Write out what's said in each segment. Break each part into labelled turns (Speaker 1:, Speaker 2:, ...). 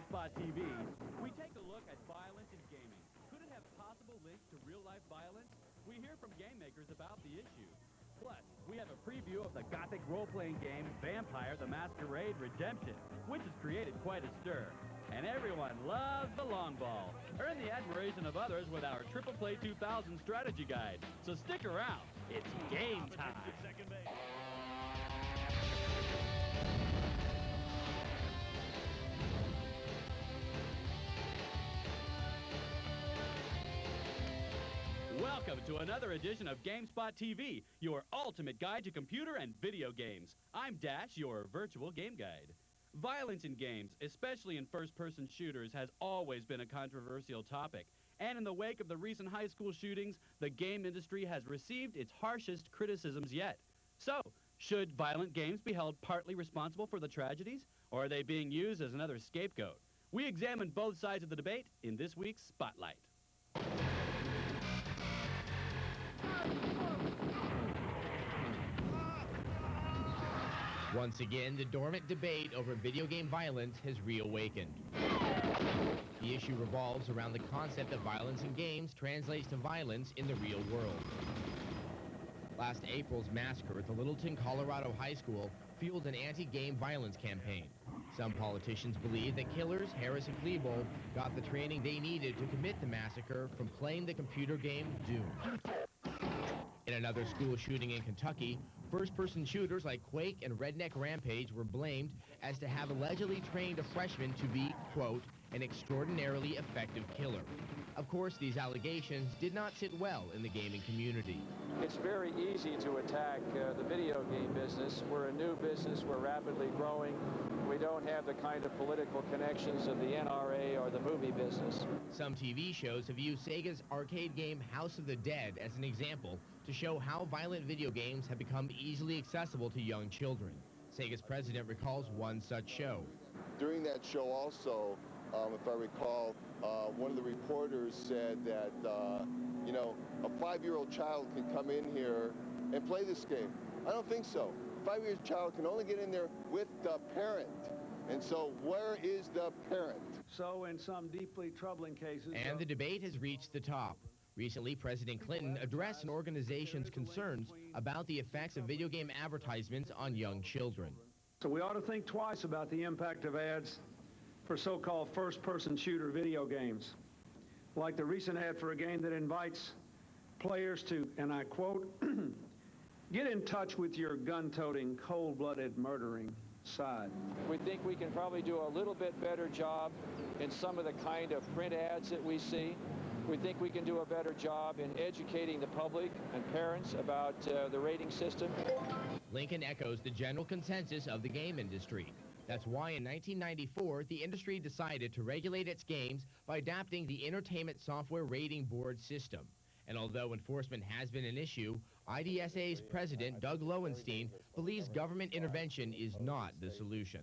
Speaker 1: GameSpot TV, we take a look at violence in gaming. Could it have possible links to real-life violence? We hear from game makers about the issue. Plus, we have a preview of the gothic role-playing game Vampire the Masquerade Redemption, which has created quite a stir. And everyone loves the long ball. Earn the admiration of others with our Triple Play 2000 strategy guide. So stick around. It's game time. Welcome to another edition of GameSpot TV, your ultimate guide to computer and video games. I'm Dash, your virtual game guide. Violence in games, especially in first-person shooters, has always been a controversial topic. And in the wake of the recent high school shootings, the game industry has received its harshest criticisms yet. So, should violent games be held partly responsible for the tragedies, or are they being used as another scapegoat? We examine both sides of the debate in this week's Spotlight.
Speaker 2: Once again, the dormant debate over video game violence has reawakened. The issue revolves around the concept that violence in games translates to violence in the real world. Last April's massacre at the Littleton, Colorado high school fueled an anti-game violence campaign. Some politicians believe that killers Harris and Klebold got the training they needed to commit the massacre from playing the computer game Doom. In another school shooting in Kentucky, first-person shooters like Quake and Redneck Rampage were blamed as to have allegedly trained a freshman to be, quote, an extraordinarily effective killer. Of course, these allegations did not sit well in the gaming community.
Speaker 3: It's very easy to attack the video game business. We're a new business. We're rapidly growing. We don't have the kind of political connections of the NRA or the movie business.
Speaker 2: Some TV shows have used Sega's arcade game House of the Dead as an example to show how violent video games have become easily accessible to young children. Sega's president recalls one such show.
Speaker 4: During that show also, if I recall, one of the reporters said that, you know, a 5-year-old child can come in here and play this game. I don't think so. A 5-year-old child can only get in there with the parent. And so where is the parent?
Speaker 5: So in some deeply troubling cases...
Speaker 2: And the debate has reached the top. Recently, President Clinton addressed an organization's concerns about the effects of video game advertisements on young children.
Speaker 5: So we ought to think twice about the impact of ads for so-called first-person shooter video games, like the recent ad for a game that invites players to, and I quote, get in touch with your gun-toting, cold-blooded murdering side.
Speaker 3: We think we can probably do a little bit better job in some of the kind of print ads that we see. We think we can do a better job in educating the public and parents about the rating system.
Speaker 2: Lincoln echoes the general consensus of the game industry. That's why in 1994, the industry decided to regulate its games by adapting the Entertainment Software Rating Board system. And although enforcement has been an issue, IDSA's president, Doug Lowenstein, believes government intervention is not the solution.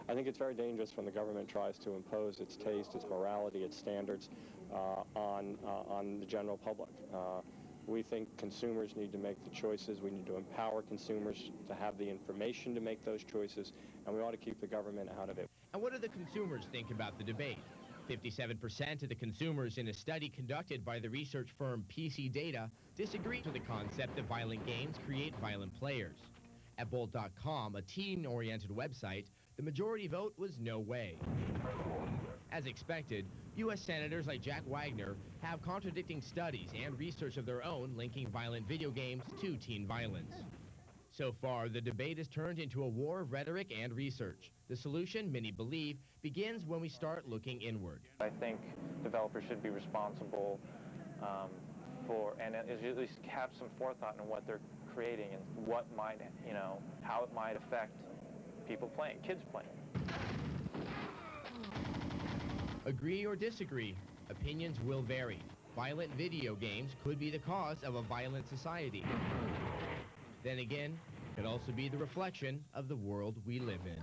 Speaker 6: I think it's very dangerous when the government tries to impose its taste, its morality, its standards on the general public. We think consumers need to make the choices. We need to empower consumers to have the information to make those choices, and we ought to keep the government out of it.
Speaker 2: And what do the consumers think about the debate? 57% of the consumers in a study conducted by the research firm PC Data disagree with the concept that violent games create violent players. At Bolt.com, a teen-oriented website, the majority vote was no way. As expected, U.S. senators like Jack Wagner have contradicting studies and research of their own linking violent video games to teen violence. So far, the debate has turned into a war of rhetoric and research. The solution, many believe, begins when we start looking inward.
Speaker 7: I think developers should be responsible and at least have some forethought in what they're creating and what might, you know, how it might affect people playing, kids playing.
Speaker 2: Agree or disagree, opinions will vary. Violent video games could be the cause of a violent society. Then again, it could also be the reflection of the world we live in.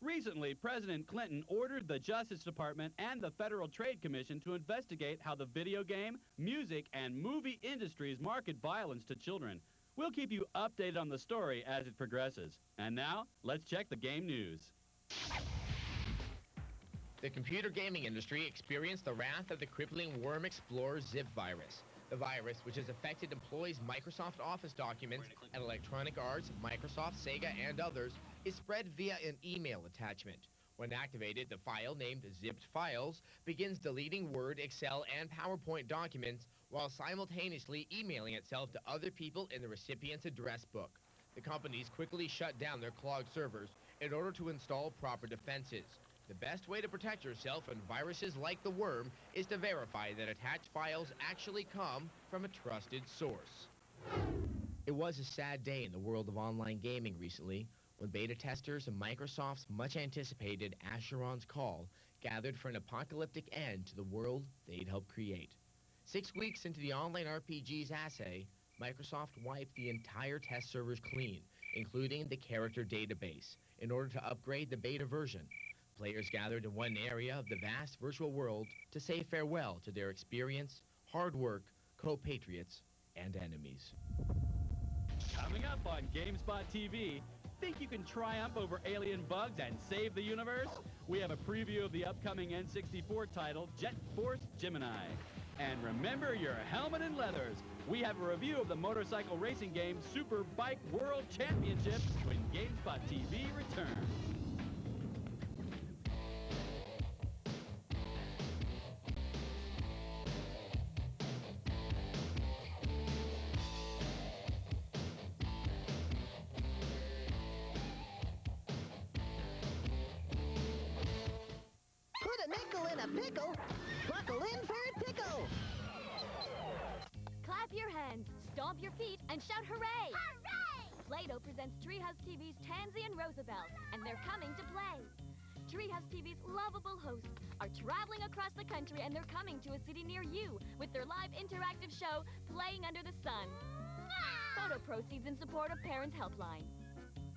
Speaker 1: Recently, President Clinton ordered the Justice Department and the Federal Trade Commission to investigate how the video game, music, and movie industries market violence to children. We'll keep you updated on the story as it progresses. And now, let's check the game news.
Speaker 2: The computer gaming industry experienced the wrath of the crippling Worm Explorer zip virus. The virus, which has affected employees' Microsoft Office documents at Electronic Arts, Microsoft, Sega, and others, is spread via an email attachment. When activated, the file, named zipped files, begins deleting Word, Excel, and PowerPoint documents while simultaneously emailing itself to other people in the recipient's address book. The companies quickly shut down their clogged servers in order to install proper defenses. The best way to protect yourself from viruses like the worm is to verify that attached files actually come from a trusted source. It was a sad day in the world of online gaming recently when beta testers and Microsoft's much-anticipated Asheron's Call gathered for an apocalyptic end to the world they'd helped create. 6 weeks into the online RPG's assay, Microsoft wiped the entire test servers clean, including the character database, in order to upgrade the beta version. Players gathered in one area of the vast virtual world to say farewell to their experience, hard work, co-patriots, and enemies.
Speaker 1: Coming up on GameSpot TV, think you can triumph over alien bugs and save the universe? We have a preview of the upcoming N64 title, Jet Force Gemini. And remember your helmet and leathers. We have a review of the motorcycle racing game Super Bike World Championship when GameSpot TV returns.
Speaker 8: Put a nickel in a pickle, buckle in for a tickle.
Speaker 9: Clap your hands, stomp your feet, and shout hooray! Hooray! Play-Doh presents Treehouse TV's Tansy and Roosevelt, and they're coming to play. Treehouse TV's lovable hosts are traveling across the country, and they're coming to a city near you with their live interactive show, Playing Under the Sun. Photo proceeds in support of Parents Helpline.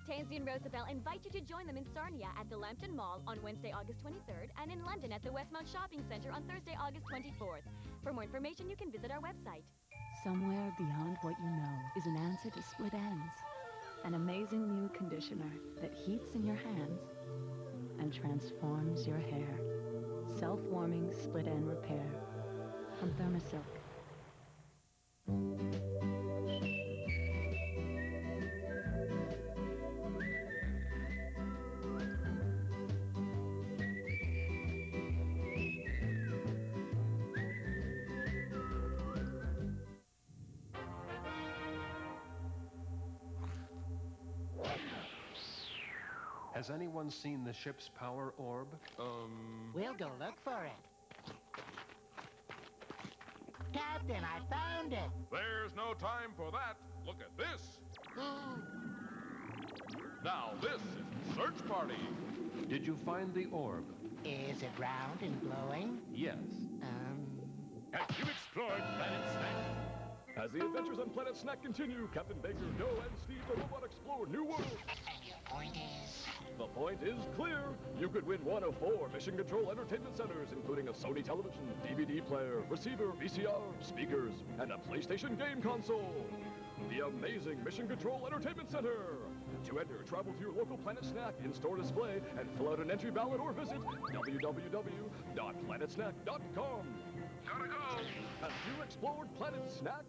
Speaker 9: Tansy and Roosevelt invite you to join them in Sarnia at the Lambton Mall on Wednesday, August 23rd, and in London at the Westmount Shopping Centre on Thursday, August 24th. For more information, you can visit our website.
Speaker 10: Somewhere beyond what you know is an answer to split ends. An amazing new conditioner that heats in your hands and transforms your hair. Self-warming split end repair from Thermosilk.
Speaker 11: Has anyone seen the ship's power orb?
Speaker 8: We'll go look for it. Captain, I found it.
Speaker 12: There's no time for that. Look at this. Now this is the search party.
Speaker 11: Did you find the orb?
Speaker 8: Is it round and glowing?
Speaker 11: Yes.
Speaker 12: Have you explored Planet Snack? As the adventures on Planet Snack continue, Captain Baker, Joe, and Steve the Robot explore new worlds.
Speaker 8: And your point is?
Speaker 12: The point is clear. You could win one of 4 Mission Control Entertainment Centers, including a Sony television, DVD player, receiver, VCR, speakers, and a PlayStation game console. The amazing Mission Control Entertainment Center. To enter, travel to your local Planet Snack in-store display and fill out an entry ballot or visit www.planetsnack.com. Gotta go! Have you explored Planet Snack?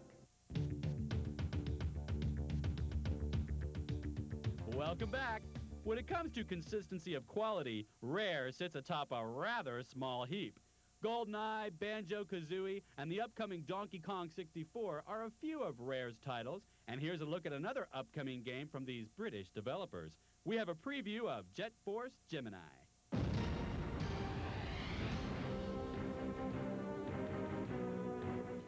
Speaker 1: Welcome back. When it comes to consistency of quality, Rare sits atop a rather small heap. GoldenEye, Banjo-Kazooie, and the upcoming Donkey Kong 64 are a few of Rare's titles, and here's a look at another upcoming game from these British developers. We have a preview of Jet Force Gemini.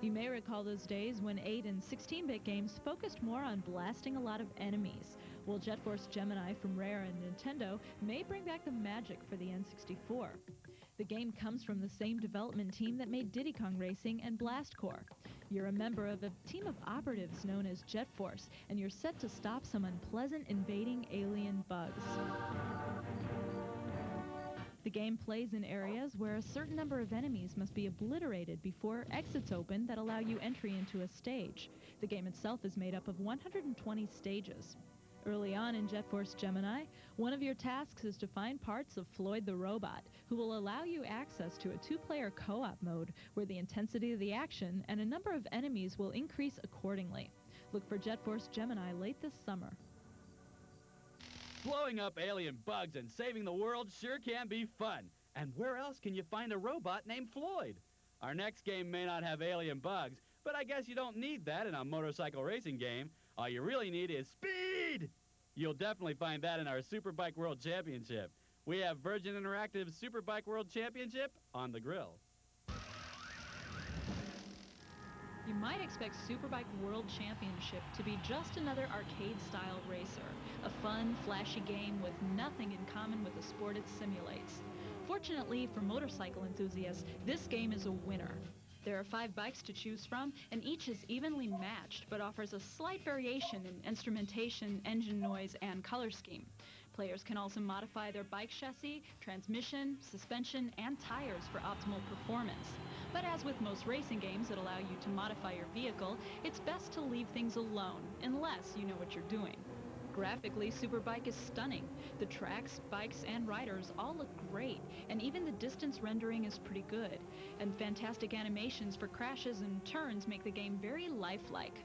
Speaker 13: You may recall those days when 8 and 16-bit games focused more on blasting a lot of enemies. Well, Jet Force Gemini from Rare and Nintendo may bring back the magic for the N64. The game comes from the same development team that made Diddy Kong Racing and Blast Corps. You're a member of a team of operatives known as Jet Force, and you're set to stop some unpleasant invading alien bugs. The game plays in areas where a certain number of enemies must be obliterated before exits open that allow you entry into a stage. The game itself is made up of 120 stages. Early on in Jet Force Gemini, one of your tasks is to find parts of Floyd the robot, who will allow you access to a two-player co-op mode where the intensity of the action and a number of enemies will increase accordingly. Look for Jet Force Gemini late this summer.
Speaker 1: Blowing up alien bugs and saving the world sure can be fun. And where else can you find a robot named Floyd? Our next game may not have alien bugs, but I guess you don't need that in a motorcycle racing game. All you really need is speed! You'll definitely find that in our Superbike World Championship. We have Virgin Interactive's Superbike World Championship on the grill.
Speaker 13: You might expect Superbike World Championship to be just another arcade-style racer, a fun, flashy game with nothing in common with the sport it simulates. Fortunately for motorcycle enthusiasts, this game is a winner. There are 5 bikes to choose from, and each is evenly matched, but offers a slight variation in instrumentation, engine noise, and color scheme. Players can also modify their bike chassis, transmission, suspension, and tires for optimal performance. But as with most racing games that allow you to modify your vehicle, it's best to leave things alone, unless you know what you're doing. Graphically, Superbike is stunning. The tracks, bikes, and riders all look great, and even the distance rendering is pretty good. And fantastic animations for crashes and turns make the game very lifelike.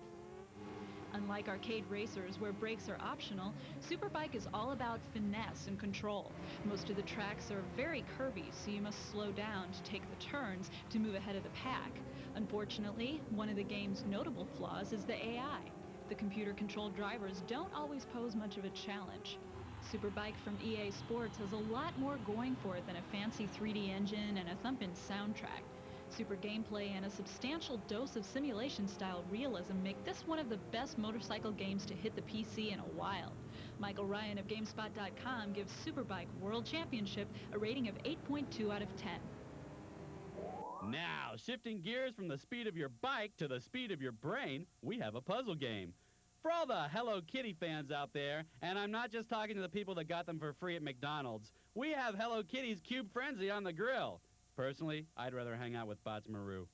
Speaker 13: Unlike arcade racers, where brakes are optional, Superbike is all about finesse and control. Most of the tracks are very curvy, so you must slow down to take the turns to move ahead of the pack. Unfortunately, one of the game's notable flaws is the AI. The computer-controlled drivers don't always pose much of a challenge. Superbike from EA Sports has a lot more going for it than a fancy 3D engine and a thumping soundtrack. Super gameplay and a substantial dose of simulation-style realism make this one of the best motorcycle games to hit the PC in a while. Michael Ryan of GameSpot.com gives Superbike World Championship a rating of 8.2 out of 10.
Speaker 1: Now, shifting gears from the speed of your bike to the speed of your brain, we have a puzzle game. For all the Hello Kitty fans out there, and I'm not just talking to the people that got them for free at McDonald's, we have Hello Kitty's Cube Frenzy on the grill. Personally, I'd rather hang out with Bots Maru.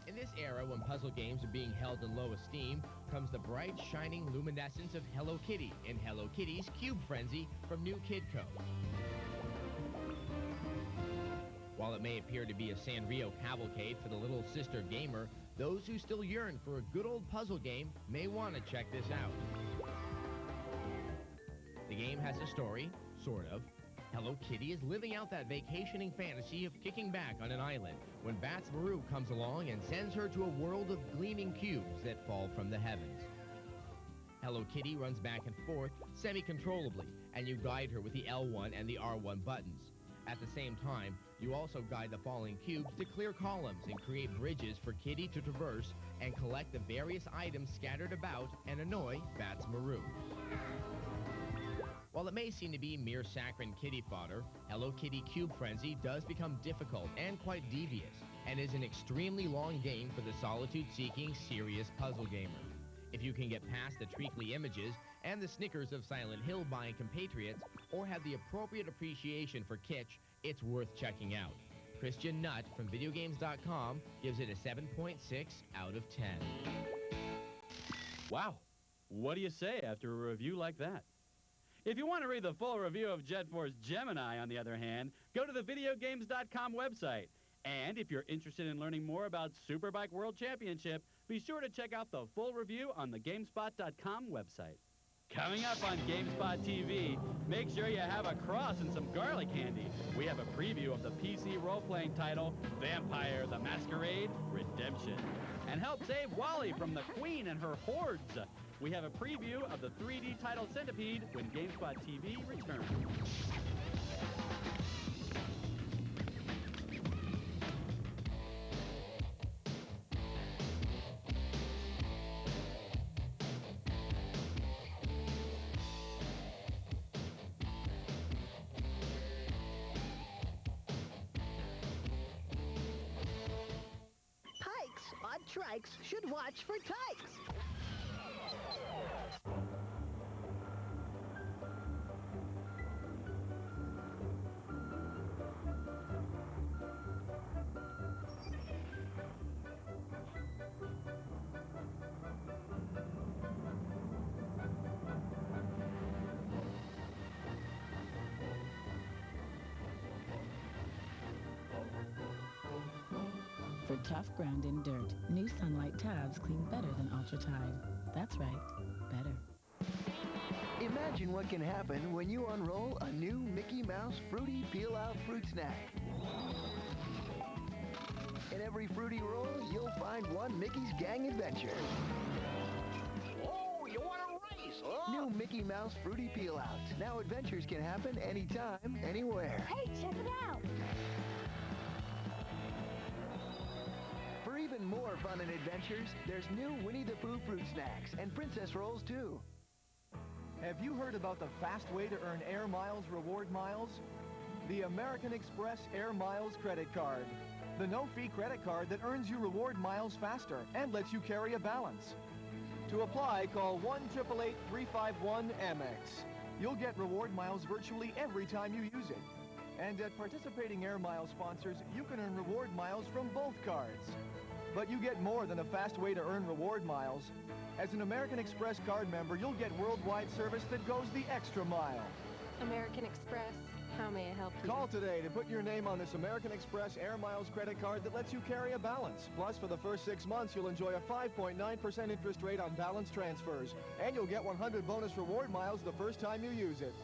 Speaker 2: In this era when puzzle games are being held in low esteem, comes the bright, shining luminescence of Hello Kitty in Hello Kitty's Cube Frenzy from New Kidco. While it may appear to be a Sanrio cavalcade for the little sister gamer, those who still yearn for a good old puzzle game may want to check this out. The game has a story, sort of. Hello Kitty is living out that vacationing fantasy of kicking back on an island when Bats Maru comes along and sends her to a world of gleaming cubes that fall from the heavens. Hello Kitty runs back and forth semi-controllably, and you guide her with the L1 and the R1 buttons. At the same time, you also guide the falling cubes to clear columns and create bridges for Kitty to traverse and collect the various items scattered about and annoy Bats Maru. While it may seem to be mere saccharine kitty fodder, Hello Kitty Cube Frenzy does become difficult and quite devious, and is an extremely long game for the solitude-seeking, serious puzzle gamer. If you can get past the treacly images and the snickers of Silent Hill buying compatriots, or have the appropriate appreciation for kitsch, it's worth checking out. Christian Nutt from VideoGames.com gives it a 7.6 out of 10.
Speaker 1: Wow, what do you say after a review like that? If you want to read the full review of Jet Force Gemini, on the other hand, go to the VideoGames.com website. And if you're interested in learning more about Superbike World Championship, be sure to check out the full review on the GameSpot.com website. Coming up on GameSpot TV, make sure you have a cross and some garlic candy. We have a preview of the PC role-playing title, Vampire the Masquerade Redemption. And help save Wally from the Queen and her hordes. We have a preview of the 3D title Centipede when GameSpot TV returns.
Speaker 8: Trikes should watch for tykes.
Speaker 10: Tough ground and dirt. New Sunlight tabs clean better than Ultra Tide. That's right, better.
Speaker 14: Imagine what can happen when you unroll a new Mickey Mouse Fruity Peel-Out Fruit Snack. In every fruity roll, you'll find one Mickey's Gang adventure.
Speaker 15: Oh, you want a race, huh?
Speaker 14: New Mickey Mouse Fruity Peel-Out. Now adventures can happen anytime, anywhere.
Speaker 8: Hey, check it out.
Speaker 14: For even more fun and adventures, there's new Winnie the Pooh Fruit Snacks and Princess Rolls, too.
Speaker 16: Have you heard about the fast way to earn Air Miles reward miles? The American Express Air Miles credit card. The no-fee credit card that earns you reward miles faster and lets you carry a balance. To apply, call 1-888-351-MX. You'll get reward miles virtually every time you use it. And at participating Air Miles sponsors, you can earn reward miles from both cards. But you get more than a fast way to earn reward miles. As an American Express card member, you'll get worldwide service that goes the extra mile.
Speaker 17: American Express, how may I help you?
Speaker 16: Call today to put your name on this American Express Air Miles credit card that lets you carry a balance. Plus, for the first 6 months, you'll enjoy a 5.9% interest rate on balance transfers. And you'll get 100 bonus reward miles the first time you use it.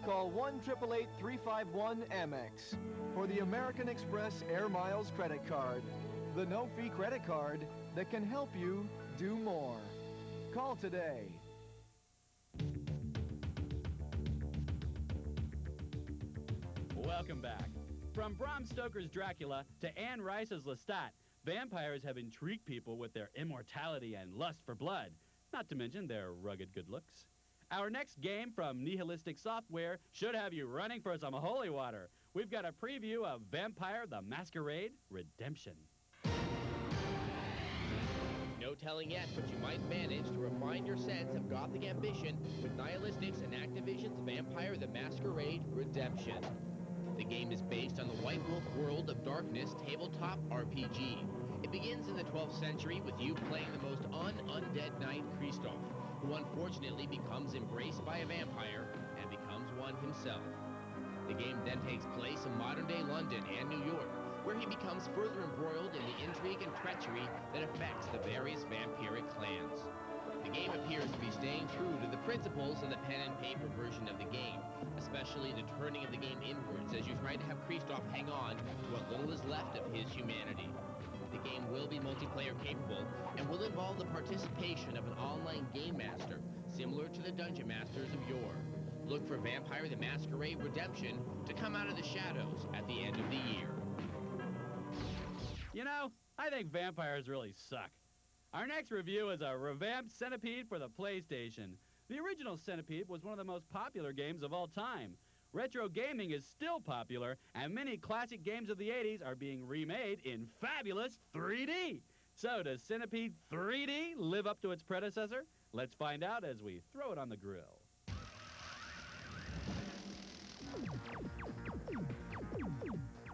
Speaker 16: Call 1-888-351-MX for the American Express Air Miles credit card. The no-fee credit card that can help you do more. Call today.
Speaker 1: Welcome back. From Bram Stoker's Dracula to Anne Rice's Lestat, vampires have intrigued people with their immortality and lust for blood, not to mention their rugged good looks. Our next game from Nihilistic Software should have you running for some holy water. We've got a preview of Vampire the Masquerade Redemption.
Speaker 2: No telling yet, but you might manage to refine your sense of gothic ambition with Nihilistic's and Activision's Vampire the Masquerade Redemption. The game is based on the White Wolf World of Darkness tabletop RPG. It begins in the 12th century with you playing the most undead knight Christoph, who unfortunately becomes embraced by a vampire and becomes one himself. The game then takes place in modern-day London and New York, where he becomes further embroiled in the intrigue and treachery that affects the various vampiric clans. The game appears to be staying true to the principles of the pen-and-paper version of the game, especially the turning of the game inwards as you try to have Christoph hang on to what little is left of his humanity. The game will be multiplayer capable and will involve the participation of an online game master, similar to the Dungeon Masters of yore. Look for Vampire the Masquerade Redemption to come out of the shadows at the end of the year.
Speaker 1: You know, I think vampires really suck. Our next review is a revamped Centipede for the PlayStation. The original Centipede was one of the most popular games of all time. Retro gaming is still popular, and many classic games of the 80s are being remade in fabulous 3D. So does Centipede 3D live up to its predecessor? Let's find out as we throw it on the grill.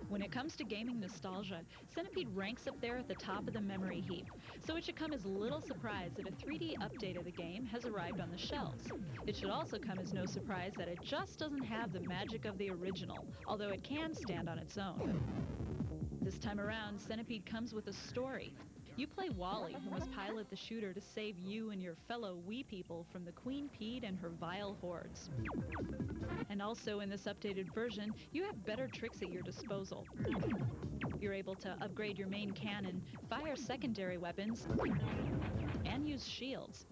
Speaker 13: When it comes to gaming nostalgia, Centipede ranks up there at the top of the memory heap, so it should come as little surprise that a 3D update of the game has arrived on the shelves. It should also come as no surprise that it just doesn't have the magic of the original, although it can stand on its own. This time around, Centipede comes with a story. You play Wally, who must pilot the shooter to save you and your fellow wee people from the Queen Pede and her vile hordes. And also in this updated version, you have better tricks at your disposal. You're able to upgrade your main cannon, fire secondary weapons, and use shields.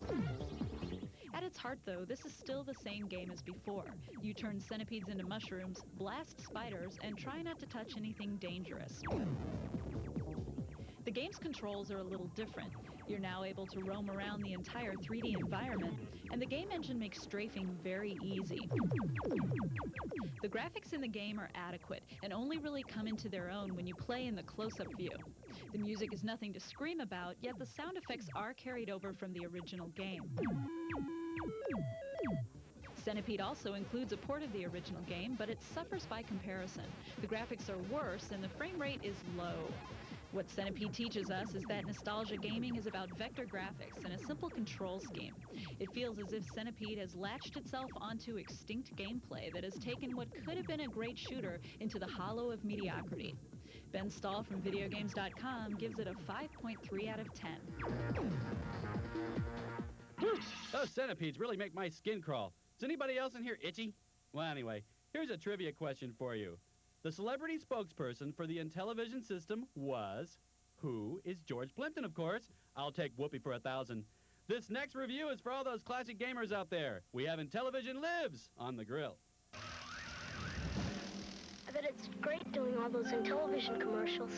Speaker 13: At its heart, though, this is still the same game as before. You turn centipedes into mushrooms, blast spiders, and try not to touch anything dangerous. The game's controls are a little different. You're now able to roam around the entire 3D environment, and the game engine makes strafing very easy. The graphics in the game are adequate and only really come into their own when you play in the close-up view. The music is nothing to scream about, yet the sound effects are carried over from the original game. Centipede also includes a port of the original game, but it suffers by comparison. The graphics are worse and the frame rate is low. What Centipede teaches us is that nostalgia gaming is about vector graphics and a simple control scheme. It feels as if Centipede has latched itself onto extinct gameplay that has taken what could have been a great shooter into the hollow of mediocrity. Ben Stahl from VideoGames.com gives it a 5.3 out of 10.
Speaker 1: Those centipedes really make my skin crawl. Is anybody else in here itchy? Well, anyway, here's a trivia question for you. The celebrity spokesperson for the Intellivision system was... Who is George Plimpton, of course? I'll take whoopee for 1,000. This next review is for all those classic gamers out there. We have Intellivision Lives on the grill.
Speaker 15: I bet it's great doing all those Intellivision commercials.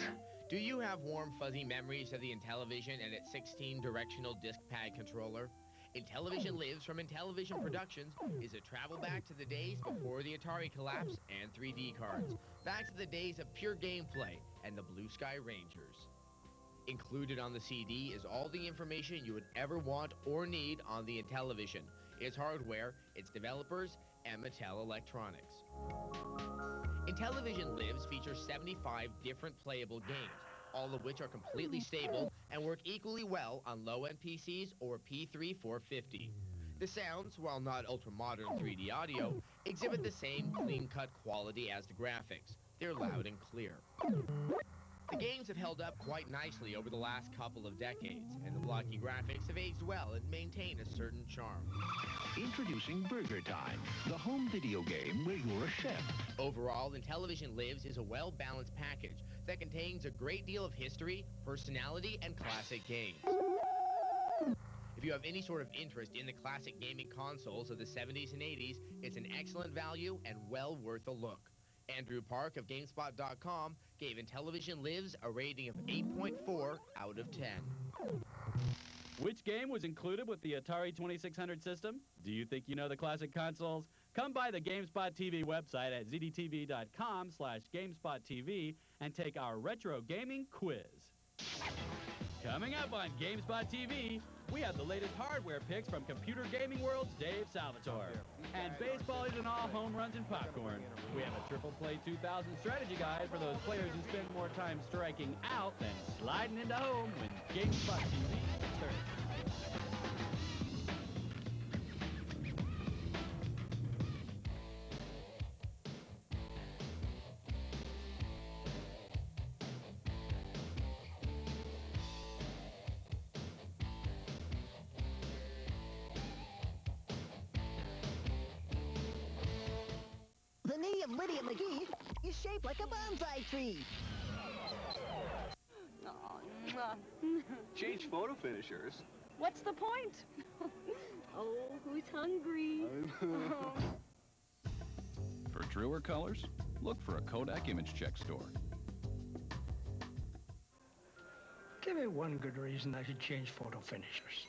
Speaker 2: Do you have warm, fuzzy memories of the Intellivision and its 16-directional disc pad controller? Intellivision Lives from Intellivision Productions is a travel back to the days before the Atari collapse and 3D cards. Back to the days of pure gameplay and the Blue Sky Rangers. Included on the CD is all the information you would ever want or need on the Intellivision, its hardware, its developers, and Mattel Electronics. Intellivision Lives features 75 different playable games, all of which are completely stable and work equally well on low-end PCs or P3 450. The sounds, while not ultra-modern 3D audio, exhibit the same clean-cut quality as the graphics. They're loud and clear. The games have held up quite nicely over the last couple of decades, and the blocky graphics have aged well and maintain a certain charm.
Speaker 18: Introducing Burger Time, the home video game where you're a chef.
Speaker 2: Overall, Intellivision Lives is a well-balanced package that contains a great deal of history, personality, and classic games. If you have any sort of interest in the classic gaming consoles of the 70s and 80s, it's an excellent value and well worth a look. Andrew Park of GameSpot.com gave Intellivision Lives a rating of 8.4 out of 10.
Speaker 1: Which game was included with the Atari 2600 system? Do you think you know the classic consoles? Come by the GameSpot TV website at zdtv.com/GameSpot TV and take our retro gaming quiz. Coming up on GameSpot TV, we have the latest hardware picks from Computer Gaming World's Dave Salvatore. And baseball isn't all home runs and popcorn. We have a triple play 2000 strategy guide for those players who spend more time striking out than sliding into home when GameSpot TV starts.
Speaker 8: The knee of Lydia McGee is shaped like a bonsai tree.
Speaker 19: Change photo finishers.
Speaker 17: What's the point? Oh, who's hungry?
Speaker 12: For truer colors, look for a Kodak Image Check store.
Speaker 20: Give me one good reason I should change photo finishers.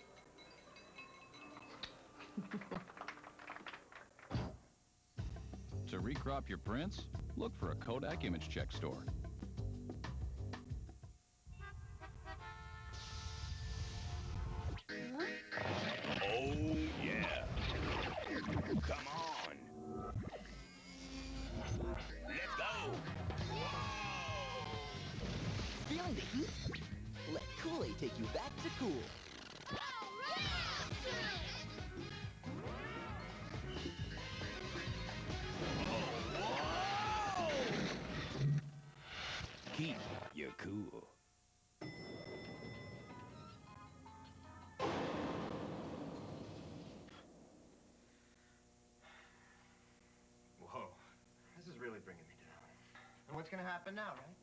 Speaker 12: To recrop your prints, look for a Kodak Image Check store.
Speaker 18: Oh, yeah. Come on. Let's go.
Speaker 14: Feeling the heat? Let Kool-Aid take you back to cool.
Speaker 18: Keep you cool.
Speaker 21: Whoa, this is really bringing me down. And what's gonna happen now, right?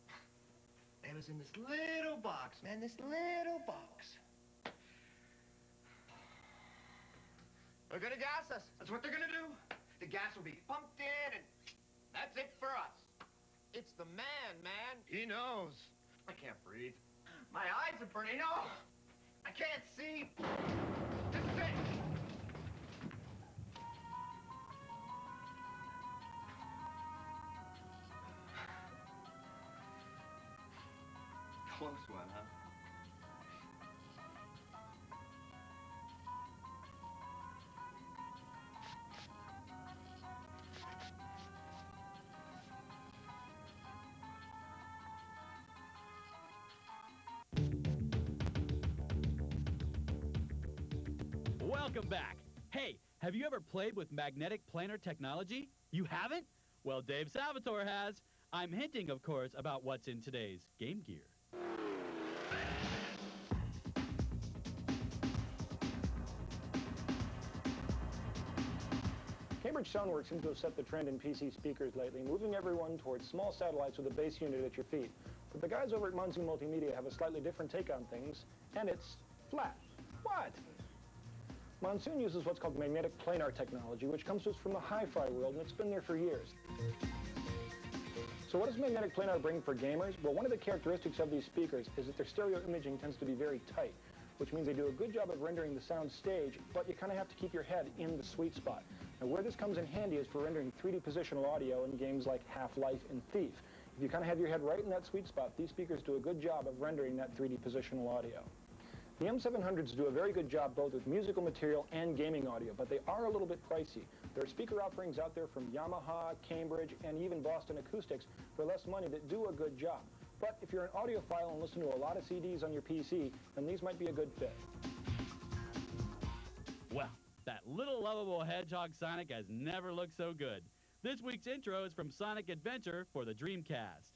Speaker 21: It was in this little box, man, this little box. They're gonna gas us. That's what they're gonna do. The gas will be pumped in, and that's it for us. It's the man. He knows. I can't breathe. My eyes are burning. Oh, I can't see. This is it. Close one, huh?
Speaker 1: Welcome back. Hey, have you ever played with magnetic planar technology? You haven't? Well, Dave Salvatore has. I'm hinting, of course, about what's in today's Game Gear.
Speaker 19: Cambridge Soundworks seems to have set the trend in PC speakers lately, moving everyone towards small satellites with a base unit at your feet. But the guys over at Monsoon Multimedia have a slightly different take on things, and it's flat. What? Monsoon uses what's called magnetic planar technology, which comes to us from the hi-fi world, and it's been there for years. So what does magnetic planar bring for gamers? Well, one of the characteristics of these speakers is that their stereo imaging tends to be very tight, which means they do a good job of rendering the sound stage, but you kind of have to keep your head in the sweet spot. Now, where this comes in handy is for rendering 3D positional audio in games like Half-Life and Thief. If you kind of have your head right in that sweet spot, these speakers do a good job of rendering that 3D positional audio. The M700s do a very good job both with musical material and gaming audio, but they are a little bit pricey. There are speaker offerings out there from Yamaha, Cambridge, and even Boston Acoustics for less money that do a good job. But if you're an audiophile and listen to a lot of CDs on your PC, then these might be a good fit.
Speaker 1: Well, that little lovable hedgehog Sonic has never looked so good. This week's intro is from Sonic Adventure for the Dreamcast.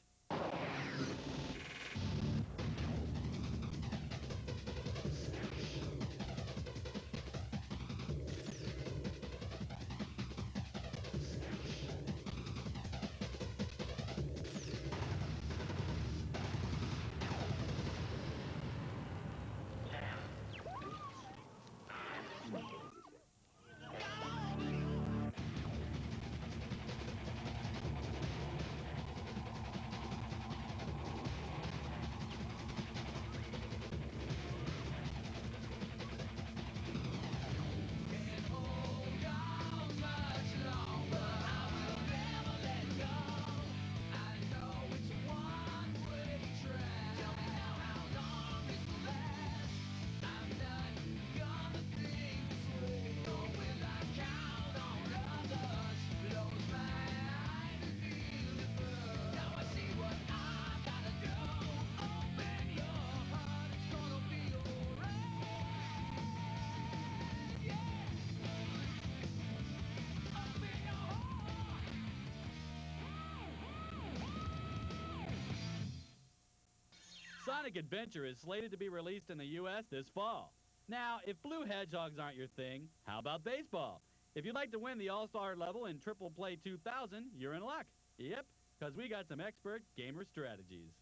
Speaker 1: Sonic Adventure is slated to be released in the U.S. this fall. Now, if blue hedgehogs aren't your thing, how about baseball? If you'd like to win the All-Star level in Triple Play 2000, you're in luck. Yep, because we got some expert gamer strategies.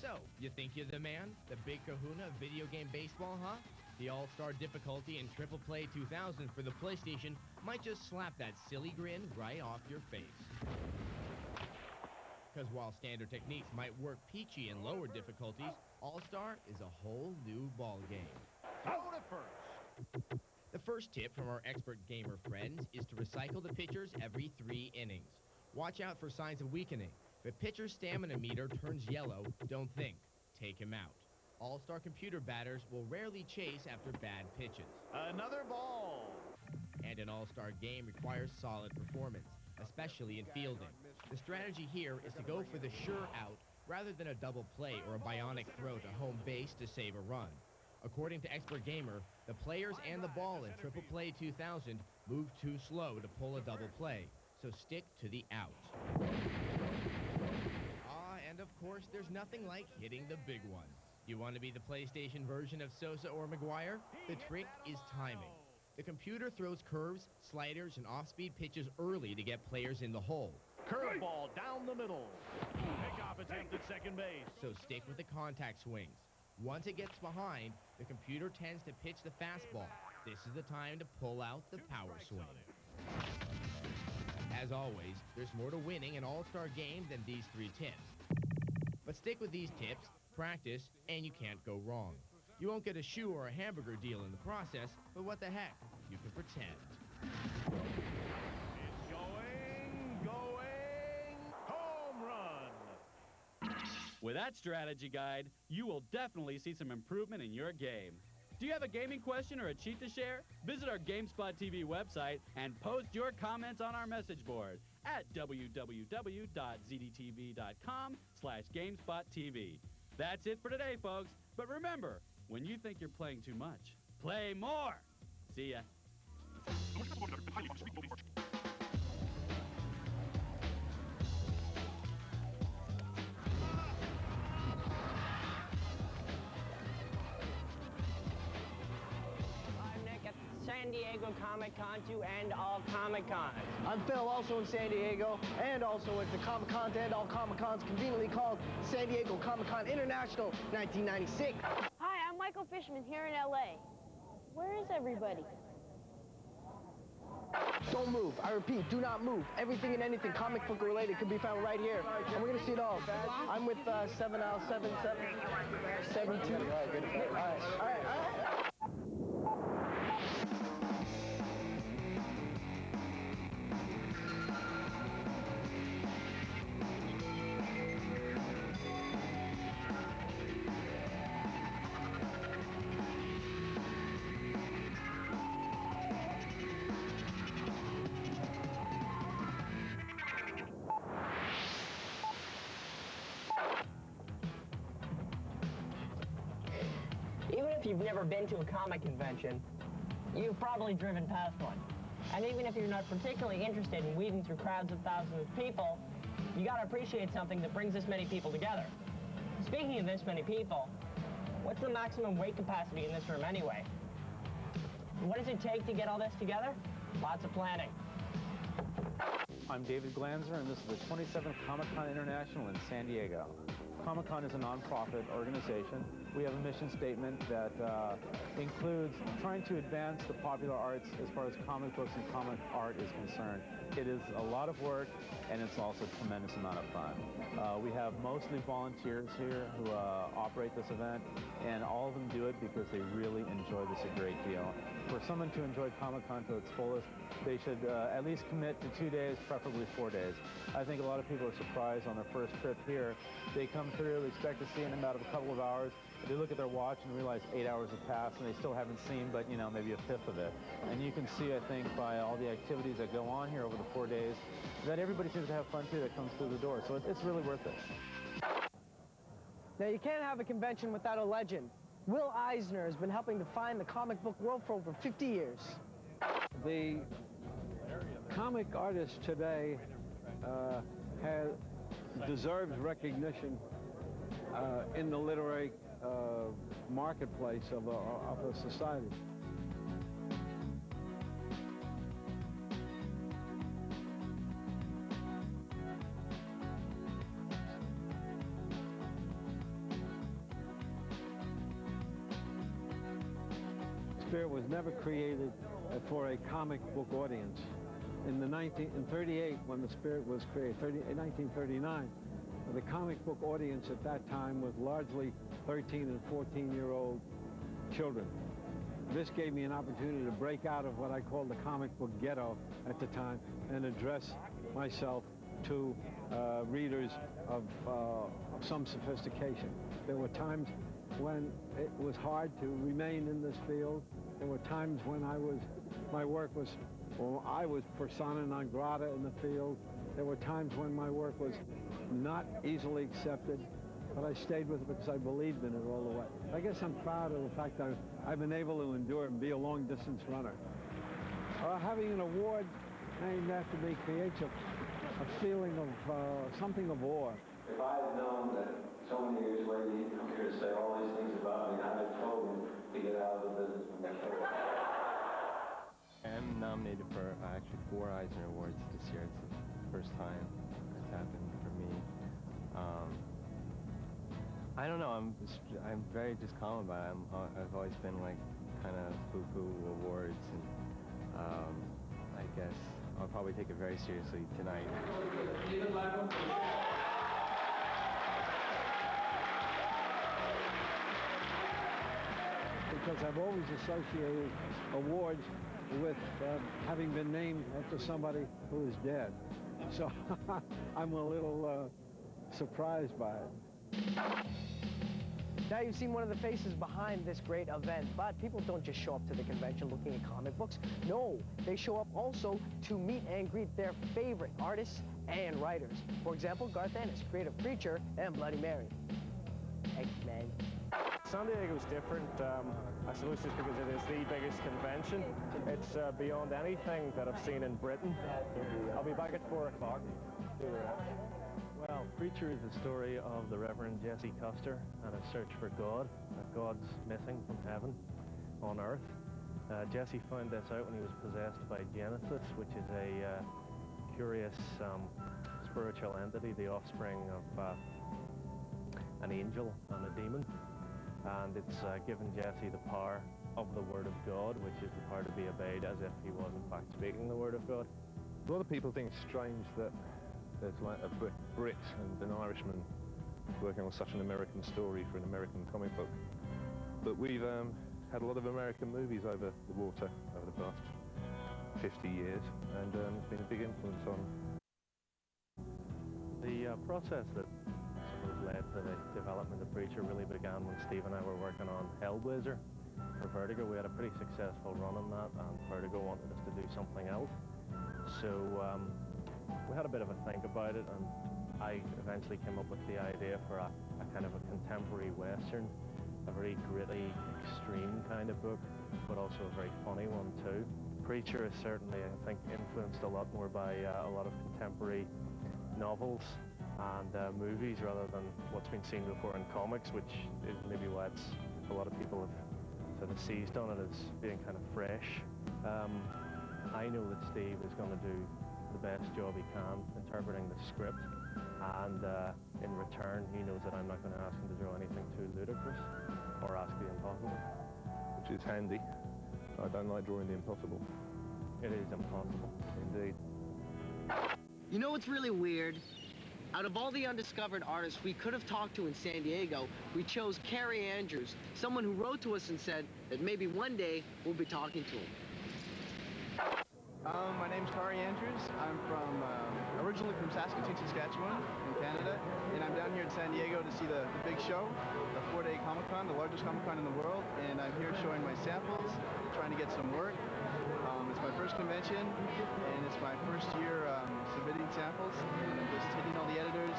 Speaker 2: So, you think you're the man? The big kahuna of video game baseball, huh? The All-Star difficulty in Triple Play 2000 for the PlayStation might just slap that silly grin right off your face. Because while standard techniques might work peachy in lower difficulties, All-Star is a whole new ballgame.
Speaker 21: Throw to first.
Speaker 2: The first tip from our expert gamer friends is to recycle the pitchers every 3 innings. Watch out for signs of weakening. If a pitcher's stamina meter turns yellow, don't think. Take him out. All-Star computer batters will rarely chase after bad pitches.
Speaker 21: Another ball.
Speaker 2: And an All-Star game requires solid performance, especially in fielding. The strategy here is to go for the sure out rather than a double play or a bionic throw to home base to save a run. According to Expert Gamer, the players and the ball in Triple Play 2000 move too slow to pull a double play, so stick to the out. And of course, there's nothing like hitting the big one. You want to be the PlayStation version of Sosa or McGuire? The trick is timing. The computer throws curves, sliders, and off-speed pitches early to get players in the hole.
Speaker 21: Curveball down the middle. Pickoff attempt at second base.
Speaker 2: So stick with the contact swings. Once it gets behind, the computer tends to pitch the fastball. This is the time to pull out the power swing. As always, there's more to winning an all-star game than these 3 tips. But stick with these tips, practice, and you can't go wrong. You won't get a shoe or a hamburger deal in the process, but what the heck, you can pretend.
Speaker 21: It's going, home run!
Speaker 1: With that strategy guide, you will definitely see some improvement in your game. Do you have a gaming question or a cheat to share? Visit our GameSpot TV website and post your comments on our message board at www.zdtv.com/GameSpotTV. That's it for today, folks. But remember, when you think you're playing too much, play more. See ya.
Speaker 4: San Diego Comic-Con to end all Comic-Cons.
Speaker 14: I'm Phil, also in San Diego, and also at the Comic-Con to end all Comic-Cons, conveniently called San Diego Comic-Con International 1996.
Speaker 15: Hi, I'm Michael Fishman here in LA. Where is everybody?
Speaker 14: Don't move. I repeat, do not move. Everything and anything comic book related can be found right here. And we're going to see it all. I'm with 7L7772. All right.
Speaker 4: Even if you've never been to a comic convention, you've probably driven past one. And even if you're not particularly interested in weaving through crowds of thousands of people, you gotta appreciate something that brings this many people together. Speaking of this many people, what's the maximum weight capacity in this room anyway? What does it take to get all this together? Lots of planning.
Speaker 22: I'm David Glanzer, and this is the 27th Comic-Con International in San Diego. Comic-Con is a non-profit organization. We have a mission statement that includes trying to advance the popular arts as far as comic books and comic art is concerned. It is a lot of work, and it's also a tremendous amount of fun. We have mostly volunteers here who operate this event, and all of them do it because they really enjoy this a great deal. For someone to enjoy Comic-Con to its fullest, they should at least commit to 2 days, preferably 4 days. I think a lot of people are surprised on their first trip here. They come through, expect to see in about a couple of hours. They look at their watch and realize 8 hours have passed, and they still haven't seen but, you know, maybe a fifth of it. And you can see, I think, by all the activities that go on here over the 4 days, that everybody seems to have fun, too, that comes through the door. So it's really worth it.
Speaker 14: Now, you can't have a convention without a legend. Will Eisner has been helping define the comic book world for over 50 years.
Speaker 5: The comic artist today deserves recognition in the literary marketplace of a society. Spirit was never created for a comic book audience. In 1938, when the Spirit was created, in 1939, the comic book audience at that time was largely 13 and 14-year-old children. This gave me an opportunity to break out of what I called the comic book ghetto at the time and address myself to readers of some sophistication. There were times when it was hard to remain in this field. There were times when I was persona non grata in the field. There were times when my work was not easily accepted, but I stayed with it because I believed in it all the way. I guess I'm proud of the fact that I've been able to endure and be a long-distance runner. Having an award named after me creates a feeling of something of awe.
Speaker 23: If I had known that so many years later he'd come here to say all these things about me, I'd have told him to get out of the business.
Speaker 24: I'm nominated for actually 4 Eisner Awards this year. It's the first time it's happened for me. I don't know. I'm very just calm about it. I've always been like kind of poo-poo awards, and I guess I'll probably take it very seriously tonight.
Speaker 5: Because I've always associated awards with having been named after somebody who is dead. So I'm a little surprised by it.
Speaker 14: Now you've seen one of the faces behind this great event, but people don't just show up to the convention looking at comic books. No, they show up also to meet and greet their favorite artists and writers. For example, Garth Ennis, creative Preacher and Bloody Mary. X-Men.
Speaker 3: San Diego's different, I suppose just because it is the biggest convention. It's beyond anything that I've seen in Britain. I'll be back at 4 o'clock. Well, Preacher is the story of the Reverend Jesse Custer and a search for God. God's missing from heaven on earth. Jesse found this out when he was possessed by Genesis, which is a curious spiritual entity, the offspring of an angel and a demon. And it's given Jesse the power of the Word of God, which is the power to be obeyed as if he was in fact speaking the Word of God.
Speaker 6: A lot of people think it's strange that there's like a Brit and an Irishman working on such an American story for an American comic book. But we've had a lot of American movies over the water over the past 50 years, and it's been a big influence on
Speaker 22: the process that led to the development of Preacher really began when Steve and I were working on Hellblazer for Vertigo. We had a pretty successful run on that, and Vertigo wanted us to do something else. So we had a bit of a think about it, and I eventually came up with the idea for a kind of a contemporary Western, a very gritty, extreme kind of book, but also a very funny one too. Preacher is certainly, I think, influenced a lot more by a lot of contemporary novels and movies rather than what's been seen before in comics, which is maybe why a lot of people have sort of seized on it as being kind of fresh. I know that Steve is going to do the best job he can interpreting the script, and in return he knows that I'm not going to ask him to draw anything too ludicrous or ask the impossible.
Speaker 6: which is handy. I don't like drawing the impossible.
Speaker 22: It is impossible.
Speaker 6: Indeed.
Speaker 14: You know what's really weird? Out of all the undiscovered artists we could have talked to in San Diego, we chose Carrie Andrews, someone who wrote to us and said that maybe one day we'll be talking to him.
Speaker 16: My name's Carrie Andrews. I'm originally from Saskatoon, Saskatchewan in Canada, and I'm down here in San Diego to see the big show, the 4-day Comic-Con, the largest Comic-Con in the world, and I'm here showing my samples, trying to get some work. It's my first convention, and it's my first year submitting samples, and I'm just hitting all the editors,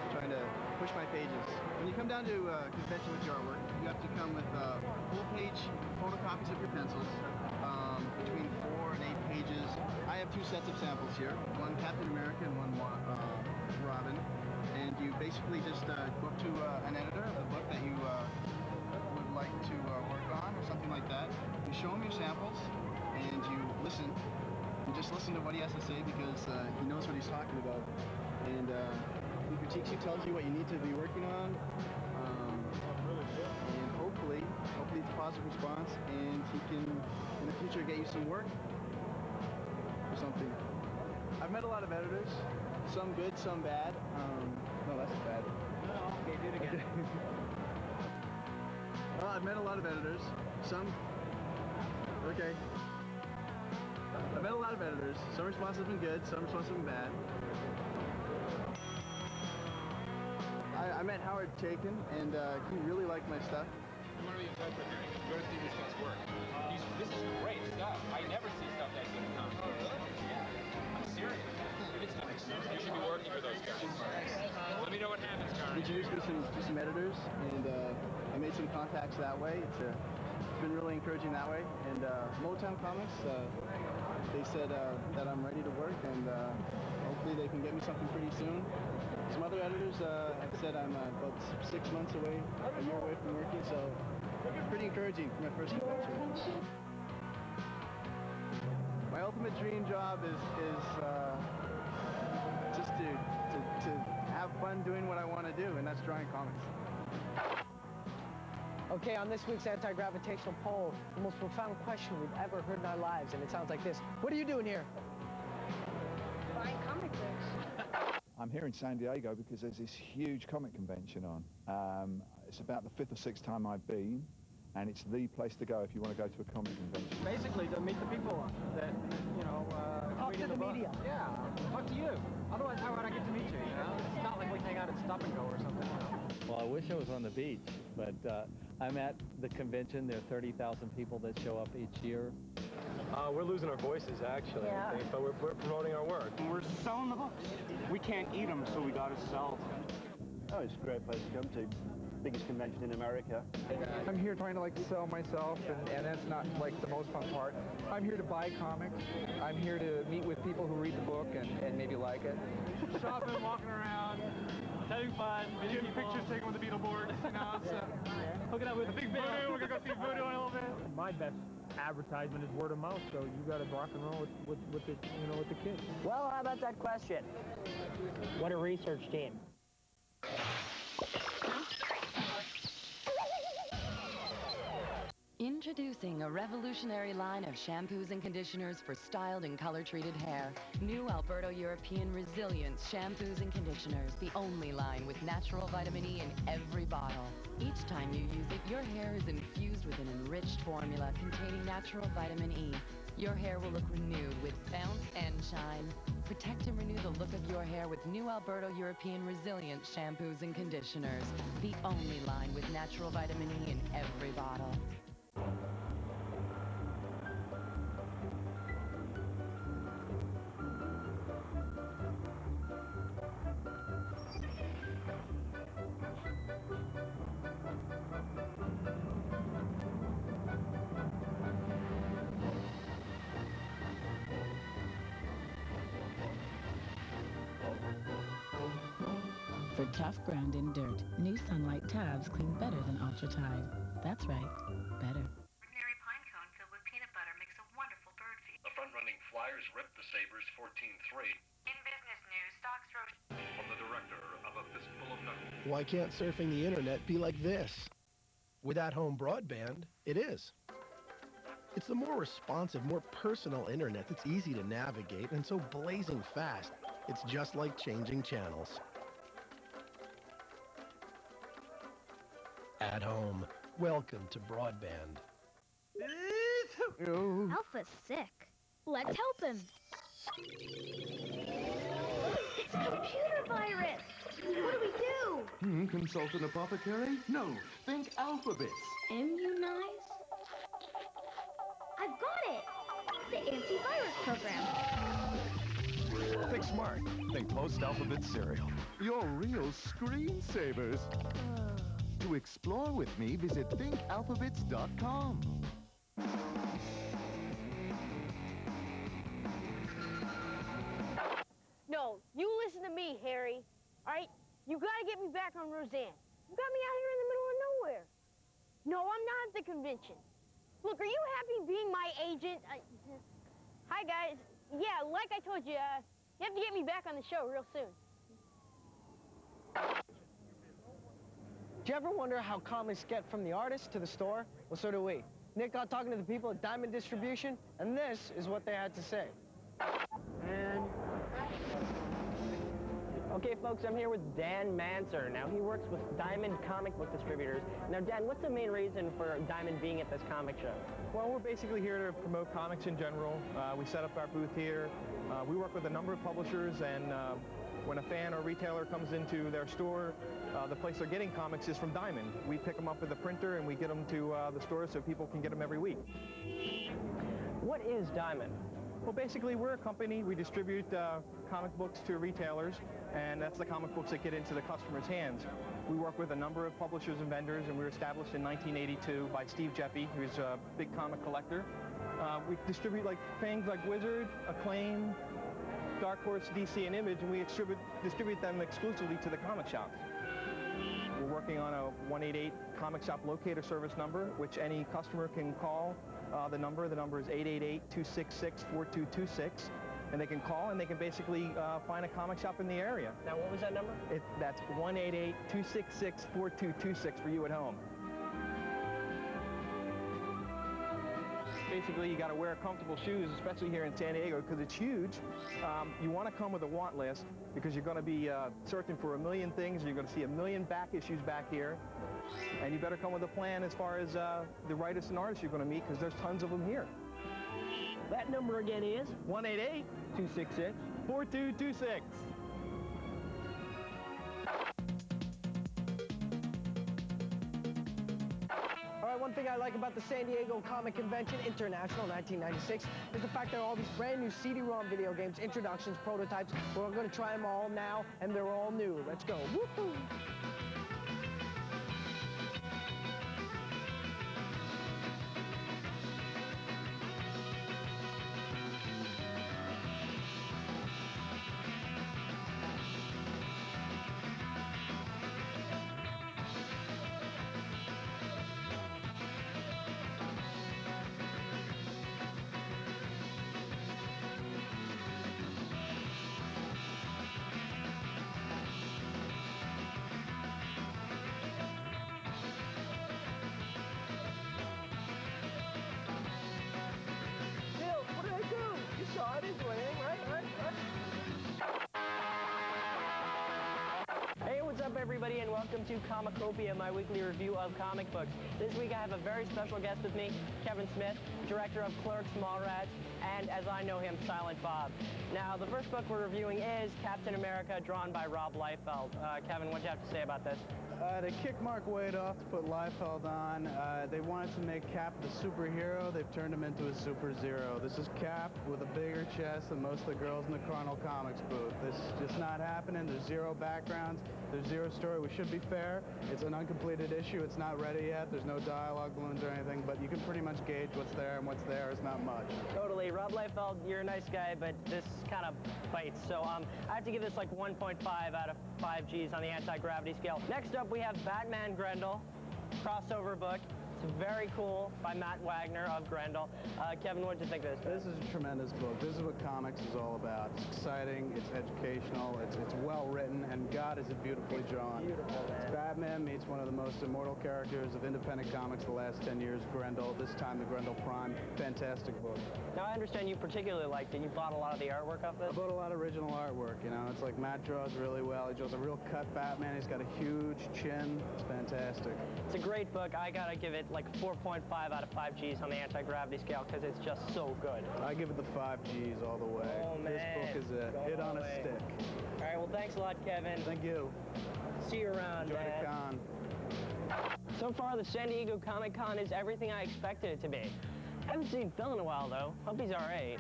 Speaker 16: trying to push my pages. When you come down to a convention with your artwork, you have to come with full-page photocopies of your pencils, between 4 and 8 pages. I have 2 sets of samples here, one Captain America and one Robin, and you basically just go up to an editor of the book that you would like to work on or something like that. You show him your samples, and you listen. You just listen to what he has to say because he knows what he's talking about. And he critiques you, tells you what you need to be working on. And hopefully it's a positive response, and he can, in the future, get you some work or something. I've met a lot of editors, some good, some bad. No, that's bad.
Speaker 14: Okay, do it again.
Speaker 16: Well, I've met a lot of editors, some... Okay. I've met a lot of editors. Some responses have been good, some responses have been bad. I met Howard Chaykin, and he really liked my stuff.
Speaker 7: I'm one of the interpreters. Go to see this guy's work. This is great stuff. I never see stuff that good in comics. Oh, really? Yeah. I'm serious. It's nice. You should be working for those guys. Let me know what happens, Carney.
Speaker 16: Introduced me to some editors, and I made some contacts that way. It's been really encouraging that way. And Motown Comics, they said that I'm ready to work, and hopefully they can get me something pretty soon. Some other editors have said I'm about 6 months away, a year away from working, so pretty encouraging for my first convention. My ultimate dream job is just to have fun doing what I want to do, and that's drawing comics.
Speaker 14: Okay, on this week's anti-gravitational poll, the most profound question we've ever heard in our lives, and it sounds like this. What are you doing here?
Speaker 17: Buying comic books.
Speaker 9: I'm here in San Diego because there's this huge comic convention on. It's about the 5th or 6th time I've been, and it's the place to go if you want to go to a comic convention.
Speaker 3: Basically, to meet the people that,
Speaker 14: talk to the media.
Speaker 3: Yeah, talk to you. Otherwise, how would I get to meet you, It's not like we hang out at Stop and Go or something,
Speaker 22: Well, I wish I was on the beach, but I'm at the convention. There are 30,000 people that show up each year.
Speaker 3: We're losing our voices, actually,
Speaker 17: Yeah.
Speaker 3: I think, but we're promoting our work.
Speaker 20: We're selling the books. We can't eat them, so we got to sell them.
Speaker 16: Oh, it's a great place to come to.
Speaker 3: biggest convention in America.
Speaker 8: I'm here trying to like sell myself, and that's not like the most fun part. I'm here to buy comics. I'm here to meet with people who read the book and maybe like it.
Speaker 10: Shopping, walking around, having fun, getting pictures taken with the Beetleborgs, you know, so hooking up with the big Voodoo. We're gonna go see Voodoo in a little bit.
Speaker 11: My best advertisement is word of mouth, so you got to rock and roll with the, you know, with the kids.
Speaker 4: Well, how about that question? What a research team.
Speaker 13: Introducing a revolutionary line of shampoos and conditioners for styled and color-treated hair. New Alberto European Resilience shampoos and conditioners. The only line with natural vitamin E in every bottle. Each time you use it, your hair is infused with an enriched formula containing natural vitamin E. Your hair will look renewed with bounce and shine. Protect and renew the look of your hair with new Alberto European Resilience shampoos and conditioners. The only line with natural vitamin E in every bottle.
Speaker 25: For tough ground and dirt, new Sunlight tabs clean better than Ultra Tide. That's right, better.
Speaker 26: Ordinary pine cone filled with peanut butter makes a wonderful bird feed.
Speaker 27: The front-running Flyers ripped the Sabres 14-3.
Speaker 26: In business news, stocks rose.
Speaker 27: From the director of A Fistful of Knuckles.
Speaker 28: Why can't surfing the internet be like this? With at-home broadband, it is. It's the more responsive, more personal internet that's easy to navigate and so blazing fast. It's just like changing channels. At home. Welcome to broadband.
Speaker 15: Alpha's sick. Let's help him. It's a computer virus. What do we do?
Speaker 18: Consult an apothecary? No, think alphabets.
Speaker 15: Immunize? I've got it. The antivirus program.
Speaker 18: Think smart. Think post-alphabet cereal. You're real screensavers. To explore with me, visit thinkalphabets.com.
Speaker 29: No, you listen to me, Harry. All right? You gotta get me back on Roseanne. You got me out here in the middle of nowhere. No, I'm not at the convention. Look, are you happy being my agent? Hi, guys. Yeah, like I told you, you have to get me back on the show real soon.
Speaker 14: Do you ever wonder how comics get from the artist to the store? Well, so do we. Nick got talking to the people at Diamond Distribution, and this is what they had to say. Okay, folks, I'm here with Dan Manser. Now, he works with Diamond comic book distributors. Now, Dan, what's the main reason for Diamond being at this comic show?
Speaker 22: Well, we're basically here to promote comics in general. We set up our booth here. We work with a number of publishers, and when a fan or retailer comes into their store, the place they're getting comics is from Diamond. We pick them up with the printer and we get them to the store so people can get them every week.
Speaker 14: What is Diamond?
Speaker 22: Well, basically, we're a company. We distribute comic books to retailers, and that's the comic books that get into the customer's hands. We work with a number of publishers and vendors, and we were established in 1982 by Steve Jeppy, who's a big comic collector. We distribute like things like Wizard, Acclaim, Dark Horse, DC, and Image, and we distribute them exclusively to the comic shops. We're working on a 188 comic shop locator service number, which any customer can call. The number is 888-266-4226, and they can call and they can basically find a comic shop in the area.
Speaker 14: Now, what was that number?
Speaker 22: That's 188-266-4226 for you at home. Basically, you got to wear comfortable shoes, especially here in San Diego, because it's huge. You want to come with a want list, because you're going to be searching for a million things. You're going to see a million back issues back here. And you better come with a plan as far as the writers and artists you're going to meet, because there's tons of them here.
Speaker 14: That number again is?
Speaker 22: 188-266-4226.
Speaker 14: All right, one thing I like about the San Diego Comic Convention International 1996 is the fact that all these brand new CD-ROM video games, introductions, prototypes, we're going to try them all now, and they're all new. Let's go. Woohoo!
Speaker 4: welcome to Comicopia, my weekly review of comic books. This week I have a very special guest with me, Kevin Smith, director of Clerks, Mallrats, and as I know him, Silent Bob. Now, the first book we're reviewing is Captain America, drawn by Rob Liefeld. Kevin, what do you have to say about this?
Speaker 1: To kick Mark Waid off, to put Liefeld on, they wanted to make Cap the superhero. They've turned him into a super zero. This is Cap with a bigger chest than most of the girls in the Chrono Comics booth. This is just not happening. There's zero backgrounds. There's zero story. We should be fair. It's an uncompleted issue. It's not ready yet. There's no dialogue balloons or anything, but you can pretty much gauge what's there, and what's there is not much.
Speaker 4: Totally. Rob Liefeld, you're a nice guy, but this kind of bites. So I have to give this like 1.5 out of 5 Gs on the anti-gravity scale. Next up, we have Batman Grendel, crossover book. It's very cool, by Matt Wagner of Grendel. Kevin, what did you think of this?
Speaker 1: This is a tremendous book. This is what comics is all about. It's exciting, it's educational, it's well written, and God is it beautifully drawn.
Speaker 4: Beautiful, man.
Speaker 1: It's Batman meets one of the most immortal characters of independent comics the last 10 years, Grendel. This time the Grendel Prime. Fantastic book.
Speaker 4: Now I understand you particularly liked it. You bought a lot of the artwork of this?
Speaker 1: I bought a lot of original artwork, you know. It's like Matt draws really well. He draws a real cut Batman. He's got a huge chin. It's fantastic.
Speaker 4: It's a great book. I gotta give it like 4.5 out of 5 Gs on the anti-gravity scale because it's just so good.
Speaker 1: I give it the 5 Gs all the way.
Speaker 4: Oh, man.
Speaker 1: This book is a hit on a stick.
Speaker 4: All right, well, thanks a lot, Kevin.
Speaker 1: Thank you.
Speaker 4: See you around,
Speaker 1: Enjoy
Speaker 4: man.
Speaker 1: the con.
Speaker 4: So far, the San Diego Comic-Con is everything I expected it to be. I haven't seen Phil in a while, though. Hope he's all right.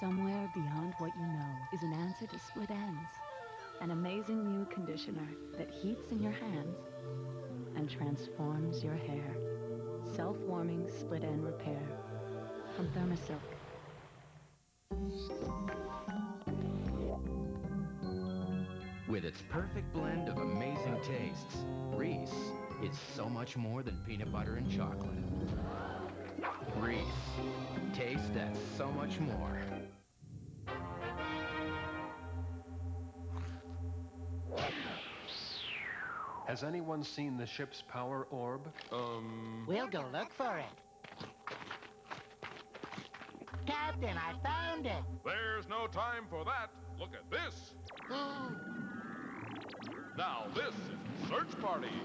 Speaker 25: Somewhere beyond what you know is an answer to split ends. An amazing new conditioner that heats in your hands and transforms your hair. Self-warming split end repair from Thermosilk.
Speaker 2: With its perfect blend of amazing tastes, Reese is so much more than peanut butter and chocolate. Reese, taste that's so much more.
Speaker 27: Has anyone seen the ship's power orb?
Speaker 5: We'll go look for it. Captain, I found it.
Speaker 27: There's no time for that. Look at this. Now this is the search party.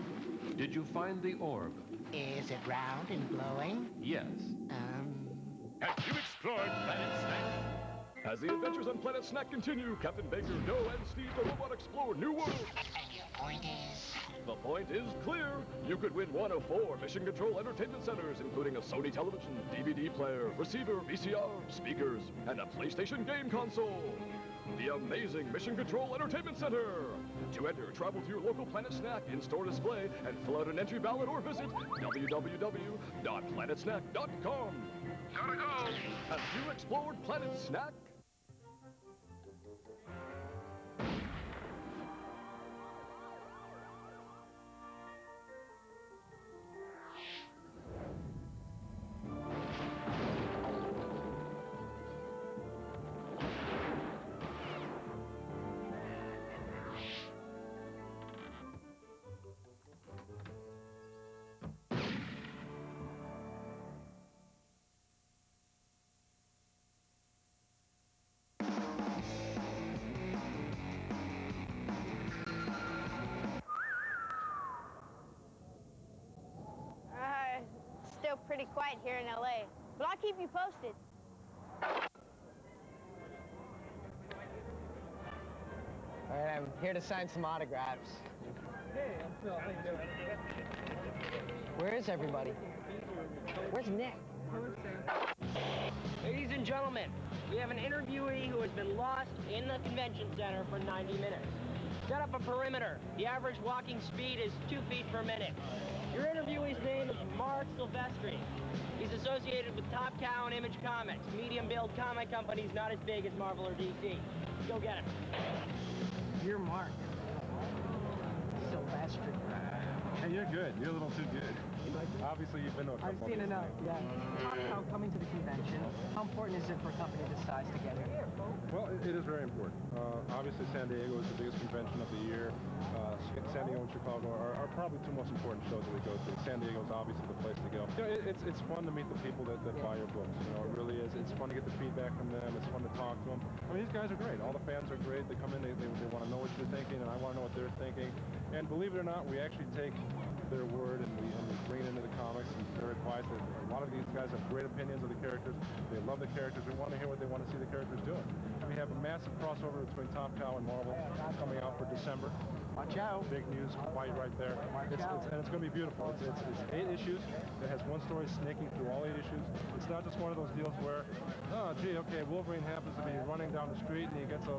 Speaker 27: Did you find the orb?
Speaker 5: Is it round and glowing?
Speaker 27: Yes.
Speaker 6: Have you explored Planet Snack? As the adventures on Planet Snack continue, Captain Baker, Joe, and Steve the robot explore new worlds.
Speaker 5: And your point is?
Speaker 6: The point is clear. You could win one of 4 Mission Control entertainment centers, including a Sony television, DVD player, receiver, VCR, speakers, and a PlayStation game console. The amazing Mission Control Entertainment Center. To enter, travel to your local Planet Snack in-store display and fill out an entry ballot or visit www.planetsnack.com.
Speaker 27: Gotta go.
Speaker 6: Have you explored Planet Snack?
Speaker 29: Still pretty quiet here in LA, but I'll keep you posted.
Speaker 14: All right, I'm here to sign some autographs.
Speaker 10: Hey, I'm Phil. How you doing?
Speaker 14: Where is everybody? Where's Nick?
Speaker 4: Ladies and gentlemen, we have an interviewee who has been lost in the convention center for 90 minutes. Set up a perimeter. The average walking speed is 2 feet per minute. Your interviewee's name is Mark Silvestri. He's associated with Top Cow and Image Comics, medium-build comic companies not as big as Marvel or DC. Go get him.
Speaker 14: You're Mark. Silvestri.
Speaker 3: Hey, you're good. You're a little too good. Obviously, you've been to a couple.
Speaker 4: I've seen
Speaker 3: of these
Speaker 4: enough,
Speaker 3: things.
Speaker 4: yeah. Talk about coming to the convention. How important is it for a company this size to get here?
Speaker 3: Well, it is very important. Obviously, San Diego is the biggest convention of the year. San Diego and Chicago are probably two most important shows that we go to. San Diego is obviously the place to go. You know, it's fun to meet the people that buy your books. You know, it really is. It's fun to get the feedback from them. It's fun to talk to them. I mean, these guys are great. All the fans are great. They come in, they want to know what you're thinking, and I want to know what they're thinking. And believe it or not, we actually take their word and we bring it into the comics and their advice. A lot of these guys have great opinions of the characters. They love the characters. We want to hear what they want to see the characters doing. We have a massive crossover between Top Cow and Marvel coming out for December.
Speaker 4: Watch out.
Speaker 3: Big news right there. And it's going to be beautiful. It's 8 issues. It has one story snaking through all 8 issues. It's not just one of those deals where, oh, gee, okay, Wolverine happens to be running down the street and he gets a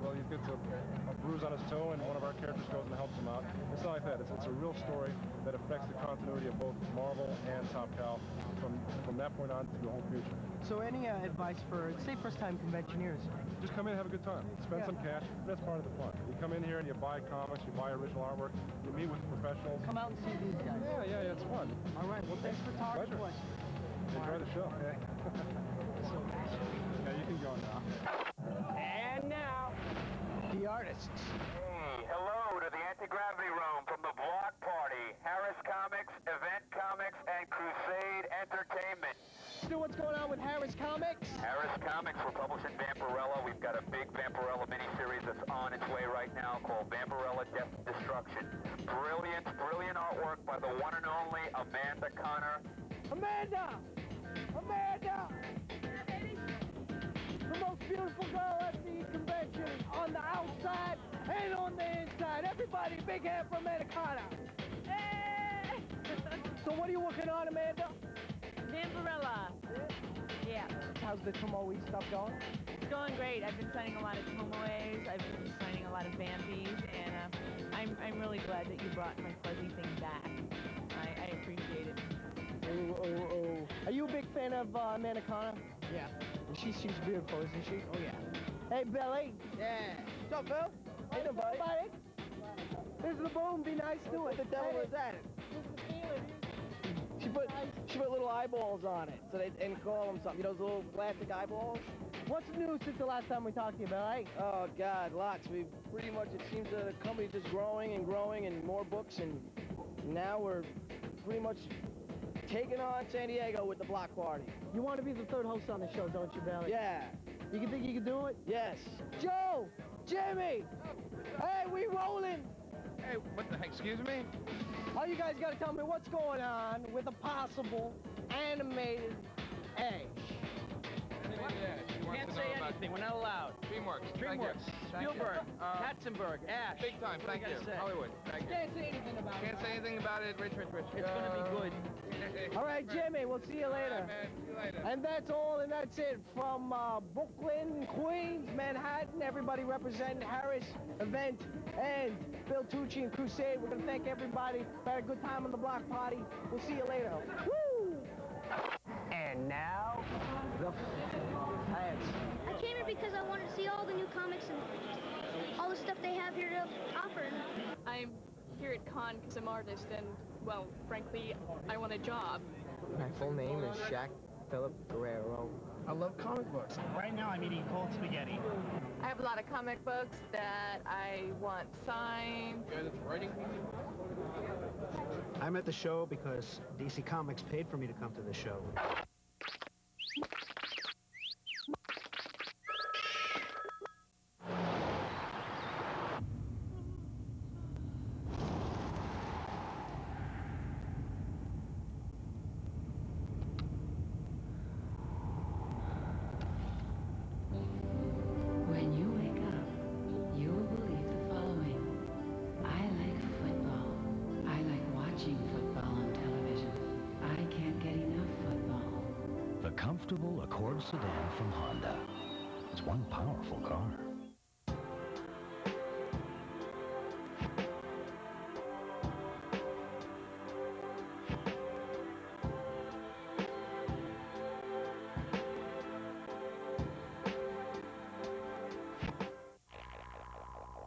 Speaker 3: bruise on his toe and one of our characters goes and helps him out. It's not like that. It's a real story that affects the continuity of both Marvel and Top Cow from that point on to the whole future.
Speaker 4: So any advice for, say, first-time conventioneers?
Speaker 3: Just come in and have a good time. Spend some cash. That's part of the fun. You come in here and you buy comics, you buy original artwork, you meet with professionals.
Speaker 4: Come out and see these guys.
Speaker 3: Yeah, it's fun.
Speaker 4: All right, well, thanks for talking to us.
Speaker 3: Enjoy the show. Okay. Yeah, you can go now.
Speaker 4: And now, the artists.
Speaker 7: Hey, hello to the Anti-Gravity Room from the Block Party, Harris Comics, Event Comics, and Crusade Entertainment.
Speaker 4: So what's going on with Harris Comics?
Speaker 7: Harris Comics, we're publishing Vampirella. We've got a big Vampirella miniseries that's on its way right now called Vampirella Death and Destruction. Brilliant artwork by the one and only Amanda Connor.
Speaker 4: Amanda! The most beautiful girl at the convention, on the outside and on the inside. Everybody, big hand for Amanda Connor. Hey! So what are you working on, Amanda?
Speaker 9: Vampirella. Yeah.
Speaker 4: How's the Tomoe stuff going?
Speaker 9: It's going great. I've been signing a lot of Tomoes. I've been signing a lot of Vampies, and I'm really glad that you brought my fuzzy thing back. I appreciate it.
Speaker 4: Oh. Are you a big fan of Amanda Connor?
Speaker 9: Yeah.
Speaker 4: She's beautiful, isn't she?
Speaker 9: Oh, yeah.
Speaker 4: Hey, Billy.
Speaker 9: Yeah.
Speaker 4: What's up, Phil? Hey, buddy. Here's the boom. Be nice to it.
Speaker 9: What the devil
Speaker 4: is that? She put little eyeballs on it, so and call them something. You know, those little plastic eyeballs? What's new since the last time we talked to you, Billy? Oh, God, lots. We pretty much, it seems the company's just growing and more books, and now we're pretty much taking on San Diego with the Block Party. You want to be the third host on the show, don't you, Billy? Yeah. You think you can do it? Yes. Joe! Jimmy! Hey, we rolling!
Speaker 12: Hey, what the heck, excuse me?
Speaker 4: All you guys gotta tell me what's going on with a possible animated Ash.
Speaker 12: Can't say anything, we're not allowed. DreamWorks, Spielberg, Katzenberg, Ash. Big time, thank you. Hollywood, thank you.
Speaker 4: Can't say anything about it.
Speaker 12: Can't say anything about it, Rich.
Speaker 4: It's gonna be good. All right, Jimmy, we'll see you later.
Speaker 12: Man, see you later.
Speaker 4: And that's all, and that's it from Brooklyn, Queens, Manhattan, everybody representing Harris Event and Bill Tucci and Crusade. We're going to thank everybody. We had a good time on the Block Party. We'll see you later. Woo! And now, the ads.
Speaker 15: I came here because I wanted to see all the new comics and all the stuff they have here to offer.
Speaker 9: I'm here at con because I'm an artist, and, well, frankly, I want a job.
Speaker 17: My full name is Shaq Philip Guerrero.
Speaker 28: I love comic books.
Speaker 9: Right now, I'm eating cold spaghetti. I have a lot of comic books that I want signed.
Speaker 19: I'm at the show because DC Comics paid for me to come to the show.
Speaker 25: When you wake up, you will believe the following. I like football. I like watching football on television. I can't get enough football.
Speaker 20: The comfortable Accord sedan from Honda. It's one powerful car.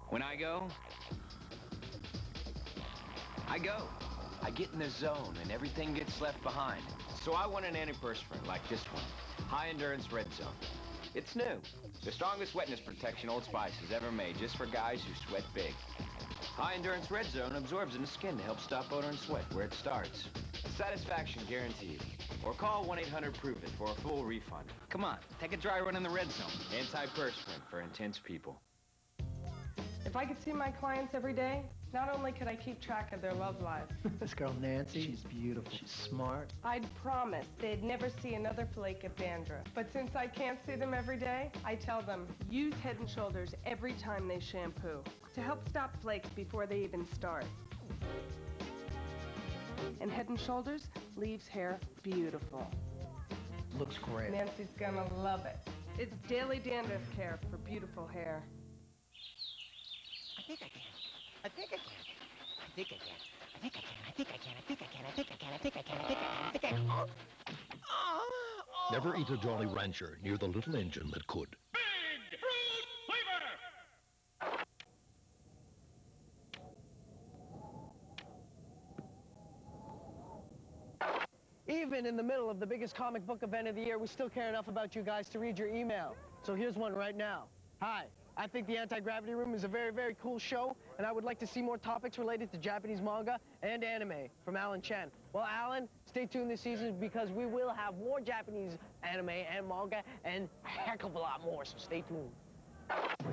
Speaker 21: When I go,
Speaker 8: I get in the zone and everything gets left behind. So I want an antiperspirant like this one. High Endurance Red Zone. It's new. The strongest wetness protection Old Spice has ever made, just for guys who sweat big. High Endurance Red Zone absorbs in the skin to help stop odor and sweat where it starts. Satisfaction guaranteed. Or call 1-800-PROVE-IT for a full refund. Come on, take a dry run in the Red Zone. Antiperspirant for intense people.
Speaker 11: If I could see my clients every day, not only could I keep track of their love lives,
Speaker 19: This girl, Nancy, she's beautiful. She's smart.
Speaker 11: I'd promise they'd never see another flake of dandruff. But since I can't see them every day, I tell them, use Head & Shoulders every time they shampoo to help stop flakes before they even start. And Head & Shoulders leaves hair beautiful.
Speaker 19: Looks great.
Speaker 11: Nancy's gonna love it. It's daily dandruff care for beautiful hair.
Speaker 5: I think I can. I think I can. I think I can. I think I can. I think I can. I think I can. I think I can. I think I can. I think I can. I think I can.
Speaker 11: Never eat a Jolly Rancher near the little engine that could.
Speaker 13: Big fruit flavor!
Speaker 14: Even in the middle of the biggest comic book event of the year, we still care enough about you guys to read your email. So here's one right now. Hi, I think the Anti-Gravity Room is a very, very cool show, and I would like to see more topics related to Japanese manga and anime from Alan Chen. Well, Alan, stay tuned this season because we will have more Japanese anime and manga and a heck of a lot more, so stay tuned.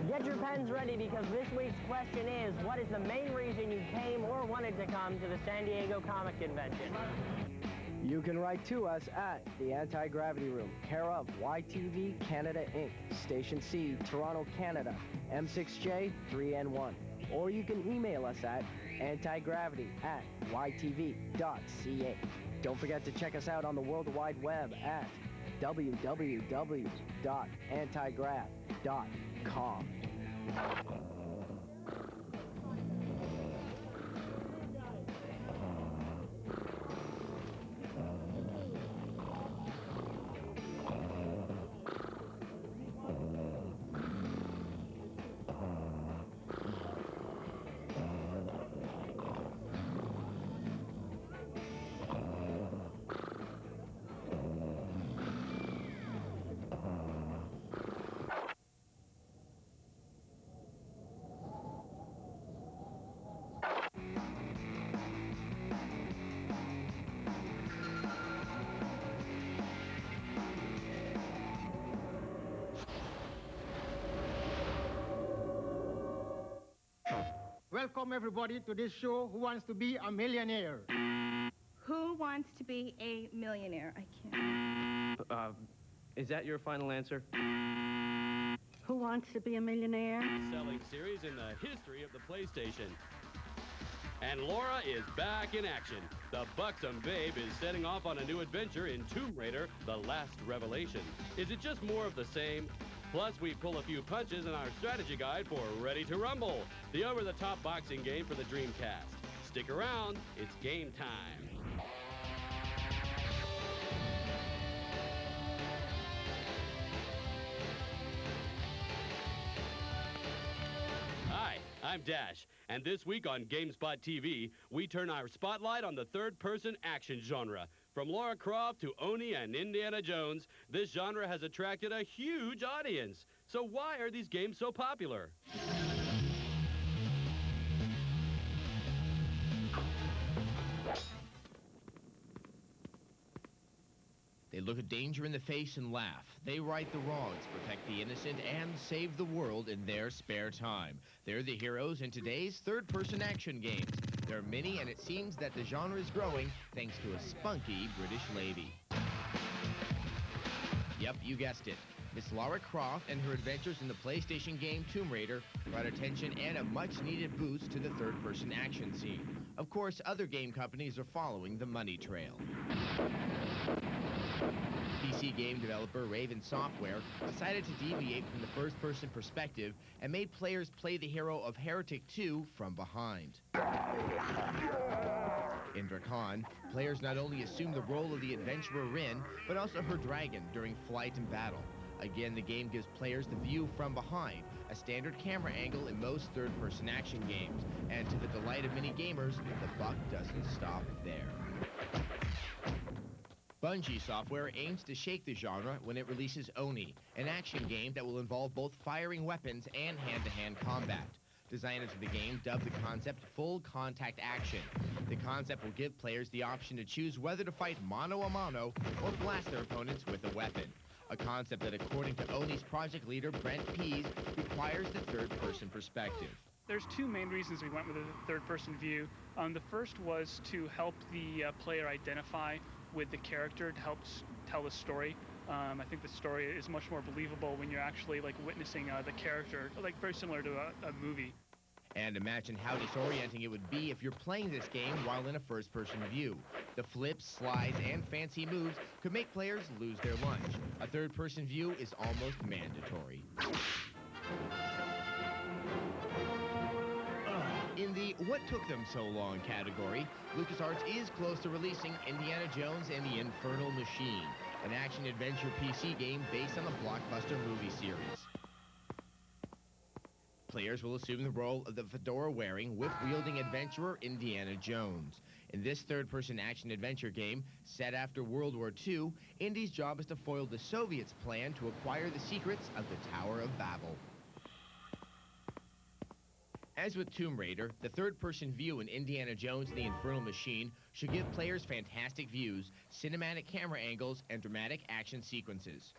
Speaker 4: Get your pens ready because this week's question is, what is the main reason you came or wanted to come to the San Diego Comic Convention?
Speaker 14: You can write to us at the Anti-Gravity Room, care of YTV Canada Inc., Station C, Toronto, Canada, M6J 3N1. Or you can email us at antigravity@ytv.ca. Don't forget to check us out on the World Wide Web at www.antigrav.com.
Speaker 16: Welcome everybody to this show, Who Wants to Be a Millionaire?
Speaker 18: Who wants to be a millionaire? I can't.
Speaker 21: Is that your final answer?
Speaker 18: Who wants to be a millionaire?
Speaker 23: Selling series in the history of the PlayStation. And Laura is back in action. The buxom babe is setting off on a new adventure in Tomb Raider, The Last Revelation. Is it just more of the same? Plus, we pull a few punches in our strategy guide for Ready to Rumble, the over-the-top boxing game for the Dreamcast. Stick around, it's game time. Hi, I'm Dash, and this week on GameSpot TV, we turn our spotlight on the third-person action genre. From Lara Croft to Oni and Indiana Jones, this genre has attracted a huge audience. So why are these games so popular?
Speaker 2: They look a danger in the face and laugh. They right the wrongs, protect the innocent, and save the world in their spare time. They're the heroes in today's third-person action games. There are many, and it seems that the genre is growing thanks to a spunky British lady. Yep, you guessed it. Miss Lara Croft and her adventures in the PlayStation game Tomb Raider brought attention and a much-needed boost to the third-person action scene. Of course, other game companies are following the money trail. PC game developer Raven Software decided to deviate from the first-person perspective and made players play the hero of Heretic 2 from behind. In Drakan, players not only assume the role of the adventurer Rin, but also her dragon during flight and battle. Again, the game gives players the view from behind,
Speaker 1: a standard camera angle in most third-person action games, and to the delight of many gamers, the buck doesn't stop there. Bungie Software aims to shake the genre when it releases Oni, an action game that will involve both firing weapons and hand-to-hand combat. Designers of the game dubbed the concept full contact action. The concept will give players the option to choose whether to fight mano-a-mano or blast their opponents with a weapon. A concept that, according to Oni's project leader Brent Pease, requires the third-person perspective.
Speaker 3: There's two main reasons we went with a third-person view. The first was to help the player identify with the character, to help tell the story. I think the story is much more believable when you're actually like witnessing the character, like very similar to a movie.
Speaker 1: And imagine how disorienting it would be if you're playing this game while in a first-person view. The flips, slides, and fancy moves could make players lose their lunch. A third-person view is almost mandatory. In the What Took Them So Long category, LucasArts is close to releasing Indiana Jones and the Infernal Machine, an action-adventure PC game based on the blockbuster movie series. Players will assume the role of the fedora-wearing, whip-wielding adventurer Indiana Jones. In this third-person action-adventure game, set after World War II, Indy's job is to foil the Soviets' plan to acquire the secrets of the Tower of Babel. As with Tomb Raider, the third-person view in Indiana Jones and the Infernal Machine should give players fantastic views, cinematic camera angles, and dramatic action sequences.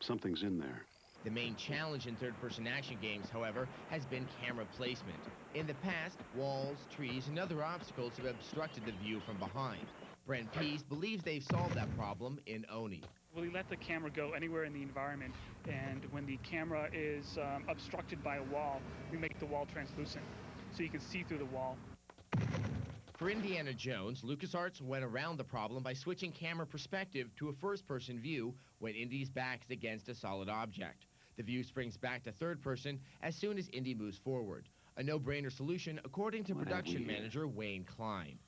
Speaker 6: Something's in there.
Speaker 1: The main challenge in third-person action games, however, has been camera placement. In the past, walls, trees, and other obstacles have obstructed the view from behind. Brent Pease believes they've solved that problem in Oni.
Speaker 3: We let the camera go anywhere in the environment, and when the camera is obstructed by a wall, we make the wall translucent, so you can see through the wall.
Speaker 1: For Indiana Jones, LucasArts went around the problem by switching camera perspective to a first-person view when Indy's back is against a solid object. The view springs back to third person as soon as Indy moves forward. A no-brainer solution, according to production manager Wayne Klein.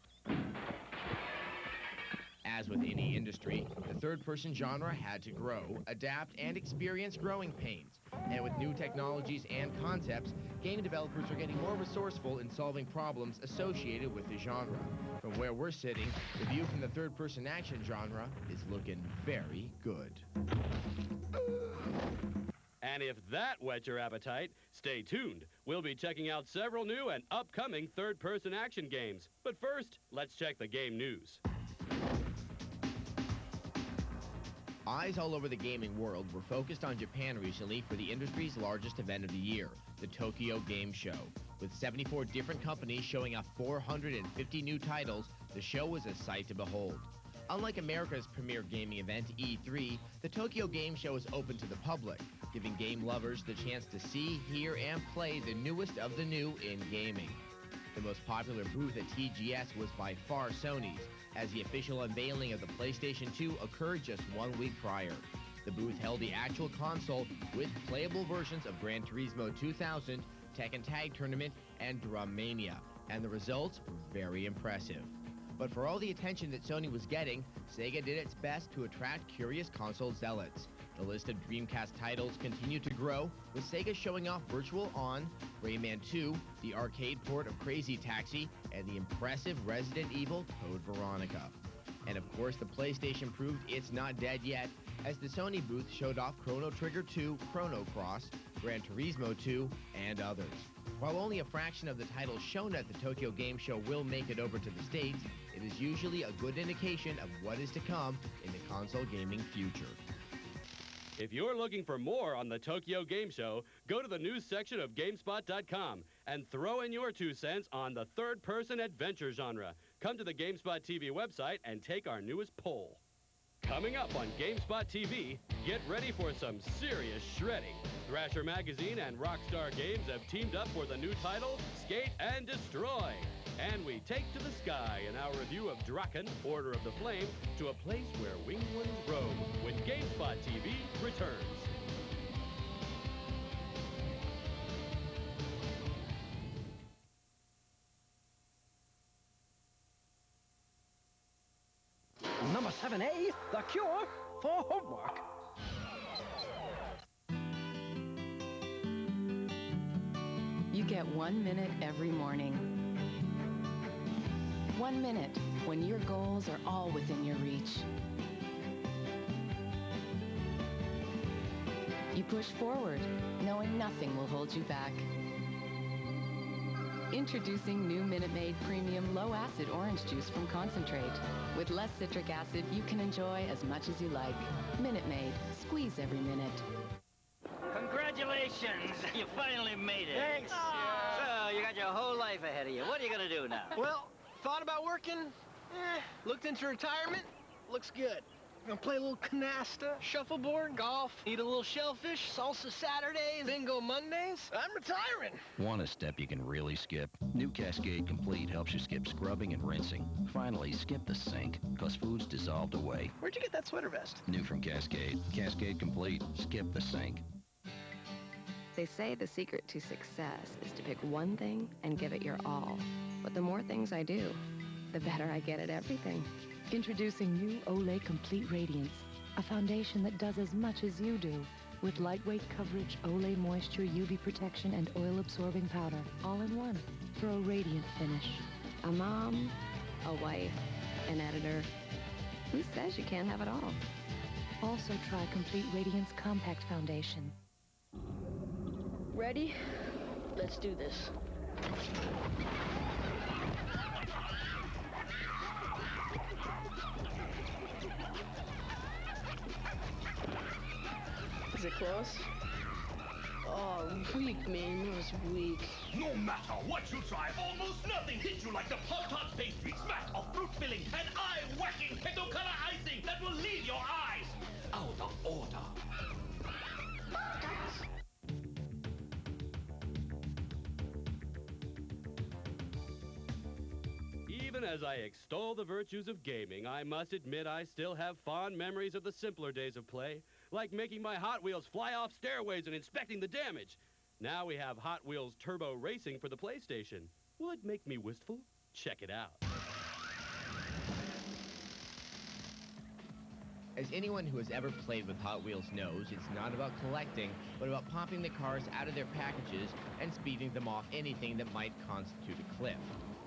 Speaker 1: As with any industry, the third-person genre had to grow, adapt, and experience growing pains. And with new technologies and concepts, game developers are getting more resourceful in solving problems associated with the genre. From where we're sitting, the view from the third-person action genre is looking very good.
Speaker 23: And if that whets your appetite, stay tuned. We'll be checking out several new and upcoming third-person action games. But first, let's check the game news.
Speaker 1: Eyes all over the gaming world were focused on Japan recently for the industry's largest event of the year, the Tokyo Game Show. With 74 different companies showing off 450 new titles, the show was a sight to behold. Unlike America's premier gaming event, E3, the Tokyo Game Show is open to the public, giving game lovers the chance to see, hear, and play the newest of the new in gaming. The most popular booth at TGS was by far Sony's, as the official unveiling of the PlayStation 2 occurred just 1 week prior. The booth held the actual console with playable versions of Gran Turismo 2000, Tekken Tag Tournament, and Drum Mania, and the results were very impressive. But for all the attention that Sony was getting, Sega did its best to attract curious console zealots. The list of Dreamcast titles continued to grow, with Sega showing off Virtual On, Rayman 2, the arcade port of Crazy Taxi, and the impressive Resident Evil Code Veronica. And of course, the PlayStation proved it's not dead yet, as the Sony booth showed off Chrono Trigger 2, Chrono Cross, Gran Turismo 2, and others. While only a fraction of the titles shown at the Tokyo Game Show will make it over to the States, it is usually a good indication of what is to come in the console gaming future.
Speaker 23: If you're looking for more on the Tokyo Game Show, go to the news section of GameSpot.com and throw in your 2 cents on the third-person adventure genre. Come to the GameSpot TV website and take our newest poll. Coming up on GameSpot TV, get ready for some serious shredding. Thrasher Magazine and Rockstar Games have teamed up for the new title, Skate and Destroy. And we take to the sky in our review of Draken, Order of the Flame, to a place where winged ones roam, when GameSpot TV returns.
Speaker 10: Number 7A, the cure for homework.
Speaker 25: get 1 minute every morning. 1 minute when your goals are all within your reach. You push forward, knowing nothing will hold you back. Introducing new Minute Maid Premium Low-Acid Orange Juice from Concentrate. With less citric acid, you can enjoy as much as you like. Minute Maid. Squeeze every minute.
Speaker 7: Congratulations! You finally made it.
Speaker 14: Thanks.
Speaker 7: So, you got your whole life ahead of you. What are you gonna do now?
Speaker 14: Well, thought about working. Looked into retirement. Looks good. Gonna play a little canasta, shuffleboard, golf, eat a little shellfish, salsa Saturdays, bingo Mondays. I'm retiring.
Speaker 20: Want a step you can really skip? New Cascade Complete helps you skip scrubbing and rinsing. Finally, skip the sink, because food's dissolved away.
Speaker 14: Where'd you get that sweater vest?
Speaker 20: New from Cascade. Cascade Complete. Skip the sink.
Speaker 12: They say the secret to success is to pick one thing and give it your all. But the more things I do, the better I get at everything.
Speaker 25: Introducing new Olay Complete Radiance, a foundation that does as much as you do. With lightweight coverage, Olay Moisture, UV protection, and oil-absorbing powder, all in one, for a radiant finish.
Speaker 12: A mom, a wife, an editor. Who says you can't have it all?
Speaker 25: Also try Complete Radiance Compact Foundation.
Speaker 15: Ready? Let's do this. Is it close? Oh, weak, man. That was weak.
Speaker 13: No matter what you try, almost nothing hits you like the Pop-Tarts pastry smack of fruit filling and eye-whacking Pentocolor icing that will leave your eyes out of order.
Speaker 23: Even as I extol the virtues of gaming, I must admit I still have fond memories of the simpler days of play, like making my Hot Wheels fly off stairways and inspecting the damage. Now we have Hot Wheels Turbo Racing for the PlayStation. Will it make me wistful? Check it out.
Speaker 1: As anyone who has ever played with Hot Wheels knows, it's not about collecting, but about popping the cars out of their packages and speeding them off anything that might constitute a cliff.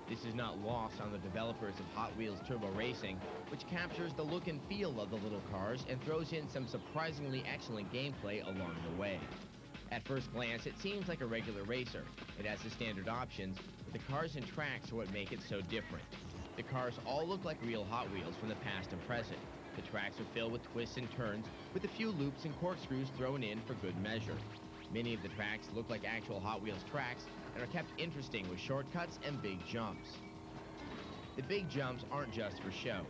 Speaker 1: This is not lost on the developers of Hot Wheels Turbo Racing, which captures the look and feel of the little cars and throws in some surprisingly excellent gameplay along the way. At first glance, it seems like a regular racer. It has the standard options, but the cars and tracks are what make it so different. The cars all look like real Hot Wheels from the past and present. The tracks are filled with twists and turns, with a few loops and corkscrews thrown in for good measure. Many of the tracks look like actual Hot Wheels tracks and are kept interesting with shortcuts and big jumps. The big jumps aren't just for show.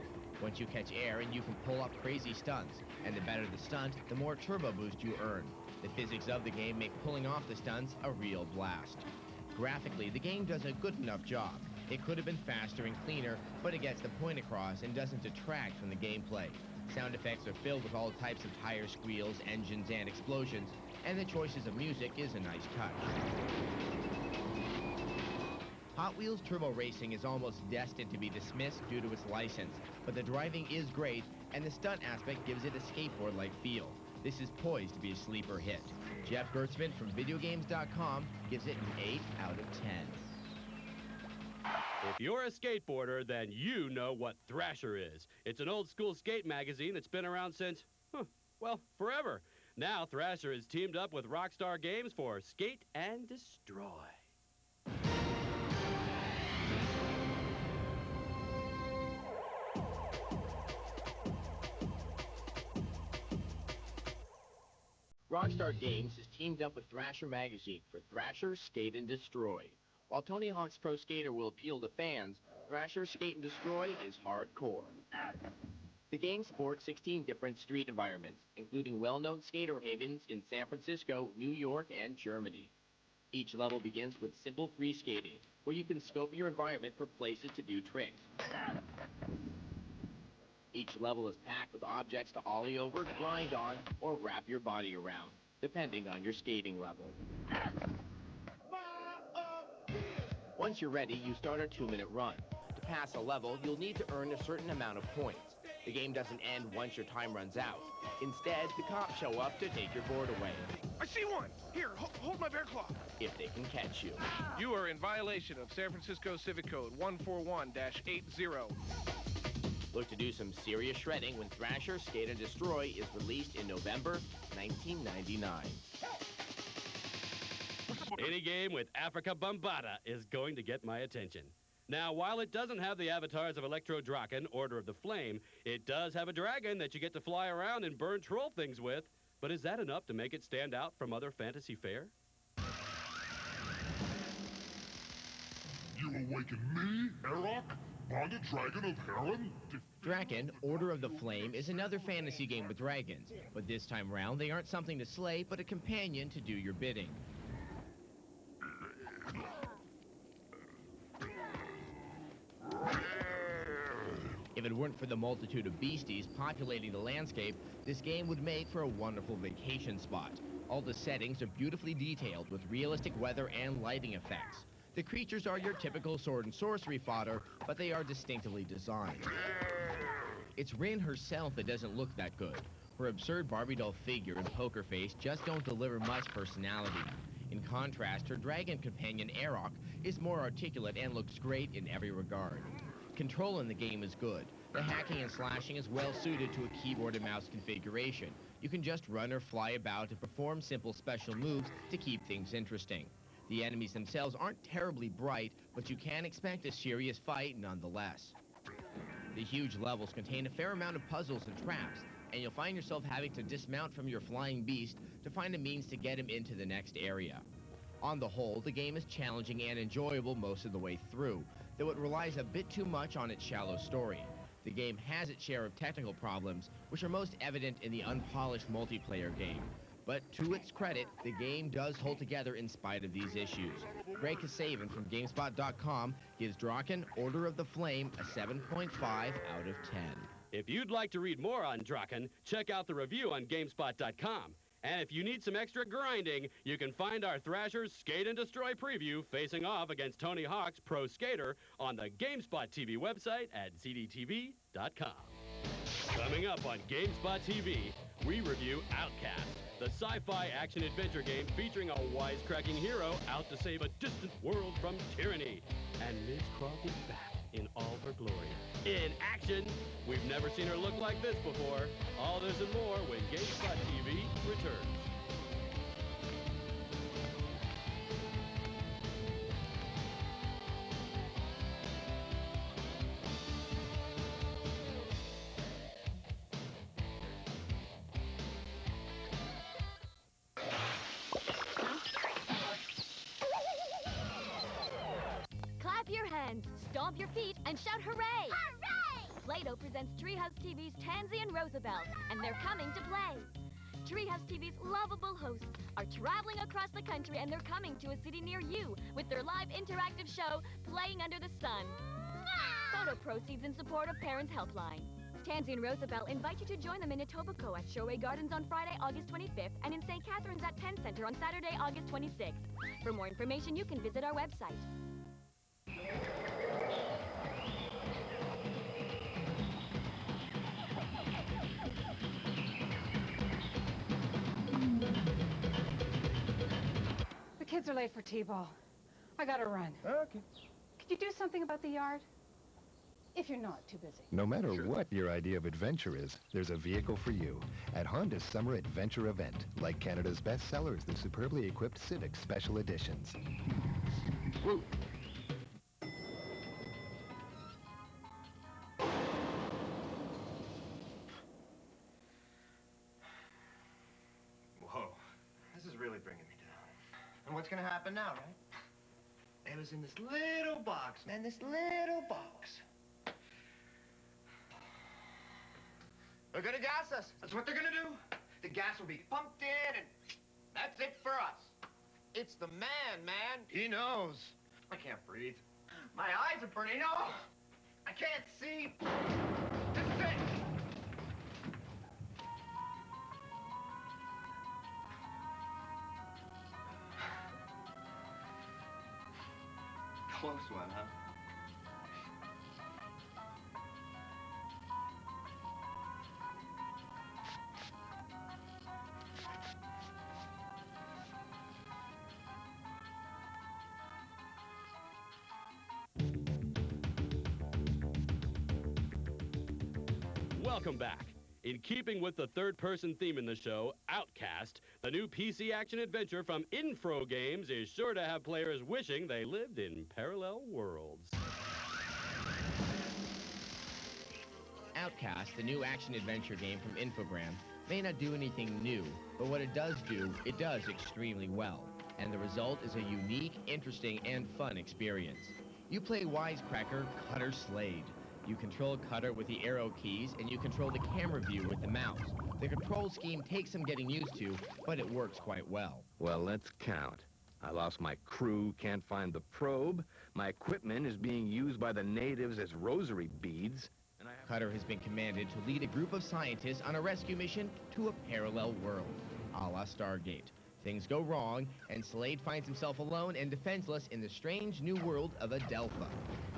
Speaker 1: Once you catch air and you can pull off crazy stunts, and the better the stunt, the more turbo boost you earn. The physics of the game make pulling off the stunts a real blast. Graphically, the game does a good enough job. It could have been faster and cleaner, but it gets the point across and doesn't detract from the gameplay. Sound effects are filled with all types of tire squeals, engines, and explosions, and the choices of music is a nice touch. Hot Wheels Turbo Racing is almost destined to be dismissed due to its license, but the driving is great, and the stunt aspect gives it a skateboard-like feel. This is poised to be a sleeper hit. Jeff Gertzman from VideoGames.com gives it an 8 out of 10.
Speaker 23: If you're a skateboarder, then you know what Thrasher is. It's an old-school skate magazine that's been around since, well, forever. Now Thrasher is teamed up with Rockstar Games for Skate and Destroy.
Speaker 1: Rockstar Games has teamed up with Thrasher Magazine for Thrasher Skate and Destroy. While Tony Hawk's Pro Skater will appeal to fans, Thrasher Skate and Destroy is hardcore. The game sports 16 different street environments, including well-known skater havens in San Francisco, New York, and Germany. Each level begins with simple free skating, where you can scope your environment for places to do tricks. Each level is packed with objects to ollie over, grind on, or wrap your body around, depending on your skating level. Once you're ready, you start a 2-minute run. To pass a level, you'll need to earn a certain amount of points. The game doesn't end once your time runs out. Instead, the cops show up to take your board away.
Speaker 8: I see one! Here, hold my bear claw.
Speaker 1: If they can catch you.
Speaker 8: You are in violation of San Francisco Civic Code 141-80.
Speaker 1: Look to do some serious shredding when Thrasher Skate and Destroy is released in November 1999.
Speaker 23: Any game with Africa Bombata is going to get my attention. Now, while it doesn't have the avatars of Electro Draken, Order of the Flame, it does have a dragon that you get to fly around and burn troll things with. But is that enough to make it stand out from other fantasy fare?
Speaker 13: You awaken me, Herok, Bonded Dragon of Heron?
Speaker 1: Draken, Order of the Flame, is another fantasy game with dragons. But this time round, they aren't something to slay, but a companion to do your bidding. If it weren't for the multitude of beasties populating the landscape, this game would make for a wonderful vacation spot. All the settings are beautifully detailed with realistic weather and lighting effects. The creatures are your typical sword and sorcery fodder, but they are distinctively designed. It's Rin herself that doesn't look that good. Her absurd Barbie doll figure and poker face just don't deliver much personality. In contrast, her dragon companion Erok is more articulate and looks great in every regard. Control in the game is good. The hacking and slashing is well suited to a keyboard and mouse configuration. You can just run or fly about and perform simple special moves to keep things interesting. The enemies themselves aren't terribly bright, but you can expect a serious fight nonetheless. The huge levels contain a fair amount of puzzles and traps, and you'll find yourself having to dismount from your flying beast to find a means to get him into the next area. On the whole, the game is challenging and enjoyable most of the way through, though it relies a bit too much on its shallow story. The game has its share of technical problems, which are most evident in the unpolished multiplayer game. But to its credit, the game does hold together in spite of these issues. Greg Kasavan from GameSpot.com gives Draken, Order of the Flame a 7.5 out of 10.
Speaker 23: If you'd like to read more on Draken, check out the review on GameSpot.com. And if you need some extra grinding, you can find our Thrasher's Skate and Destroy preview facing off against Tony Hawk's Pro Skater on the GameSpot TV website at cdtv.com. Coming up on GameSpot TV, we review Outcast, the sci-fi action-adventure game featuring a wisecracking hero out to save a distant world from tyranny. And Liz Croft is back in all her glory. In action, we've never seen her look like this before. All this and more when GameSpot TV returns.
Speaker 9: Clap your hands, stomp your feet, and shout hooray! Hooray! Play-Doh presents Treehouse TV's Tansy and Roosevelt, and they're coming to play. Treehouse TV's lovable hosts are traveling across the country, and they're coming to a city near you with their live interactive show, Playing Under the Sun. Photo proceeds in support of Parents Helpline. Tansy and Roosevelt invite you to join them in Etobicoke at Showway Gardens on Friday, August 25th, and in St. Catharines at Penn Center on Saturday, August 26th. For more information, you can visit our website.
Speaker 17: The kids are late for T-ball. I gotta run.
Speaker 22: Okay.
Speaker 17: Could you do something about the yard? If you're not too busy.
Speaker 24: No matter what your idea of adventure is, there's a vehicle for you at Honda's Summer Adventure Event, like Canada's best sellers, the superbly equipped Civic Special Editions. Woo.
Speaker 22: Whoa, this is really bringing me down. And what's gonna happen now, right? It was in this little box, man, this little box. They're gonna gas us. That's what they're gonna do. The gas will be pumped in, and that's it for us. It's the man. He knows. I can't breathe. My eyes are burning. Oh, I can't see. This is it. Close one, huh?
Speaker 23: Welcome back. In keeping with the third-person theme in the show, Outcast, the new PC action-adventure from Infro Games, is sure to have players wishing they lived in parallel worlds.
Speaker 1: Outcast, the new action-adventure game from Infogram, may not do anything new, but what it does do, it does extremely well. And the result is a unique, interesting, and fun experience. You play Wisecracker Cutter Slade. You control Cutter with the arrow keys, and you control the camera view with the mouse. The control scheme takes some getting used to, but it works quite well.
Speaker 2: Well, let's count. I lost my crew, can't find the probe. My equipment is being used by the natives as rosary beads. And
Speaker 1: Cutter has been commanded to lead a group of scientists on a rescue mission to a parallel world, a la Stargate. Things go wrong, and Slade finds himself alone and defenseless in the strange new world of Adelpha.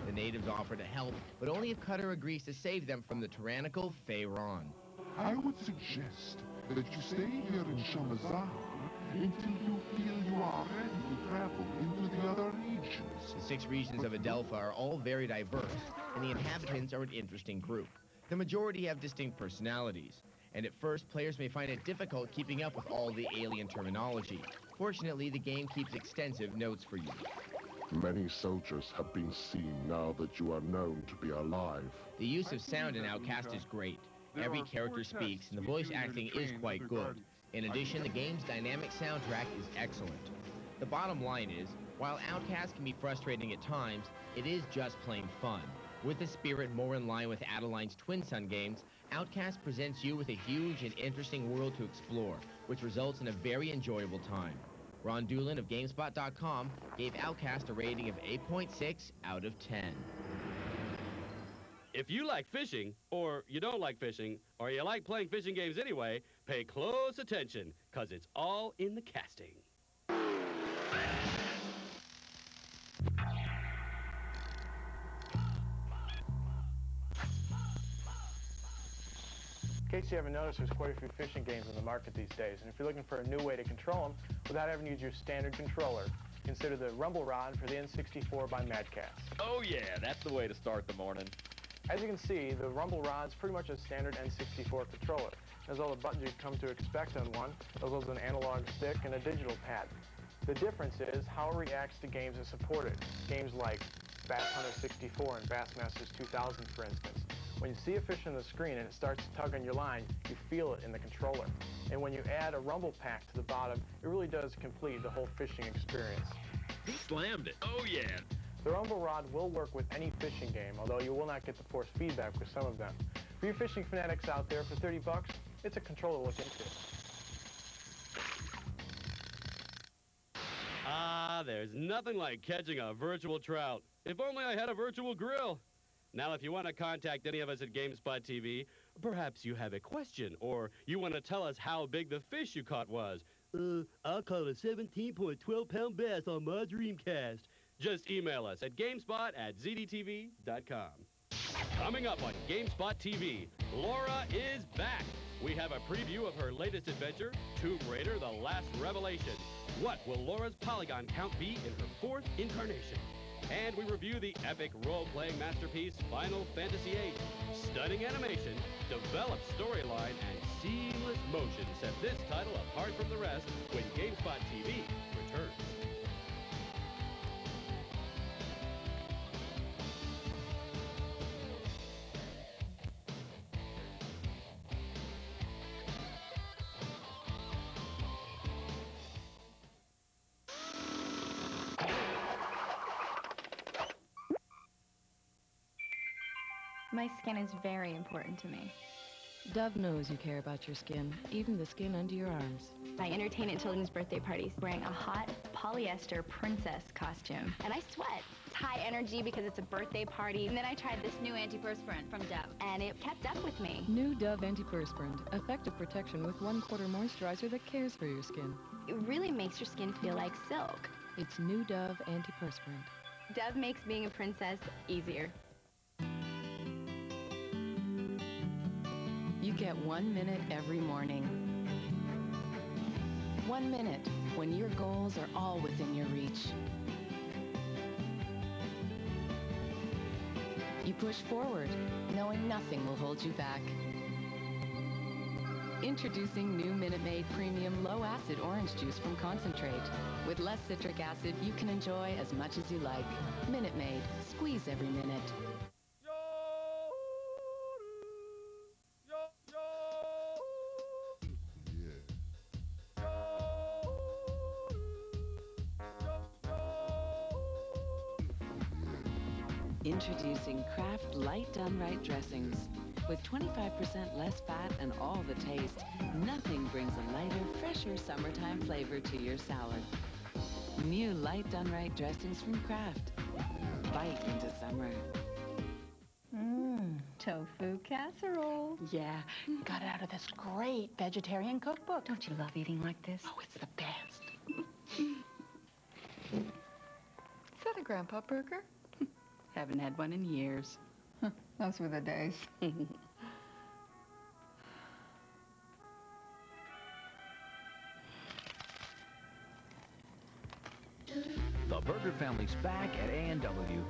Speaker 1: The natives offer to help, but only if Cutter agrees to save them from the tyrannical Pharaon.
Speaker 4: I would suggest that you stay here in Shamazar until you feel you are ready to travel into the other regions.
Speaker 1: The 6 regions of Adelpha are all very diverse, and the inhabitants are an interesting group. The majority have distinct personalities, and at first, players may find it difficult keeping up with all the alien terminology. Fortunately, the game keeps extensive notes for you.
Speaker 4: Many soldiers have been seen now that you are known to be alive.
Speaker 1: The use of sound in Outcast is great. Every character speaks, and the voice acting is quite good. In addition, the game's dynamic soundtrack is excellent. The bottom line is, while Outcast can be frustrating at times, it is just plain fun. With the spirit more in line with Adeline's Twin Sun games, Outcast presents you with a huge and interesting world to explore, which results in a very enjoyable time. Ron Doolin of GameSpot.com gave Outcast a rating of 8.6 out of 10.
Speaker 23: If you like fishing, or you don't like fishing, or you like playing fishing games anyway, pay close attention, because it's all in the casting.
Speaker 5: In case you haven't noticed, there's quite a few fishing games on the market these days, and if you're looking for a new way to control them without having to use your standard controller, consider the Rumble Rod for the N64 by Madcast.
Speaker 11: Oh yeah, that's the way to start the morning.
Speaker 5: As you can see, the Rumble Rod's pretty much a standard N64 controller. It has all the buttons you've come to expect on one, as well as an analog stick and a digital pad. The difference is how it reacts to games it supported. Games like Bass Hunter 64 and Bassmasters 2000, for instance. When you see a fish on the screen and it starts to tug on your line, you feel it in the controller. And when you add a rumble pack to the bottom, it really does complete the whole fishing experience.
Speaker 11: He slammed it. Oh yeah.
Speaker 5: The Rumble Rod will work with any fishing game, although you will not get the force feedback with some of them. For you fishing fanatics out there, for 30 bucks, it's a controller to look into.
Speaker 23: Ah, there's nothing like catching a virtual trout. If only I had a virtual grill. Now, if you want to contact any of us at GameSpot TV, perhaps you have a question, or you want to tell us how big the fish you caught was. I caught a 17.12-pound bass on my Dreamcast. Just email us at GameSpot@ZDTV.com. Coming up on GameSpot TV, Laura is back. We have a preview of her latest adventure, Tomb Raider: The Last Revelation. What will Laura's polygon count be in her 4th incarnation? And we review the epic role-playing masterpiece, Final Fantasy VIII. Stunning animation, developed storyline, and seamless motion set this title apart from the rest when GameSpot TV returns.
Speaker 18: My skin is very important to me.
Speaker 25: Dove knows you care about your skin, even the skin under your arms.
Speaker 18: I entertain at children's birthday parties wearing a hot polyester princess costume. And I sweat. It's high energy because it's a birthday party. And then I tried this new antiperspirant from Dove, and it kept up with me.
Speaker 25: New Dove Antiperspirant. Effective protection with 1/4 moisturizer that cares for your skin.
Speaker 18: It really makes your skin feel like silk.
Speaker 25: It's New Dove Antiperspirant.
Speaker 18: Dove makes being a princess easier.
Speaker 25: You get 1 minute every morning. 1 minute when your goals are all within your reach. You push forward, knowing nothing will hold you back.
Speaker 12: Introducing new Minute Maid Premium Low-Acid Orange Juice from Concentrate. With less citric acid, you can enjoy as much as you like. Minute Maid. Squeeze every minute. Introducing Kraft Light Done Right dressings. With 25% less fat and all the taste, nothing brings a lighter, fresher summertime flavor to your salad. New Light Done Right dressings from Kraft. Bite into summer.
Speaker 3: Tofu casserole.
Speaker 6: Yeah, got it out of this great vegetarian cookbook.
Speaker 3: Don't you love eating like this?
Speaker 6: Oh, it's the best.
Speaker 3: Is that a grandpa burger?
Speaker 6: Haven't had one in years.
Speaker 3: Those were the days.
Speaker 16: The Burger family's back at A&W,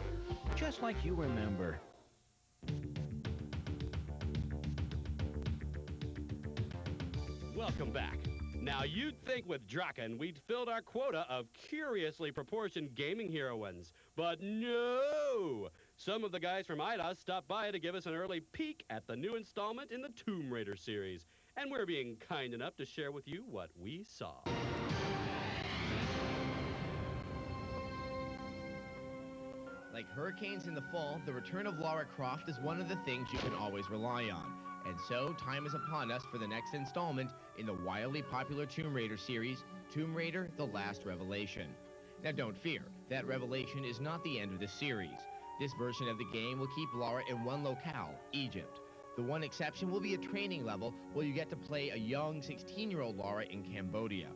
Speaker 16: just like you remember.
Speaker 23: Welcome back. Now, you'd think with Draken we'd filled our quota of curiously proportioned gaming heroines, but no! Some of the guys from 90's stopped by to give us an early peek at the new installment in the Tomb Raider series, and we're being kind enough to share with you what we saw.
Speaker 1: Like hurricanes in the fall, the return of Lara Croft is one of the things you can always rely on. And so, time is upon us for the next installment in the wildly popular Tomb Raider series, Tomb Raider: The Last Revelation. Now don't fear, that revelation is not the end of the series. This version of the game will keep Lara in one locale, Egypt. The one exception will be a training level where you get to play a young 16-year-old Lara in Cambodia.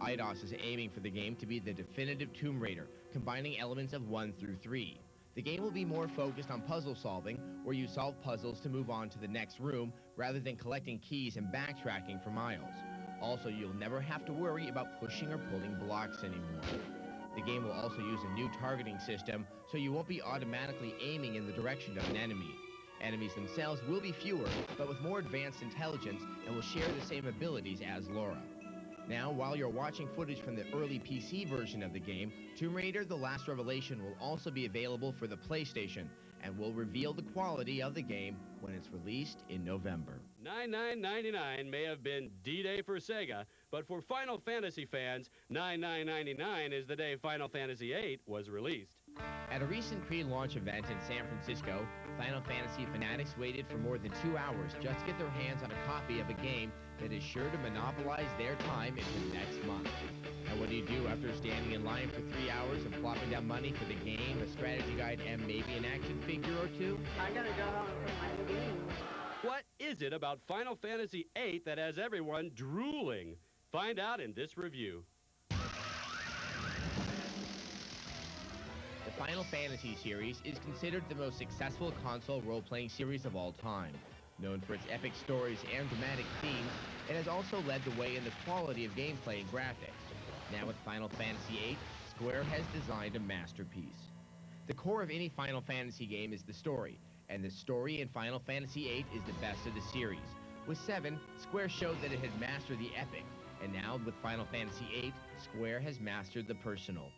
Speaker 1: IDOS is aiming for the game to be the definitive Tomb Raider, combining elements of 1 through 3. The game will be more focused on puzzle solving, where you solve puzzles to move on to the next room, rather than collecting keys and backtracking for miles. Also, you'll never have to worry about pushing or pulling blocks anymore. The game will also use a new targeting system, so you won't be automatically aiming in the direction of an enemy. Enemies themselves will be fewer, but with more advanced intelligence, and will share the same abilities as Lara. Now, while you're watching footage from the early PC version of the game, Tomb Raider: The Last Revelation will also be available for the PlayStation, and will reveal the quality of the game when it's released in November.
Speaker 23: $99.99 may have been D-Day for Sega, but for Final Fantasy fans, $99.99 is the day Final Fantasy VIII was released.
Speaker 1: At a recent pre-launch event in San Francisco, Final Fantasy fanatics waited for more than 2 hours just to get their hands on a copy of a game that is sure to monopolize their time into next month. And what do you do after standing in line for 3 hours and plopping down money for the game, a strategy guide, and maybe an action figure or two?
Speaker 14: I gotta go home and play my game.
Speaker 23: What is it about Final Fantasy VIII that has everyone drooling? Find out in this review.
Speaker 1: The Final Fantasy series is considered the most successful console role-playing series of all time. Known for its epic stories and dramatic themes, it has also led the way in the quality of gameplay and graphics. Now with Final Fantasy VIII, Square has designed a masterpiece. The core of any Final Fantasy game is the story, and the story in Final Fantasy VIII is the best of the series. With 7, Square showed that it had mastered the epic, and now with Final Fantasy VIII, Square has mastered the personal.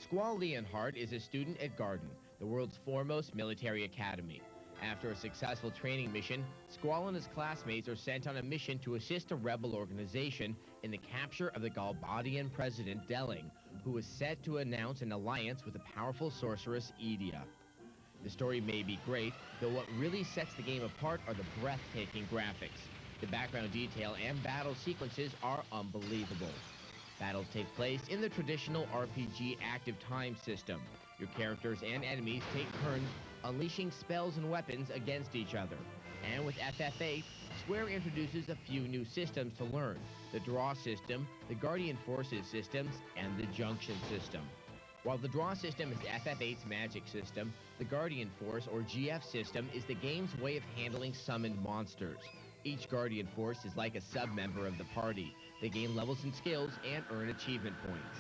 Speaker 1: Squall Leonhardt is a student at Garden, the world's foremost military academy. After a successful training mission, Squall and his classmates are sent on a mission to assist a rebel organization in the capture of the Galbadian president Delling, who is set to announce an alliance with the powerful sorceress Edea. The story may be great, though what really sets the game apart are the breathtaking graphics. The background detail and battle sequences are unbelievable. Battles take place in the traditional RPG active time system. Your characters and enemies take turns unleashing spells and weapons against each other. And with FF8, Square introduces a few new systems to learn: the Draw system, the Guardian Forces systems, and the Junction system. While the Draw system is FF8's magic system, the Guardian Force, or GF system, is the game's way of handling summoned monsters. Each Guardian Force is like a sub-member of the party. They gain levels and skills and earn achievement points.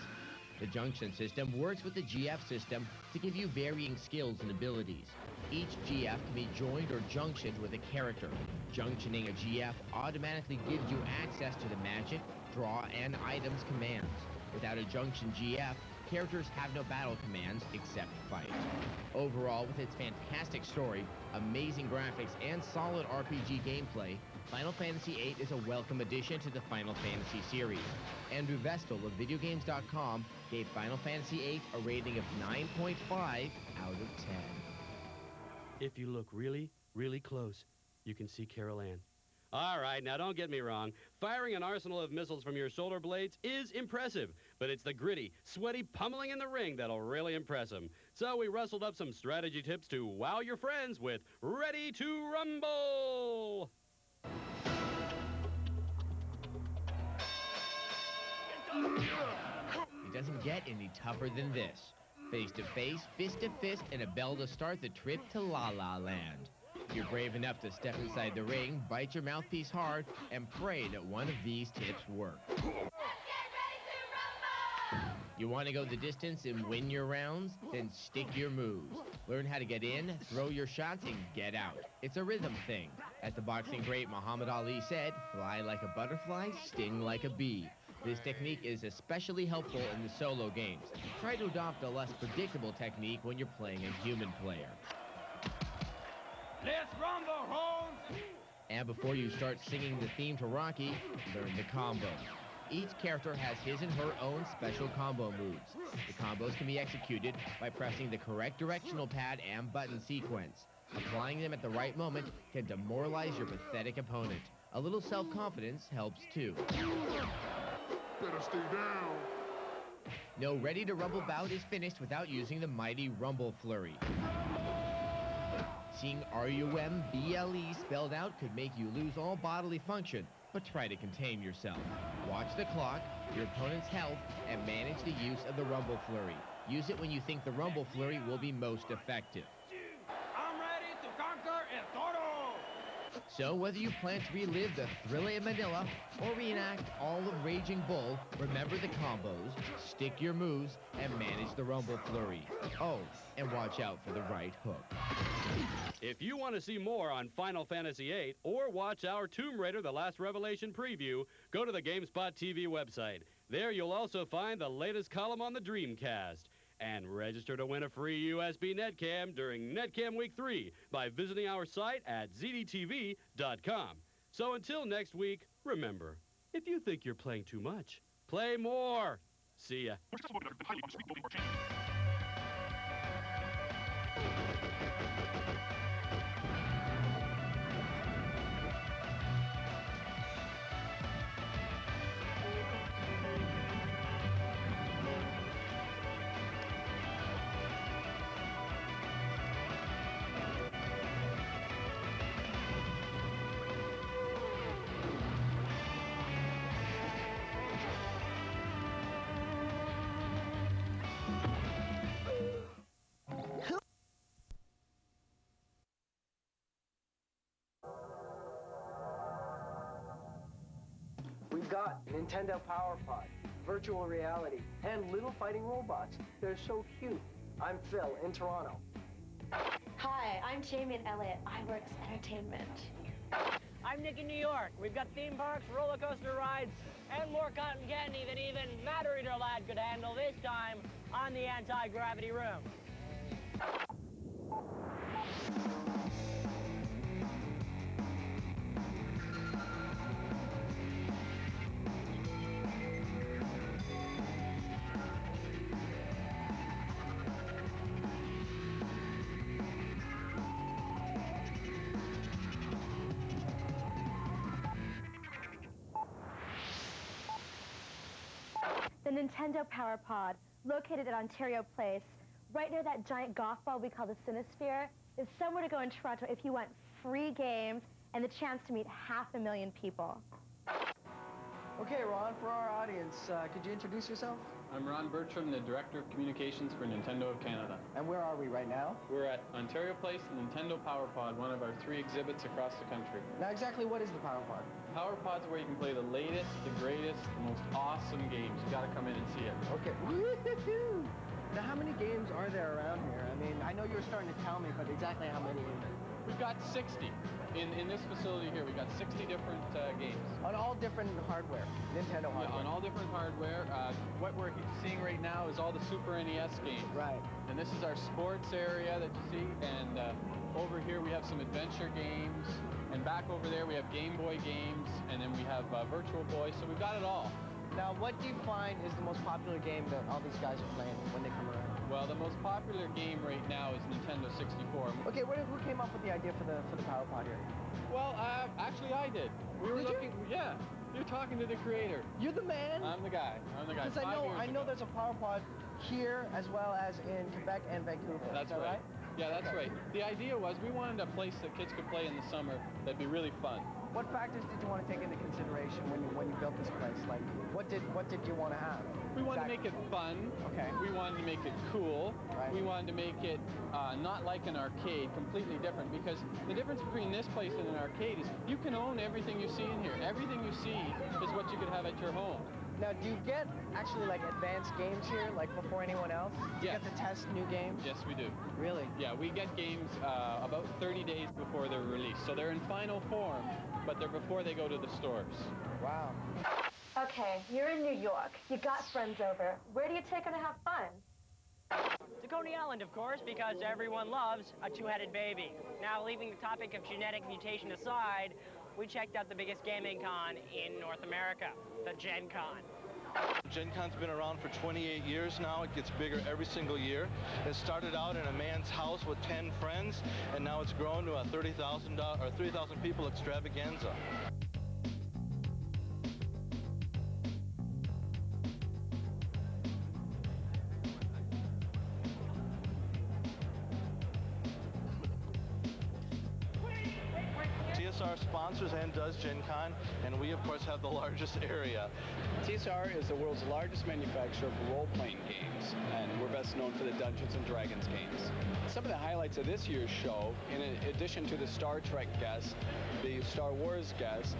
Speaker 1: The Junction system works with the GF system to give you varying skills and abilities. Each GF can be joined or junctioned with a character. Junctioning a GF automatically gives you access to the magic, draw, and items commands. Without a junction GF, characters have no battle commands except fight. Overall, with its fantastic story, amazing graphics, and solid RPG gameplay, Final Fantasy VIII is a welcome addition to the Final Fantasy series. Andrew Vestal of VideoGames.com gave Final Fantasy VIII a rating of 9.5 out of 10.
Speaker 23: If you look really, really close, you can see Carol Ann. All right, now don't get me wrong. Firing an arsenal of missiles from your shoulder blades is impressive, but it's the gritty, sweaty pummeling in the ring that'll really impress them. So we rustled up some strategy tips to wow your friends with Ready to Rumble!
Speaker 1: It doesn't get any tougher than this. Face to face, fist to fist, and a bell to start the trip to La La Land. If you're brave enough to step inside the ring, bite your mouthpiece hard, and pray that one of these tips work. You want to go the distance and win your rounds? Then stick your moves. Learn how to get in, throw your shots, and get out. It's a rhythm thing. As the boxing great Muhammad Ali said, fly like a butterfly, sting like a bee. This technique is especially helpful in the solo games. Try to adopt a less predictable technique when you're playing a human player.
Speaker 13: Let's rumble, Holmes!
Speaker 1: And before you start singing the theme to Rocky, learn the combos. Each character has his and her own special combo moves. The combos can be executed by pressing the correct directional pad and button sequence. Applying them at the right moment can demoralize your pathetic opponent. A little self-confidence helps too.
Speaker 4: Better stay down.
Speaker 1: No Ready to Rumble bout is finished without using the mighty Rumble Flurry. Seeing R-U-M-B-L-E spelled out could make you lose all bodily function, but try to contain yourself. Watch the clock, your opponent's health, and manage the use of the Rumble Flurry. Use it when you think the Rumble Flurry will be most effective.
Speaker 13: I'm ready to conquer El Toro!
Speaker 1: So whether you plan to relive the thrill of Manila or reenact all of Raging Bull, remember the combos, stick your moves, and manage the Rumble Flurry. Oh, and watch out for the right hook.
Speaker 23: If you want to see more on Final Fantasy VIII or watch our Tomb Raider The Last Revelation preview, go to the GameSpot TV website. There you'll also find the latest column on the Dreamcast. And register to win a free USB Netcam during Netcam Week 3 by visiting our site at zdtv.com. So until next week, remember, if you think you're playing too much, play more. See ya.
Speaker 14: We've got Nintendo Power Pod, virtual reality, and little fighting robots. They're so cute. I'm Phil in Toronto.
Speaker 7: Hi, I'm Jamie in LA at iWorks Entertainment.
Speaker 10: I'm Nick in New York. We've got theme parks, roller coaster rides, and more cotton candy than even Matter Eater Lad could handle this time on the anti-gravity room.
Speaker 7: The Nintendo Power Pod, located at Ontario Place, right near that giant golf ball we call the Cinesphere, is somewhere to go in Toronto if you want free games and the chance to meet 500,000 people.
Speaker 14: Okay, Ron, for our audience, could you introduce yourself?
Speaker 19: I'm Ron Bertram, the Director of Communications for Nintendo of Canada.
Speaker 14: And where are we right now?
Speaker 19: We're at Ontario Place, Nintendo Power Pod, one of our 3 exhibits across the country.
Speaker 14: Now, exactly what is the Power Pod?
Speaker 19: Power Pod's where you can play the latest, the greatest, the most awesome games. You gotta come in and see it.
Speaker 14: Okay. Woo-hoo-hoo. Now, how many games are there around here? I mean, I know you were starting to tell me, but exactly how many?
Speaker 19: We've got 60. In this facility here, we've got 60 different games.
Speaker 14: On all different hardware, Nintendo hardware.
Speaker 19: Yeah, on all different hardware. What we're seeing right now is all the Super NES games.
Speaker 14: Right.
Speaker 19: And this is our sports area that you see. And over here we have some adventure games. And back over there we have Game Boy games. And then we have Virtual Boy. So we've got it all.
Speaker 14: Now, what do you find is the most popular game that all these guys are playing when they come around?
Speaker 19: Well, the most popular game right now is Nintendo 64.
Speaker 14: Okay, who came up with the idea for the Power Pod here?
Speaker 19: Well, actually I did. We were looking. Yeah, you're talking to the creator.
Speaker 14: You're the man?
Speaker 19: I'm the guy.
Speaker 14: Because I know there's a Power Pod here as well as in Quebec and Vancouver.
Speaker 19: That's right. Yeah, that's right. The idea was we wanted a place that kids could play in the summer that'd be really fun.
Speaker 14: What factors did you want to take into consideration when you built this place? Like, what did you want to have?
Speaker 19: We wanted to make it fun.
Speaker 14: Okay.
Speaker 19: We wanted to make it cool.
Speaker 14: Right.
Speaker 19: We wanted to make it not like an arcade, completely different. Because the difference between this place and an arcade is you can own everything you see in here. Everything you see is what you could have at your home.
Speaker 14: Now, do you get actually like advanced games here, like before anyone else? Do you get to test new games?
Speaker 19: Yes, we do.
Speaker 14: Really?
Speaker 19: Yeah, we get games about 30 days before they're released. So they're in final form, but they're before they go to the stores.
Speaker 14: Wow.
Speaker 7: Okay, you're in New York. You got friends over. Where do you take them to have fun?
Speaker 10: To Coney Island, of course, because everyone loves a two-headed baby. Now, leaving the topic of genetic mutation aside, we checked out the biggest gaming con in North America, the Gen Con.
Speaker 8: Gen Con's been around for 28 years now. It gets bigger every single year. It started out in a man's house with 10 friends, and now it's grown to a 30,000 people extravaganza. TSR sponsors and does Gen Con, and we of course have the largest area.
Speaker 9: TSR is the world's largest manufacturer of role-playing games, and we're best known for the Dungeons & Dragons games. Some of the highlights of this year's show, in addition to the Star Trek guest, the Star Wars guest,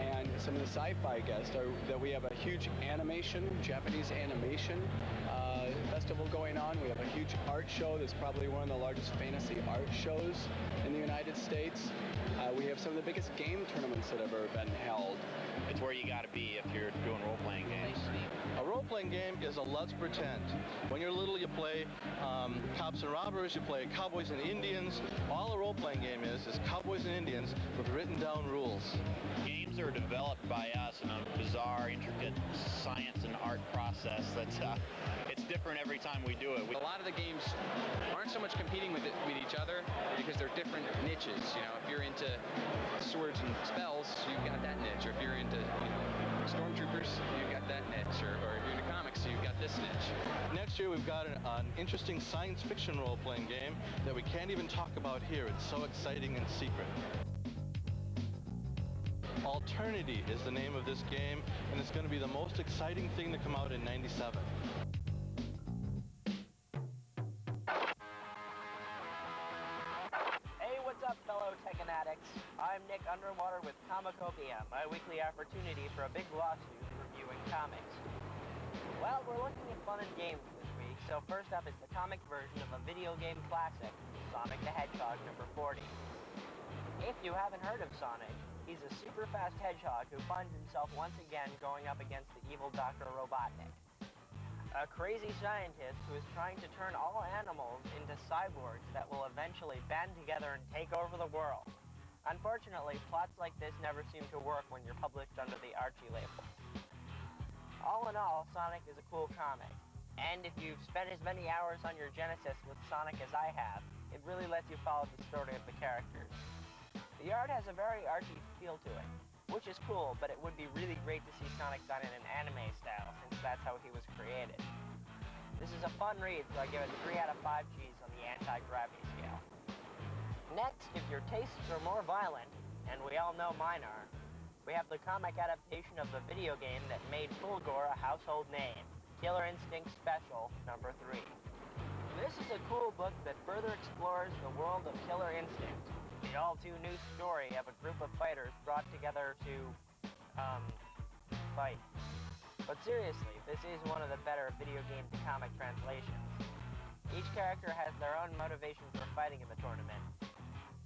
Speaker 9: and some of the sci-fi guests, are that we have a huge Japanese animation festival going on. We have a huge art show that's probably one of the largest fantasy art shows in the United States. We have some of the biggest game tournaments that have ever been held.
Speaker 15: It's where you got to be if you're doing role-playing games.
Speaker 8: A role-playing game is a let's pretend. When you're little, you play cops and robbers, you play cowboys and Indians. All a role-playing game is cowboys and Indians with written down rules.
Speaker 15: Games are developed by us in a bizarre, intricate science and art process that's it's different every time we do it.
Speaker 20: A lot of the games aren't so much competing with each other because they're different niches. You know, if you're into swords and spells, you've got that niche. Or if you're into, stormtroopers, you've got that niche. Or if you're into comics, you've got this niche.
Speaker 8: Next year, we've got an interesting science fiction role-playing game that we can't even talk about here. It's so exciting and secret. Alternity is the name of this game, and it's going to be the most exciting thing to come out in '97.
Speaker 10: Hey, what's up, fellow tech addicts? I'm Nick Underwater with Comicopia, my weekly opportunity for a big lawsuit reviewing comics. Well, we're looking at fun and games this week, so first up is the comic version of a video game classic, Sonic the Hedgehog number 40. If you haven't heard of Sonic, he's a super fast hedgehog who finds himself once again going up against the evil Dr. Robotnik, a crazy scientist who is trying to turn all animals into cyborgs that will eventually band together and take over the world. Unfortunately, plots like this never seem to work when you're published under the Archie label. All in all, Sonic is a cool comic, and if you've spent as many hours on your Genesis with Sonic as I have, it really lets you follow the story of the characters. The art has a very Archie feel to it, which is cool, but it would be really great to see Sonic done in an anime style, since that's how he was created. This is a fun read, so I give it 3 out of 5 Gs on the anti-gravity scale. Next, if your tastes are more violent, and we all know mine are, we have the comic adaptation of the video game that made Fulgore a household name, Killer Instinct Special number 3. This is a cool book that further explores the world of Killer Instinct, the all-too-new story of a group of fighters brought together to, fight. But seriously, this is one of the better video game to comic translations. Each character has their own motivation for fighting in the tournament.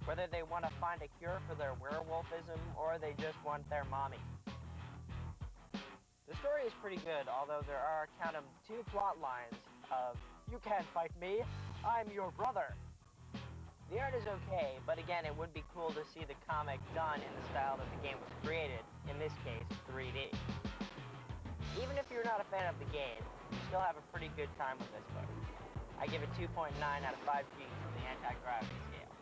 Speaker 10: Whether they want to find a cure for their werewolfism, or they just want their mommy. The story is pretty good, although there are, count 'em, 2 plot lines of, "You can't fight me, I'm your brother." The art is okay, but again, it would be cool to see the comic done in the style that the game was created, in this case, 3D. Even if you're not a fan of the game, you still have a pretty good time with this book. I give it 2.9 out of 5 Gs on the anti-gravity scale.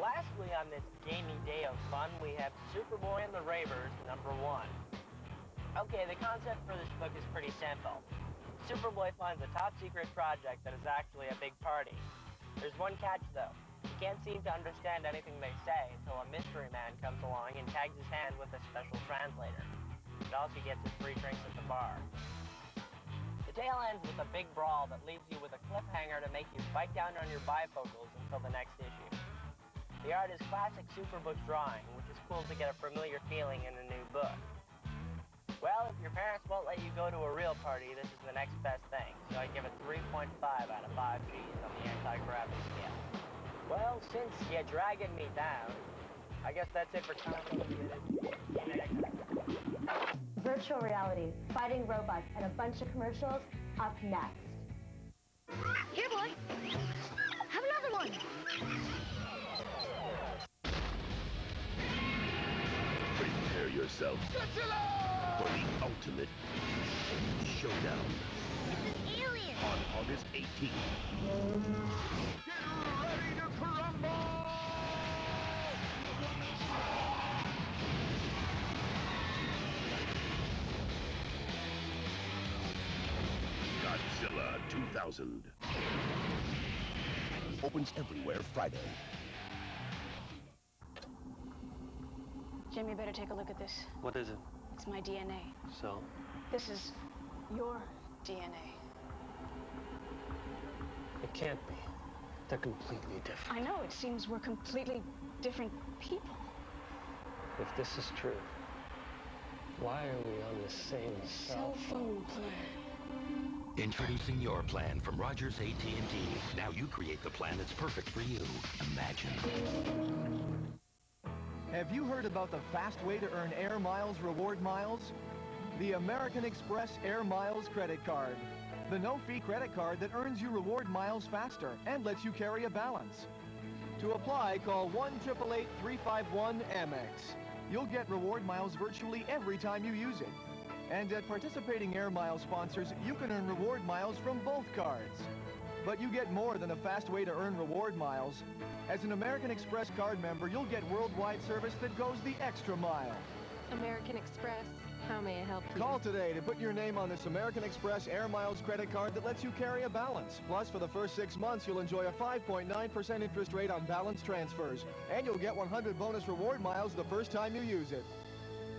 Speaker 10: Lastly, on this gamey day of fun, we have Superboy and the Ravers, #1. Okay, the concept for this book is pretty simple. Superboy finds a top-secret project that is actually a big party. There's one catch, though. He can't seem to understand anything they say until a mystery man comes along and tags his hand with a special translator. It also gets his free drinks at the bar. The tale ends with a big brawl that leaves you with a cliffhanger to make you bite down on your bifocals until the next issue. The art is classic Superbook drawing, which is cool to get a familiar feeling in a new book. Well, if your parents won't let you go to a real party, this is the next best thing, so I give it 3.5 out of 5 Gs on the anti-gravity scale. Well, since you're dragging me down, I guess that's it for Comic.
Speaker 7: Virtual reality, fighting robots, and a bunch of commercials up next.
Speaker 2: Here, boy. Have another one.
Speaker 13: Prepare yourself for the ultimate showdown.
Speaker 2: It's an alien.
Speaker 13: On August 18th. Get ready to crumble! Godzilla 2000. Opens everywhere Friday.
Speaker 6: Jim, you better take a look at this.
Speaker 17: What is it?
Speaker 6: It's my DNA.
Speaker 17: So?
Speaker 6: This is your DNA.
Speaker 17: It can't be. They're completely different.
Speaker 6: I know, it seems we're completely different people.
Speaker 17: If this is true, why are we on the same
Speaker 6: Cell phone plan.
Speaker 13: Introducing your plan from Rogers AT&T. Now you create the plan that's perfect for you. Imagine.
Speaker 21: Have you heard about the fast way to earn Air Miles reward miles? The American Express Air Miles credit card. The no-fee credit card that earns you reward miles faster and lets you carry a balance. To apply, call 1-888-351-MX. You'll get reward miles virtually every time you use it. And at participating Air Miles sponsors, you can earn reward miles from both cards. But you get more than a fast way to earn reward miles. As an American Express card member, you'll get worldwide service that goes the extra mile.
Speaker 22: American Express, how may I help you?
Speaker 21: Call today to put your name on this American Express Air Miles credit card that lets you carry a balance. Plus, for the first 6 months, you'll enjoy a 5.9% interest rate on balance transfers. And you'll get 100 bonus reward miles the first time you use it.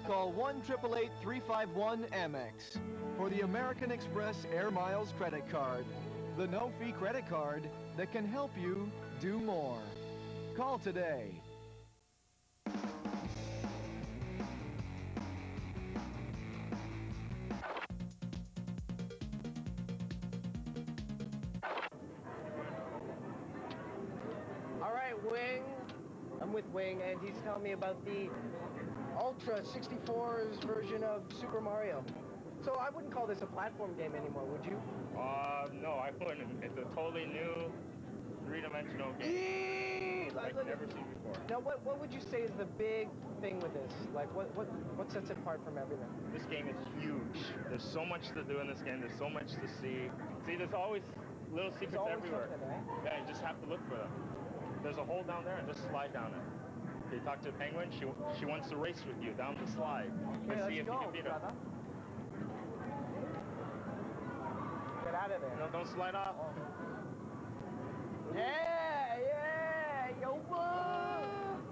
Speaker 21: Call 1-888-351-MX for the American Express Air Miles credit card. The no-fee credit card that can help you do more. Call today.
Speaker 14: All right, Wing. I'm with Wing, and he's telling me about the Ultra 64's version of Super Mario. So I wouldn't call this a platform game anymore, would you?
Speaker 24: No, I wouldn't. It's a totally new three-dimensional game like I've never seen before.
Speaker 14: Now, what would you say is the big thing with this? Like, what sets it apart from everything?
Speaker 24: This game is huge. There's so much to do in this game. There's so much to see. See, there's always little secrets everywhere. Yeah, you just have to look for them. There's a hole down there, and just slide down it. You talk to a penguin, she wants to race with you down the slide.
Speaker 14: Okay,
Speaker 24: see if you can beat her.
Speaker 14: Get out of there.
Speaker 24: No, don't slide off.
Speaker 14: Yeah, yo,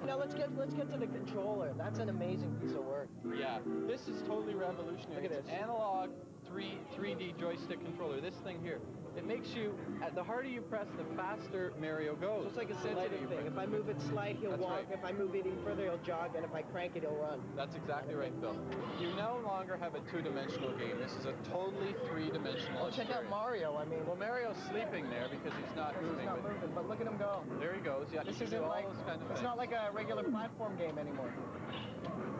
Speaker 14: Now let's get to the controller. That's an amazing piece of work.
Speaker 19: Yeah, this is totally revolutionary.
Speaker 14: Look at
Speaker 19: it's
Speaker 14: this.
Speaker 19: Analog 3D joystick controller. This thing here. It makes you, the harder you press, the faster Mario goes.
Speaker 14: So it's like a sensitive thing. If I move it slight, he'll walk. Right. If I move it even further, he'll jog. And if I crank it, he'll run.
Speaker 19: That's exactly right, Phil. You no longer have a two-dimensional game. This is a totally three-dimensional experience.
Speaker 14: Check out Mario. I mean,
Speaker 19: well, Mario's sleeping there because he's not moving.
Speaker 14: He's not moving, but look at him go.
Speaker 19: There he goes. Yeah,
Speaker 14: this isn't like it's not like a regular platform game anymore.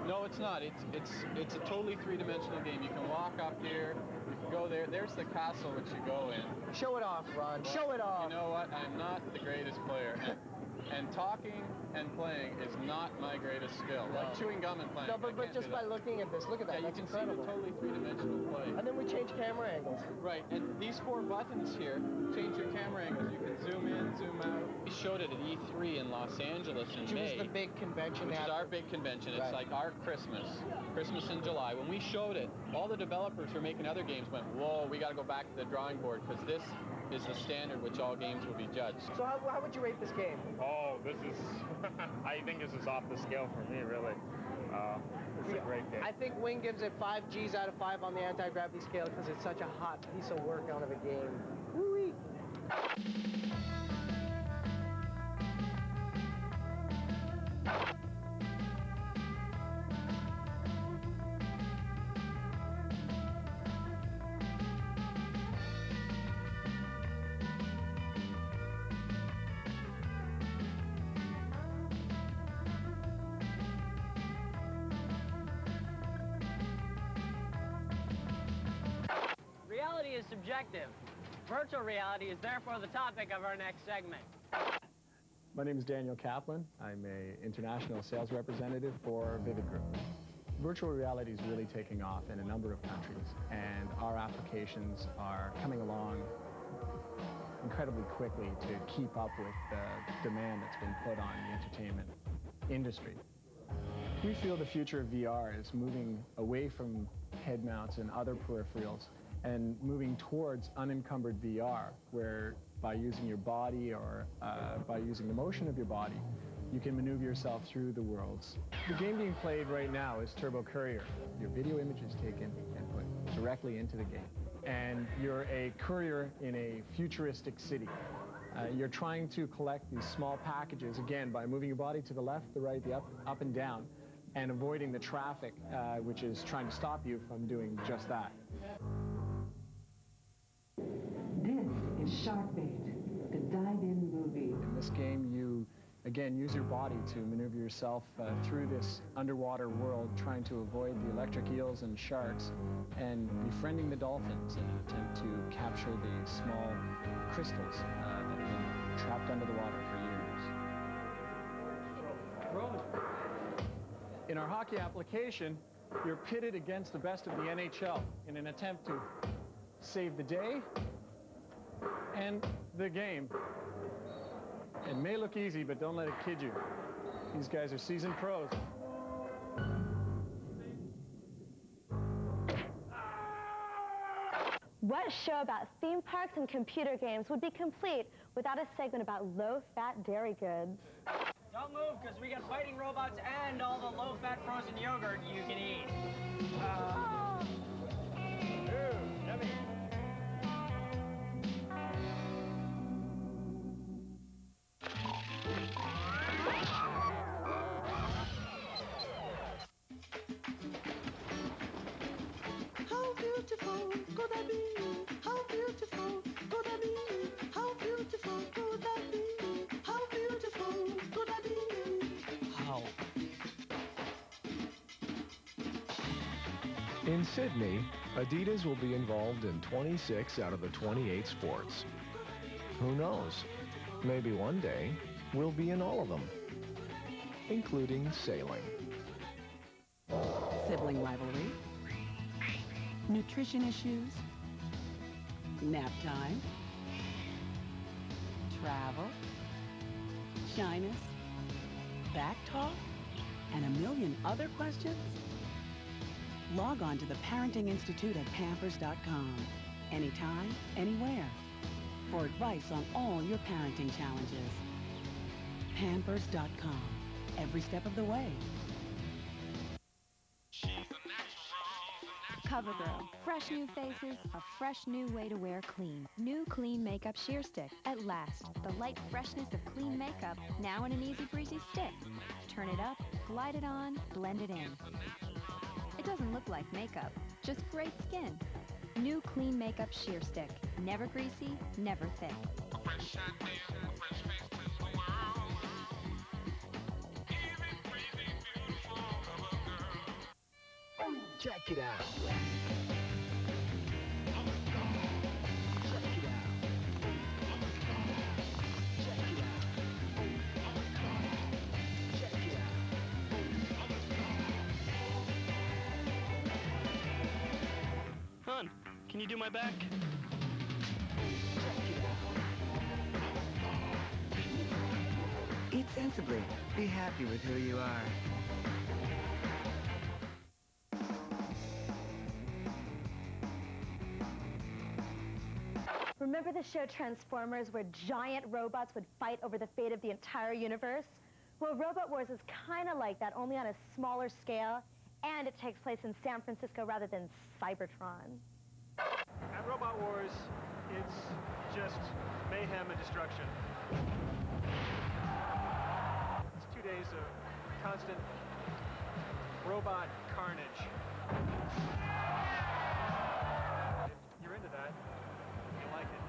Speaker 19: No, it's not. It's a totally three-dimensional game. You can walk up here. You can go there. There's the castle which you go in.
Speaker 14: Show it off, Ron.
Speaker 19: But
Speaker 14: show it off.
Speaker 19: You know what? I'm not the greatest player. And talking and playing is not my greatest skill. No. Like chewing gum and playing.
Speaker 14: No, but just by looking at this, look at that.
Speaker 19: Yeah,
Speaker 14: that's
Speaker 19: you can
Speaker 14: incredible.
Speaker 19: see the totally three-dimensional play.
Speaker 14: And then we change camera angles.
Speaker 19: Right, and these 4 buttons here change your camera angles. You can zoom in, zoom out. We showed it at E3 in Los Angeles in May.
Speaker 14: Which was the big convention.
Speaker 19: Which is our big convention. It's like our Christmas in July. When we showed it, all the developers who are making other games went, whoa, we got to go back to the drawing board because this is the standard which all games will be judged.
Speaker 14: So how would you rate this game?
Speaker 24: Oh, this is, I think this is off the scale for me, really. It's a great game.
Speaker 14: I think Wing gives it 5 Gs out of 5 on the anti-gravity scale because it's such a hot piece of work out of a game. Woo-wee.
Speaker 10: Reality is subjective. Virtual reality is therefore the topic of our next segment.
Speaker 5: My name is Daniel Kaplan. I'm an international sales representative for Vivid Group. Virtual reality is really taking off in a number of countries, and our applications are coming along incredibly quickly to keep up with the demand that's been put on the entertainment industry. We feel the future of VR is moving away from head mounts and other peripherals and moving towards unencumbered VR, where by using your body or by using the motion of your body, you can maneuver yourself through the worlds. The game being played right now is Turbo Courier. Your video image is taken and put directly into the game. And you're a courier in a futuristic city. You're trying to collect these small packages, again, by moving your body to the left, the right, the up and down, and avoiding the traffic, which is trying to stop you from doing just that.
Speaker 11: This is Shark Bait, the dive-in movie.
Speaker 5: In this game, you, again, use your body to maneuver yourself through this underwater world, trying to avoid the electric eels and sharks, and befriending the dolphins in an attempt to capture the small crystals that have been trapped under the water for years. In our hockey application, you're pitted against the best of the NHL in an attempt to save the day and the game. It may look easy, but don't let it kid you. These guys are seasoned pros.
Speaker 7: What show about theme parks and computer games would be complete without a segment about low-fat dairy goods?
Speaker 10: Don't move, because we got fighting robots and all the low-fat frozen yogurt you can eat.
Speaker 24: Ooh, yummy.
Speaker 11: How beautiful could that be? How beautiful could that be? How beautiful could that be? How beautiful could that be?
Speaker 5: How?
Speaker 12: In Sydney, Adidas will be involved in 26 out of the 28 sports. Who knows? Maybe one day we'll be in all of them, including sailing.
Speaker 11: Sibling rivalry, nutrition issues, nap time, travel, shyness, back talk, and a million other questions? Log on to the Parenting Institute at Pampers.com. Anytime, anywhere. For advice on all your parenting challenges. Pampers.com. Every step of the way.
Speaker 3: CoverGirl. Fresh new faces, a fresh new way to wear clean. New Clean Makeup Sheer Stick. At last, the light freshness of clean makeup, now in an easy breezy stick. Turn it up, glide it on, blend it in. It doesn't look like makeup, just great skin. New Clean Makeup Sheer Stick. Never greasy, never thick.
Speaker 12: Check it out.
Speaker 4: Hon, can you do my back?
Speaker 16: Eat sensibly. Be happy with who you are.
Speaker 7: Remember the show Transformers, where giant robots would fight over the fate of the entire universe? Well, Robot Wars is kind of like that, only on a smaller scale, and it takes place in San Francisco rather than Cybertron.
Speaker 18: At Robot Wars, it's just mayhem and destruction. It's 2 days of constant robot carnage. If you're into that, you'll like it.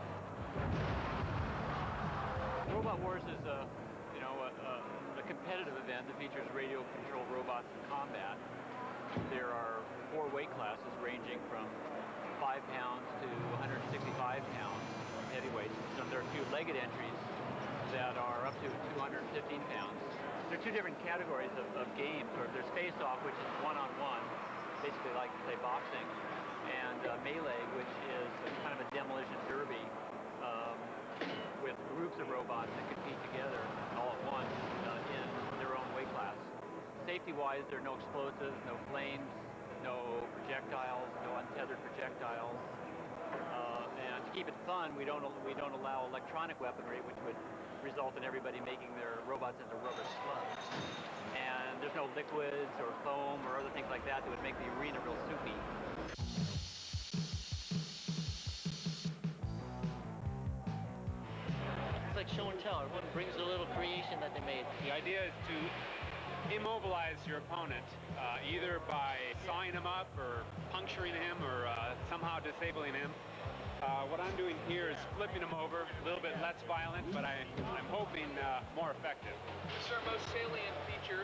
Speaker 19: Robot Wars is a competitive event that features radio-controlled robots in combat. There are 4 weight classes ranging from 5 pounds to 165 pounds heavyweights. So there are 2 legged entries that are up to 215 pounds. There are 2 different categories of games. There's face-off, which is one-on-one, basically like, say, boxing, and melee, which is kind of a demolition derby with groups of robots that compete together all at once in their own weight class. Safety-wise, there are no explosives, no flames, no projectiles, no untethered projectiles. And to keep it fun, we don't allow electronic weaponry, which would result in everybody making their robots into rubber slugs. And there's no liquids or foam or other things like that that would make the arena real soupy.
Speaker 10: It's like show and tell. Everyone brings a little creation that they made.
Speaker 25: The idea is to immobilize your opponent, either by sawing him up or puncturing him or somehow disabling him. What I'm doing here is flipping him over, a little bit less violent, but I'm hoping more effective.
Speaker 26: This is our most salient feature.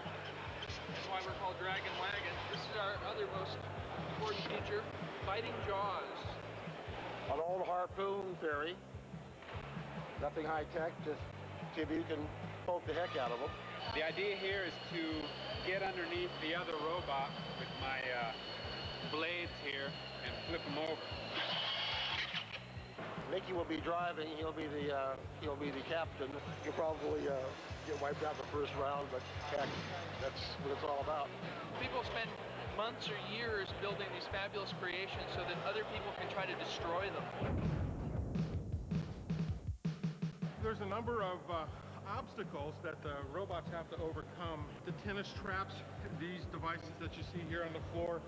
Speaker 26: That's why we're called Dragon Wagon. This is our other most important feature, fighting jaws.
Speaker 27: An old harpoon theory. Nothing high-tech, just see if you can poke the heck out of them.
Speaker 25: The idea here is to get underneath the other robot with my blades here and flip them over.
Speaker 27: Mickey will be driving. He'll be the captain. You'll probably get wiped out the first round, but heck, that's what it's all about.
Speaker 26: People spend months or years building these fabulous creations so that other people can try to destroy them.
Speaker 28: There's a number of obstacles that the robots have to overcome. The tennis traps, these devices that you see here on the floor,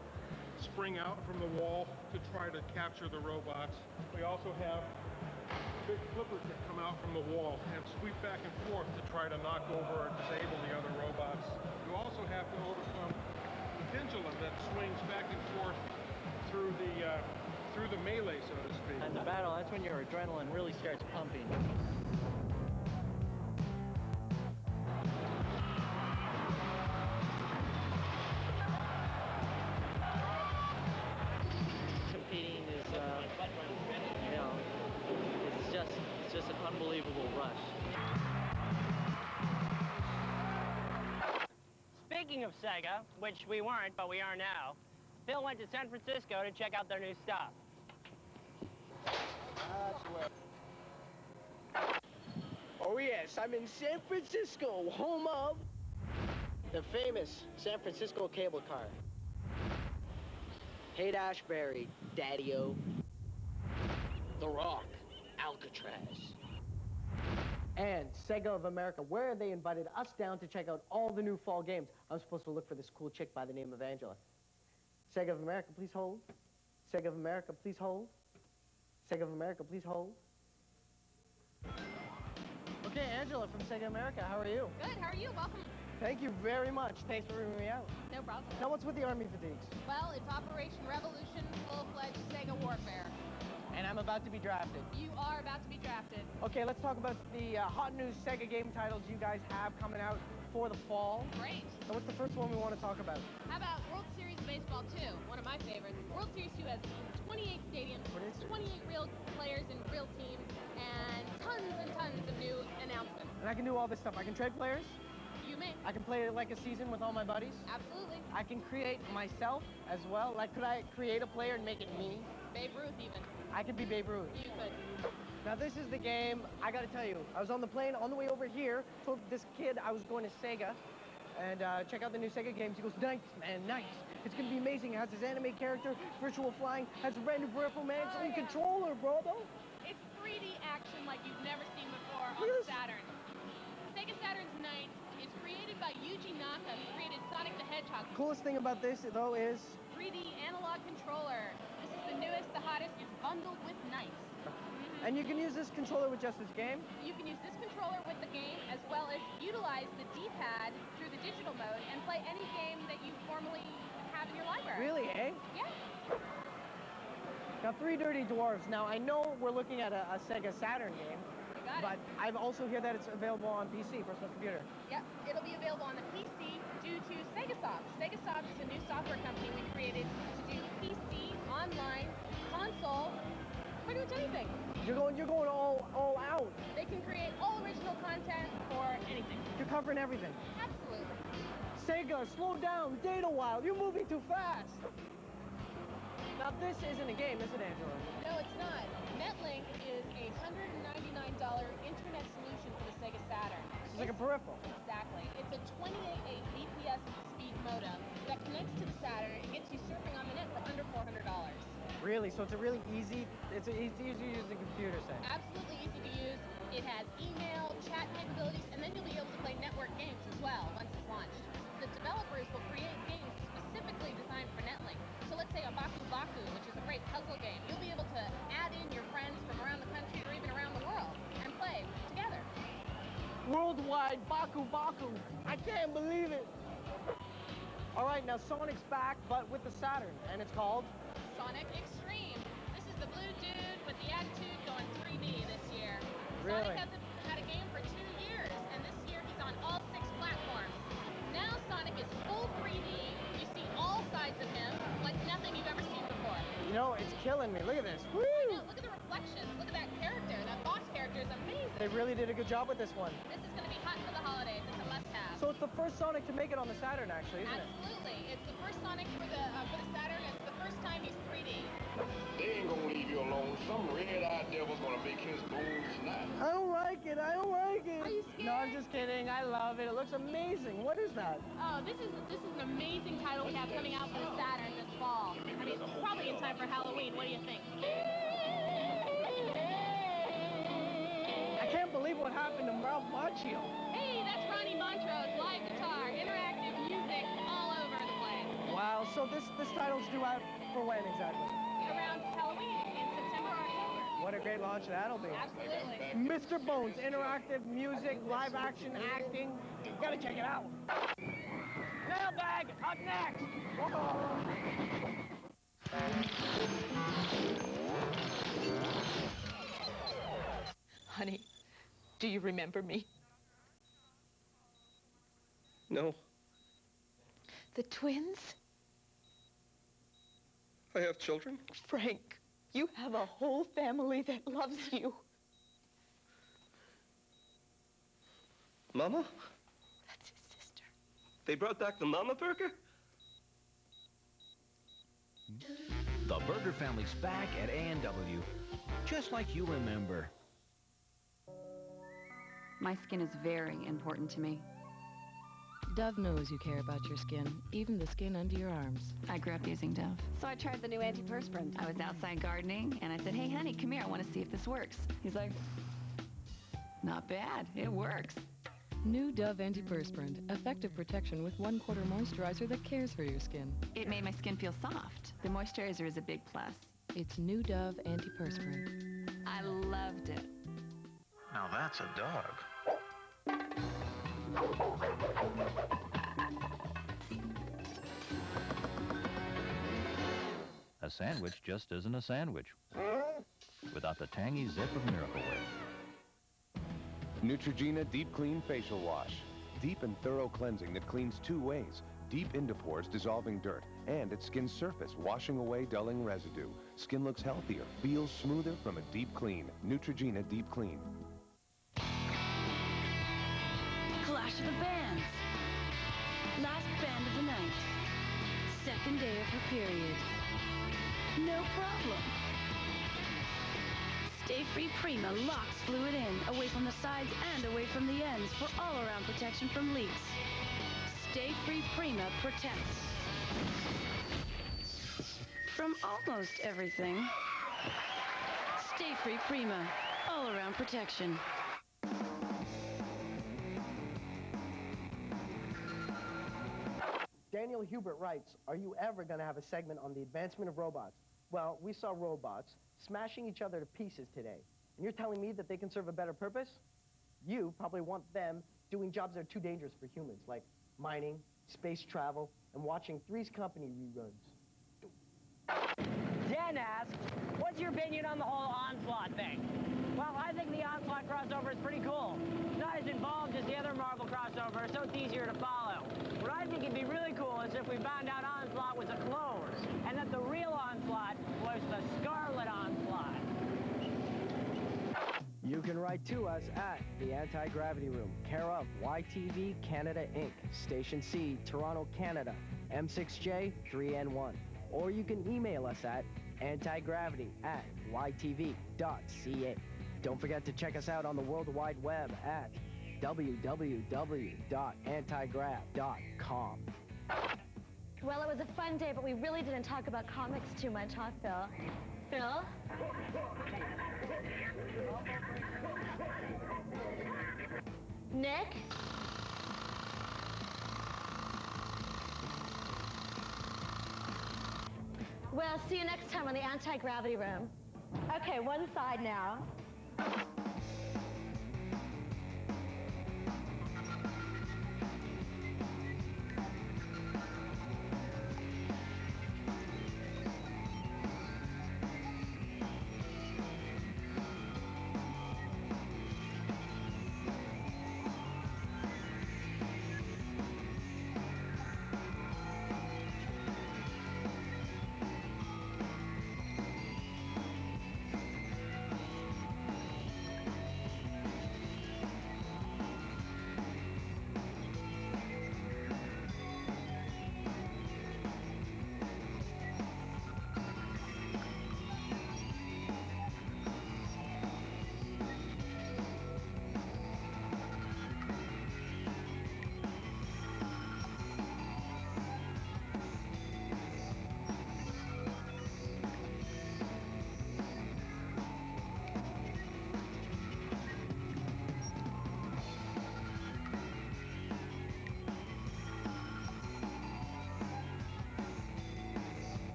Speaker 28: spring out from the wall to try to capture the robots. We also have big flippers that come out from the wall and sweep back and forth to try to knock over or disable the other robots. You also have to overcome the pendulum that swings back and forth through the melee, so to speak.
Speaker 10: And the battle, that's when your adrenaline really starts pumping. Competing is, it's just an unbelievable rush. Speaking of Sega, which we weren't, but we are now, Phil went to San Francisco to check out their new stuff.
Speaker 14: Oh yes, I'm in San Francisco, home of the famous San Francisco cable car. Haight-Ashbury, Daddy-O. The Rock, Alcatraz. And Sega of America, where they invited us down to check out all the new fall games. I'm supposed to look for this cool chick by the name of Angela. Sega of America, please hold. Sega of America, please hold. Sega of America, please hold. Okay, Angela from Sega America, how are you?
Speaker 22: Good, how are you? Welcome.
Speaker 14: Thank you very much. Thanks for bringing me out.
Speaker 22: No problem.
Speaker 14: Now, what's with the Army fatigues?
Speaker 22: Well, it's Operation Revolution, full-fledged Sega warfare.
Speaker 14: And I'm about to be drafted.
Speaker 22: You are about to be drafted.
Speaker 14: Okay, let's talk about the hot new Sega game titles you guys have coming out for the fall.
Speaker 22: Great.
Speaker 14: So what's the first one we want to talk about?
Speaker 22: How about World Series Baseball 2, one of my favorites. World Series 2 has 28 stadiums, 28 real players and real teams, and tons of new announcements.
Speaker 14: And I can do all this stuff. I can trade players.
Speaker 22: You may.
Speaker 14: I can play it like a season with all my buddies.
Speaker 22: Absolutely.
Speaker 14: I can create myself as well. Like, could I create a player and make it me?
Speaker 22: Babe Ruth even.
Speaker 14: I could be Babe Ruth.
Speaker 22: You could.
Speaker 14: Now this is the game, I gotta tell you, I was on the plane on the way over here, told this kid I was going to Sega, and check out the new Sega games. He goes, nice, man, nice. It's gonna be amazing. It has his anime character, virtual flying, has a brand new peripheral, man, its own controller, bro, though.
Speaker 22: It's 3D action like you've never seen before on the Saturn. Sega Saturn's Knights is created by Yuji Naka, who created Sonic the Hedgehog.
Speaker 14: Coolest thing about this, though, is
Speaker 22: 3D analog controller. This is the newest, the hottest. It's bundled with Knights.
Speaker 14: And you can use this controller with just this game?
Speaker 22: You can use this controller with the game, as well as utilize the D-pad through the digital mode and play any game that you formally have in your library.
Speaker 14: Really, eh?
Speaker 22: Yeah.
Speaker 14: Now, Three Dirty Dwarves. Now, I know we're looking at a Sega Saturn game, but I've also heard that it's available on PC, personal computer.
Speaker 22: Yep, it'll be available on the PC due to SegaSoft. SegaSoft is a new software company we created to do PC, online, console, pretty much anything.
Speaker 14: You're going all out.
Speaker 22: They can create all original content for anything.
Speaker 14: You're covering everything.
Speaker 22: Absolutely.
Speaker 14: Sega, slow down, data wild. You're moving too fast. Now this isn't a game, is it, Angela?
Speaker 22: No, it's not. Netlink is a $199 internet solution for the Sega Saturn.
Speaker 14: It's like a peripheral.
Speaker 22: Exactly. It's a 28 Bps speed modem that connects to the Saturn and gets you surfing on the net for under $400.
Speaker 14: Really? So it's a really easy, it's easy to use the computer set.
Speaker 22: Absolutely easy to use. It has email, chat capabilities, and then you'll be able to play network games as well once it's launched. The developers will create games specifically designed for Netlink. So let's say a Baku Baku, which is a great puzzle game. You'll be able to add in your friends from around the country or even around the world and play together.
Speaker 14: Worldwide Baku Baku. I can't believe it. All right, now Sonic's back, but with the Saturn, and it's called
Speaker 22: Sonic Extreme. This is the blue dude with the attitude going 3D this year.
Speaker 14: Really?
Speaker 22: Sonic hasn't had a game for 2 years, and this year he's on all 6 platforms. Now Sonic is full 3D. You see all sides of him like nothing you've ever seen before.
Speaker 14: You know, it's killing me. Look at this. Woo!
Speaker 22: I know, look at the reflections. Look at that character. That boss character is amazing.
Speaker 14: They really did a good job with this one.
Speaker 22: This is going to be hot for the holidays. It's a must-have.
Speaker 14: So it's the first Sonic to make it on the Saturn, actually, isn't it?
Speaker 22: Absolutely. It's the first Sonic for the Saturn. It's the first time he's 3D.
Speaker 1: They ain't gonna leave you alone. Some red-eyed devil's gonna make his bones snap.
Speaker 14: I don't like it. I don't like it.
Speaker 22: Are you scared?
Speaker 14: No, I'm just kidding. I love it. It looks amazing. What is that?
Speaker 22: Oh, this is an amazing title we have coming out for the Saturn this fall. I mean, probably in time for Halloween. What do you think?
Speaker 14: I can't believe what happened to Ralph Macchio.
Speaker 22: Hey, that's Ronnie Montrose, live guitar, interactive music all over the place.
Speaker 14: Wow. So this title's due out for when exactly?
Speaker 22: Around Halloween in September or October.
Speaker 14: What a great launch that'll be.
Speaker 22: Absolutely.
Speaker 14: Mr. Bones, interactive music, live action acting. You gotta check it out. Mailbag, up next.
Speaker 2: Honey, do you remember me?
Speaker 8: No.
Speaker 2: The twins?
Speaker 8: I have children.
Speaker 2: Frank, you have a whole family that loves you.
Speaker 8: Mama?
Speaker 2: That's his sister.
Speaker 8: They brought back the Mama Burger?
Speaker 9: The Burger family's back at A&W, just like you remember.
Speaker 15: My skin is very important to me.
Speaker 22: Dove knows you care about your skin, even the skin under your arms.
Speaker 15: I grew up using Dove. So I tried the new antiperspirant. I was outside gardening, and I said, hey, honey, come here. I want to see if this works. He's like, not bad. It works.
Speaker 5: New Dove Antiperspirant. Effective protection with 1/4 moisturizer that cares for your skin.
Speaker 15: It made my skin feel soft. The moisturizer is a big plus.
Speaker 5: It's New Dove Antiperspirant.
Speaker 15: I loved it.
Speaker 9: Now that's a dog. A sandwich just isn't a sandwich without the tangy zip of Miracle Whip.
Speaker 6: Neutrogena Deep Clean Facial Wash. Deep and thorough cleansing that cleans 2 ways. Deep into pores, dissolving dirt, and at skin surface, washing away dulling residue. Skin looks healthier, feels smoother from a deep clean. Neutrogena Deep Clean.
Speaker 13: Clash of the Bands. Last band of the night. Second day of her period. No problem. Stay Free Prima locks fluid in, away from the sides and away from the ends for all-around protection from leaks. Stay Free Prima protects from almost everything. Stay Free Prima, all-around protection.
Speaker 17: Daniel Hubert writes, are you ever going to have a segment on the advancement of robots? Well, we saw robots smashing each other to pieces today. And you're telling me that they can serve a better purpose? You probably want them doing jobs that are too dangerous for humans, like mining, space travel, and watching Three's Company reruns.
Speaker 10: Dan asked, what's your opinion on the whole Onslaught thing? Well, I think the Onslaught crossover is pretty cool. It's not as involved as the other Marvel crossover, so it's easier to follow. What I think would be really cool is if we found out Onslaught was a clone, and that the real Onslaught was the Scarlet Onslaught.
Speaker 17: You can write to us at the Anti-Gravity Room, care of YTV Canada Inc., Station C, Toronto, Canada, M6J 3N1. Or you can email us at antigravity@ytv.ca. Don't forget to check us out on the World Wide Web at www.antigrav.com.
Speaker 7: Well, it was a fun day, but we really didn't talk about comics too much, huh, Phil? Phil? Nick? Well, see you next time on the Anti-Gravity Room. Okay, one side now.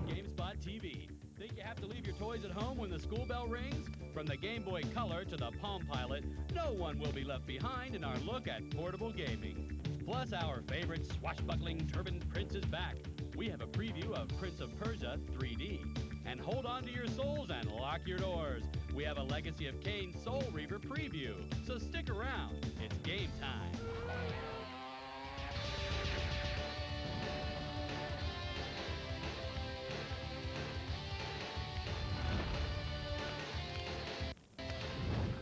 Speaker 20: GameSpot TV. Think you have to leave your toys at home when the school bell rings? From the Game Boy Color to the Palm Pilot, no one will be left behind in our look at portable gaming. Plus, our favorite swashbuckling turbaned prince is back. We have a preview of Prince of Persia 3D. And hold on to your souls and lock your doors. We have a Legacy of Kain Soul Reaver preview. So stick around. It's game time.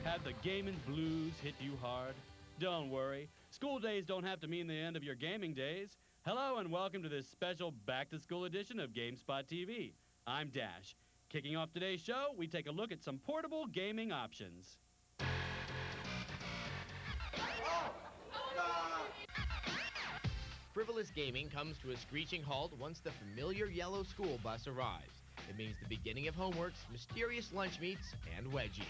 Speaker 20: Have the gaming blues hit you hard? Don't worry. School days don't have to mean the end of your gaming days. Hello and welcome to this special back-to-school edition of GameSpot TV. I'm Dash. Kicking off today's show, we take a look at some portable gaming options.
Speaker 3: mindless gaming comes to a screeching halt once the familiar yellow school bus arrives. It means the beginning of homeworks, mysterious lunch meats, and wedgies.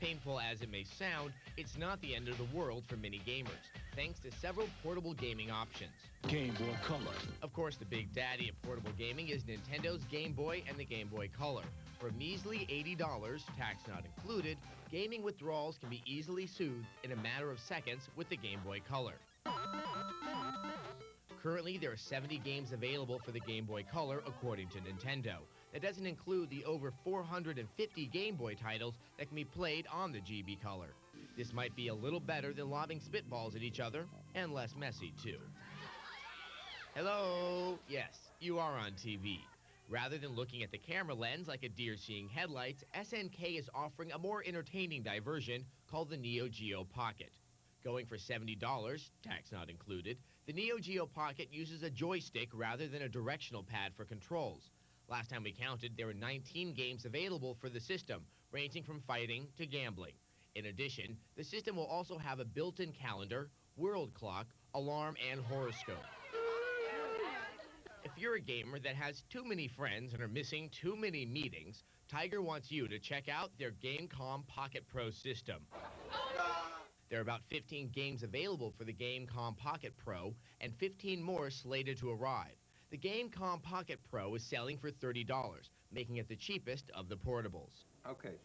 Speaker 3: Painful as it may sound, it's not the end of the world for mini gamers, thanks to several portable gaming options.
Speaker 4: Game Boy Color.
Speaker 3: Of course, the big daddy of portable gaming is Nintendo's Game Boy and the Game Boy Color. For a measly $80, tax not included, gaming withdrawals can be easily soothed in a matter of seconds with the Game Boy Color. Currently, there are 70 games available for the Game Boy Color, according to Nintendo. That doesn't include the over 450 Game Boy titles that can be played on the GB Color. This might be a little better than lobbing spitballs at each other, and less messy, too. Hello? Yes, you are on TV. Rather than looking at the camera lens like a deer seeing headlights, SNK is offering a more entertaining diversion called the Neo Geo Pocket. Going for $70, tax not included, the Neo Geo Pocket uses a joystick rather than a directional pad for controls. Last time we counted, there were 19 games available for the system, ranging from fighting to gambling. In addition, the system will also have a built-in calendar, world clock, alarm, and horoscope. If you're a gamer that has too many friends and are missing too many meetings, Tiger wants you to check out their GameCom Pocket Pro system. There are about 15 games available for the GameCom Pocket Pro and 15 more slated to arrive. The GameCom Pocket Pro is selling for $30, making it the cheapest of the portables.
Speaker 11: Okay.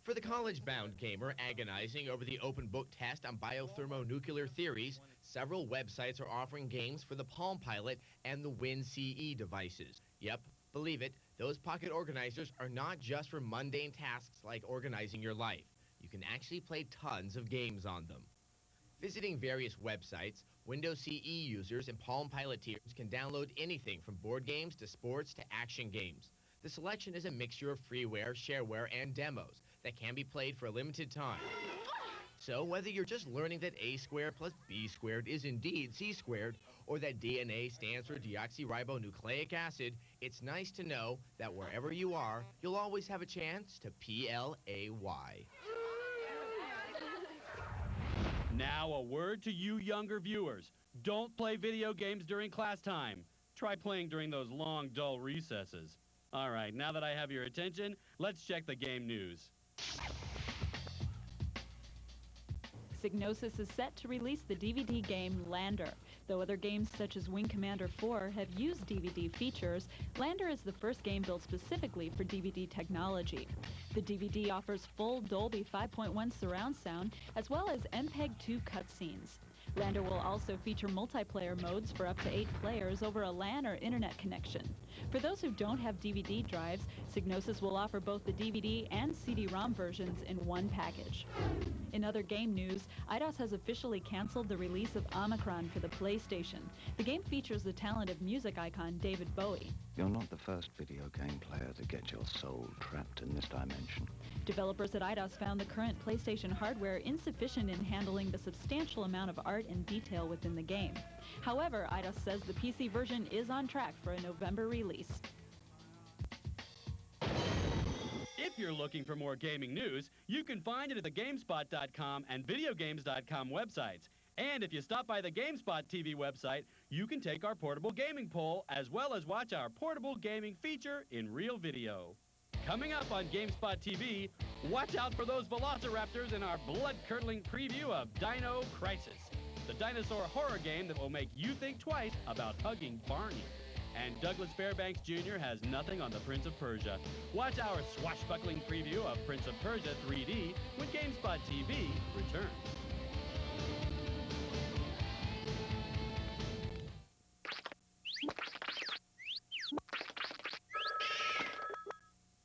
Speaker 3: For the college-bound gamer agonizing over the open book test on biothermonuclear theories, several websites are offering games for the Palm Pilot and the WinCE devices. Yep, believe it, those pocket organizers are not just for mundane tasks like organizing your life. You can actually play tons of games on them. Visiting various websites, Windows CE users and Palm Pilot tiers can download anything from board games to sports to action games. The selection is a mixture of freeware, shareware, and demos that can be played for a limited time. So whether you're just learning that A squared plus B squared is indeed C squared, or that DNA stands for deoxyribonucleic acid, it's nice to know that wherever you are, you'll always have a chance to PLAY.
Speaker 20: Now a word to you younger viewers. Don't play video games during class time. Try playing during those long, dull recesses. All right, now that I have your attention, let's check the game news.
Speaker 11: Psygnosis is set to release the DVD game Lander. Though other games such as Wing Commander 4 have used DVD features, Lander is the first game built specifically for DVD technology. The DVD offers full Dolby 5.1 surround sound as well as MPEG-2 cutscenes. Lander will also feature multiplayer modes for up to 8 players over a LAN or internet connection. For those who don't have DVD drives, Psygnosis will offer both the DVD and CD-ROM versions in one package. In other game news, IDOS has officially canceled the release of Omicron for the PlayStation. The game features the talented music icon David Bowie.
Speaker 12: You're not the first video game player to get your soul trapped in this dimension.
Speaker 11: Developers at IDOS found the current PlayStation hardware insufficient in handling the substantial amount of art and detail within the game. However, IDOS says the PC version is on track for a November release.
Speaker 20: If you're looking for more gaming news, you can find it at the GameSpot.com and VideoGames.com websites. And if you stop by the GameSpot TV website, you can take our portable gaming poll as well as watch our portable gaming feature in real video. Coming up on GameSpot TV, watch out for those velociraptors in our blood-curdling preview of Dino Crisis, the dinosaur horror game that will make you think twice about hugging Barney. And Douglas Fairbanks Jr. has nothing on the Prince of Persia. Watch our swashbuckling preview of Prince of Persia 3D when GameSpot TV returns.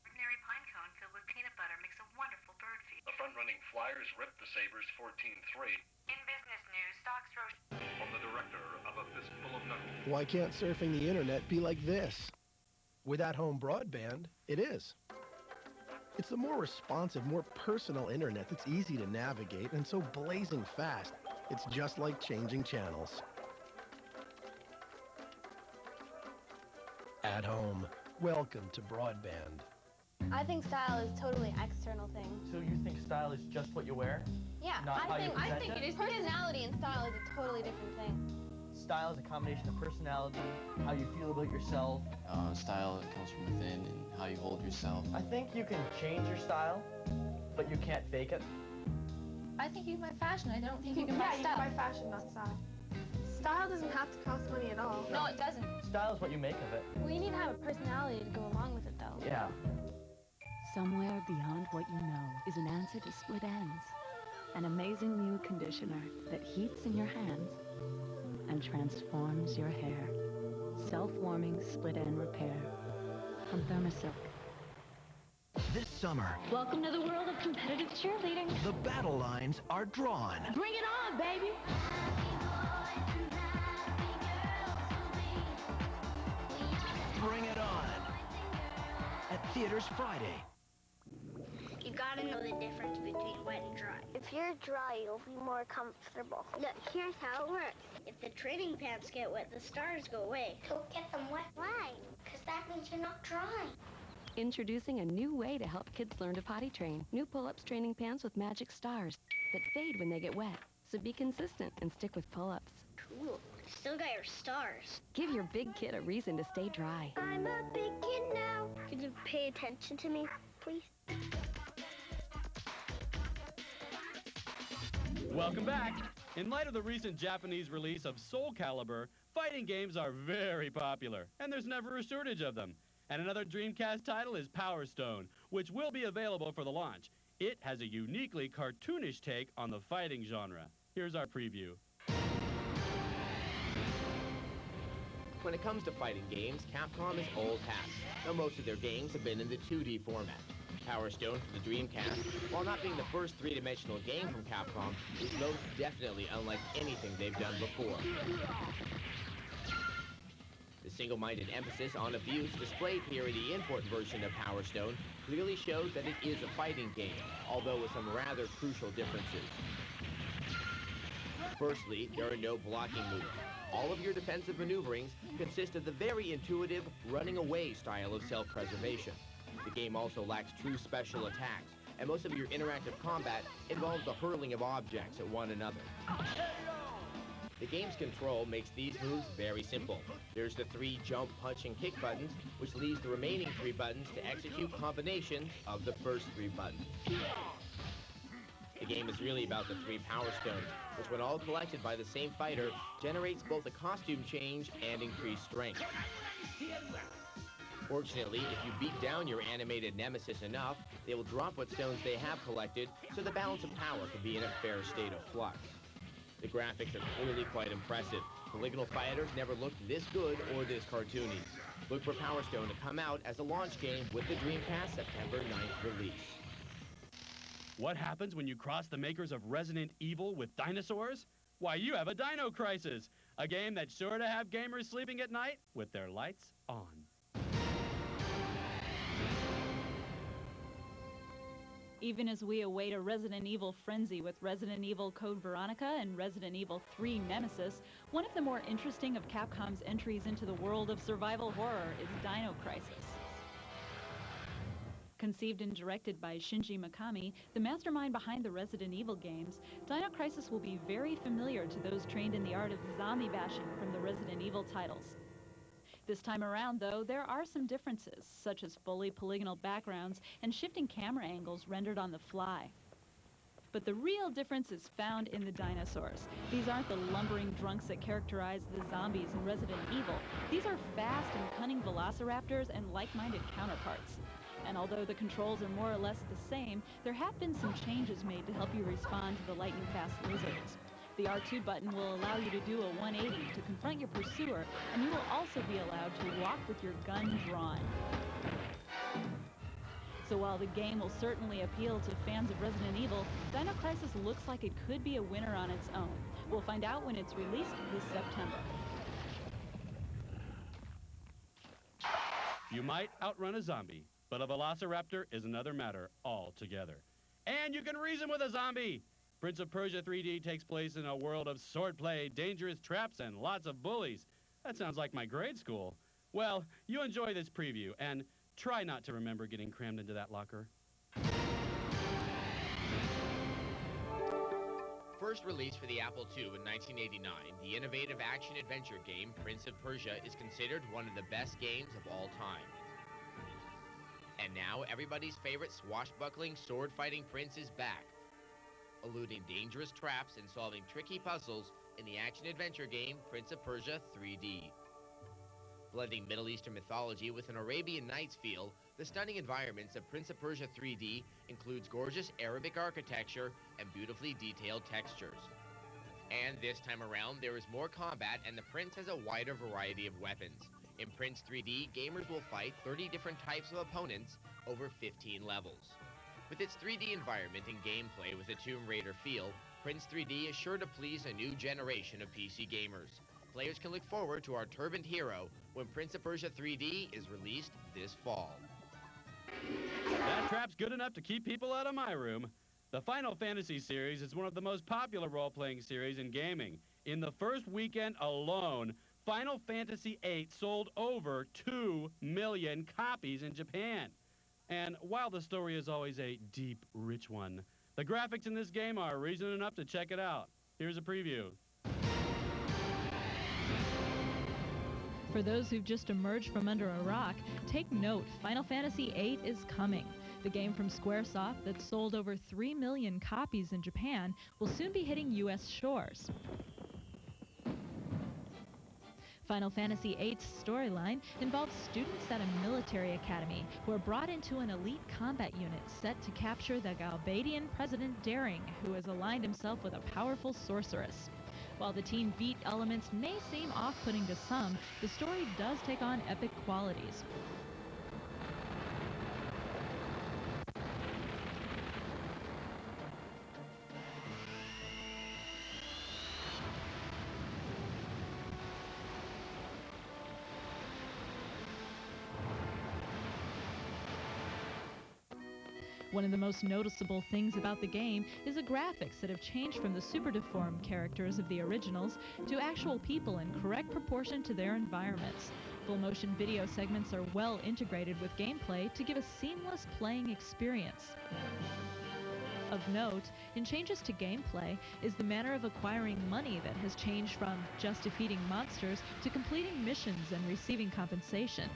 Speaker 16: Ordinary pine cone filled with peanut butter makes a wonderful bird feed.
Speaker 21: The front-running Flyers ripped the Sabres 14-3.
Speaker 16: In business news, stocks rose.
Speaker 21: From the director of A Fistful of Knuckles.
Speaker 23: Why can't surfing the internet be like this? With at-home broadband, it is. It's the more responsive, more personal internet that's easy to navigate and so blazing fast. It's just like changing channels. At home. Welcome to broadband.
Speaker 7: I think style is totally an external thing.
Speaker 24: So you think style is just what you wear?
Speaker 7: Yeah,
Speaker 24: Not how you
Speaker 7: I
Speaker 24: present
Speaker 7: think
Speaker 24: it?
Speaker 7: it is. Personality and style is a totally different thing.
Speaker 4: style is a combination of personality, how you feel about yourself.
Speaker 18: Style that comes from within and how you hold yourself.
Speaker 4: I think you can change your style, but you can't fake it.
Speaker 19: I think you can buy fashion. I don't think you can buy
Speaker 24: you
Speaker 19: style.
Speaker 24: can buy fashion, not style. Style doesn't have to cost money at all.
Speaker 19: No, it doesn't.
Speaker 4: Style is what you make of it.
Speaker 24: Well, you need to have a personality to go along with it, though.
Speaker 4: Yeah.
Speaker 25: Somewhere beyond what you know is an answer to split ends. An amazing new conditioner that heats in your hands and transforms your hair. Self-warming split end repair from Thermosilk.
Speaker 26: This summer,
Speaker 13: Welcome to the world of competitive cheerleading.
Speaker 26: the battle lines are drawn.
Speaker 13: Bring it on, baby!
Speaker 26: Bring it on! At theaters Friday.
Speaker 27: You gotta know the difference between wet and dry. If you're dry, you'll be more comfortable. Look, here's how it works. If the training pants get wet, the stars go away. Don't get them wet. Why? Because that means you're not dry.
Speaker 25: Introducing a new way to help kids learn to potty train. New pull-ups training pants with magic stars that fade when they get wet. So be consistent and stick with pull-ups.
Speaker 27: Cool. Still got your stars.
Speaker 25: Give your big kid a reason to stay dry.
Speaker 27: I'm a big kid now. Could you pay attention to me, please?
Speaker 20: Welcome back. In light of the recent Japanese release of Soul Calibur, fighting games are very popular, and there's never a shortage of them. And another Dreamcast title is Power Stone, which will be available for the launch. It has a uniquely cartoonish take on the fighting genre. Here's our preview.
Speaker 3: When it comes to fighting games, Capcom is old hat, though most of their games have been in the 2D format. Power Stone for the Dreamcast, while not being the first three-dimensional game from Capcom, is most definitely unlike anything they've done before. The single-minded emphasis on abuse displayed here in the import version of Power Stone clearly shows that it is a fighting game, although with some rather crucial differences. Firstly, there are no blocking moves. All of your defensive maneuverings consist of the very intuitive running away style of self-preservation. The game also lacks true special attacks, and most of your interactive combat involves the hurling of objects at one another. The game's control makes these moves very simple. There's the 3 jump, punch, and kick buttons, which leaves the remaining 3 buttons to execute combinations of the first 3 buttons. The game is really about the 3 Power Stones, which when all collected by the same fighter, generates both a costume change and increased strength. Fortunately, if you beat down your animated nemesis enough, they will drop what stones they have collected, so the balance of power can be in a fair state of flux. The graphics are clearly quite impressive. Polygonal fighters never looked this good or this cartoony. Look for Power Stone to come out as a launch game with the Dreamcast September 9th release.
Speaker 20: What happens when you cross the makers of Resident Evil with dinosaurs? Why, you have a Dino Crisis, a game that's sure to have gamers sleeping at night with their lights on.
Speaker 11: Even as we await a Resident Evil frenzy with Resident Evil Code Veronica and Resident Evil 3 Nemesis, one of the more interesting of Capcom's entries into the world of survival horror is Dino Crisis. Conceived and directed by Shinji Mikami, the mastermind behind the Resident Evil games, Dino Crisis will be very familiar to those trained in the art of zombie bashing from the Resident Evil titles. This time around, though, there are some differences, such as fully polygonal backgrounds and shifting camera angles rendered on the fly. But the real difference is found in the dinosaurs. These aren't the lumbering drunks that characterize the zombies in Resident Evil. These are fast and cunning velociraptors and like-minded counterparts. And although the controls are more or less the same, there have been some changes made to help you respond to the lightning-fast lizards. The R2 button will allow you to do a 180 to confront your pursuer, and you will also be allowed to walk with your gun drawn. So while the game will certainly appeal to fans of Resident Evil, Dino Crisis looks like it could be a winner on its own. We'll find out when it's released this September.
Speaker 20: You might outrun a zombie, but a velociraptor is another matter altogether. And you can reason with a zombie! Prince of Persia 3D takes place in a world of swordplay, dangerous traps, and lots of bullies. That sounds like my grade school. Well, you enjoy this preview, and try not to remember getting crammed into that locker.
Speaker 3: First released for the Apple II in 1989, the innovative action-adventure game Prince of Persia is considered one of the best games of all time. And now, everybody's favorite swashbuckling, sword-fighting prince is back, eluding dangerous traps and solving tricky puzzles in the action-adventure game Prince of Persia 3D. Blending Middle Eastern mythology with an Arabian Nights feel, the stunning environments of Prince of Persia 3D includes gorgeous Arabic architecture and beautifully detailed textures. And this time around, there is more combat and the Prince has a wider variety of weapons. In Prince 3D, gamers will fight 30 different types of opponents over 15 levels. With its 3D environment and gameplay with a Tomb Raider feel, Prince 3D is sure to please a new generation of PC gamers. Players can look forward to our turbaned hero when Prince of Persia 3D is released this fall.
Speaker 20: That trap's good enough to keep people out of my room. The Final Fantasy series is one of the most popular role-playing series in gaming. In the first weekend alone, Final Fantasy VIII sold over 2 million copies in Japan. And while the story is always a deep, rich one, the graphics in this game are reason enough to check it out. Here's a preview.
Speaker 11: For those who've just emerged from under a rock, take note, Final Fantasy VIII is coming. The game from Squaresoft that sold over 3 million copies in Japan will soon be hitting U.S. shores. Final Fantasy VIII's storyline involves students at a military academy who are brought into an elite combat unit set to capture the Galbadian President Daring, who has aligned himself with a powerful sorceress. While the teen beat elements may seem off-putting to some, the story does take on epic qualities. One of the most noticeable things about the game is the graphics that have changed from the super deformed characters of the originals to actual people in correct proportion to their environments. Full motion video segments are well integrated with gameplay to give a seamless playing experience. Of note, in changes to gameplay, is the manner of acquiring money that has changed from just defeating monsters to completing missions and receiving compensation.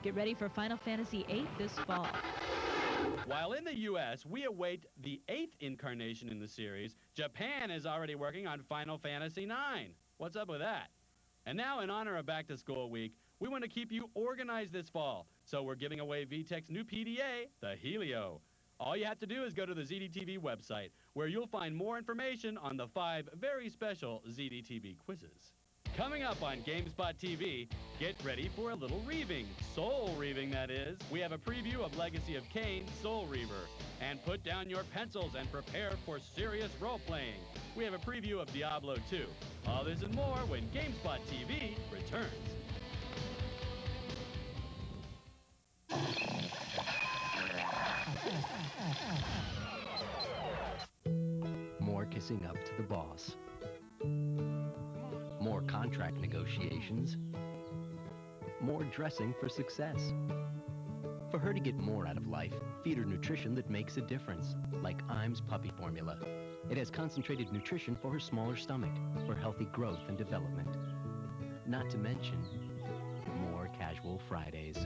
Speaker 11: Get ready for Final Fantasy VIII this fall.
Speaker 20: While in the U.S., we await the 8th incarnation in the series, Japan is already working on Final Fantasy IX. What's up with that? And now, in honor of Back to School Week, we want to keep you organized this fall. So we're giving away VTech's new PDA, the Helio. All you have to do is go to the ZDTV website, where you'll find more information on the 5 very special ZDTV quizzes. Coming up on GameSpot TV, get ready for a little reaving. Soul reaving, that is. We have a preview of Legacy of Kain, Soul Reaver. And put down your pencils and prepare for serious role-playing. We have a preview of Diablo 2. All this and more when GameSpot TV returns.
Speaker 1: More kissing up to the boss. More contract negotiations. More dressing for success. For her to get more out of life, feed her nutrition that makes a difference, like Iams Puppy Formula. It has concentrated nutrition for her smaller stomach, for healthy growth and development. Not to mention, more casual Fridays.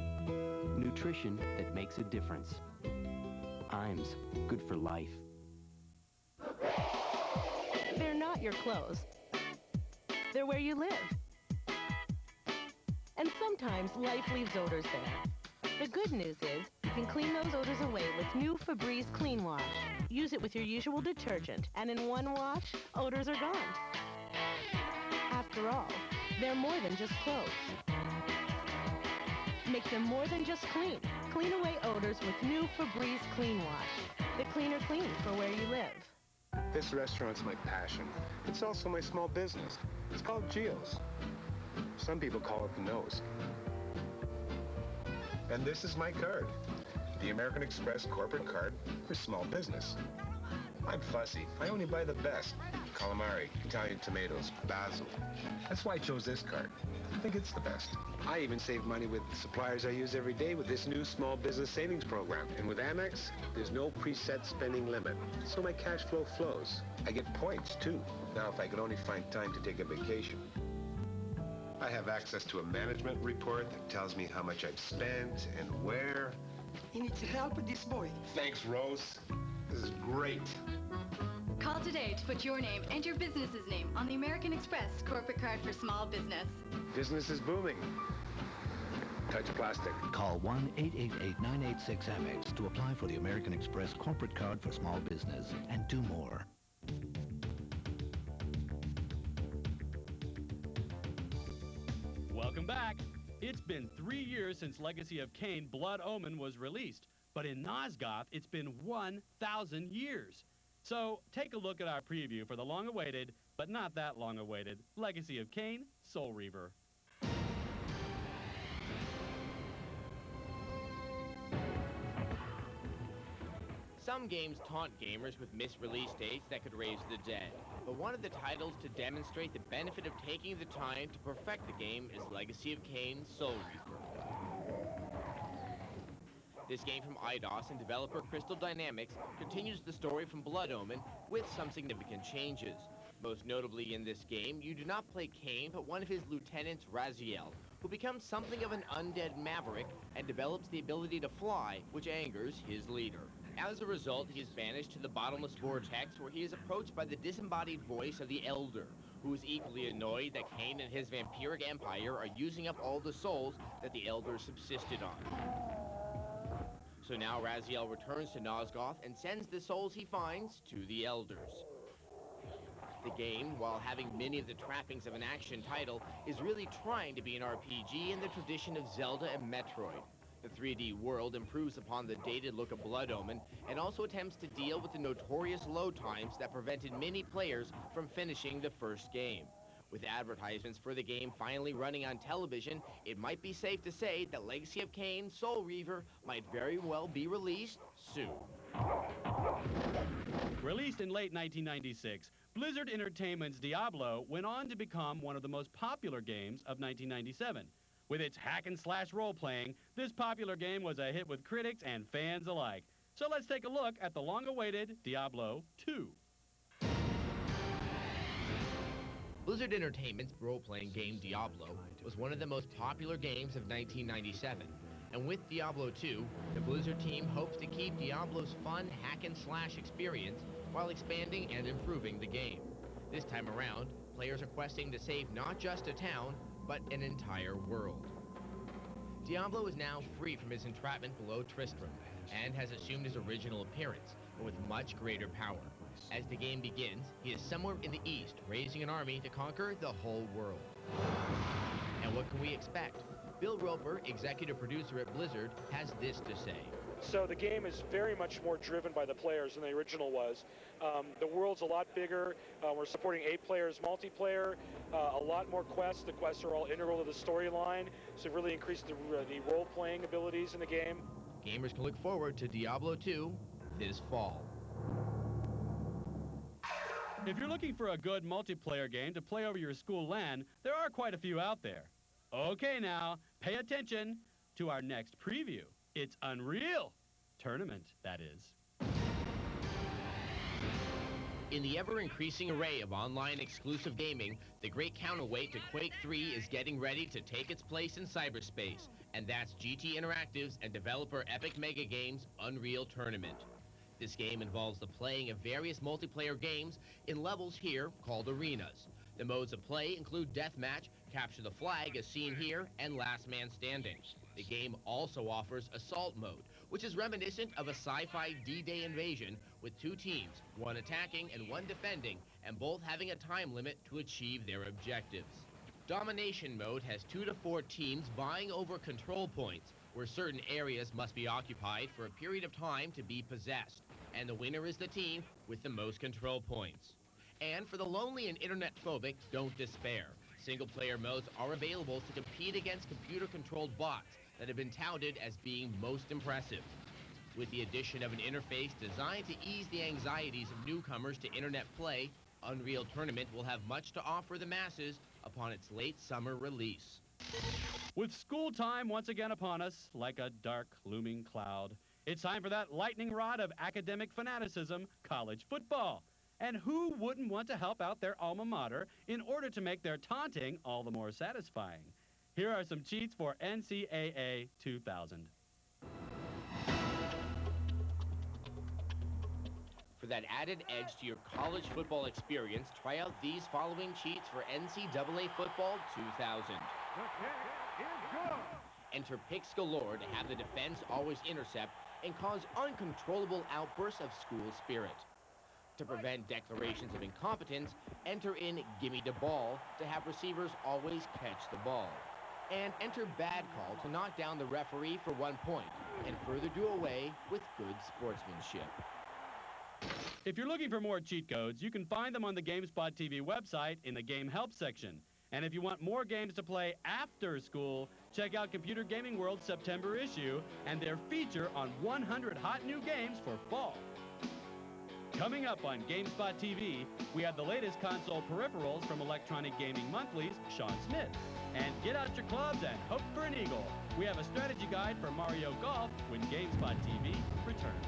Speaker 1: Nutrition that makes a difference. Iams, good for life.
Speaker 2: They're not your clothes. They're where you live. And sometimes life leaves odors there. The good news is you can clean those odors away with new Febreze Clean Wash. Use it with your usual detergent, and in one wash, odors are gone. After all, they're more than just clothes. Make them more than just clean. Clean away odors with new Febreze Clean Wash. The cleaner clean for where you live.
Speaker 6: This restaurant's my passion. It's also my small business. It's called Gio's. Some people call it the nose. And this is my card. The American Express corporate card for small business. I'm fussy. I only buy the best. calamari, Italian tomatoes, basil. That's why I chose this card. I think it's the best. I even save money with suppliers I use every day with this new small business savings program. And with Amex, there's no preset spending limit, so my cash flow flows. I get points, too. Now, if I could only find time to take a vacation. I have access to a management report that tells me how much I've spent and where.
Speaker 5: He needs help with this boy.
Speaker 6: Thanks, Rose. This is great.
Speaker 8: Call today to put your name and your business's name on the American Express corporate card for small business.
Speaker 6: Business is booming. Touch plastic.
Speaker 25: Call 1-888-986-AMEX to apply for the American Express corporate card for small business and do more.
Speaker 20: Welcome back. It's been 3 years since Legacy of Kain Blood Omen was released, but in Nosgoth, it's been 1,000 years. So take a look at our preview for the long-awaited, but not that long-awaited, Legacy of Kain Soul Reaver.
Speaker 3: Some games taunt gamers with missed release dates that could raise the dead, but one of the titles to demonstrate the benefit of taking the time to perfect the game is Legacy of Kain Soul Reaper. This game from IDOS and developer Crystal Dynamics continues the story from Blood Omen with some significant changes. Most notably in this game, you do not play Kain, but one of his lieutenants, Raziel, who becomes something of an undead maverick and develops the ability to fly, which angers his leader. As a result, he is banished to the bottomless vortex, where he is approached by the disembodied voice of the Elder, who is equally annoyed that Kain and his vampiric empire are using up all the souls that the Elder subsisted on. So now Raziel returns to Nosgoth and sends the souls he finds to the Elders. The game, while having many of the trappings of an action title, is really trying to be an RPG in the tradition of Zelda and Metroid. The 3D world improves upon the dated look of Blood Omen and also attempts to deal with the notorious load times that prevented many players from finishing the first game. With advertisements for the game finally running on television, it might be safe to say that Legacy of Kain Soul Reaver might very well be released soon.
Speaker 20: Released in late 1996, Blizzard Entertainment's Diablo went on to become one of the most popular games of 1997. With its hack-and-slash role-playing, this popular game was a hit with critics and fans alike. So let's take a look at the long-awaited Diablo 2.
Speaker 3: Blizzard Entertainment's role-playing game Diablo was one of the most popular games of 1997. And with Diablo 2, the Blizzard team hopes to keep Diablo's fun hack-and-slash experience while expanding and improving the game. This time around, players are questing to save not just a town, but an entire world. Diablo is now free from his entrapment below Tristram, and has assumed his original appearance, but with much greater power. As the game begins, he is somewhere in the east, raising an army to conquer the whole world. And what can we expect? Bill Roper, executive producer at Blizzard, has this to say.
Speaker 9: So the game is very much more driven by the players than the original was. The world's a lot bigger. We're supporting 8 players multiplayer, a lot more quests. The quests are all integral to the storyline, so it really increased the role-playing abilities in the game.
Speaker 3: Gamers can look forward to Diablo 2 this fall.
Speaker 20: If you're looking for a good multiplayer game to play over your school LAN, there are quite a few out there. Okay now, pay attention to our next preview. It's Unreal Tournament, that is.
Speaker 3: In the ever-increasing array of online exclusive gaming, the great counterweight to Quake 3 is getting ready to take its place in cyberspace, and that's GT Interactive's and developer Epic Mega Games' Unreal Tournament. This game involves the playing of various multiplayer games in levels here called arenas. The modes of play include Deathmatch, Capture the Flag as seen here, and Last Man Standing. The game also offers Assault Mode, which is reminiscent of a sci-fi D-Day invasion with 2 teams, one attacking and one defending, and both having a time limit to achieve their objectives. Domination Mode has 2 to 4 teams vying over control points, where certain areas must be occupied for a period of time to be possessed, and the winner is the team with the most control points. And for the lonely and internet-phobic, don't despair. Single-player modes are available to compete against computer-controlled bots that have been touted as being most impressive. With the addition of an interface designed to ease the anxieties of newcomers to internet play, Unreal Tournament will have much to offer the masses upon its late summer release.
Speaker 20: With school time once again upon us, like a dark, looming cloud, it's time for that lightning rod of academic fanaticism, college football. And who wouldn't want to help out their alma mater in order to make their taunting all the more satisfying? Here are some cheats for NCAA 2000.
Speaker 3: For that added edge to your college football experience, try out these following cheats for NCAA Football 2000. Enter picks galore to have the defense always intercept and cause uncontrollable outbursts of school spirit. To prevent declarations of incompetence, enter in gimme the ball to have receivers always catch the ball. And enter bad call to knock down the referee for 1 point and further do away with good sportsmanship.
Speaker 20: If you're looking for more cheat codes, you can find them on the GameSpot TV website in the Game Help section. And if you want more games to play after school, check out Computer Gaming World's September issue and their feature on 100 hot new games for fall. Coming up on GameSpot TV, we have the latest console peripherals from Electronic Gaming Monthly's Sean Smith. And get out your clubs and hope for an eagle. We have a strategy guide for Mario Golf when GameSpot TV returns.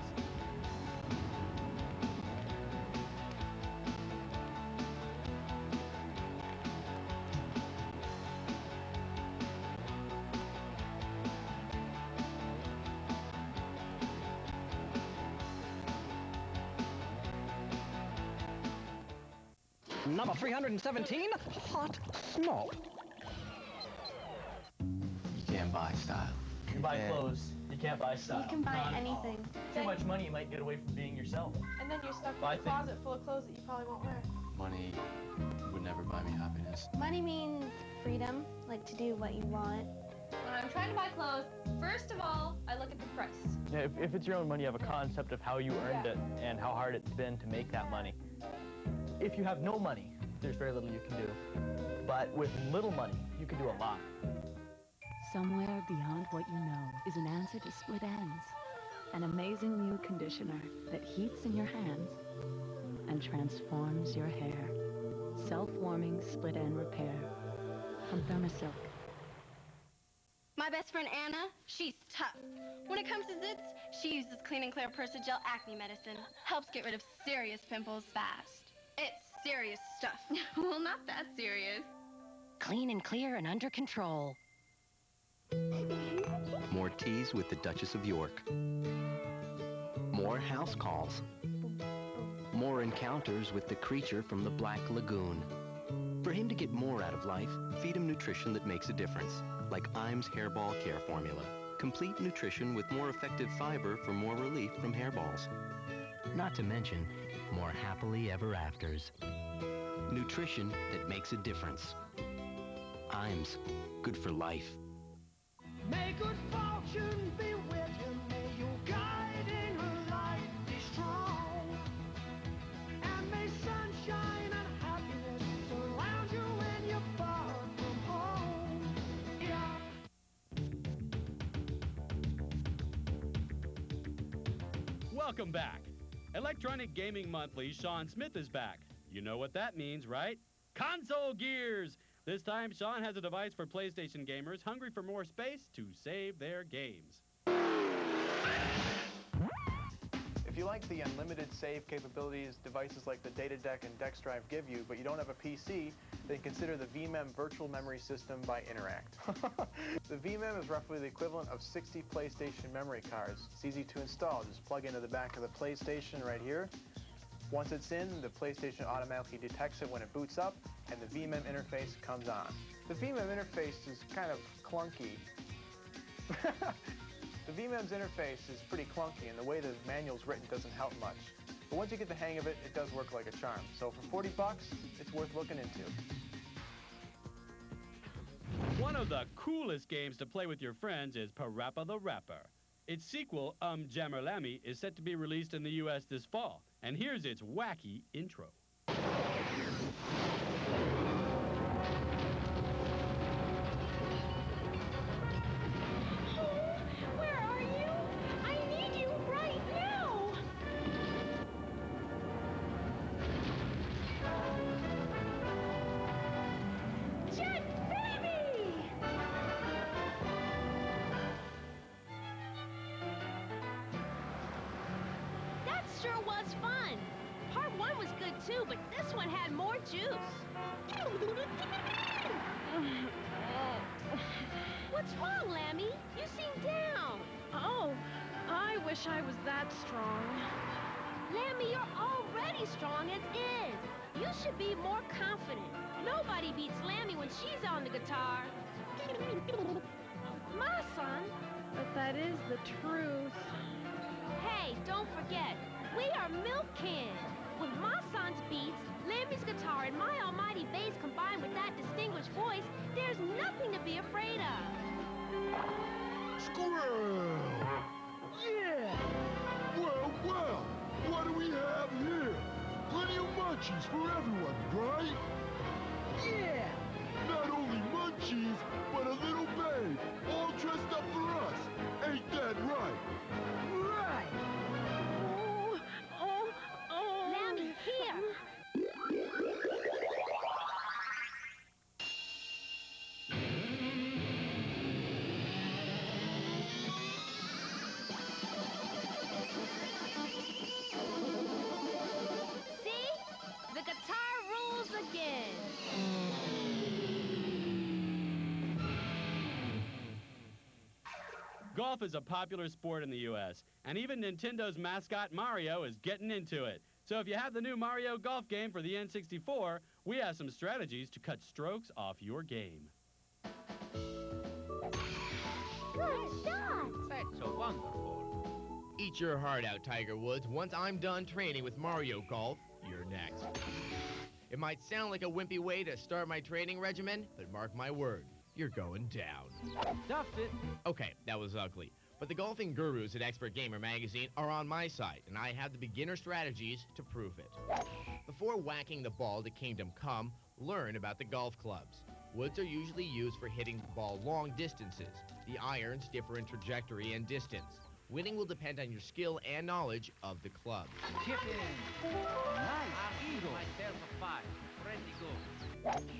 Speaker 10: Number 317, Hot Snob.
Speaker 18: You can't buy style.
Speaker 4: You can buy clothes. You can't buy style.
Speaker 19: You can buy
Speaker 4: Not at all.
Speaker 19: anything.
Speaker 4: Too much money, you might get away from being yourself.
Speaker 24: And then you're stuck
Speaker 4: Buy
Speaker 24: with a
Speaker 4: things.
Speaker 24: closet full of clothes that you probably won't wear.
Speaker 18: Money would never buy me happiness.
Speaker 27: Money means freedom, like to do what you want.
Speaker 19: When I'm trying to buy clothes, first of all, I look at the price.
Speaker 4: Yeah, if it's your own money, you have a concept of how you earned it and how hard it's been to make that money. If you have no money, there's very little you can do. But with little money, you can do a lot.
Speaker 25: Somewhere beyond what you know is an answer to split ends. An amazing new conditioner that heats in your hands and transforms your hair. Self-warming split end repair from Thermosilk.
Speaker 8: My best friend Anna, she's tough. When it comes to zits, she uses Clean and Clear Persa-Gel acne medicine. Helps get rid of serious pimples fast. It's serious stuff. Well, not that serious.
Speaker 2: Clean and clear and under control.
Speaker 1: More teas with the Duchess of York. More house calls. More encounters with the creature from the Black Lagoon. For him to get more out of life, feed him nutrition that makes a difference, like Iams Hairball Care Formula. Complete nutrition with more effective fiber for more relief from hairballs.
Speaker 12: Not to mention, more happily ever afters.
Speaker 1: Nutrition that makes a difference. Iams, good for life.
Speaker 5: May good fortune be with you. May your guiding light be strong. And may sunshine and happiness surround you when you're far from home. Yeah.
Speaker 20: Welcome back. Electronic Gaming Monthly, Sean Smith is back. You know what that means, right? Console gears! This time, Sean has a device for PlayStation gamers hungry for more space to save their games.
Speaker 14: If you like the unlimited save capabilities devices like the Data Deck and Dex Drive give you, but you don't have a PC, then consider the VMem Virtual Memory System by Interact. The VMem is roughly the equivalent of 60 PlayStation memory cards. It's easy to install. Just plug into the back of the PlayStation right here. Once it's in, the PlayStation automatically detects it when it boots up, and the VMem interface comes on. The VMem interface is kind of clunky. The VMem's interface is pretty clunky, and the way the manual's written doesn't help much. But once you get the hang of it, it does work like a charm. So for 40 bucks, it's worth looking into.
Speaker 20: One of the coolest games to play with your friends is Parappa the Rapper. Its sequel, Jammerlammy, is set to be released in the U.S. this fall. And here's its wacky intro.
Speaker 5: Where are you? I need you right now.
Speaker 2: sure was fun. Part 1 was good too, but this one had more juice. What's wrong, Lammy? You seem down.
Speaker 24: Oh, I wish I was that strong.
Speaker 2: Lammy, you're already strong as is. You should be more confident. Nobody beats Lammy when she's on the guitar. My son.
Speaker 24: But that is the truth.
Speaker 2: Hey, don't forget, we are milk cans. With my son's beats, Lammy's guitar, and my almighty bass combined with that distinguished voice, there's nothing to be afraid of.
Speaker 7: Squirrel!
Speaker 5: Yeah!
Speaker 7: Well, what do we have here? Plenty of munchies for everyone, right?
Speaker 5: Yeah!
Speaker 7: Not only munchies, but a little babe, all dressed up for us. Ain't that right?
Speaker 5: Right!
Speaker 2: Lammy, here! See? The guitar rules again.
Speaker 20: Golf is a popular sport in the U.S., and even Nintendo's mascot Mario is getting into it. So if you have the new Mario golf game for the N64, we have some strategies to cut strokes off your game.
Speaker 2: Good shot!
Speaker 3: That's so wonderful. Eat your heart out, Tiger Woods. Once I'm done training with Mario Golf, you're next. It might sound like a wimpy way to start my training regimen, but mark my word, you're going down.
Speaker 10: Stuffed it.
Speaker 3: Okay, that was ugly. But the golfing gurus at Expert Gamer magazine are on my side, and I have the beginner strategies to prove it. Before whacking the ball to Kingdom Come, learn about the golf clubs. Woods are usually used for hitting the ball long distances. The irons differ in trajectory and distance. Winning will depend on your skill and knowledge of the club.
Speaker 10: Chip in. Nice. Eagle. Myself a 5. Ready to go.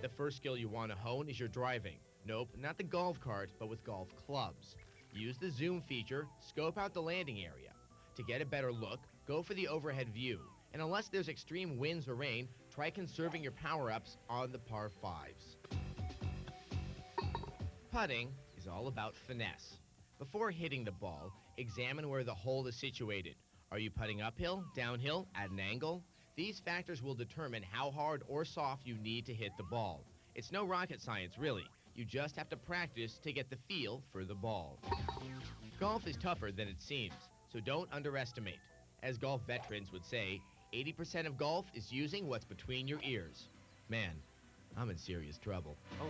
Speaker 3: The first skill you want to hone is your driving. Nope, not the golf cart, but with golf clubs. Use the zoom feature, scope out the landing area. To get a better look, go for the overhead view. And unless there's extreme winds or rain, try conserving your power-ups on the par 5s. Putting is all about finesse. Before hitting the ball, examine where the hole is situated. Are you putting uphill, downhill, at an angle? These factors will determine how hard or soft you need to hit the ball. It's no rocket science, really. You just have to practice to get the feel for the ball. Golf is tougher than it seems, so don't underestimate. As golf veterans would say, 80% of golf is using what's between your ears. Man, I'm in serious trouble.
Speaker 10: Oh,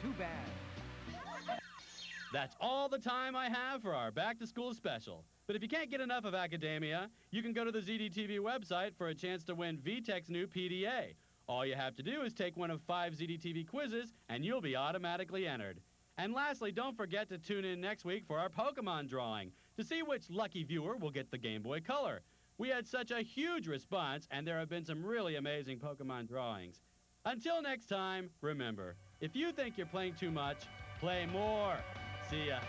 Speaker 10: too bad.
Speaker 20: That's all the time I have for our back-to-school special. But if you can't get enough of academia, you can go to the ZDTV website for a chance to win VTech's new PDA. All you have to do is take one of 5 ZDTV quizzes, and you'll be automatically entered. And lastly, don't forget to tune in next week for our Pokemon drawing to see which lucky viewer will get the Game Boy Color. We had such a huge response, and there have been some really amazing Pokemon drawings. Until next time, remember, if you think you're playing too much, play more. See ya.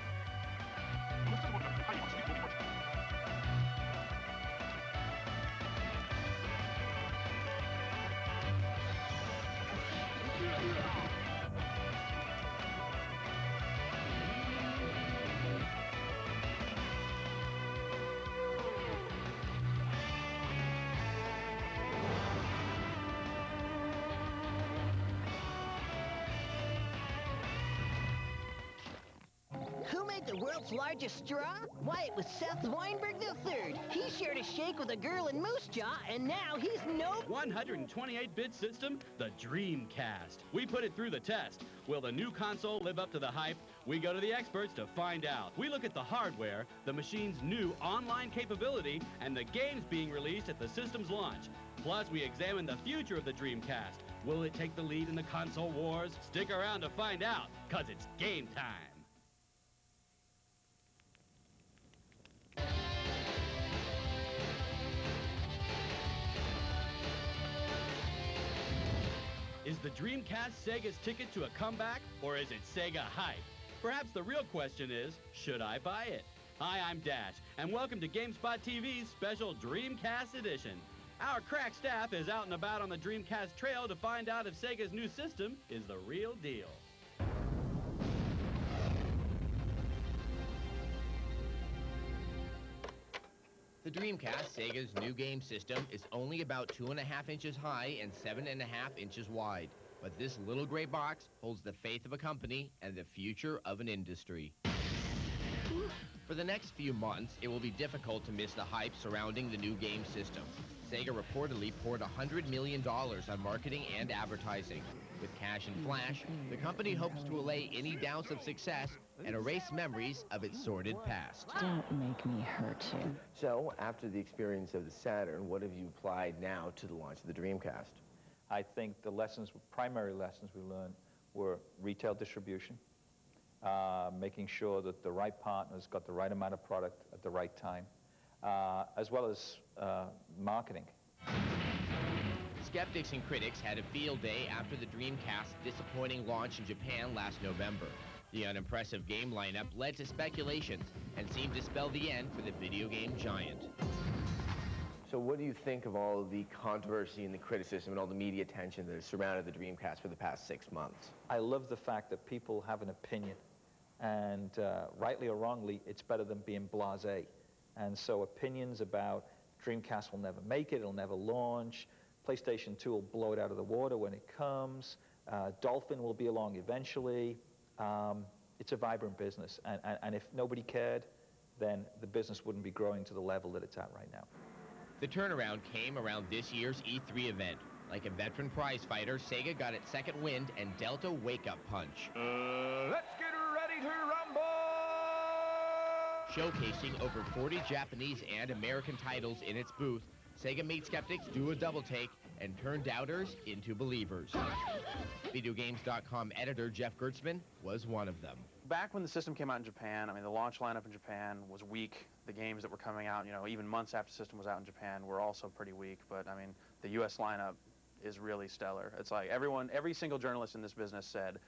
Speaker 15: Who made the world's largest straw? Why, it was Seth Weinberg III. He shared a shake with a girl in Moose Jaw, and now he's no...
Speaker 20: 128-bit system, the Dreamcast. We put it through the test. Will the new console live up to the hype? We go to the experts to find out. We look at the hardware, the machine's new online capability, and the games being released at the system's launch. Plus, we examine the future of the Dreamcast. Will it take the lead in the console wars? Stick around to find out, 'cause it's game time. Is the Dreamcast Sega's ticket to a comeback, or is it Sega hype? Perhaps the real question is, should I buy it? Hi, I'm Dash, and welcome to GameSpot TV's special Dreamcast edition. Our crack staff is out and about on the Dreamcast trail to find out if Sega's new system is the real deal.
Speaker 3: The Dreamcast, Sega's new game system, is only about 2.5 inches high and 7.5 inches wide. But this little gray box holds the faith of a company and the future of an industry. For the next few months, it will be difficult to miss the hype surrounding the new game system. Sega reportedly poured $100 million on marketing and advertising. With cash and flash, the company hopes to allay any doubts of success and erase memories of its sordid past.
Speaker 25: Don't make me hurt you.
Speaker 13: So, after the experience of the Saturn, what have you applied now to the launch of the Dreamcast?
Speaker 16: I think the primary lessons we learned were retail distribution, making sure that the right partners got the right amount of product at the right time, as well as marketing.
Speaker 3: Skeptics and critics had a field day after the Dreamcast's disappointing launch in Japan last November. The unimpressive game lineup led to speculations and seemed to spell the end for the video game giant.
Speaker 13: So what do you think of all of the controversy and the criticism and all the media attention that has surrounded the Dreamcast for the past 6 months?
Speaker 16: I love the fact that people have an opinion, and rightly or wrongly, it's better than being blasé. And so opinions about Dreamcast will never make it, it'll never launch, PlayStation 2 will blow it out of the water when it comes, Dolphin will be along eventually. It's a vibrant business, and if nobody cared, then the business wouldn't be growing to the level that it's at right now.
Speaker 3: The turnaround came around this year's E3 event. Like a veteran prize fighter, Sega got its second wind and dealt a wake-up punch.
Speaker 17: Let's get ready to rumble!
Speaker 3: Showcasing over 40 Japanese and American titles in its booth, Sega made skeptics do a double take and turned doubters into believers. Videogames.com editor Jeff Gertzman was one of them.
Speaker 14: Back when the system came out in Japan, I mean, the launch lineup in Japan was weak. The games that were coming out, even months after the system was out in Japan, were also pretty weak. But, I mean, the U.S. lineup is really stellar. It's like every single journalist in this business said,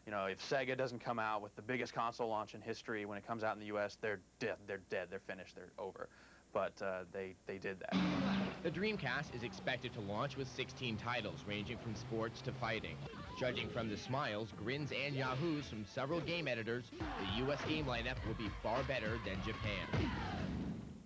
Speaker 14: if Sega doesn't come out with the biggest console launch in history when it comes out in the U.S., they're dead, they're finished, they're over. But they did that.
Speaker 3: The Dreamcast is expected to launch with 16 titles, ranging from sports to fighting. Judging from the smiles, grins, and yahoos from several game editors, the U.S. game lineup will be far better than Japan.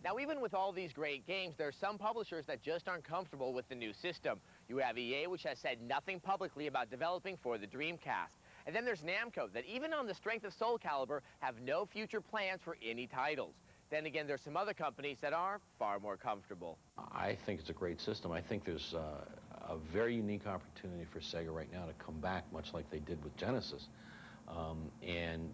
Speaker 3: Now, even with all these great games, there are some publishers that just aren't comfortable with the new system. You have EA, which has said nothing publicly about developing for the Dreamcast. And then there's Namco, that even on the strength of Soul Calibur, have no future plans for any titles. Then again, there's some other companies that are far more comfortable.
Speaker 21: I think it's a great system. I think there's a very unique opportunity for Sega right now to come back, much like they did with Genesis, and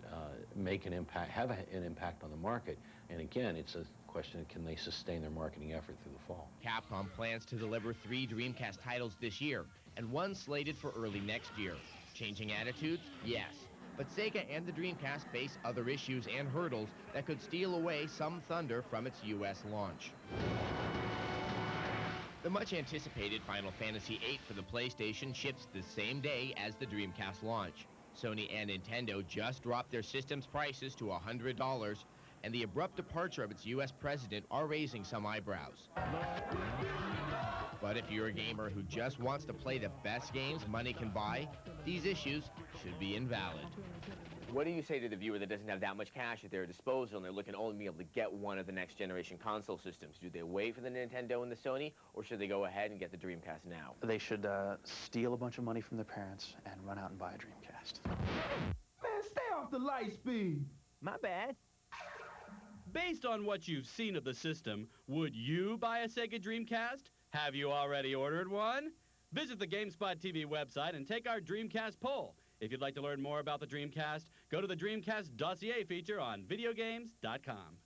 Speaker 21: make an impact, have an impact on the market. And again, it's a question of can they sustain their marketing effort through the fall.
Speaker 3: Capcom plans to deliver 3 Dreamcast titles this year, and 1 slated for early next year. Changing attitudes? Yes. But Sega and the Dreamcast face other issues and hurdles that could steal away some thunder from its U.S. launch. The much-anticipated Final Fantasy VIII for the PlayStation ships the same day as the Dreamcast launch. Sony and Nintendo just dropped their system's prices to $100, and the abrupt departure of its U.S. president are raising some eyebrows. But if you're a gamer who just wants to play the best games money can buy, these issues should be invalid.
Speaker 13: What do you say to the viewer that doesn't have that much cash at their disposal and they're looking only to be able to get one of the next generation console systems? Do they wait for the Nintendo and the Sony, or should they go ahead and get the Dreamcast now?
Speaker 14: They should steal a bunch of money from their parents and run out and buy a Dreamcast.
Speaker 17: Man, stay off the light speed.
Speaker 15: My bad.
Speaker 20: Based on what you've seen of the system, would you buy a Sega Dreamcast? Have you already ordered one? Visit the GameSpot TV website and take our Dreamcast poll. If you'd like to learn more about the Dreamcast, go to the Dreamcast dossier feature on videogames.com.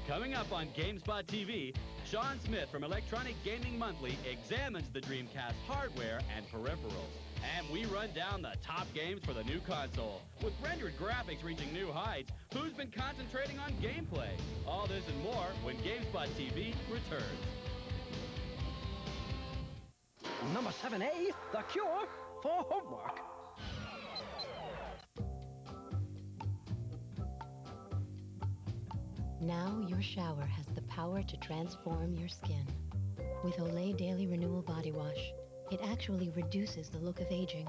Speaker 20: Coming up on GameSpot TV, Sean Smith from Electronic Gaming Monthly examines the Dreamcast hardware and peripherals. And we run down the top games for the new console. With rendered graphics reaching new heights, who's been concentrating on gameplay? All this and more when GameSpot TV returns.
Speaker 15: Number 7A, the cure for homework.
Speaker 6: Now your shower has the power to transform your skin. With Olay Daily Renewal Body Wash, it actually reduces the look of aging.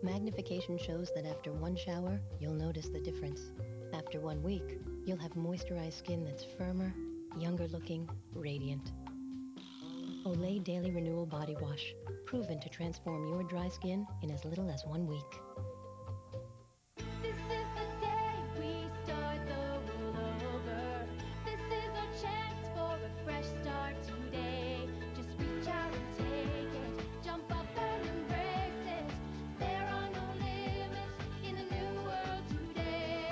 Speaker 6: Magnification shows that after one shower, you'll notice the difference. After 1 week, you'll have moisturized skin that's firmer, younger looking, radiant. Olay Daily Renewal Body Wash, proven to transform your dry skin in as little as 1 week.
Speaker 5: This is the day we start the world over. This is our chance for a fresh start today. Just reach out and take it. Jump up and embrace it. There are no limits in the new world today.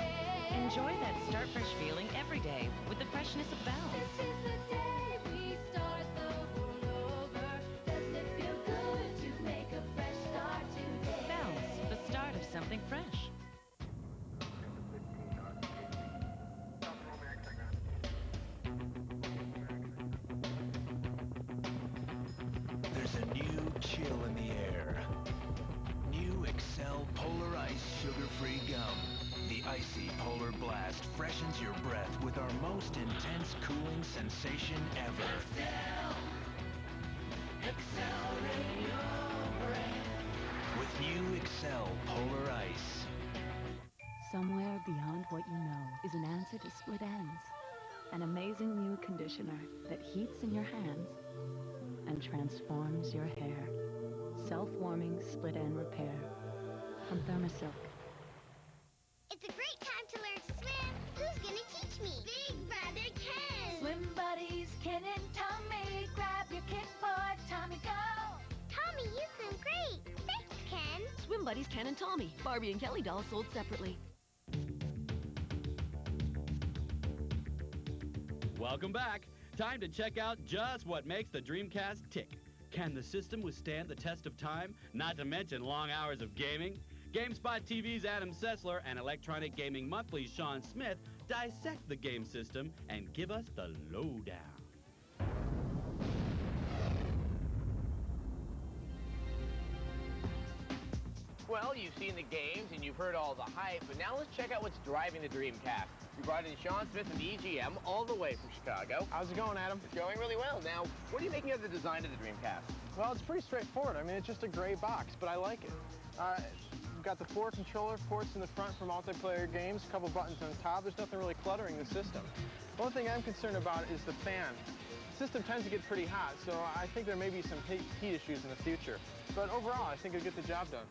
Speaker 2: Enjoy that start fresh feeling every day with the freshness of Bounce.
Speaker 5: This is the day we start the world over. Doesn't it feel good to make a fresh start today?
Speaker 2: Bounce, the start of something fresh.
Speaker 9: There's a new chill in the air. New Excel Polar Ice sugar-free gum. The icy Polar Blast freshens your breath with our most intense cooling sensation ever.
Speaker 5: Accelerate your breath.
Speaker 9: With new Excel Polar Ice.
Speaker 25: Somewhere beyond what you know is an answer to split ends. An amazing new conditioner that heats in your hands and transforms your hair. Self-warming split end repair from Thermosilk.
Speaker 27: It's a great time to learn to swim. Who's gonna teach me? Big Brother Ken.
Speaker 5: Swim buddies, Ken and Tommy. Grab your kick board, Tommy, go.
Speaker 27: Tommy, you swim great. Thanks, Ken.
Speaker 11: Swim Buddies Ken and Tommy. Barbie and Kelly dolls sold separately.
Speaker 20: Welcome back. Time to check out just what makes the Dreamcast tick. Can the system withstand the test of time, not to mention long hours of gaming? GameSpot TV's Adam Sessler and Electronic Gaming Monthly's Sean Smith dissect the game system and give us the lowdown.
Speaker 13: Well, you've seen the games and you've heard all the hype, but now let's check out what's driving the Dreamcast. We brought in Sean Smith from EGM all the way from Chicago.
Speaker 14: How's it going, Adam?
Speaker 13: It's going really well. Now, what are you making of the design of the Dreamcast?
Speaker 14: Well, it's pretty straightforward. I mean, it's just a gray box, but I like it. We've got the 4 controller ports in the front for multiplayer games, a couple buttons on top. There's nothing really cluttering the system. One thing I'm concerned about is the fan. The system tends to get pretty hot, so I think there may be some heat issues in the future. But overall, I think it'll get the job done.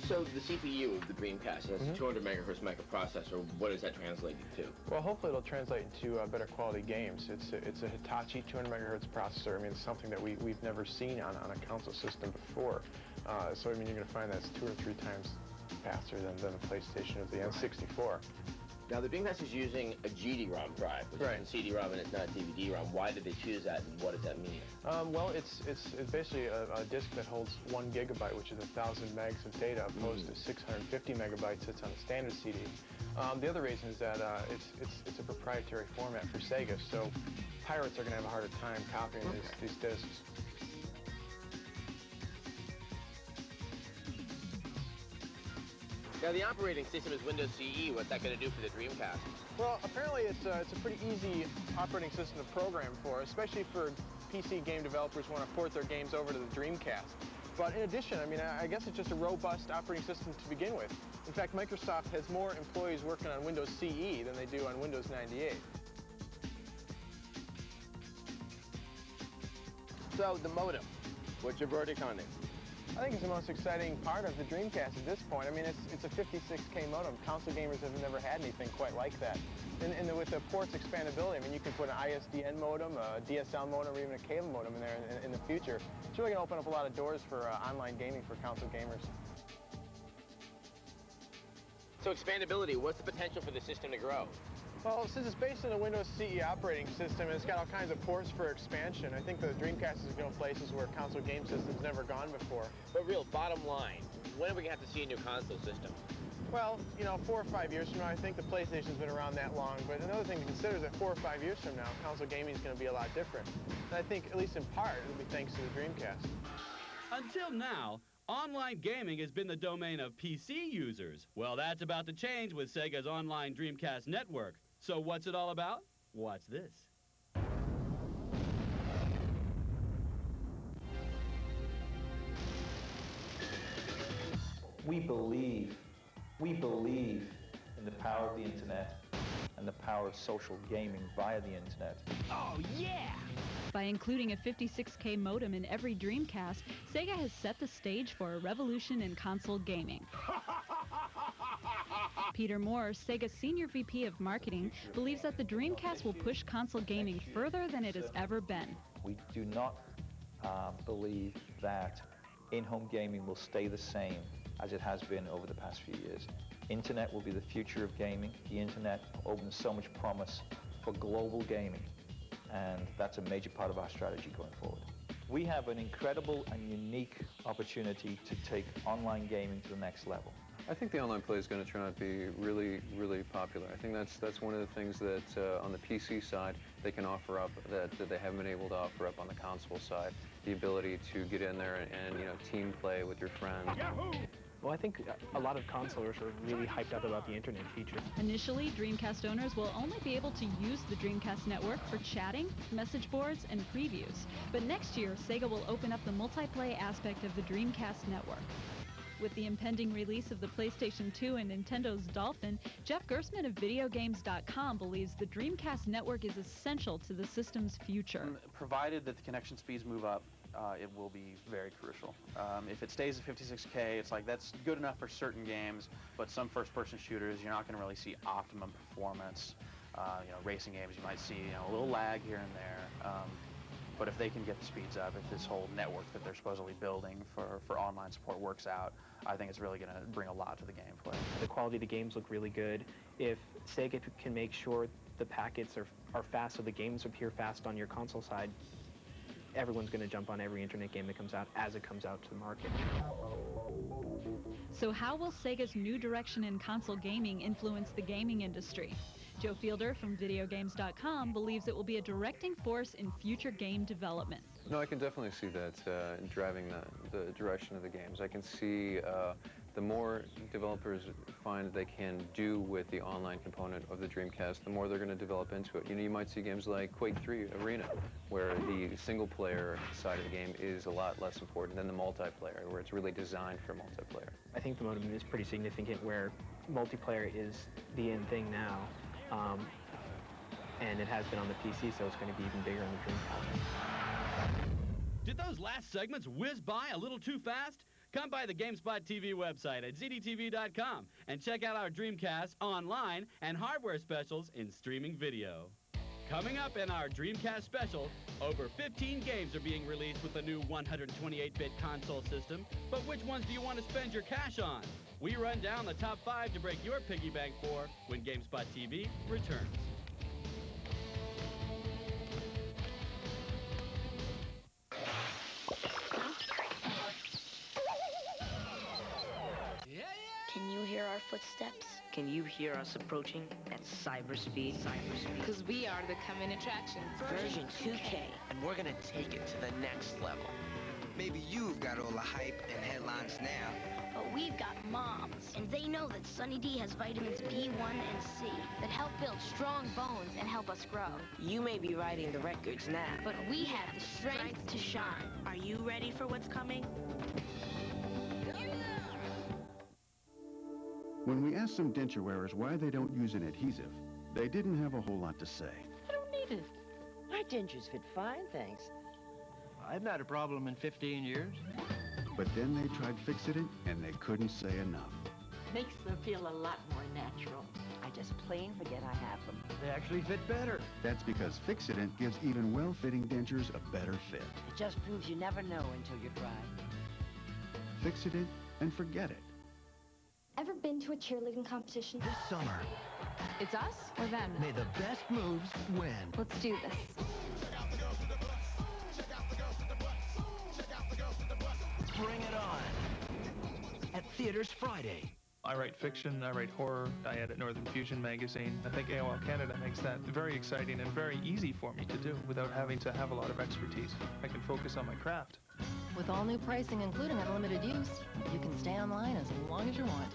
Speaker 13: So the CPU of the Dreamcast has a 200 megahertz microprocessor. What does that translate to?
Speaker 14: Well, hopefully it'll translate into better quality games. It's a Hitachi 200 megahertz processor. I mean, it's something that we've never seen on a console system before. So I mean, you're going to find that's 2 or 3 times faster than the PlayStation of the N64.
Speaker 13: Now, the Dreamcast is using a GD-ROM drive, which is a CD-ROM and it's not DVD-ROM. Why did they choose that, and what does that mean?
Speaker 14: Well, it's basically a disk that holds 1 gigabyte, which is 1,000 megs of data, opposed to 650 megabytes that's on a standard CD. The other reason is that it's a proprietary format for Sega, so pirates are going to have a harder time copying these discs.
Speaker 13: Now, the operating system is Windows CE. What's that going to do for the Dreamcast?
Speaker 14: Well, apparently it's a pretty easy operating system to program for, especially for PC game developers who want to port their games over to the Dreamcast. But in addition, I mean, I guess it's just a robust operating system to begin with. In fact, Microsoft has more employees working on Windows CE than they do on Windows 98.
Speaker 13: So, the modem. What's your verdict on it?
Speaker 14: I think it's the most exciting part of the Dreamcast at this point. I mean, it's a 56K modem. Console gamers have never had anything quite like that. And with the ports expandability, I mean, you can put an ISDN modem, a DSL modem, or even a cable modem in there in the future. It's really going to open up a lot of doors for online gaming for console gamers.
Speaker 13: So expandability, what's the potential for the system to grow?
Speaker 14: Well, since it's based on a Windows CE operating system, and it's got all kinds of ports for expansion, I think the Dreamcast is going places where console game systems never gone before.
Speaker 13: But real, bottom line, when are we going to have to see a new console system?
Speaker 14: Well, you know, 4 or 5 years from now, I think the PlayStation's been around that long, but another thing to consider is that 4 or 5 years from now, console gaming is going to be a lot different. And I think, at least in part, it'll be thanks to the Dreamcast.
Speaker 20: Until now, Online gaming has been the domain of PC users. Well, that's about to change with Sega's online Dreamcast network. So what's it all about? Watch this.
Speaker 16: We believe in the power of the internet and the power of social gaming via the internet.
Speaker 11: Oh, yeah!
Speaker 4: By including a 56K modem in every Dreamcast, Sega has set the stage for a revolution in console gaming. Peter Moore, Sega's Senior VP of Marketing, believes that the Dreamcast will push console gaming further than it has ever been.
Speaker 16: We do not believe that in-home gaming will stay the same as it has been over the past few years. Internet will be the future of gaming. The internet opens so much promise for global gaming, and that's a major part of our strategy going forward. We have an incredible and unique opportunity to take online gaming to the next level.
Speaker 8: I think the online play is going to turn out to be really, really popular. I think that's one of the things that on the PC side they can offer up that they haven't been able to offer up on the console side. The ability to get in there and team play with your friends.
Speaker 14: Yahoo! Well, I think a lot of consolers are really hyped up about the internet features.
Speaker 4: Initially, Dreamcast owners will only be able to use the Dreamcast network for chatting, message boards, and previews. But next year, Sega will open up the multiplayer aspect of the Dreamcast network. With the impending release of the PlayStation 2 and Nintendo's Dolphin, Jeff Gersman of VideoGames.com believes the Dreamcast network is essential to the system's future.
Speaker 18: Provided that the connection speeds move up, it will be very crucial. If it stays at 56K, it's like that's good enough for certain games, but some first-person shooters, you're not going to really see optimum performance. Racing games, you might see a little lag here and there. But if they can get the speeds up, if this whole network that they're supposedly building for online support works out, I think it's really going to bring a lot to the gameplay.
Speaker 14: The quality of the games look really good. If Sega can make sure the packets are fast so the games appear fast on your console side, everyone's going to jump on every internet game that comes out as it comes out to the market.
Speaker 4: So how will Sega's new direction in console gaming influence the gaming industry? Joe Fielder from VideoGames.com believes it will be a directing force in future game development.
Speaker 8: No, I can definitely see that driving the direction of the games. I can see the more developers find they can do with the online component of the Dreamcast, the more they're going to develop into it. You might see games like Quake 3 Arena, where the single-player side of the game is a lot less important than the multiplayer, where it's really designed for multiplayer.
Speaker 14: I think the modem is pretty significant, where multiplayer is the in thing now, and it has been on the PC, so it's going to be even bigger on the Dreamcast.
Speaker 20: Did those last segments whiz by a little too fast? Come by the GameSpot TV website at zdtv.com and check out our Dreamcast online and hardware specials in streaming video. Coming up in our Dreamcast special, over 15 games are being released with the new 128-bit console system, but which ones do you want to spend your cash on? We run down the top 5 to break your piggy bank for when GameSpot TV returns.
Speaker 19: Can you hear our footsteps?
Speaker 22: Can you hear us approaching at cyber speed?
Speaker 23: Because we are the coming attraction.
Speaker 22: Version 2K. And we're going to take it to the next level.
Speaker 26: Maybe you've got all the hype and headlines now.
Speaker 27: But we've got moms, and they know that Sunny D has vitamins B1 and C that help build strong bones and help us grow.
Speaker 22: You may be riding the records now,
Speaker 27: but we have the strength to shine.
Speaker 23: Are you ready for what's coming?
Speaker 28: When we asked some denture wearers why they don't use an adhesive, they didn't have a whole lot to say.
Speaker 29: I don't need it. My dentures fit fine, thanks.
Speaker 10: I've not had a problem in 15 years.
Speaker 28: But then they tried Fix-It-It, and they couldn't say enough.
Speaker 29: Makes them feel a lot more natural. I just plain forget I have them.
Speaker 10: They actually fit better.
Speaker 28: That's because Fix-It-It gives even well-fitting dentures a better fit.
Speaker 29: It just proves you never know until you try.
Speaker 28: Fix-It-It and forget it.
Speaker 24: Ever been to a cheerleading competition?
Speaker 30: This summer,
Speaker 23: It's us or them?
Speaker 30: may the best moves win.
Speaker 24: Let's do this.
Speaker 30: Bring it on. At theaters Friday.
Speaker 31: I write fiction, I write horror, I edit Northern Fusion magazine. I think AOL Canada makes that very exciting and very easy for me to do without having to have a lot of expertise. I can focus on my craft.
Speaker 11: With all new pricing, including unlimited use, you can stay online as long as you want.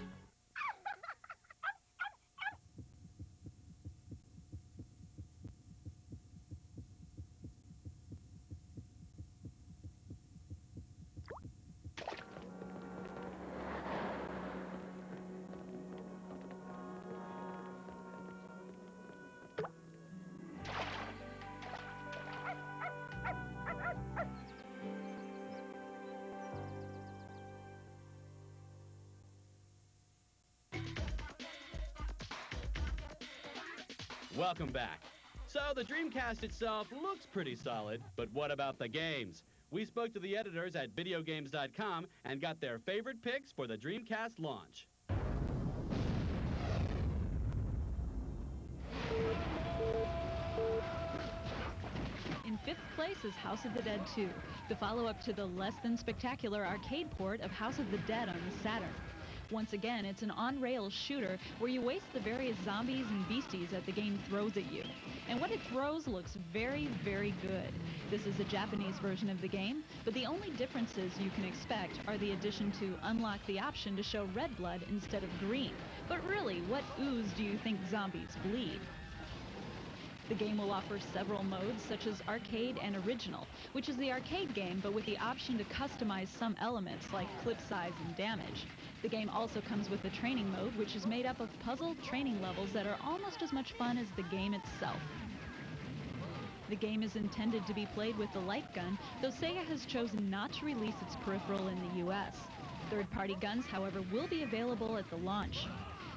Speaker 20: Welcome back. So the Dreamcast itself looks pretty solid, but what about the games? We spoke to the editors at videogames.com and got their favorite picks for the Dreamcast launch.
Speaker 4: In 5th place is House of the Dead 2, the follow-up to the less than spectacular arcade port of House of the Dead on the Saturn. Once again, it's an on-rails shooter where you waste the various zombies and beasties that the game throws at you. And what it throws looks very, very good. This is a Japanese version of the game, but the only differences you can expect are the addition to unlock the option to show red blood instead of green. But really, what ooze do you think zombies bleed? The game will offer several modes, such as Arcade and Original, which is the arcade game, but with the option to customize some elements, like clip size and damage. The game also comes with a training mode, which is made up of puzzle training levels that are almost as much fun as the game itself. The game is intended to be played with the light gun, though Sega has chosen not to release its peripheral in the US. Third-party guns, however, will be available at the launch.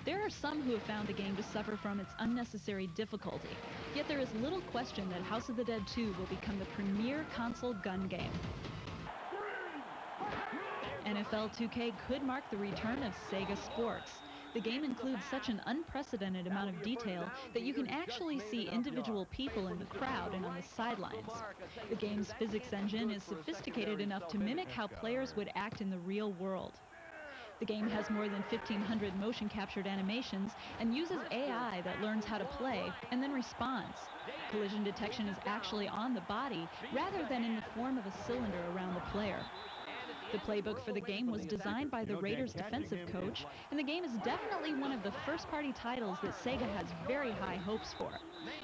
Speaker 4: There are some who have found the game to suffer from its unnecessary difficulty, yet there is little question that House of the Dead 2 will become the premier console gun game. NFL 2K could mark the return of Sega Sports. The game includes such an unprecedented amount of detail that you can actually see individual people in the crowd and on the sidelines. The game's physics engine is sophisticated enough to mimic how players would act in the real world. The game has more than 1,500 motion-captured animations and uses AI that learns how to play and then responds. Collision detection is actually on the body rather than in the form of a cylinder around the player. The playbook for the game was designed by the Raiders defensive coach, and the game is definitely one of the first-party titles that Sega has very high hopes for.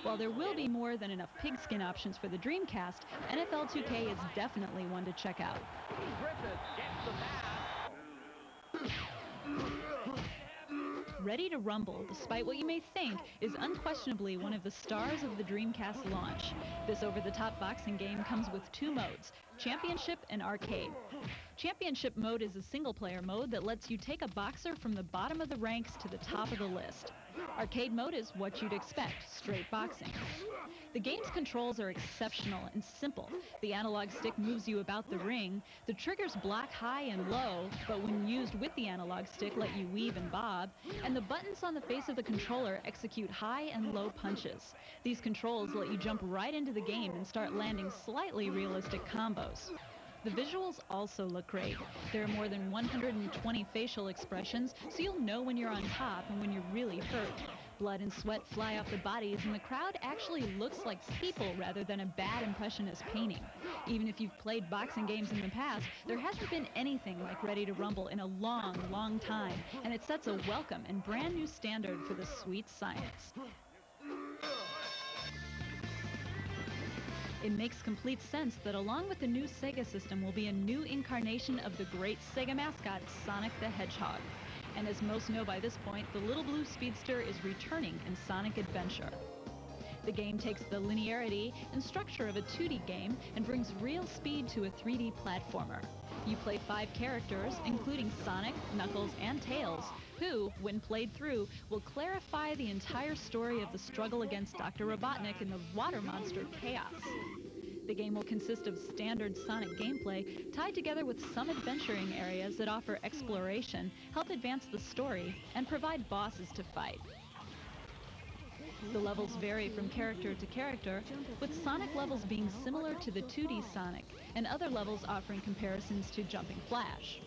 Speaker 4: While there will be more than enough pigskin options for the Dreamcast, NFL 2K is definitely one to check out. Ready to Rumble, despite what you may think, is unquestionably one of the stars of the Dreamcast launch. This over-the-top boxing game comes with two modes, Championship and Arcade. Championship mode is a single-player mode that lets you take a boxer from the bottom of the ranks to the top of the list. Arcade mode is what you'd expect, straight boxing. The game's controls are exceptional and simple. The analog stick moves you about the ring. The triggers block high and low, but when used with the analog stick let you weave and bob. And the buttons on the face of the controller execute high and low punches. These controls let you jump right into the game and start landing slightly realistic combos. The visuals also look great. There are more than 120 facial expressions, so you'll know when you're on top and when you're really hurt. Blood and sweat fly off the bodies, and the crowd actually looks like people rather than a bad impressionist painting. Even if you've played boxing games in the past, there hasn't been anything like Ready to Rumble in a long, long time, and it sets a welcome and brand new standard for the sweet science. It makes complete sense that along with the new Sega system will be a new incarnation of the great Sega mascot, Sonic the Hedgehog. And as most know by this point, the little blue speedster is returning in Sonic Adventure. The game takes the linearity and structure of a 2D game and brings real speed to a 3D platformer. You play 5 characters, including Sonic, Knuckles, and Tails, who, when played through, will clarify the entire story of the struggle against Dr. Robotnik and the water monster Chaos. The game will consist of standard Sonic gameplay tied together with some adventuring areas that offer exploration, help advance the story, and provide bosses to fight. The levels vary from character to character, with Sonic levels being similar to the 2D Sonic, and other levels offering comparisons to Jumping Flash.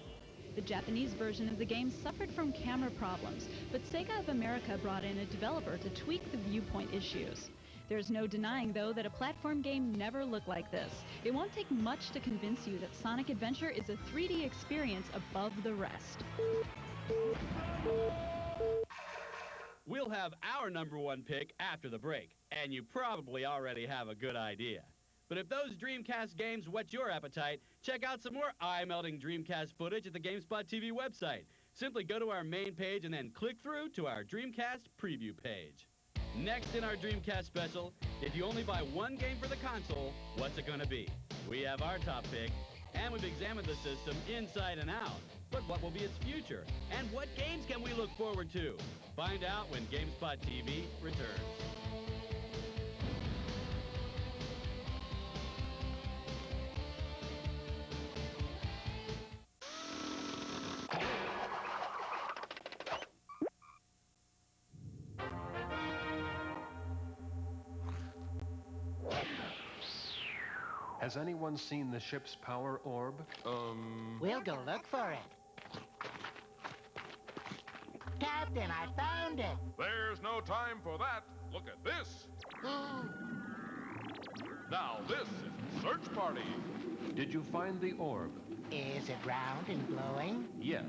Speaker 4: The Japanese version of the game suffered from camera problems, but Sega of America brought in a developer to tweak the viewpoint issues. There's no denying, though, that a platform game never looked like this. It won't take much to convince you that Sonic Adventure is a 3D experience above the rest.
Speaker 20: We'll have our #1 pick after the break, and you probably already have a good idea. But if those Dreamcast games whet your appetite, check out some more eye-melting Dreamcast footage at the GameSpot TV website. Simply go to our main page and then click through to our Dreamcast preview page. Next in our Dreamcast special, if you only buy one game for the console, what's it gonna be? We have our top pick, and we've examined the system inside and out. But what will be its future? And what games can we look forward to? Find out when GameSpot TV returns.
Speaker 1: Has anyone seen the ship's power orb?
Speaker 29: We'll go look for it. Captain, I found it.
Speaker 2: There's no time for that. Look at this. Now this is the search party.
Speaker 1: Did you find the orb?
Speaker 29: Is it round and glowing?
Speaker 1: Yes.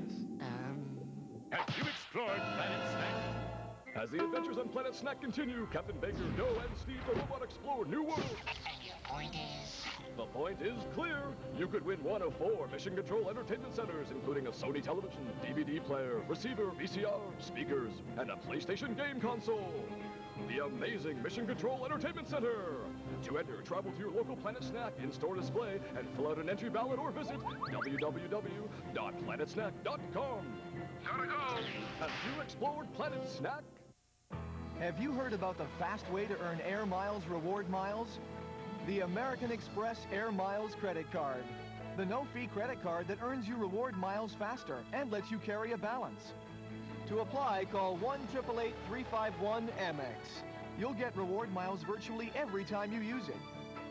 Speaker 2: Have you explored Planet Snack?
Speaker 3: As the adventures on Planet Snack continue, Captain Baker, Joe, and Steve the robot explore new worlds.
Speaker 29: Your point is?
Speaker 3: The point is clear. You could win one of 4 Mission Control entertainment centers, including a Sony television, DVD player, receiver, VCR, speakers, and a PlayStation game console. The amazing Mission Control Entertainment Center. To enter, travel to your local Planet Snack in-store display and fill out an entry ballot or visit www.planetsnack.com.
Speaker 2: Gotta go.
Speaker 3: Have you explored Planet Snack?
Speaker 14: Have you heard about the fast way to earn Air Miles reward miles? The American Express Air Miles credit card. The no-fee credit card that earns you reward miles faster and lets you carry a balance. To apply, call 1-888-351-MX. You'll get reward miles virtually every time you use it.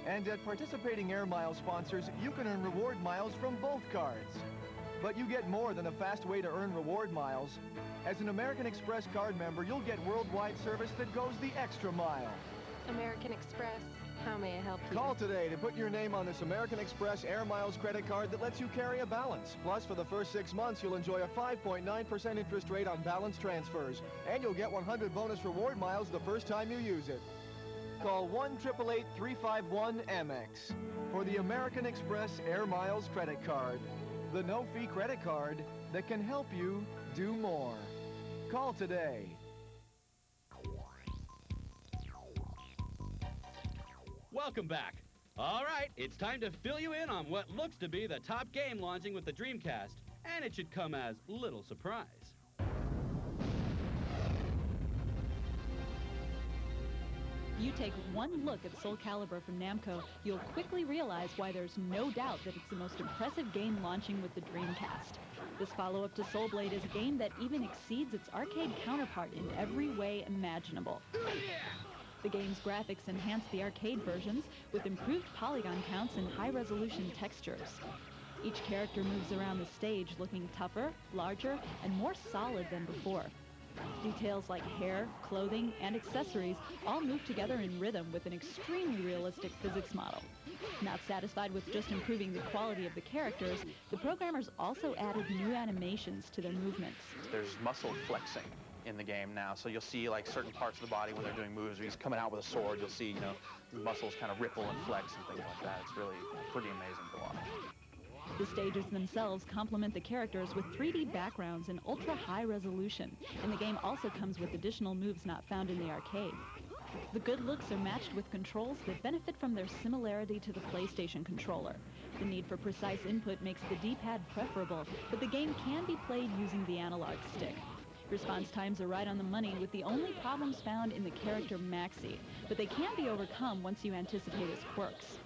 Speaker 14: And at participating Air Miles sponsors, you can earn reward miles from both cards. But you get more than a fast way to earn reward miles. As an American Express card member, you'll get worldwide service that goes the extra mile.
Speaker 24: American Express, how may I help you?
Speaker 14: Call today to put your name on this American Express Air Miles credit card that lets you carry a balance. Plus, for the first 6 months, you'll enjoy a 5.9% interest rate on balance transfers. And you'll get 100 bonus reward miles the first time you use it. Call 1-888-351-MX for the American Express Air Miles credit card. The no-fee credit card that can help you do more. Call today.
Speaker 20: Welcome back. All right, it's time to fill you in on what looks to be the top game launching with the Dreamcast, and it should come as little surprise.
Speaker 4: If you take one look at Soul Calibur from Namco, you'll quickly realize why there's no doubt that it's the most impressive game launching with the Dreamcast. This follow-up to Soul Blade is a game that even exceeds its arcade counterpart in every way imaginable. The game's graphics enhance the arcade versions with improved polygon counts and high-resolution textures. Each character moves around the stage looking tougher, larger, and more solid than before. Details like hair, clothing, and accessories all move together in rhythm with an extremely realistic physics model. Not satisfied with just improving the quality of the characters, the programmers also added new animations to their movements.
Speaker 18: There's muscle flexing in the game now, so you'll see like certain parts of the body when they're doing moves, or he's coming out with a sword, you'll see, muscles kind of ripple and flex and things like that. It's really pretty amazing to watch.
Speaker 4: The stages themselves complement the characters with 3D backgrounds and ultra-high resolution, and the game also comes with additional moves not found in the arcade. The good looks are matched with controls that benefit from their similarity to the PlayStation controller. The need for precise input makes the D-pad preferable, but the game can be played using the analog stick. Response times are right on the money, with the only problems found in the character Maxi, but they can be overcome once you anticipate his quirks.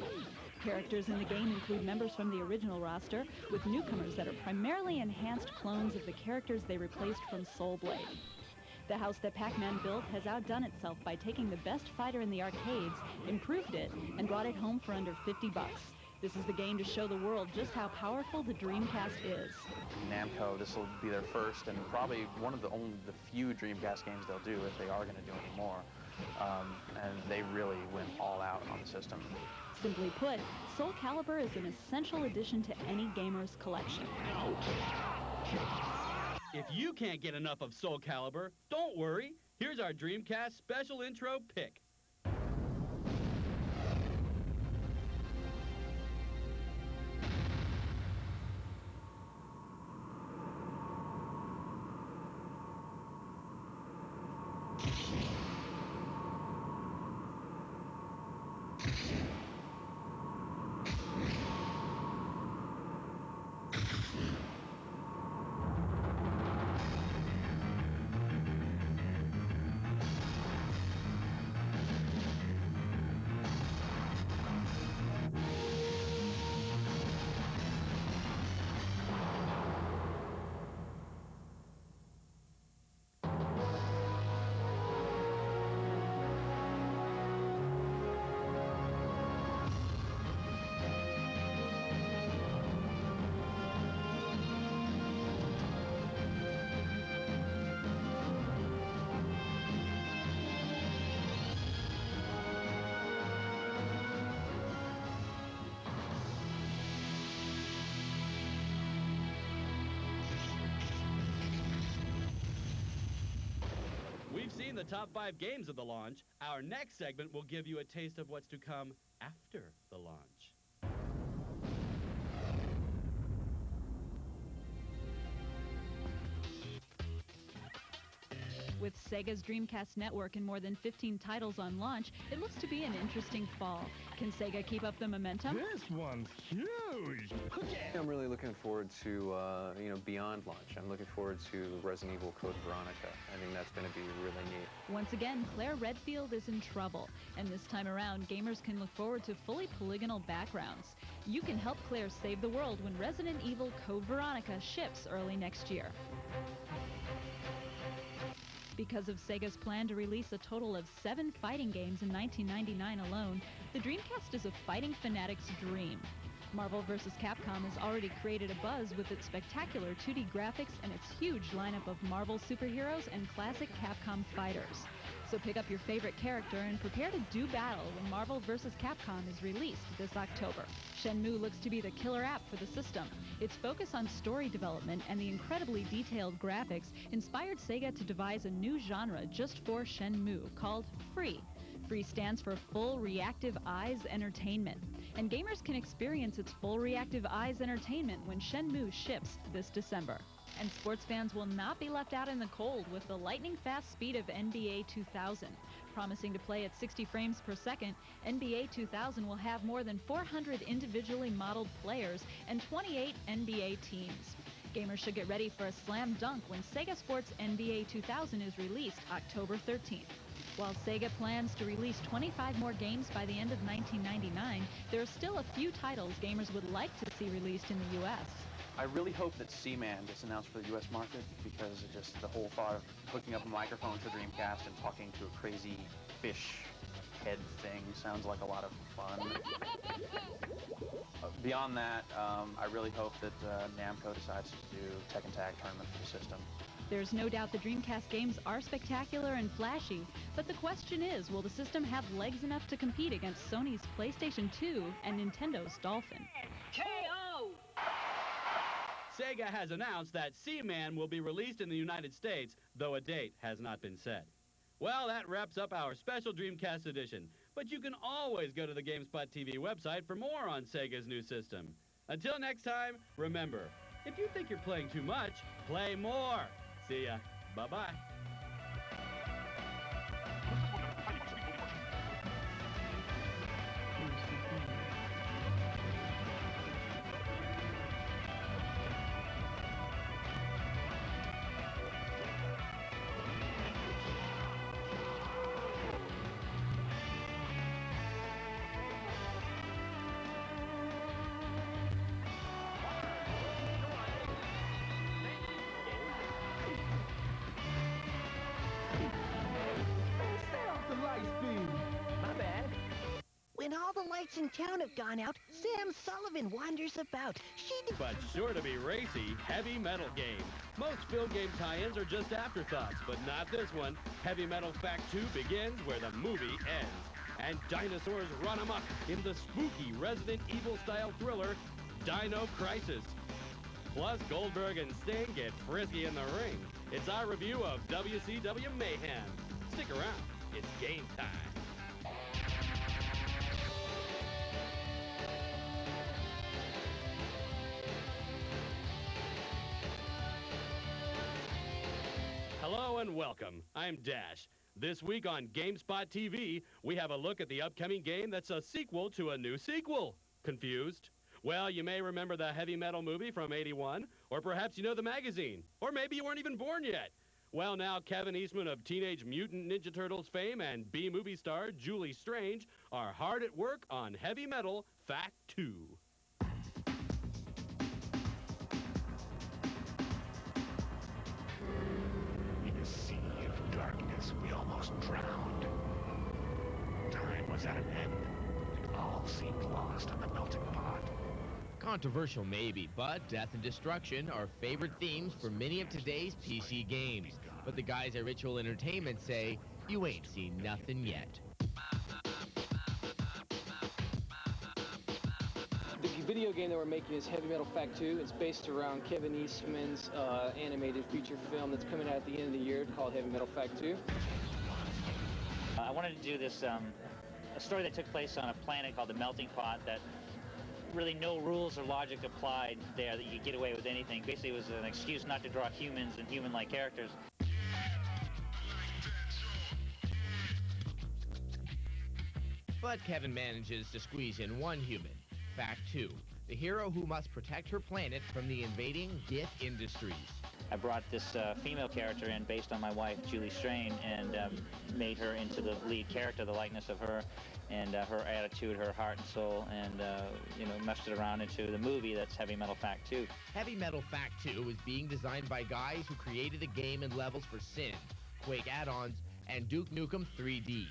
Speaker 4: Characters in the game include members from the original roster, with newcomers that are primarily enhanced clones of the characters they replaced from Soul Blade. The house that Pac-Man built has outdone itself by taking the best fighter in the arcades, improved it, and brought it home for under $50. This is the game to show the world just how powerful the Dreamcast is.
Speaker 18: Namco, this will be their first and probably one of the few Dreamcast games they'll do if they are going to do any more. and they really went all out on the system.
Speaker 4: Simply put, Soul Calibur is an essential addition to any gamer's collection.
Speaker 20: If you can't get enough of Soul Calibur, don't worry. Here's our Dreamcast special intro pick. We've seen the top 5 games of the launch. Our next segment will give you a taste of what's to come after the launch.
Speaker 4: With Sega's Dreamcast network and more than 15 titles on launch, it looks to be an interesting fall. Can Sega keep up the momentum?
Speaker 5: This one's huge!
Speaker 8: I'm really looking forward to, beyond launch. I'm looking forward to Resident Evil Code Veronica. I think that's going to be really neat.
Speaker 4: Once again, Claire Redfield is in trouble. And this time around, gamers can look forward to fully polygonal backgrounds. You can help Claire save the world when Resident Evil Code Veronica ships early next year. Because of Sega's plan to release a total of 7 fighting games in 1999 alone, the Dreamcast is a fighting fanatic's dream. Marvel vs. Capcom has already created a buzz with its spectacular 2D graphics and its huge lineup of Marvel superheroes and classic Capcom fighters. So pick up your favorite character and prepare to do battle when Marvel vs. Capcom is released this October. Shenmue looks to be the killer app for the system. Its focus on story development and the incredibly detailed graphics inspired Sega to devise a new genre just for Shenmue called Free. Free stands for Full Reactive Eyes Entertainment, and gamers can experience its Full Reactive Eyes Entertainment when Shenmue ships this December. And sports fans will not be left out in the cold with the lightning-fast speed of NBA 2000. Promising to play at 60 frames per second, NBA 2000 will have more than 400 individually modeled players and 28 NBA teams. Gamers should get ready for a slam dunk when Sega Sports NBA 2000 is released October 13th. While Sega plans to release 25 more games by the end of 1999, there are still a few titles gamers would like to see released in the U.S.
Speaker 18: I really hope that Seaman gets announced for the U.S. market, because it just the whole thought of hooking up a microphone to a Dreamcast and talking to a crazy fish head thing sounds like a lot of fun. Beyond that, I really hope that Namco decides to do Tekken Tag tournament for the system.
Speaker 4: There's no doubt the Dreamcast games are spectacular and flashy, but the question is, will the system have legs enough to compete against Sony's PlayStation 2 and Nintendo's Dolphin?
Speaker 23: KO!
Speaker 20: Sega has announced that Seaman will be released in the United States, though a date has not been set. Well, that wraps up our special Dreamcast edition, but you can always go to the GameSpot TV website for more on Sega's new system. Until next time, remember, if you think you're playing too much, play more. See ya. Bye-bye.
Speaker 30: all the lights in town have gone out, Sam Sullivan wanders about.
Speaker 20: But sure to be racy, Heavy Metal game. Most film game tie-ins are just afterthoughts, but not this one. Heavy Metal Fact 2 begins where the movie ends. And dinosaurs run amok in the spooky Resident Evil-style thriller, Dino Crisis. Plus, Goldberg and Sting get frisky in the ring. It's our review of WCW Mayhem. Stick around. It's game time. Hello and welcome. I'm Dash. This week on GameSpot TV, we have a look at the upcoming game that's a sequel to a new sequel. Confused? Well, you may remember the Heavy Metal movie from '81, or perhaps you know the magazine, or maybe you weren't even born yet. Well, now Kevin Eastman of Teenage Mutant Ninja Turtles fame and B-movie star Julie Strange are hard at work on Heavy Metal Fact 2.
Speaker 6: In a sea of darkness, we almost drowned. Time was at an end. It all seemed lost on the melting pot.
Speaker 7: Controversial maybe, but death and destruction are favorite themes for many of today's PC games. But the guys at Ritual Entertainment say, you ain't seen nothing yet.
Speaker 9: The video game that we're making is Heavy Metal Fact 2. It's based around Kevin Eastman's animated feature film that's coming out at the end of the year called Heavy Metal Fact 2.
Speaker 12: I wanted to do this, a story that took place on a planet called the Melting Pot that really no rules or logic applied there, that you could get away with anything. Basically, it was an excuse not to draw humans and human-like characters.
Speaker 7: But Kevin manages to squeeze in one human, Fact 2, the hero who must protect her planet from the invading GIF industries.
Speaker 12: I brought this female character in based on my wife, Julie Strain, and made her into the lead character, the likeness of her, and her attitude, her heart and soul, and, meshed it around into the movie that's Heavy Metal Fact 2.
Speaker 7: Heavy Metal Fact 2 is being designed by guys who created the game and levels for Sin, Quake add-ons, and Duke Nukem 3D.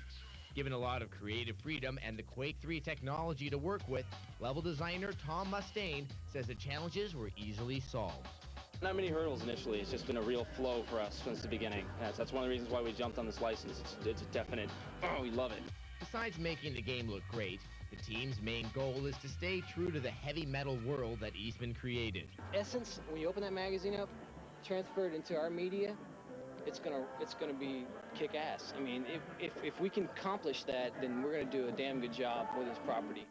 Speaker 7: Given a lot of creative freedom and the Quake 3 technology to work with, level designer Tom Mustaine says the challenges were easily solved.
Speaker 13: Not many hurdles initially. It's just been a real flow for us since the beginning. That's one of the reasons why we jumped on this license. It's a definite, we love it.
Speaker 7: Besides making the game look great, the team's main goal is to stay true to the heavy metal world that Eastman created.
Speaker 9: Essence, when you open that magazine up, transfer it into our media, it's gonna be kick-ass. I mean, if we can accomplish that, then we're gonna do a damn good job with this property.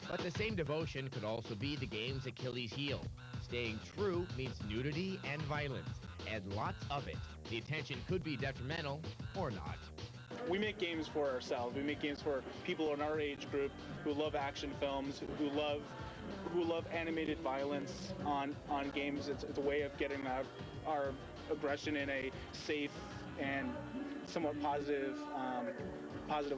Speaker 7: But the same devotion could also be the game's Achilles heel. Staying true means nudity and violence, and lots of it. The attention could be detrimental or not.
Speaker 15: We make games for ourselves. We make games for people in our age group who love action films, who love animated violence on games. It's a way of getting out our aggression in a safe and somewhat positive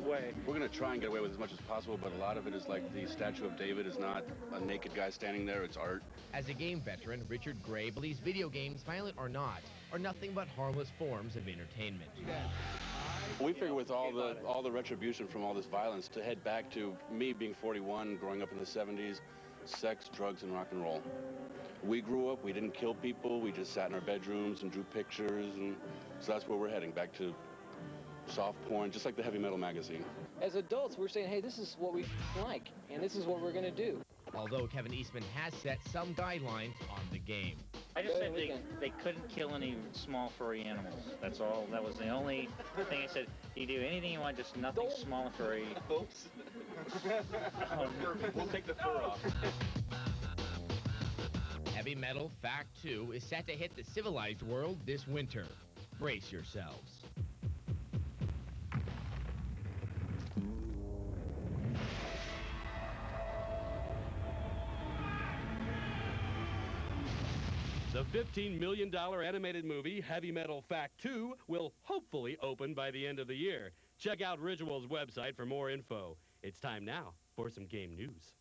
Speaker 15: way.
Speaker 16: We're going to try and get away with as much as possible, but a lot of it is like the statue of David is not a naked guy standing there, it's art.
Speaker 7: As a game veteran, Richard Gray believes video games, violent or not, are nothing but harmless forms of entertainment.
Speaker 16: We figure with all the retribution from all this violence to head back to me being 41, growing up in the 70s, sex, drugs, and rock and roll. We grew up, we didn't kill people, we just sat in our bedrooms and drew pictures, and so that's where we're heading, back to soft porn, just like the Heavy Metal magazine.
Speaker 9: As adults, we're saying, hey, this is what we like, and this is what we're going to do.
Speaker 7: Although Kevin Eastman has set some guidelines on the game.
Speaker 12: I just said they couldn't kill any small furry animals. That's all. That was the only thing I said. You do anything you want, just nothing small and furry.
Speaker 16: Oops. We'll take the fur off.
Speaker 7: Heavy Metal Fact 2 is set to hit the civilized world this winter. Brace yourselves.
Speaker 20: The $15 million animated movie Heavy Metal Fact 2 will hopefully open by the end of the year. Check out Ritual's website for more info. It's time now for some game news.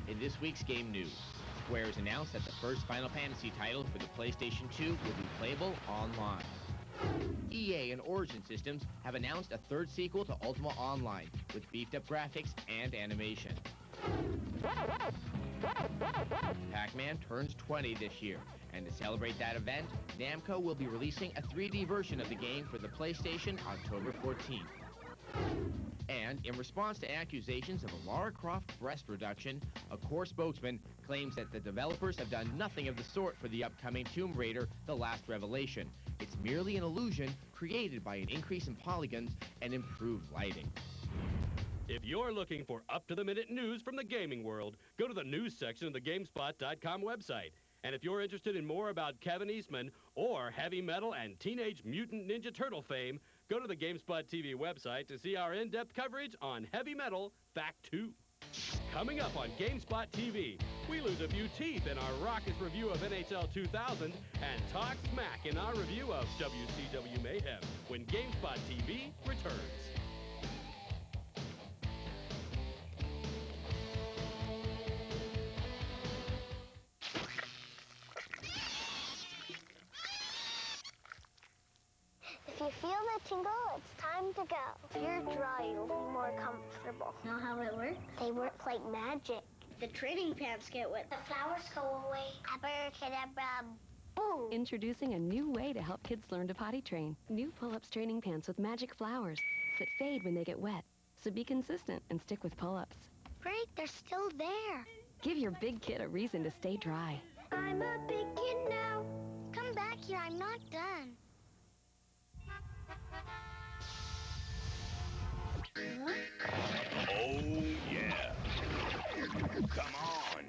Speaker 7: In this week's game news, Square has announced that the first Final Fantasy title for the PlayStation 2 will be playable online. EA and Origin Systems have announced a third sequel to Ultima Online with beefed up graphics and animation. Pac-Man turns 20 this year, and to celebrate that event, Namco will be releasing a 3D version of the game for the PlayStation October 14th. And in response to accusations of a Lara Croft breast reduction, a core spokesman claims that the developers have done nothing of the sort for the upcoming Tomb Raider: The Last Revelation. It's merely an illusion created by an increase in polygons and improved lighting.
Speaker 20: If you're looking for up-to-the-minute news from the gaming world, go to the news section of the GameSpot.com website. And if you're interested in more about Kevin Eastman or heavy metal and Teenage Mutant Ninja Turtle fame, go to the GameSpot TV website to see our in-depth coverage on heavy metal Fact 2. Coming up on GameSpot TV, we lose a few teeth in our raucous review of NHL 2000 and talk smack in our review of WCW Mayhem when GameSpot TV returns.
Speaker 10: If you feel the tingle, it's time to go. If you're dry, you'll be more comfortable. Know how it works? They work like magic. The training pants get wet. The flowers go away. Abracadabra, boom.
Speaker 11: Introducing a new way to help kids learn to potty train. New pull-ups training pants with magic flowers that fade when they get wet. So be consistent and stick with pull-ups.
Speaker 10: Great, they're still there.
Speaker 11: Give your big kid a reason to stay dry.
Speaker 10: I'm a big kid now. Come back here, I'm not done.
Speaker 6: Oh, yeah. Come on.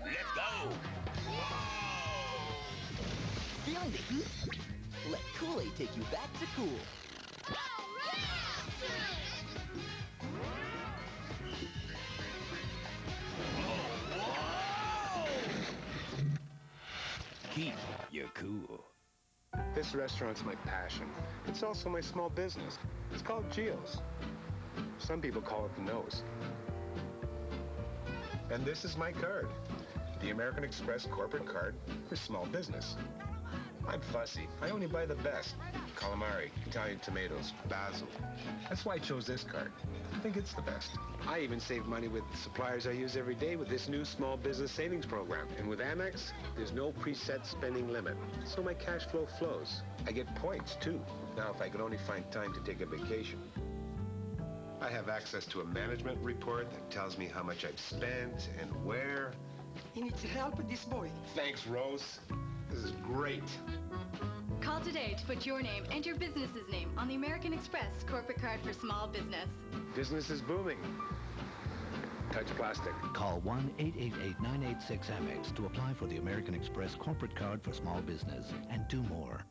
Speaker 6: Let's go.
Speaker 30: Feeling the heat? Let Kool-Aid take you back to cool.
Speaker 6: Keep you cool.
Speaker 17: This restaurant's my passion. It's also my small business. It's called Gio's. Some people call it the nose. And this is my card, the American Express corporate card for small business. I'm fussy. I only buy the best. Calamari, Italian tomatoes, basil. That's why I chose this card. I think it's the best. I even save money with suppliers I use every day with this new small business savings program. And with Amex, there's no preset spending limit, so my cash flow flows. I get points, too. Now, if I could only find time to take a vacation. I have access to a management report that tells me how much I've spent and where.
Speaker 19: He needs help with this boy.
Speaker 17: Thanks, Rose. This is great.
Speaker 21: Call today to put your name and your business's name on the American Express corporate card for small business.
Speaker 17: Business is booming. Touch plastic.
Speaker 30: Call 1-888-986-AMEX to apply for the American Express corporate card for small business and do more.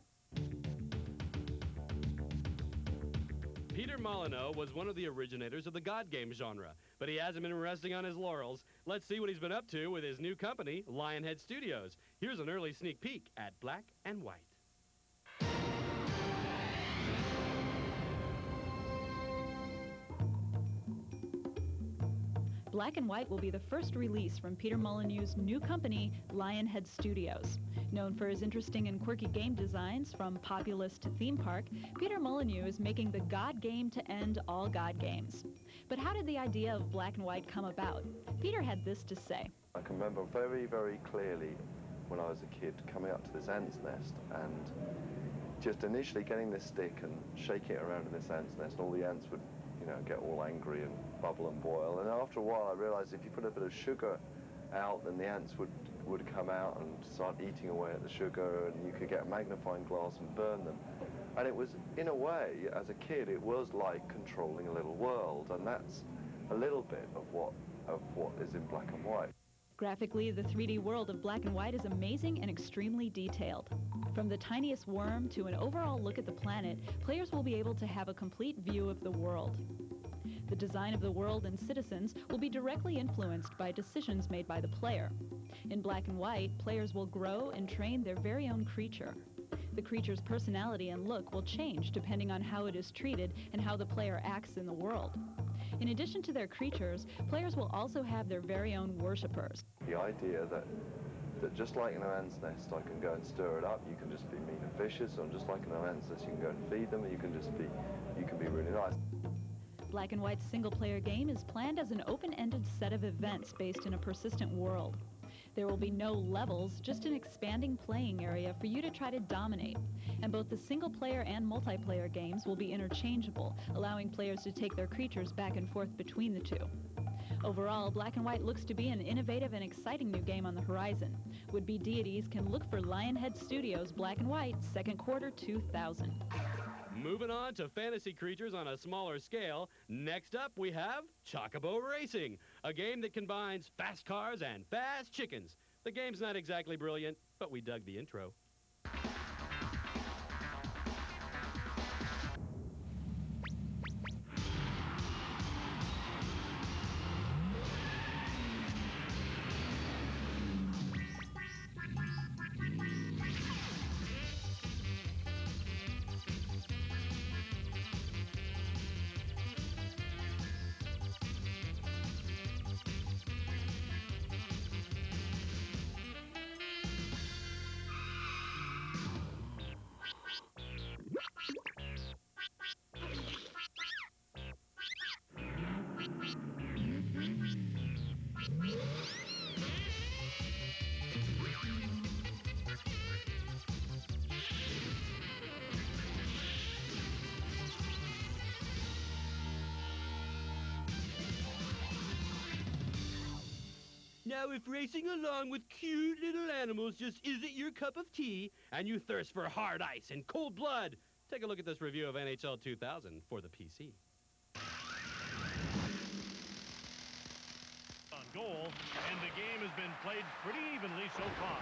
Speaker 20: Peter Molyneux was one of the originators of the God game genre, but he hasn't been resting on his laurels. Let's see what he's been up to with his new company, Lionhead Studios. Here's an early sneak peek at Black and White.
Speaker 4: Black and White will be the first release from Peter Molyneux's new company, Lionhead Studios. Known for his interesting and quirky game designs, from Populous to Theme Park, Peter Molyneux is making the God game to end all God games. But how did the idea of Black and White come about? Peter had this to say.
Speaker 22: I can remember very, very clearly when I was a kid coming up to this ant's nest and just initially getting this stick and shaking it around in this ant's nest, and all the ants would, get all angry and bubble and boil. And after a while, I realized if you put a bit of sugar out, then the ants would come out and start eating away at the sugar, and you could get a magnifying glass and burn them. And it was, in a way, as a kid, it was like controlling a little world, and that's a little bit of what is in Black and White.
Speaker 4: Graphically, the 3D world of Black and White is amazing and extremely detailed. From the tiniest worm to an overall look at the planet, players will be able to have a complete view of the world. The design of the world and citizens will be directly influenced by decisions made by the player. In Black and White, players will grow and train their very own creature. The creature's personality and look will change depending on how it is treated and how the player acts in the world. In addition to their creatures, players will also have their very own worshippers.
Speaker 22: The idea that that just like in an ant's nest, I can go and stir it up. You can just be mean and vicious, or just like in an ant's nest, you can go and feed them, and you can be really nice.
Speaker 4: Black and White's single-player game is planned as an open-ended set of events based in a persistent world. There will be no levels, just an expanding playing area for you to try to dominate. And both the single-player and multiplayer games will be interchangeable, allowing players to take their creatures back and forth between the two. Overall, Black and White looks to be an innovative and exciting new game on the horizon. Would-be deities can look for Lionhead Studios' Black and White, second quarter 2000.
Speaker 20: Moving on to fantasy creatures on a smaller scale, next up we have Chocobo Racing, a game that combines fast cars and fast chickens. The game's not exactly brilliant, but we dug the intro. Now, if racing along with cute little animals just isn't your cup of tea, and you thirst for hard ice and cold blood, take a look at this review of NHL 2000 for the PC.
Speaker 5: On goal, and the game has been played pretty evenly so far.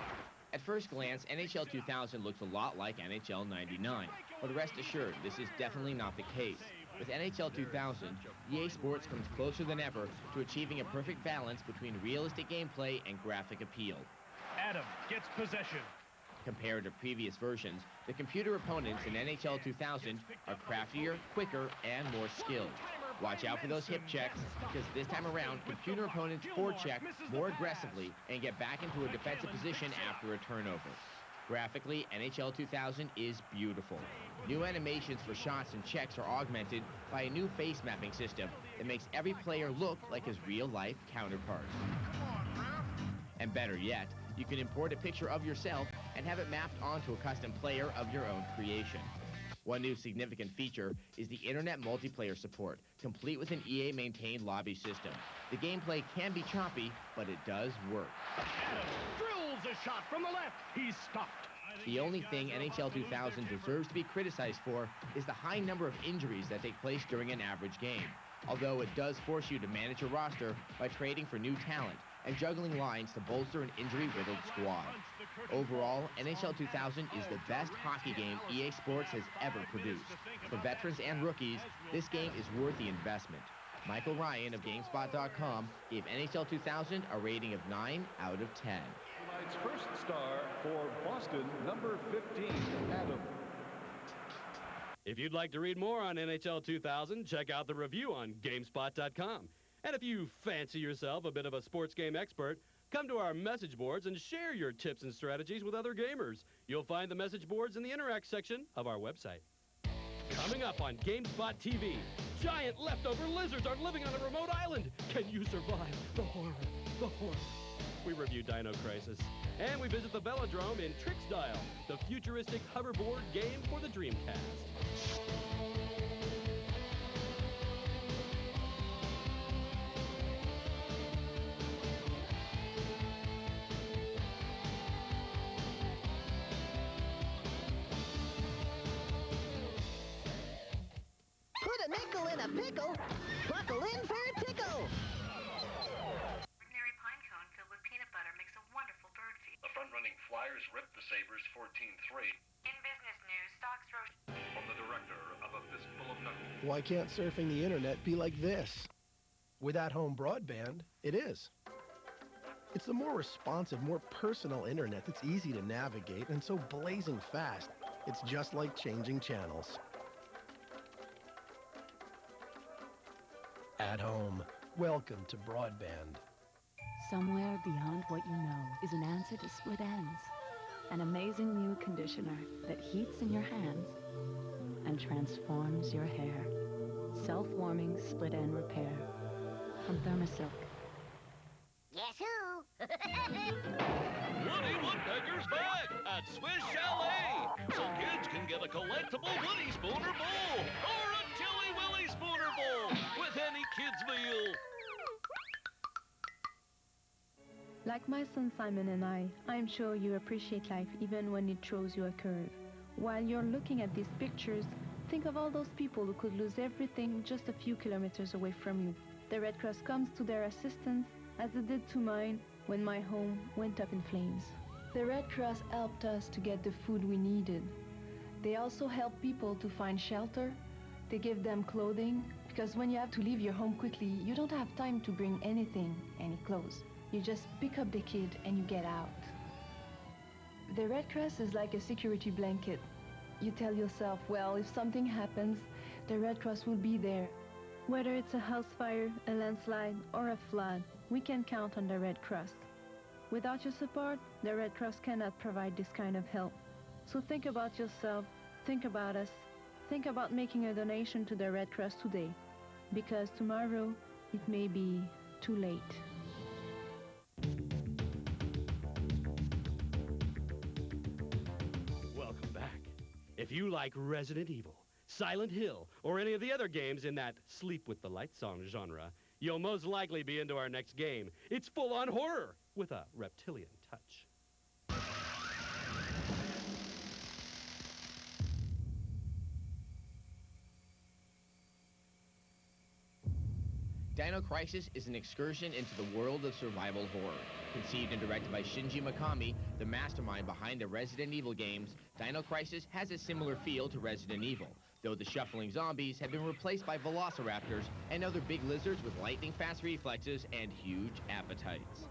Speaker 7: At first glance, NHL 2000 looks a lot like NHL 99, but rest assured, this is definitely not the case. With NHL 2000, EA Sports comes closer than ever to achieving a perfect balance between realistic gameplay and graphic appeal.
Speaker 5: Adam gets possession.
Speaker 7: Compared to previous versions, the computer opponents in NHL 2000 are craftier, quicker, and more skilled. Watch out for those hip checks, because this time around, computer opponents forecheck more aggressively and get back into a defensive position after a turnover. Graphically, NHL 2000 is beautiful. New animations for shots and checks are augmented by a new face mapping system that makes every player look like his real-life counterpart. And better yet, you can import a picture of yourself and have it mapped onto a custom player of your own creation. One new significant feature is the internet multiplayer support, complete with an EA-maintained lobby system. The gameplay can be choppy, but it does work.
Speaker 5: Adam drills a shot from the left. He's stopped.
Speaker 7: The only thing NHL 2000 deserves to be criticized for is the high number of injuries that take place during an average game. Although it does force you to manage your roster by trading for new talent and juggling lines to bolster an injury-riddled squad. Overall, NHL 2000 is the best hockey game EA Sports has ever produced. For veterans and rookies, this game is worth the investment. Michael Ryan of GameSpot.com gave NHL 2000 a rating of 9 out of 10.
Speaker 1: Tonight's first star for Boston, number 15, Adam.
Speaker 20: If you'd like to read more on NHL 2000, check out the review on GameSpot.com. And if you fancy yourself a bit of a sports game expert, come to our message boards and share your tips and strategies with other gamers. You'll find the message boards in the Interact section of our website. Coming up on GameSpot TV, giant leftover lizards are living on a remote island. Can you survive the horror? The horror. We review Dino Crisis. And we visit the Velodrome in Trick Style, the futuristic hoverboard game for the Dreamcast.
Speaker 2: Put a nickel in a pickle, buckle in for a tickle.
Speaker 3: Ordinary pine cone filled with peanut butter makes a wonderful bird feed.
Speaker 14: The front-running Flyers ripped the Sabres 14-3.
Speaker 3: In business news, stocks rose.
Speaker 14: From the director of A Fistful of Nothing.
Speaker 24: Why can't surfing the internet be like this? With at-home broadband, it is. It's the more responsive, more personal internet that's easy to navigate and so blazing fast. It's just like changing channels. At home, welcome to broadband.
Speaker 11: Somewhere beyond what you know is an answer to split ends. An amazing new conditioner that heats in your hands and transforms your hair. Self-warming split end repair from Thermosilk.
Speaker 10: Guess who?
Speaker 5: Woody Woodpecker's back at Swiss Chalet, so kids can get a collectible Woody Spooner bowl or a Chili Willy Spooner bowl with any kids' meal.
Speaker 8: Like my son Simon and I'm sure you appreciate life even when it throws you a curve. While you're looking at these pictures, think of all those people who could lose everything just a few kilometers away from you. The Red Cross comes to their assistance, as it did to mine when my home went up in flames. The Red Cross helped us to get the food we needed. They also help people to find shelter. They give them clothing, because when you have to leave your home quickly, you don't have time to bring anything, any clothes. You just pick up the kid and you get out. The Red Cross is like a security blanket. You tell yourself, well, if something happens, the Red Cross will be there. Whether it's a house fire, a landslide, or a flood, we can count on the Red Cross. Without your support, the Red Cross cannot provide this kind of help. So think about yourself, think about us, think about making a donation to the Red Cross today, because tomorrow it may be too late.
Speaker 20: Welcome back. If you like Resident Evil, Silent Hill, or any of the other games in that sleep with the lights on genre, you'll most likely be into our next game. It's full-on horror with a reptilian touch.
Speaker 7: Dino Crisis is an excursion into the world of survival horror. Conceived and directed by Shinji Mikami, the mastermind behind the Resident Evil games, Dino Crisis has a similar feel to Resident Evil, though the shuffling zombies have been replaced by velociraptors and other big lizards with lightning-fast reflexes and huge appetites.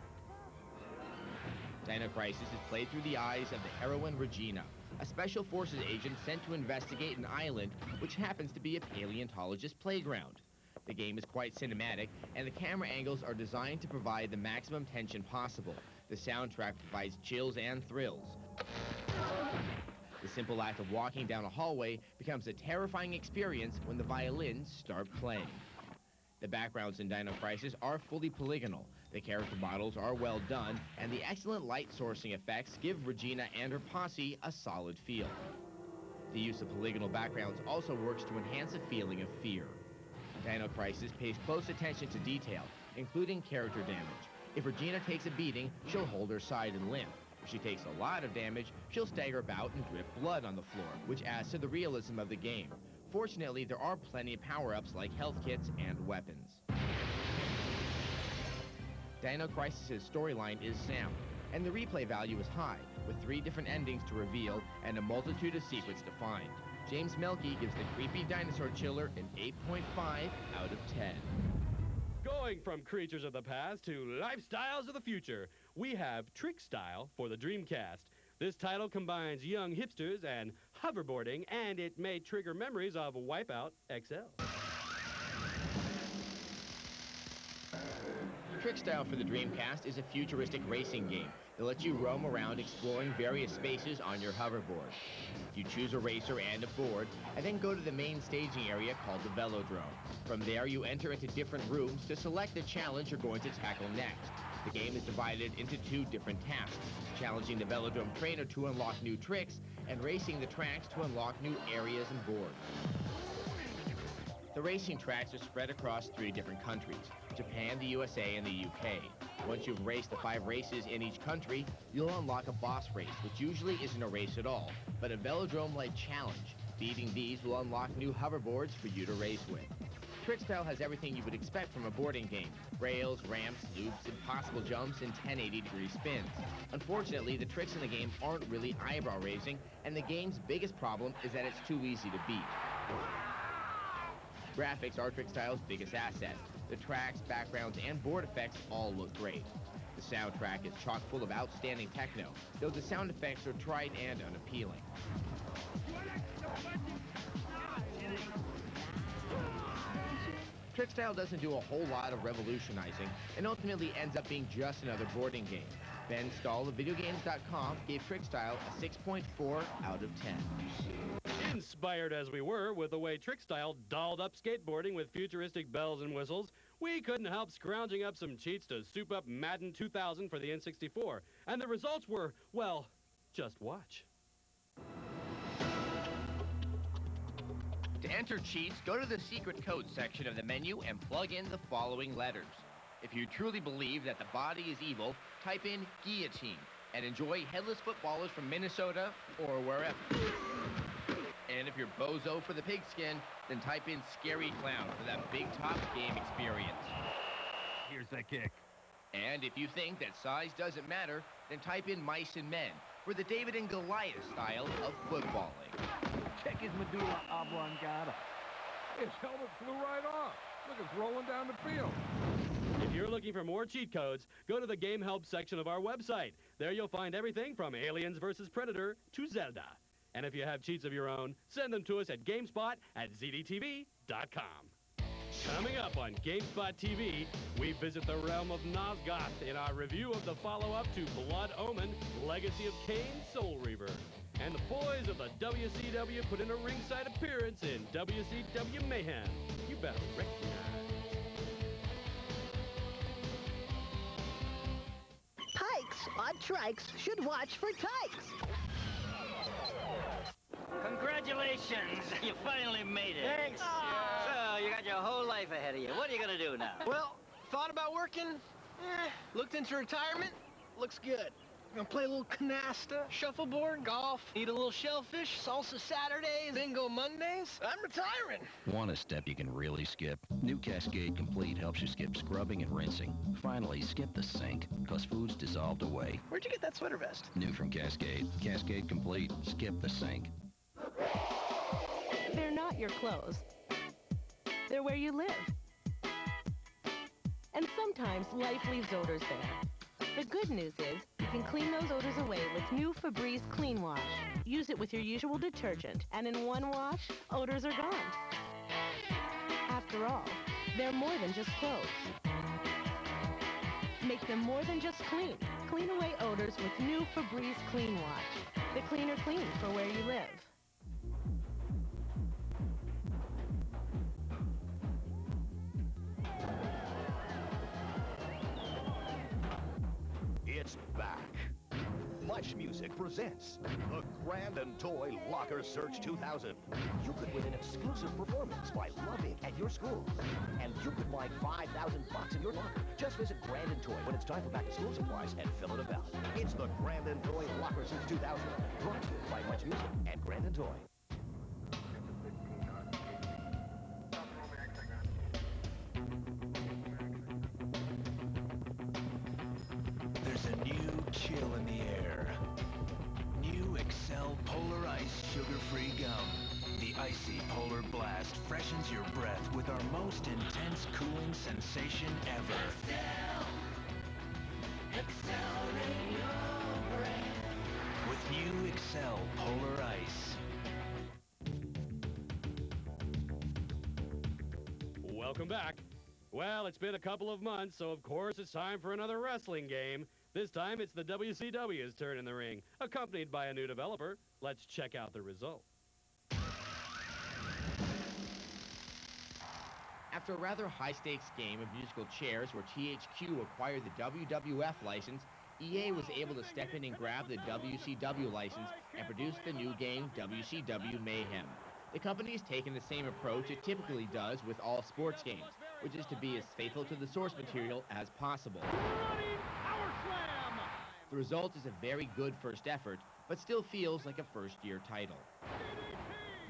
Speaker 7: Dino Crisis is played through the eyes of the heroine Regina, a special forces agent sent to investigate an island which happens to be a paleontologist's playground. The game is quite cinematic, and the camera angles are designed to provide the maximum tension possible. The soundtrack provides chills and thrills. The simple act of walking down a hallway becomes a terrifying experience when the violins start playing. The backgrounds in Dino Crisis are fully polygonal, the character models are well done, and the excellent light sourcing effects give Regina and her posse a solid feel. The use of polygonal backgrounds also works to enhance a feeling of fear. Dino Crisis pays close attention to detail, including character damage. If Regina takes a beating, she'll hold her side and limp. If she takes a lot of damage, she'll stagger about and drip blood on the floor, which adds to the realism of the game. Fortunately, there are plenty of power-ups like health kits and weapons. Dino Crisis' storyline is sound, and the replay value is high, with 3 different endings to reveal and a multitude of secrets to find. James Melky gives the creepy dinosaur chiller an 8.5 out of 10.
Speaker 20: Going from creatures of the past to lifestyles of the future, we have Trick Style for the Dreamcast. This title combines young hipsters and hoverboarding, and it may trigger memories of Wipeout XL.
Speaker 7: Trick Style for the Dreamcast is a futuristic racing game that lets you roam around exploring various spaces on your hoverboard. You choose a racer and a board, and then go to the main staging area called the Velodrome. From there, you enter into different rooms to select the challenge you're going to tackle next. The game is divided into 2 different tasks, challenging the Velodrome trainer to unlock new tricks, and racing the tracks to unlock new areas and boards. The racing tracks are spread across 3 different countries, Japan, the USA, and the UK. Once you've raced the 5 races in each country, you'll unlock a boss race, which usually isn't a race at all, but a velodrome-like challenge. Beating these will unlock new hoverboards for you to race with. Trick Style has everything you would expect from a boarding game: rails, ramps, loops, impossible jumps, and 1080-degree spins. Unfortunately, the tricks in the game aren't really eyebrow-raising, and the game's biggest problem is that it's too easy to beat. Graphics are Trick Style's biggest asset. The tracks, backgrounds, and board effects all look great. The soundtrack is chock full of outstanding techno, though the sound effects are trite and unappealing. TrickStyle doesn't do a whole lot of revolutionizing and ultimately ends up being just another boarding game. Ben Stahl of VideoGames.com gave TrickStyle a 6.4 out of 10.
Speaker 20: Inspired as we were with the way TrickStyle dolled up skateboarding with futuristic bells and whistles, we couldn't help scrounging up some cheats to soup up Madden 2000 for the N64. And the results were, well, just watch.
Speaker 7: To enter cheats, go to the secret code section of the menu and plug in the following letters. If you truly believe that the body is evil, type in guillotine and enjoy headless footballers from Minnesota or wherever. And if you're bozo for the pigskin, then type in scary clown for that big top game experience.
Speaker 9: Here's the kick.
Speaker 7: And if you think that size doesn't matter, then type in mice and men for the David and Goliath style of footballing.
Speaker 9: Check his medulla oblongata.
Speaker 1: His helmet flew right off. Look, it's rolling down the field.
Speaker 20: If you're looking for more cheat codes, go to the Game Help section of our website. There you'll find everything from Aliens vs. Predator to Zelda. And if you have cheats of your own, send them to us at GameSpot@ZDTV.com. Coming up on GameSpot TV, we visit the realm of Nosgoth in our review of the follow-up to Blood Omen, Legacy of Kain, Soul Reaver. And the boys of the WCW put in a ringside appearance in WCW Mayhem. You better recognize.
Speaker 2: Pikes on trikes should watch for tykes.
Speaker 13: Congratulations! You finally made it.
Speaker 19: Thanks.
Speaker 13: So, you got your whole life ahead of you. What are you gonna do now?
Speaker 19: Well, thought about working. Looked into retirement. Looks good. Gonna play a little canasta, shuffleboard, golf, eat a little shellfish, salsa Saturdays, bingo Mondays. I'm retiring.
Speaker 15: Want a step you can really skip? New Cascade Complete helps you skip scrubbing and rinsing. Finally, skip the sink, because food's dissolved away.
Speaker 19: Where'd you get that sweater vest?
Speaker 15: New from Cascade. Cascade Complete. Skip the sink.
Speaker 18: They're not your clothes. They're where you live. And sometimes life leaves odors there. The good news is you can clean those odors away with new Febreze Clean Wash. Use it with your usual detergent, and in one wash, odors are gone. After all, they're more than just clothes. Make them more than just clean. Clean away odors with new Febreze Clean Wash. The cleaner clean for where you live.
Speaker 9: It's back. Much Music presents the Grand and Toy Locker Search 2000. You could win an exclusive performance by Loving at your school. And you could buy $5,000 in your locker. Just visit Grand and Toy when it's time for back-to-school supplies and fill it about. It's the Grand and Toy Locker Search 2000. Brought to you by Much Music and Grand and Toy.
Speaker 30: There's a new chill in the air. New Excel Polar Ice sugar-free gum. The icy Polar Blast freshens your breath with our most intense cooling sensation ever. Accelerate your breath. With new Excel Polar Ice.
Speaker 20: Welcome back. Well, it's been a couple of months, so of course it's time for another wrestling game. This time it's the WCW's turn in the ring, accompanied by a new developer. Let's check out the result.
Speaker 7: After a rather high-stakes game of musical chairs where THQ acquired the WWF license, EA was able to step in and grab the WCW license and produce the new game WCW Mayhem. The company has taken the same approach it typically does with all sports games, which is to be as faithful to the source material as possible. The result is a very good first effort, but still feels like a first-year title.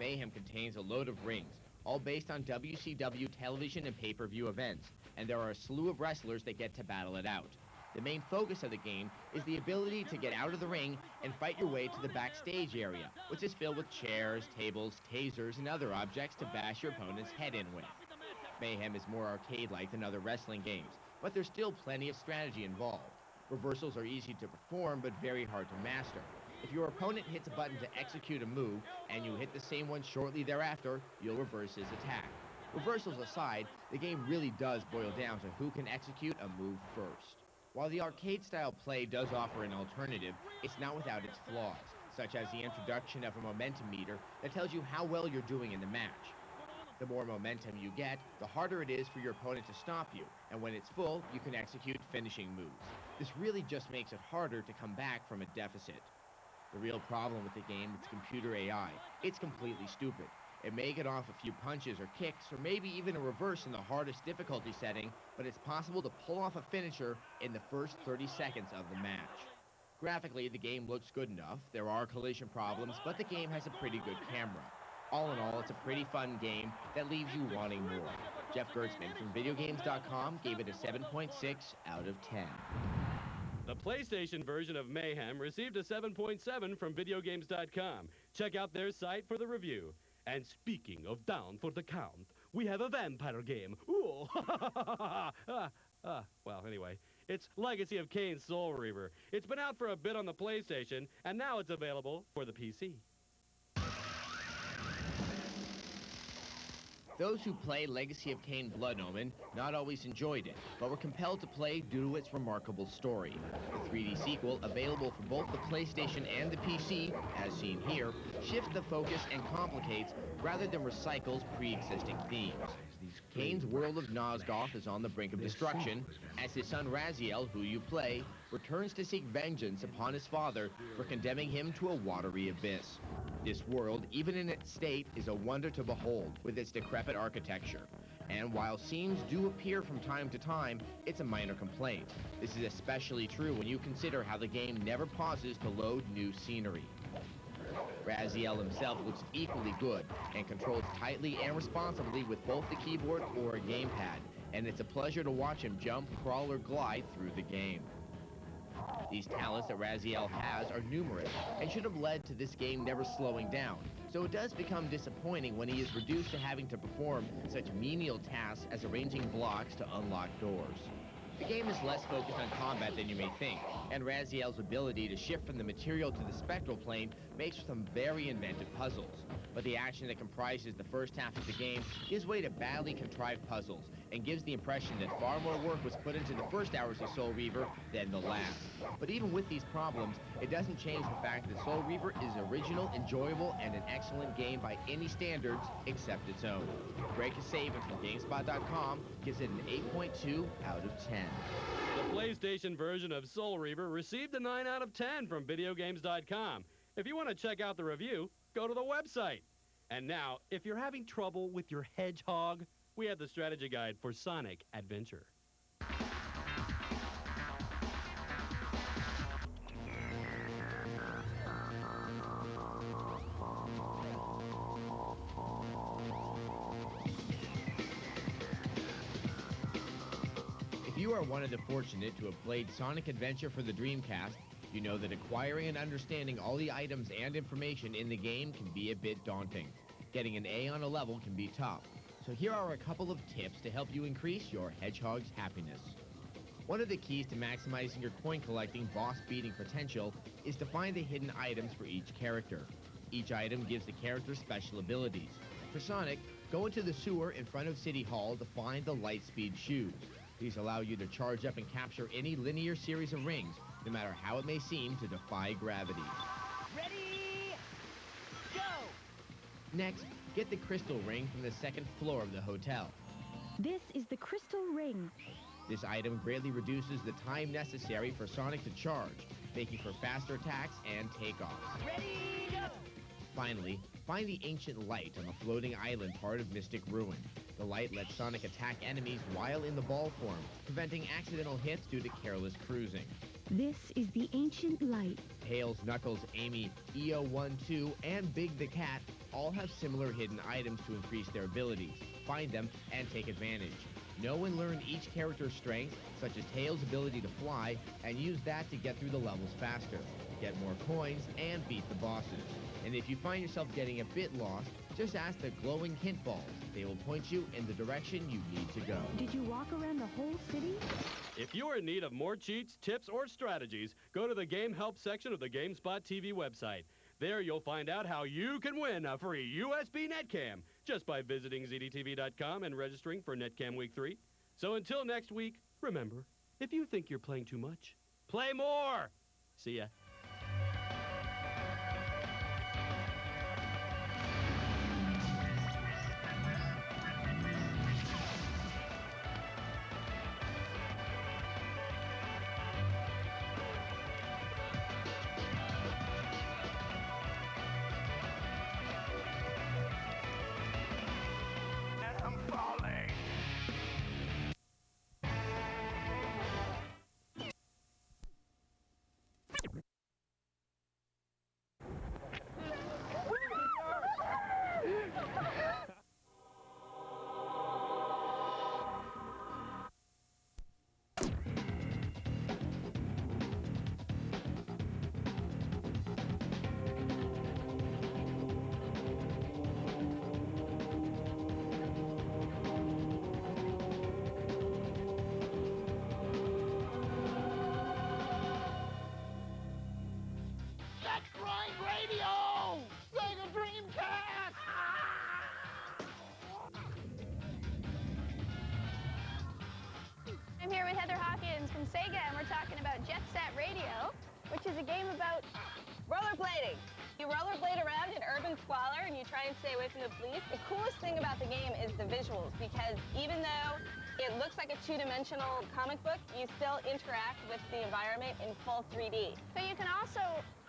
Speaker 7: Mayhem contains a load of rings, all based on WCW television and pay-per-view events, and there are a slew of wrestlers that get to battle it out. The main focus of the game is the ability to get out of the ring and fight your way to the backstage area, which is filled with chairs, tables, tasers, and other objects to bash your opponent's head in with. Mayhem is more arcade-like than other wrestling games, but there's still plenty of strategy involved. Reversals are easy to perform, but very hard to master. If your opponent hits a button to execute a move, and you hit the same one shortly thereafter, you'll reverse his attack. Reversals aside, the game really does boil down to who can execute a move first. While the arcade-style play does offer an alternative, it's not without its flaws, such as the introduction of a momentum meter that tells you how well you're doing in the match. The more momentum you get, the harder it is for your opponent to stop you, and when it's full, you can execute finishing moves. This really just makes it harder to come back from a deficit. The real problem with the game is computer AI. It's completely stupid. It may get off a few punches or kicks, or maybe even a reverse in the hardest difficulty setting, but it's possible to pull off a finisher in the first 30 seconds of the match. Graphically, the game looks good enough. There are collision problems, but the game has a pretty good camera. All in all, it's a pretty fun game that leaves you wanting more. Jeff Gertzman from VideoGames.com gave it a 7.6 out of 10.
Speaker 20: The PlayStation version of Mayhem received a 7.7 from VideoGames.com. Check out their site for the review. And speaking of down for the count, we have a vampire game. Ooh, well, anyway, it's Legacy of Kain Soul Reaver. It's been out for a bit on the PlayStation, and now it's available for the PC.
Speaker 7: Those who play Legacy of Kain Blood Omen not always enjoyed it, but were compelled to play due to its remarkable story. The 3D sequel, available for both the PlayStation and the PC, as seen here, shifts the focus and complicates rather than recycles pre-existing themes. Kain's world of Nosgoth is on the brink of destruction, as his son Raziel, who you play, returns to seek vengeance upon his father for condemning him to a watery abyss. This world, even in its state, is a wonder to behold, with its decrepit architecture. And while seams do appear from time to time, it's a minor complaint. This is especially true when you consider how the game never pauses to load new scenery. Raziel himself looks equally good, and controls tightly and responsibly with both the keyboard or a gamepad, and it's a pleasure to watch him jump, crawl, or glide through the game. These talents that Raziel has are numerous, and should have led to this game never slowing down, so it does become disappointing when he is reduced to having to perform such menial tasks as arranging blocks to unlock doors. The game is less focused on combat than you may think, and Raziel's ability to shift from the material to the spectral plane makes for some very inventive puzzles. But the action that comprises the first half of the game gives way to badly contrived puzzles, and gives the impression that far more work was put into the first hours of Soul Reaver than the last. But even with these problems, it doesn't change the fact that Soul Reaver is original, enjoyable, and an excellent game by any standards except its own. Greg Kasabian from GameSpot.com gives it an 8.2 out of 10.
Speaker 20: The PlayStation version of Soul Reaver received a 9 out of 10 from VideoGames.com. If you want to check out the review, go to the website. And now, if you're having trouble with your hedgehog, we have the strategy guide for Sonic Adventure.
Speaker 7: If you are one of the fortunate to have played Sonic Adventure for the Dreamcast, you know that acquiring and understanding all the items and information in the game can be a bit daunting. Getting an A on a level can be tough. So here are a couple of tips to help you increase your hedgehog's happiness. One of the keys to maximizing your coin collecting boss beating potential is to find the hidden items for each character. Each item gives the character special abilities. For Sonic, go into the sewer in front of City Hall to find the Lightspeed shoes. These allow you to charge up and capture any linear series of rings, no matter how it may seem to defy gravity.
Speaker 2: Ready, go!
Speaker 7: Next, get the crystal ring from the second floor of the hotel.
Speaker 6: This is the crystal ring.
Speaker 7: This item greatly reduces the time necessary for Sonic to charge, making for faster attacks and takeoffs.
Speaker 2: Ready, go!
Speaker 7: Finally, find the ancient light on the floating island part of Mystic Ruin. The light lets Sonic attack enemies while in the ball form, preventing accidental hits due to careless cruising.
Speaker 6: This is the ancient light.
Speaker 7: Tails, Knuckles, Amy, EO1-2, and Big the Cat all have similar hidden items to increase their abilities. Find them and take advantage. Know and learn each character's strengths, such as Tails' ability to fly, and use that to get through the levels faster, get more coins, and beat the bosses. And if you find yourself getting a bit lost, just ask the glowing hint balls. They will point you in the direction you need to go.
Speaker 6: Did you walk around the whole city?
Speaker 20: If you're in need of more cheats, tips, or strategies, go to the Game Help section of the GameSpot TV website. There you'll find out how you can win a free USB Netcam just by visiting ZDTV.com and registering for Netcam Week 3. So until next week, remember, if you think you're playing too much, play more! See ya.
Speaker 12: I'm here with Heather Hawkins from Sega, and we're talking about Jet Set Radio, which is a game about rollerblading. You rollerblade around in urban squalor, and you try and stay away from the police. The coolest thing about the game is the visuals, because even though it looks like a two-dimensional comic book, you still interact with the environment in full 3D. So you can also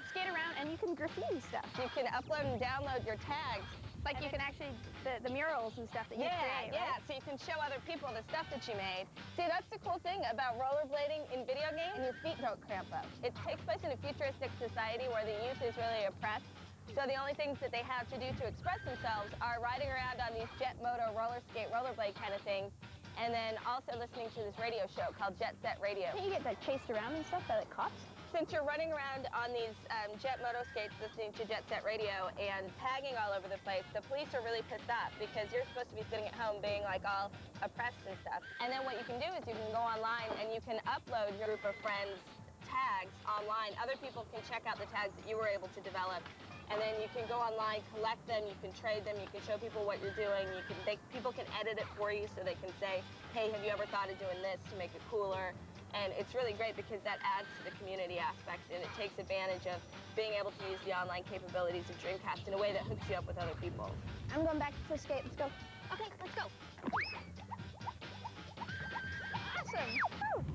Speaker 12: skate around, and you can graffiti stuff. You can upload and download your tags. Like you can actually, the murals and stuff that you create, Yeah, right? so you can show other people the stuff that you made. See, that's the cool thing about rollerblading in video games, and your feet don't cramp up. It takes place in a futuristic society where the youth is really oppressed. So the only things that they have to do to express themselves are riding around on these jet moto, roller skate, rollerblade kind of things, and then also listening to this radio show called Jet Set Radio. Can you get like chased around and stuff by the cops? Since you're running around on these jet moto skates listening to Jet Set Radio and tagging all over the place, the police are really pissed off because you're supposed to be sitting at home being like all oppressed and stuff. And then what you can do is you can go online and you can upload your group of friends' tags online. Other people can check out the tags that you were able to develop. And then you can go online, collect them, you can trade them, you can show people what you're doing. People can edit it for you so they can say, hey, have you ever thought of doing this to make it cooler? And it's really great because that adds to the community aspect, and it takes advantage of being able to use the online capabilities of Dreamcast in a way that hooks you up with other people. I'm going back to skate. Let's go. Okay, let's go. Awesome. Woo.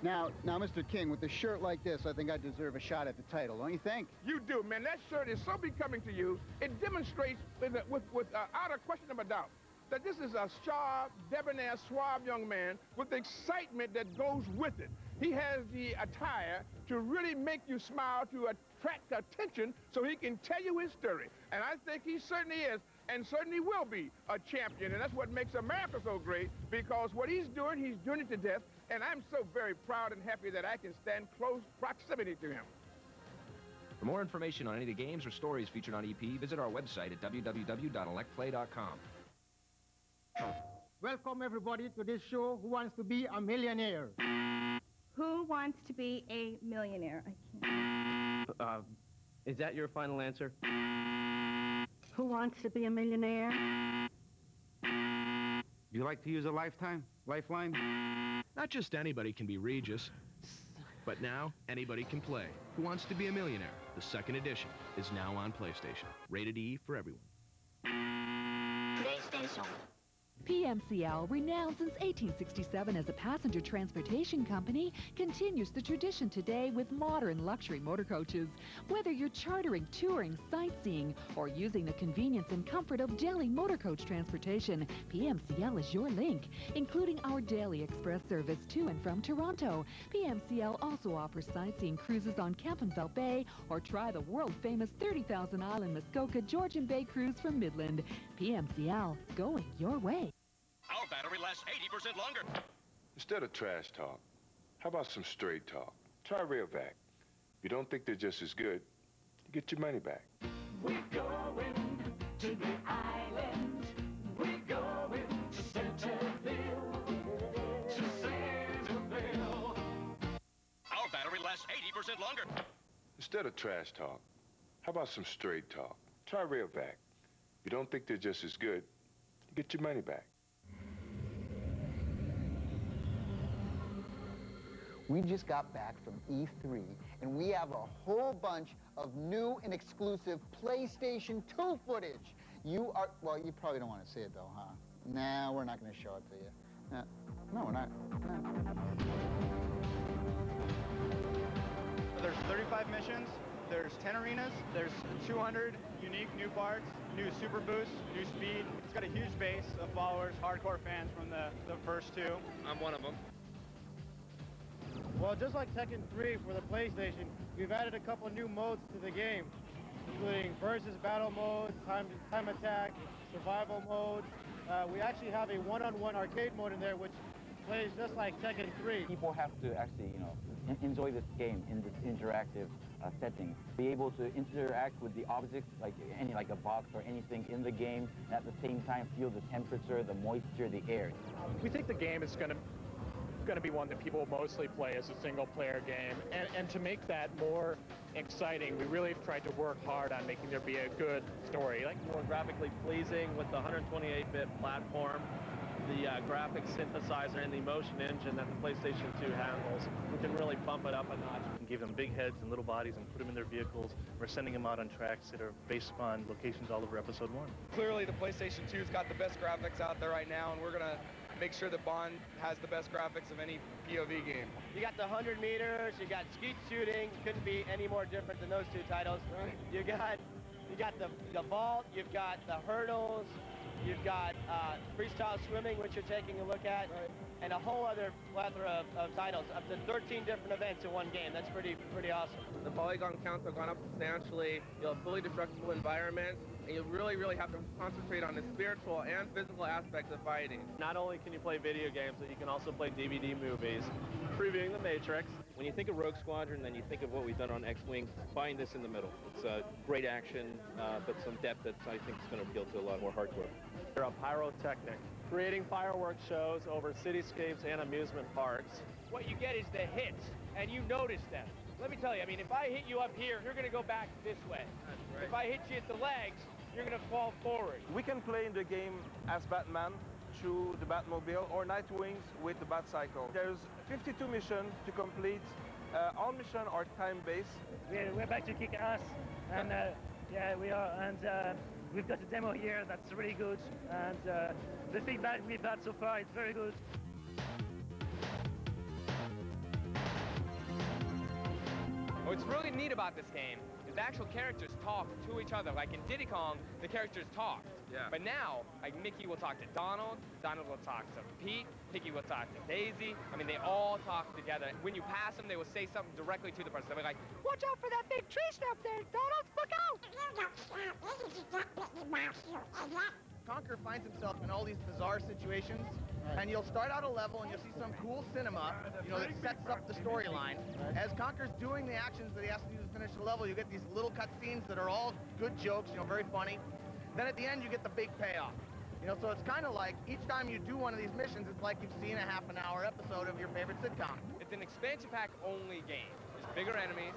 Speaker 16: Now, Mr. King, with a shirt like this, I think I deserve a shot at the title, don't you think?
Speaker 17: You do, man. That shirt is so becoming to you. It demonstrates, without a question of a doubt, that this is a sharp, debonair, suave young man with the excitement that goes with it. He has the attire to really make you smile, to attract attention so he can tell you his story. And I think he certainly is, and certainly will be, a champion. And that's what makes America so great, because what he's doing it to death. And I'm so very proud and happy that I can stand close proximity to him.
Speaker 21: For more information on any of the games or stories featured on EP, visit our website at www.electplay.com.
Speaker 23: Welcome everybody to this show, Who Wants to Be a Millionaire?
Speaker 25: Who wants to be a millionaire? I can't.
Speaker 26: Is that your final answer?
Speaker 25: Who wants to be a millionaire?
Speaker 23: You like to use a lifeline?
Speaker 27: Not just anybody can be Regis, but now anybody can play. Who Wants to Be a Millionaire? The second edition is now on PlayStation. Rated E for everyone.
Speaker 10: PlayStation.
Speaker 28: PMCL, renowned since 1867 as a passenger transportation company, continues the tradition today with modern luxury motor coaches. Whether you're chartering, touring, sightseeing, or using the convenience and comfort of Delhi motor coach transportation, PMCL is your link, including our daily express service to and from Toronto. PMCL also offers sightseeing cruises on Campenfelt Bay, or try the world-famous 30,000 Island Muskoka Georgian Bay cruise from Midland. PMCL, going your way.
Speaker 5: Our battery lasts 80% longer.
Speaker 29: Instead of trash talk, how about some straight talk? Try Railback. If you don't think they're just as good, you get your money back.
Speaker 31: We're going to the island. We're going to Centerville. To Centerville.
Speaker 5: Our battery lasts 80% longer.
Speaker 29: Instead of trash talk, How about some straight talk? Try Railback. If you don't think they're just as good, you get your money back.
Speaker 16: We just got back from E3, and we have a whole bunch of new and exclusive PlayStation 2 footage. Well, you probably don't want to see it, though, huh? Nah, we're not going to show it to you. No, we're not. No.
Speaker 1: There's 35 missions, there's 10 arenas, there's 200 unique new parts, new super boosts, new speed. It's got a huge base of followers, hardcore fans from the first two.
Speaker 3: I'm one of them.
Speaker 23: Well, just like Tekken 3 for the PlayStation, we've added a couple new modes to the game, including versus battle mode, time attack, survival mode. We actually have a one-on-one arcade mode in there, which plays just like Tekken 3.
Speaker 4: People have to actually, enjoy this game in this interactive setting. Be able to interact with the objects, like a box or anything in the game, and at the same time feel the temperature, the moisture, the air.
Speaker 8: We think the game is going to be one that people mostly play as a single-player game, and to make that more exciting, we really have tried to work hard on making there be a good story.
Speaker 26: Like more graphically pleasing with the 128-bit platform, the graphics synthesizer and the motion engine that the PlayStation 2 handles. We can really bump it up a notch.
Speaker 11: We can give them big heads and little bodies and put them in their vehicles. We're sending them out on tracks that are based upon locations all over Episode 1.
Speaker 3: Clearly, the PlayStation 2's got the best graphics out there right now, and we're going to make sure that Bond has the best graphics of any POV game.
Speaker 8: You got the 100 meters, you got skeet shooting, couldn't be any more different than those two titles. You got the vault, you've got the hurdles, you've got freestyle swimming, which you're taking a look at, and a whole other plethora of titles, up to 13 different events in one game. That's pretty awesome.
Speaker 26: The polygon counts have gone up substantially. You'll have fully destructible environments, and you really have to concentrate on the spiritual and physical aspects of fighting. Not only can you play video games, but you can also play DVD movies, previewing The Matrix. When you think of Rogue Squadron, then you think of what we've done on X-Wing. Find this in the middle. It's great action, but some depth that I think is going to appeal to a lot more hardcore. You're a pyrotechnic, creating fireworks shows over cityscapes and amusement parks.
Speaker 8: What you get is the hits, and you notice them. Let me tell you, if I hit you up here, you're going to go back this way. If I hit you at the legs, you're going to fall forward.
Speaker 3: We can play in the game as Batman through the Batmobile or Nightwings with the Batcycle. There's 52 missions to complete. All missions are time-based.
Speaker 23: We're back to kick ass, and yeah, we are, and we've got a demo here that's really good, and the feedback we've had so far is very good.
Speaker 8: What's really neat about this game is the actual characters talk to each other. Like in Diddy Kong, the characters talked.
Speaker 3: Yeah.
Speaker 8: But now, like Mickey will talk to Donald, Donald will talk to Pete, Piggy will talk to Daisy. They all talk together. When you pass them, they will say something directly to the person. They'll be like, "Watch out for that big tree stump there, Donald, look out!"
Speaker 3: Conker finds himself in all these bizarre situations, and you'll start out a level and you'll see some cool cinema, that sets up the storyline. As Conker's doing the actions that he has to do to finish the level, you get these little cutscenes that are all good jokes, very funny. Then at the end, you get the big payoff. So it's kind of like each time you do one of these missions, it's like you've seen a half-an-hour episode of your favorite sitcom.
Speaker 8: It's an expansion pack only game. There's bigger enemies,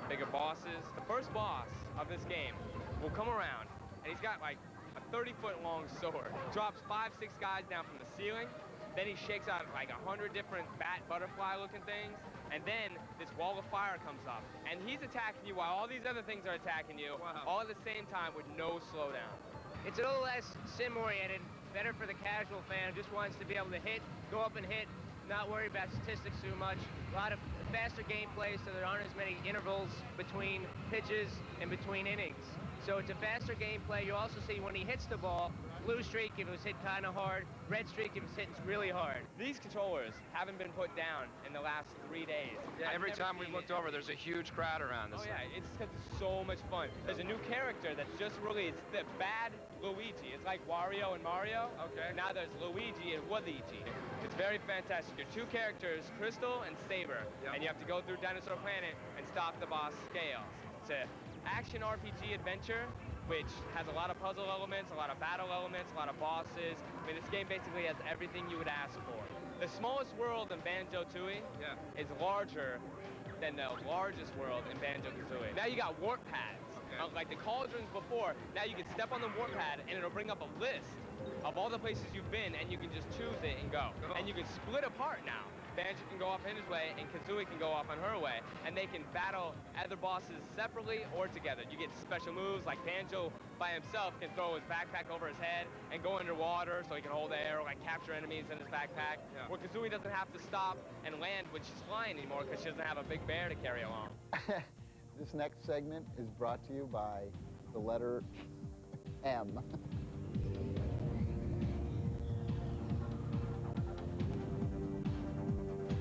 Speaker 8: bigger bosses. The first boss of this game will come around, and he's got like a 30-foot long sword. Drops 5-6 guys down from the ceiling. Then he shakes out like 100 different bat butterfly-looking things. And then this wall of fire comes up. And he's attacking you while all these other things are attacking you, all at the same time with no slowdown. It's a little less sim-oriented, better for the casual fan who just wants to be able to hit, go up and hit, not worry about statistics too much. A lot of faster gameplay, so there aren't as many intervals between pitches and between innings. So it's a faster gameplay. You also see when he hits the ball, blue streak if it was hit kind of hard, red streak if it's hit really hard. These controllers haven't been put down in the last 3 days.
Speaker 3: Yeah, every time we've looked over, there's a huge crowd around us.
Speaker 8: Oh yeah, it's so much fun. There's a new character that's just released, the Bad Luigi. It's like Wario and Mario. Okay. Now there's Luigi and Waluigi. It's very fantastic. Your two characters, Crystal and Saber, and you have to go through Dinosaur Planet and stop the boss Scales. It's a action RPG adventure, which has a lot of puzzle elements, a lot of battle elements, a lot of bosses. This game basically has everything you would ask for. The smallest world in Banjo-Tooie is larger than the largest world in Banjo-Kazooie. Now you got warp pads. Like the cauldrons before, now you can step on the warp pad and it'll bring up a list of all the places you've been, and you can just choose it and go. And you can split apart now. Banjo can go off in his way, and Kazooie can go off on her way, and they can battle other bosses separately or together. You get special moves, like Banjo by himself can throw his backpack over his head and go underwater so he can hold air, or like capture enemies in his backpack. Where Kazooie doesn't have to stop and land when she's flying anymore because she doesn't have a big bear to carry along.
Speaker 16: This next segment is brought to you by the letter M.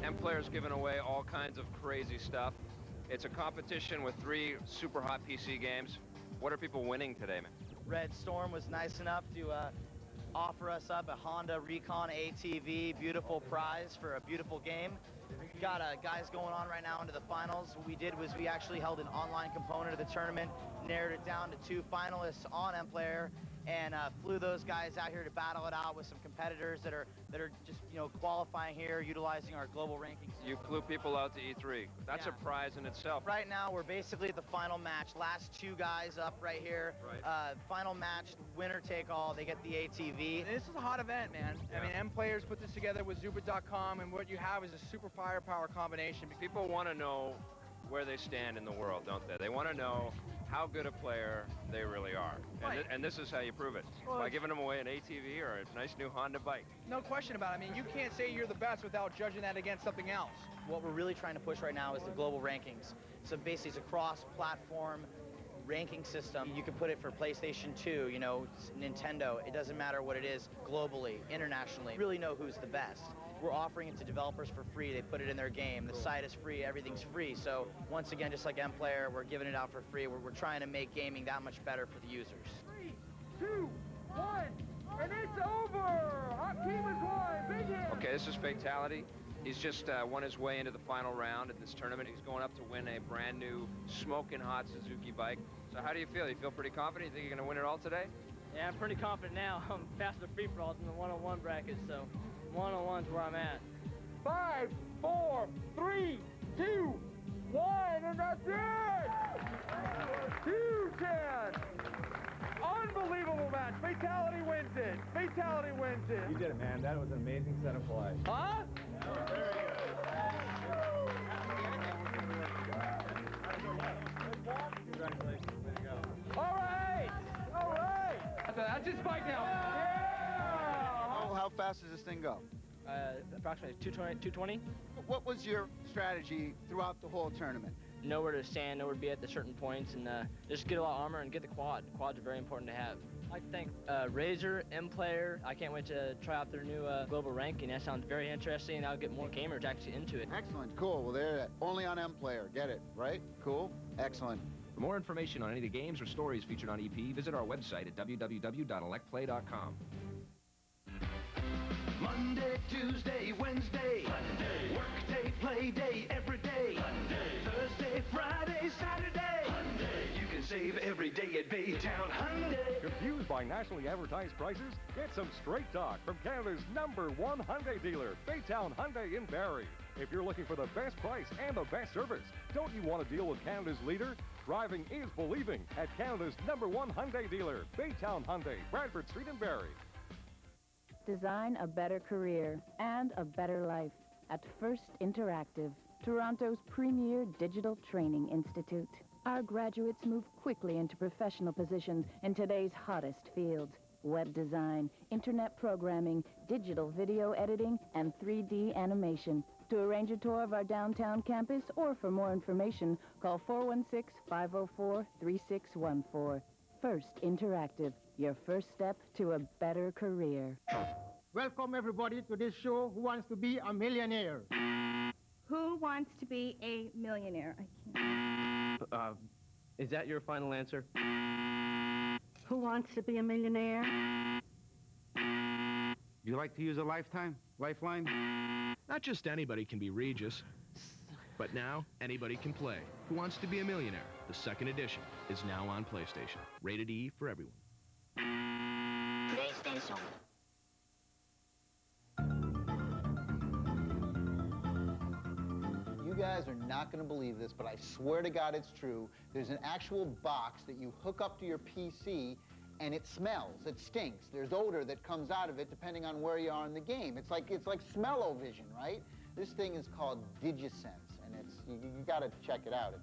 Speaker 21: M-Player's giving away all kinds of crazy stuff. It's a competition with 3 super hot PC games. What are people winning today, man?
Speaker 3: Red Storm was nice enough to offer us up a Honda Recon ATV, beautiful prize for a beautiful game. Got guys going on right now into the finals. What we did was we actually held an online component of the tournament, narrowed it down to 2 finalists on M-Player, and flew those guys out here to battle it out with some competitors that are just, you know, qualifying here, utilizing our global rankings.
Speaker 21: You flew people out to E3. That's a prize in itself.
Speaker 3: Right now, we're basically at the final match. Last 2 guys up right here.
Speaker 21: Right.
Speaker 3: Final match, winner take all. They get the ATV.
Speaker 2: This is a hot event, man. I mean, M-Players put this together with Zuba.com, and what you have is a super firepower combination.
Speaker 21: People want to know where they stand in the world, don't they? They want to know how good a player they really are.
Speaker 2: Right.
Speaker 21: And this is how you prove it.
Speaker 2: Well,
Speaker 21: by giving them away an ATV or a nice new Honda bike.
Speaker 2: No question about it. I mean, you can't say you're the best without judging that against something else.
Speaker 3: What we're really trying to push right now is the global rankings. So basically, it's a cross-platform ranking system. You can put it for PlayStation 2, you know, Nintendo. It doesn't matter what it is, globally, internationally. You really know who's the best. We're offering it to developers for free. They put it in their game. The site is free. Everything's free. So once again, just like M-Player, we're giving it out for free. We're trying to make gaming that much better for the users.
Speaker 31: 3, 2, 1, and it's over! Our team has won! Big hit!
Speaker 21: Okay, this is Fatality. He's just won his way into the final round in this tournament. He's going up to win a brand new smoking hot Suzuki bike. So how do you feel? You feel pretty confident? You think you're going to win it all today?
Speaker 7: Yeah, I'm pretty confident now. I'm past the free-for-alls in the one-on-one bracket, so one-on-one's where I'm at.
Speaker 31: 5, 4, 3, 2, 1, and that's it! Huge hand! Unbelievable match. Fatality wins it. Fatality wins it.
Speaker 9: You did it, man. That was an amazing set of play.
Speaker 7: Huh?
Speaker 9: Congratulations. Way to go.
Speaker 31: All right. All right.
Speaker 7: That's his bike now.
Speaker 9: Yeah!
Speaker 13: How fast does this thing go?
Speaker 7: Approximately 220.
Speaker 13: What was your strategy throughout the whole tournament?
Speaker 7: Know where to stand, know where to be at the certain points, and just get a lot of armor and get the quad. Quads are very important to have. I'd like to thank Razor, M-Player. I can't wait to try out their new global ranking. That sounds very interesting, and I'll get more gamers actually into it.
Speaker 13: Excellent, cool. Well, they're only on M-Player. Get it, right? Cool, excellent.
Speaker 21: For more information on any of the games or stories featured on EP, visit our website at www.electplay.com.
Speaker 31: Monday, Tuesday, Wednesday. Monday. Work day, play day, every day. Monday. Thursday, Friday, Saturday. Monday. You can save every day at Baytown Hyundai.
Speaker 14: Confused by nationally advertised prices? Get some straight talk from Canada's #1 Hyundai dealer, Baytown Hyundai in Barrie. If you're looking for the best price and the best service, don't you want to deal with Canada's leader? Driving is believing at Canada's #1 Hyundai dealer, Baytown Hyundai, Bradford Street in Barrie.
Speaker 15: Design a better career and a better life at First Interactive, Toronto's premier digital training institute. Our graduates move quickly into professional positions in today's hottest fields: web design, internet programming, digital video editing, and 3D animation. To arrange a tour of our downtown campus or for more information, call 416-504-3614. First Interactive, your first step to a better career.
Speaker 18: Welcome everybody to this show, Who Wants to Be a Millionaire?
Speaker 25: Who wants to be a millionaire? I can't.
Speaker 7: Is that your final answer?
Speaker 18: Who wants to be a millionaire?
Speaker 9: You like to use a lifeline?
Speaker 27: Not just anybody can be Regis, but now anybody can play. Who Wants to Be a Millionaire? The second edition is now on PlayStation. Rated E for everyone.
Speaker 10: PlayStation.
Speaker 16: You guys are not going to believe this, but I swear to God it's true. There's an actual box that you hook up to your PC, and it smells. It stinks. There's odor that comes out of it depending on where you are in the game. It's like smell-o-vision, right? This thing is called DigiSense, and you got to check it out.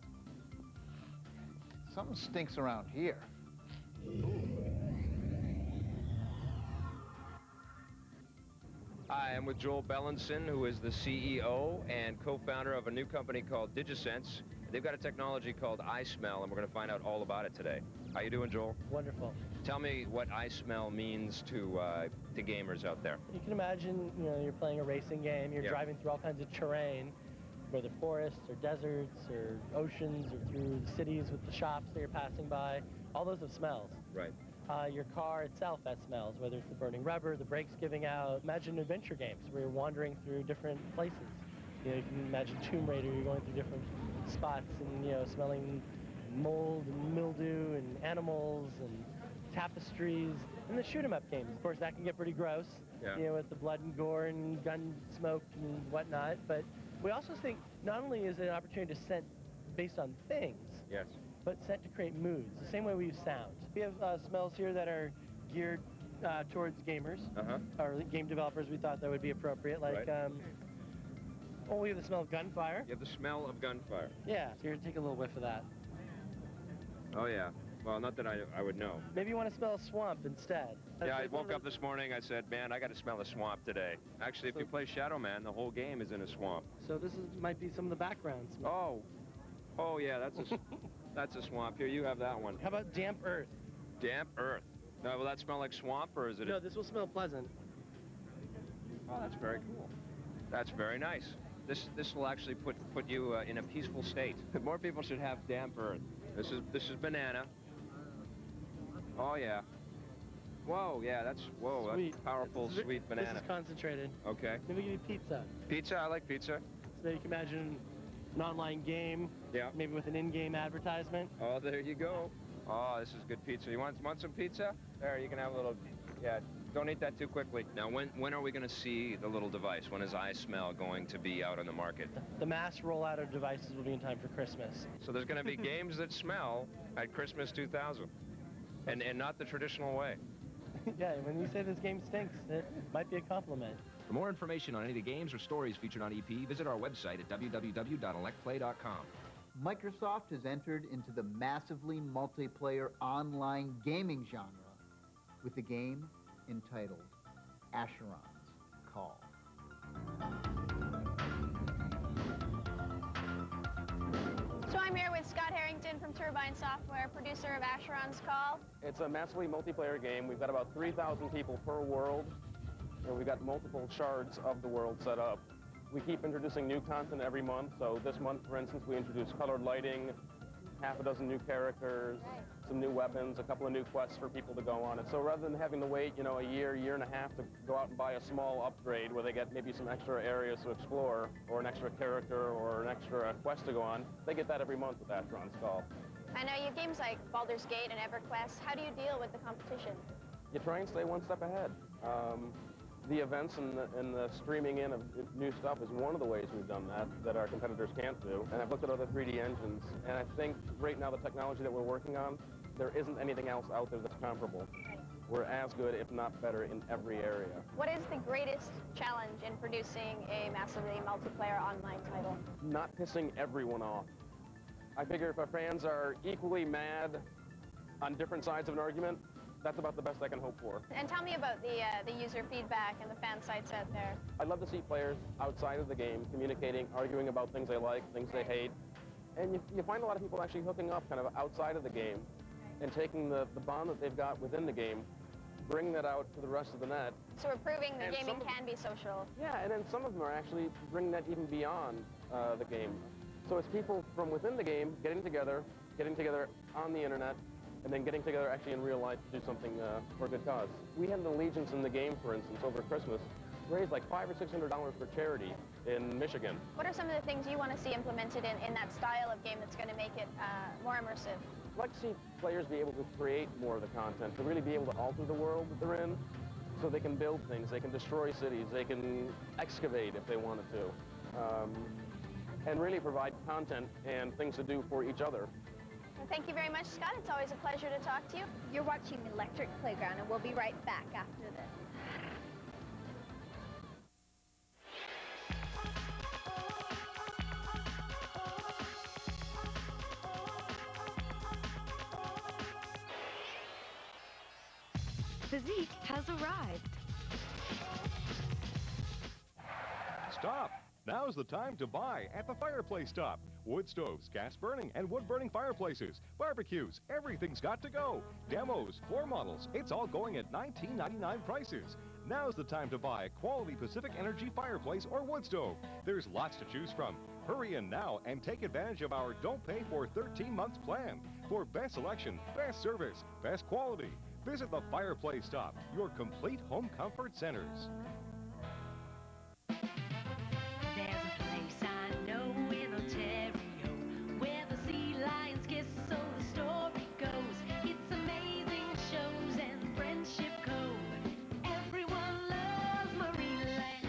Speaker 16: Something stinks around here.
Speaker 21: Hi, I'm with Joel Bellinson, who is the CEO and co-founder of a new company called DigiSense. They've got a technology called iSmell, and we're going to find out all about it today. How you doing, Joel?
Speaker 5: Wonderful.
Speaker 21: Tell me what iSmell means to gamers out there.
Speaker 5: You can imagine, you're playing a racing game, you're driving through all kinds of terrain, whether forests or deserts or oceans or through the cities with the shops that you're passing by. All those have smells.
Speaker 21: Right.
Speaker 5: Your car itself has smells, whether it's the burning rubber, the brakes giving out. Imagine adventure games where you're wandering through different places. You can imagine Tomb Raider, you're going through different spots and, smelling mold and mildew and animals and tapestries. And the shoot 'em up games, of course, that can get pretty gross, with the blood and gore and gun smoke and whatnot. But we also think not only is it an opportunity to scent based on things,
Speaker 21: yes,
Speaker 5: but scent to create moods, the same way we use sound. We have smells here that are geared towards gamers, or game developers. We thought that would be appropriate, like, we have the smell of gunfire.
Speaker 21: You have the smell of gunfire.
Speaker 5: Yeah, so here, take a little whiff of that.
Speaker 21: Oh, yeah. Well, not that I would know.
Speaker 5: Maybe you want to smell swamp instead.
Speaker 21: Yeah, I woke up this morning, I said, man, I got to smell a swamp today. Actually, if you play Shadow Man, the whole game is in a swamp.
Speaker 5: So this might be some of the background smell.
Speaker 21: Oh, yeah, that's a swamp. Here, you have that one.
Speaker 5: How about damp earth?
Speaker 21: Damp earth. Now, will that smell like swamp, or is it?
Speaker 5: No, this will smell pleasant.
Speaker 21: Oh, that's very cool. That's very nice. This will actually put you in a peaceful state. More people should have damp earth. This is banana. Oh, yeah. Whoa, yeah, that's powerful, sweet banana.
Speaker 5: This is concentrated.
Speaker 21: Okay.
Speaker 5: Maybe give you pizza.
Speaker 21: Pizza, I like pizza.
Speaker 5: So you can imagine an online game, maybe with an in-game advertisement.
Speaker 21: Oh, there you go. Oh, this is good pizza. You want some pizza? There, you can have a little, don't eat that too quickly. Now, when are we going to see the little device? When is iSmell going to be out on the market?
Speaker 5: The mass rollout of devices will be in time for Christmas.
Speaker 21: So there's going to be games that smell at Christmas 2000, and not the traditional way.
Speaker 5: Yeah, when you say this game stinks, it might be a compliment.
Speaker 27: For more information on any of the games or stories featured on EP, visit our website at www.electplay.com.
Speaker 16: Microsoft has entered into the massively multiplayer online gaming genre with a game entitled Asheron's Call.
Speaker 6: So I'm here with Scott Harrington from Turbine Software, producer of Asheron's Call.
Speaker 12: It's a massively multiplayer game. We've got about 3,000 people per world, and we've got multiple shards of the world set up. We keep introducing new content every month. So this month, for instance, we introduced colored lighting, half a dozen new characters, some new weapons, a couple of new quests for people to go on. And so rather than having to wait, a year and a half to go out and buy a small upgrade where they get maybe some extra areas to explore, or an extra character, or an extra quest to go on, they get that every month with Asheron's Call.
Speaker 6: I know you have games like Baldur's Gate and EverQuest. How do you deal with the competition?
Speaker 12: You try and stay one step ahead. The events and the streaming in of new stuff is one of the ways we've done that our competitors can't do. And I've looked at other 3D engines, and I think right now the technology that we're working on, there isn't anything else out there that's comparable. We're as good, if not better, in every area.
Speaker 6: What is the greatest challenge in producing a massively multiplayer online title?
Speaker 12: Not pissing everyone off. I figure if our fans are equally mad on different sides of an argument, that's about the best I can hope for.
Speaker 6: And tell me about the user feedback and the fan sites out there.
Speaker 12: I'd love to see players outside of the game communicating, arguing about things they like, things they hate. And you find a lot of people actually hooking up kind of outside of the game and taking the bond that they've got within the game, bringing that out to the rest of the net.
Speaker 6: So we're proving that gaming can be social.
Speaker 12: Yeah, and then some of them are actually bringing that even beyond the game. So it's people from within the game getting together on the internet, and then getting together actually in real life to do something for a good cause. We had the Allegiance in the game, for instance, over Christmas, raised like $500 or $600 for charity in Michigan.
Speaker 6: What are some of the things you want to see implemented in that style of game that's going to make it more immersive?
Speaker 12: I'd like to see players be able to create more of the content, to really be able to alter the world that they're in, so they can build things, they can destroy cities, they can excavate if they wanted to. and really provide content and things to do for each other.
Speaker 6: Well, thank you very much, Scott. It's always a pleasure to talk to you.
Speaker 25: You're watching Electric Playground, and we'll be right back after this.
Speaker 1: Physique has arrived.
Speaker 14: Stop! Now's the time to buy at the Fireplace Stop. Wood stoves, gas-burning, and wood-burning fireplaces, barbecues, everything's got to go. Demos, floor models, it's all going at $19.99 prices. Now's the time to buy a quality Pacific Energy fireplace or wood stove. There's lots to choose from. Hurry in now and take advantage of our Don't Pay for 13 months plan. For best selection, best service, best quality, visit the Fireplace Stop, your complete home comfort centers.
Speaker 1: There's a place I know in Ontario where the sea lions kiss, so the story goes. It's amazing shows and friendship code. Everyone loves Marineland.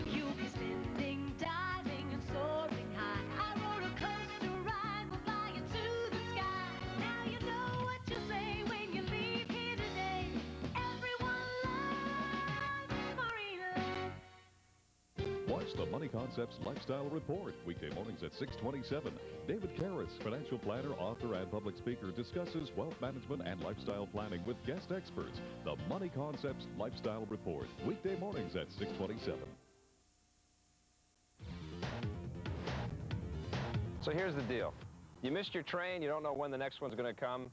Speaker 1: You'll be spinning, diving, and soaring high. Our roller coaster ride will fly you to the sky. Now you know what you say when you leave here today. Everyone loves Marineland.
Speaker 14: Watch the Money Concepts Lifestyle Report, weekday mornings at 6:27. David Karras, financial planner, author, and public speaker, discusses wealth management and lifestyle planning with guest experts. The Money Concepts Lifestyle Report, weekday mornings at 6:27.
Speaker 21: So here's the deal. You missed your train, you don't know when the next one's going to come.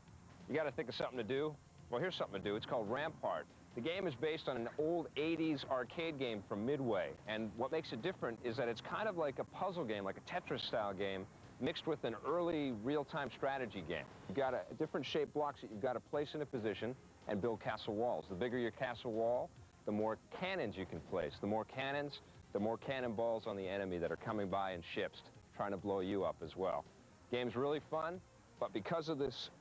Speaker 21: You got to think of something to do. Well, here's something to do. It's called Rampart. The game is based on an old 80s arcade game from Midway. And what makes it different is that it's kind of like a puzzle game, like a Tetris-style game, mixed with an early real-time strategy game. You've got different shaped blocks that you've got to place in a position and build castle walls. The bigger your castle wall, the more cannons you can place. The more cannons, the more cannonballs on the enemy that are coming by in ships, trying to blow you up as well. Game's really fun, but because of this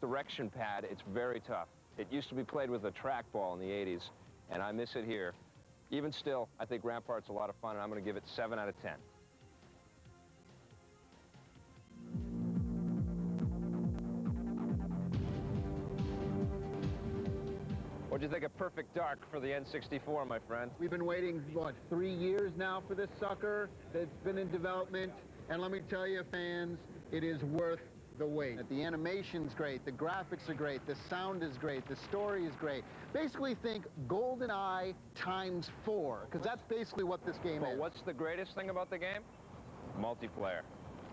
Speaker 21: direction pad, it's very tough. It used to be played with a trackball in the 80s, and I miss it here. Even still, I think Rampart's a lot of fun, and I'm going to give it 7 out of 10. What'd you think of Perfect Dark for the N64, my friend?
Speaker 16: We've been waiting, what, 3 years now for this sucker that's been in development. And let me tell you, fans, it is worth the wait. The animation's great, the graphics are great, the sound is great, the story is great. Basically think GoldenEye times 4, because that's basically what this game is.
Speaker 21: But what's the greatest thing about the game? Multiplayer.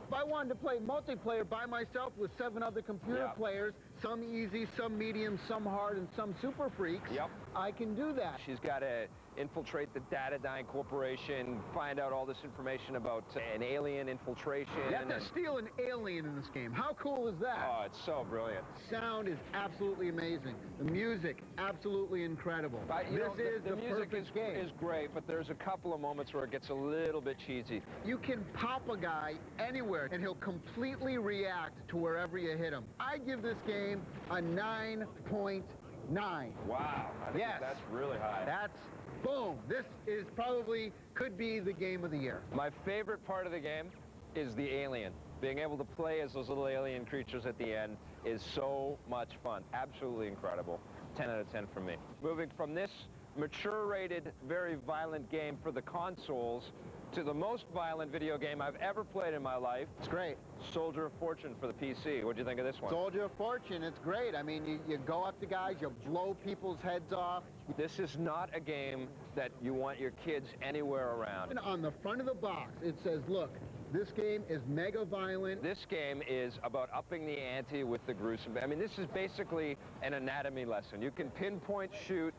Speaker 16: If I wanted to play multiplayer by myself with 7 other computer players, some easy, some medium, some hard, and some super freaks, I can do that.
Speaker 21: She's got to infiltrate the Datadyne Corporation, find out all this information about an alien infiltration.
Speaker 16: You have to steal an alien in this game. How cool is that?
Speaker 21: Oh, it's so brilliant.
Speaker 16: Sound is absolutely amazing. The music, absolutely incredible.
Speaker 21: The music is great, but there's a couple of moments where it gets a little bit cheesy.
Speaker 16: You can pop a guy anywhere, and he'll completely react to wherever you hit him. I give this game a 9.9.
Speaker 21: Wow. I think that's really high.
Speaker 16: That's boom. This is probably, could be the game of the year.
Speaker 21: My favorite part of the game is the alien. Being able to play as those little alien creatures at the end is so much fun. Absolutely incredible. 10 out of 10 for me. Moving from this mature-rated, very violent game for the consoles to the most violent video game I've ever played in my life.
Speaker 16: It's great.
Speaker 21: Soldier of Fortune for the PC. What'd you think of this one?
Speaker 16: Soldier of Fortune, it's great. I mean, you go up to guys, you blow people's heads off.
Speaker 21: This is not a game that you want your kids anywhere around.
Speaker 16: And on the front of the box, it says, look, this game is mega violent.
Speaker 21: This game is about upping the ante with the gruesome. I mean, this is basically an anatomy lesson. You can pinpoint shoot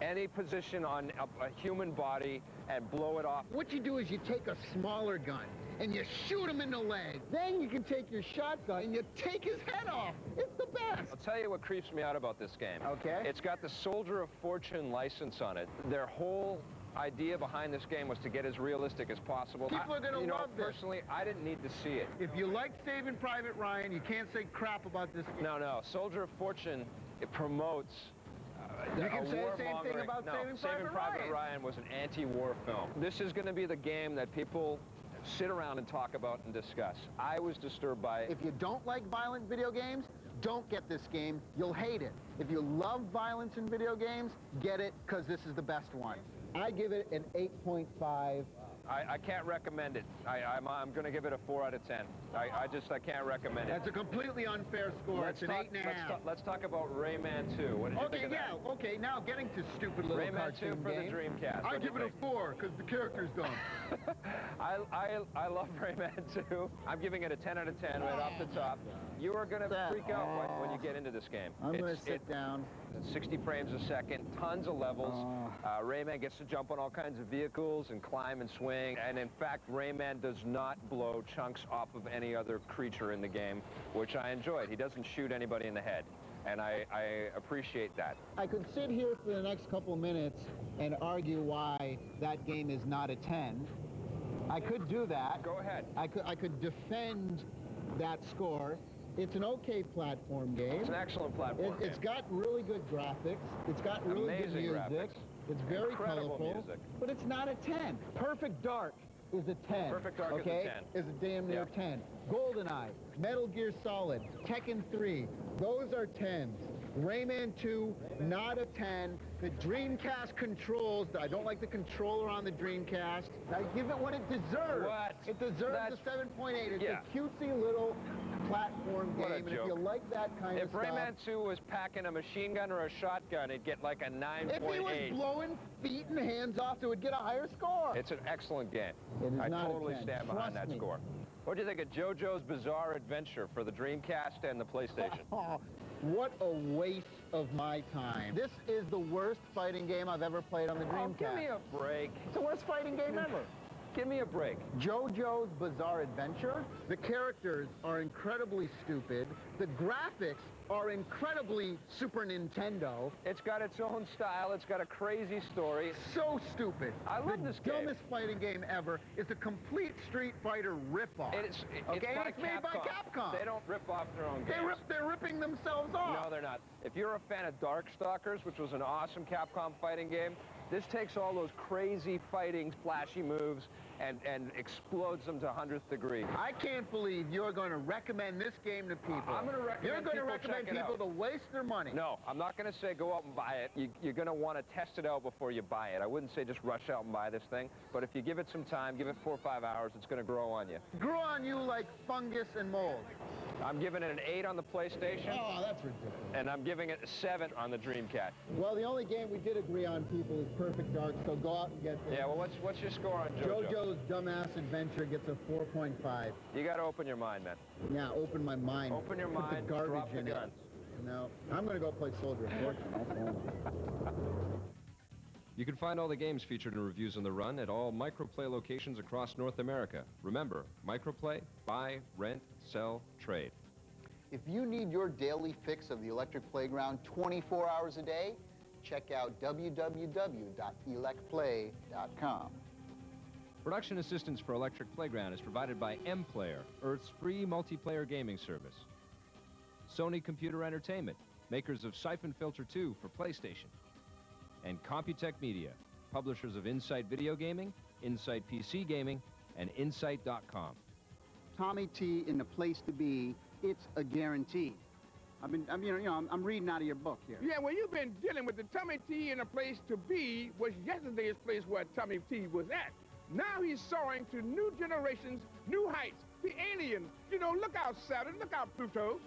Speaker 21: any position on a human body and blow it off.
Speaker 16: What you do is you take a smaller gun and you shoot him in the leg. Then you can take your shotgun and you take his head off. It's the best.
Speaker 21: I'll tell you what creeps me out about this game.
Speaker 16: Okay.
Speaker 21: It's got the Soldier of Fortune license on it. Their whole idea behind this game was to get as realistic as possible.
Speaker 16: People are going to love this.
Speaker 21: Personally, I didn't need to see it.
Speaker 16: If you like Saving Private Ryan, you can't say crap about this game.
Speaker 21: No. Soldier of Fortune, it promotes
Speaker 16: you can say the same thing about Saving Private
Speaker 21: Ryan was an anti-war film. This is going to be the game that people sit around and talk about and discuss. I was disturbed by it.
Speaker 16: If you don't like violent video games, don't get this game. You'll hate it. If you love violence in video games, get it, because this is the best one. I give it an 8.5.
Speaker 21: I can't recommend it. I'm going to give it a 4 out of 10. I can't recommend it.
Speaker 16: That's a completely unfair score. It's an 8.5.
Speaker 21: Let's talk about Rayman 2. What did you think of that?
Speaker 16: Okay, now getting to stupid little
Speaker 21: Rayman 2 for
Speaker 16: game.
Speaker 21: the Dreamcast.
Speaker 16: I give it a 4, because the character's dumb.
Speaker 21: I love Rayman 2. I'm giving it a 10 out of 10 right off the top. You are going to freak out when you get into this game.
Speaker 16: I'm going to sit down.
Speaker 21: 60 frames a second, tons of levels. Rayman gets to jump on all kinds of vehicles and climb and swing. And in fact, Rayman does not blow chunks off of any other creature in the game, which I enjoyed. He doesn't shoot anybody in the head. And I appreciate that.
Speaker 16: I could sit here for the next couple minutes and argue why that game is not a 10. I could do that.
Speaker 21: Go ahead.
Speaker 16: I could defend that score. It's an okay platform game.
Speaker 21: It's an excellent platform game.
Speaker 16: It's got really good graphics. It's got really good music.
Speaker 21: Graphics.
Speaker 16: It's very
Speaker 21: Incredible
Speaker 16: colorful.
Speaker 21: music.
Speaker 16: But it's not a 10. Perfect Dark is a 10.
Speaker 21: Perfect Dark
Speaker 16: okay?
Speaker 21: is a 10.
Speaker 16: Is a damn near 10. GoldenEye, Metal Gear Solid, Tekken 3, those are 10s. Rayman 2, not a 10. The Dreamcast controls, I don't like the controller on the Dreamcast. I give it what it deserves.
Speaker 21: What?
Speaker 16: It deserves a 7.8. It's a cutesy little platform game, and if you like that kind of
Speaker 21: If
Speaker 16: stuff...
Speaker 21: Rayman 2 was packing a machine gun or a shotgun, it'd get like a 9.8.
Speaker 16: If he was blowing feet and hands off, it would get a higher score.
Speaker 21: It's an excellent game.
Speaker 16: It is
Speaker 21: I
Speaker 16: not
Speaker 21: totally
Speaker 16: a 10.
Speaker 21: stand behind that score. What do you think of JoJo's Bizarre Adventure for the Dreamcast and the PlayStation?
Speaker 16: What a waste of my time. This is the worst fighting game I've ever played on the Dreamcast.
Speaker 21: Give me a break.
Speaker 16: It's the worst fighting game ever.
Speaker 21: Give me a break.
Speaker 16: JoJo's Bizarre Adventure. The characters are incredibly stupid. The graphics are incredibly Super Nintendo.
Speaker 21: It's got its own style. It's got a crazy story.
Speaker 16: So stupid.
Speaker 21: I love this game.
Speaker 16: The dumbest fighting game ever is a complete Street Fighter ripoff.
Speaker 21: It's
Speaker 16: made by Capcom.
Speaker 21: They don't rip off their own games.
Speaker 16: They're ripping themselves off.
Speaker 21: No, they're not. If you're a fan of Darkstalkers, which was an awesome Capcom fighting game, this takes all those crazy fighting, flashy moves and explodes them to 100th degree.
Speaker 16: I can't believe you're going to recommend this game to people.
Speaker 21: I'm going to recommend
Speaker 16: You're going to recommend people to waste their money.
Speaker 21: No, I'm not going to say go out and buy it. You're going to want to test it out before you buy it. I wouldn't say just rush out and buy this thing, but if you give it some time, give it 4 or 5 hours, it's going to grow on you.
Speaker 16: Grow on you like fungus and mold.
Speaker 21: I'm giving it an 8 on the PlayStation.
Speaker 16: Oh, that's ridiculous.
Speaker 21: And I'm giving it a 7 on the Dreamcast.
Speaker 16: Well, the only game we did agree on, people, is Perfect Dark, so go out and get this.
Speaker 21: Yeah, well, what's your score on JoJo?
Speaker 16: JoJo's Dumbass Adventure gets a 4.5.
Speaker 21: You got to open your mind, man.
Speaker 16: Yeah, open my mind.
Speaker 21: Open your
Speaker 16: Put
Speaker 21: mind,
Speaker 16: the garbage
Speaker 21: drop the
Speaker 16: in
Speaker 21: guns.
Speaker 16: it. No, I'm going to go play Soldier of Fortune.
Speaker 4: You can find all the games featured in Reviews on the Run at all Microplay locations across North America. Remember, Microplay, buy, rent, sell, trade.
Speaker 16: If you need your daily fix of the electric playground 24 hours a day, check out www.elecplay.com.
Speaker 4: Production assistance for Electric Playground is provided by M-Player, Earth's free multiplayer gaming service. Sony Computer Entertainment, makers of Siphon Filter 2 for PlayStation. And Computech Media, publishers of Insight Video Gaming, Insight PC Gaming, and Insight.com.
Speaker 18: Tommy T in the place to be, it's a guarantee. I'm reading out of your book here.
Speaker 11: Yeah, well, you've been dealing with the Tommy T in a place to be was yesterday's place where Tommy T was at. Now he's soaring to new generations, new heights. The aliens, look out Saturn, look out Pluto.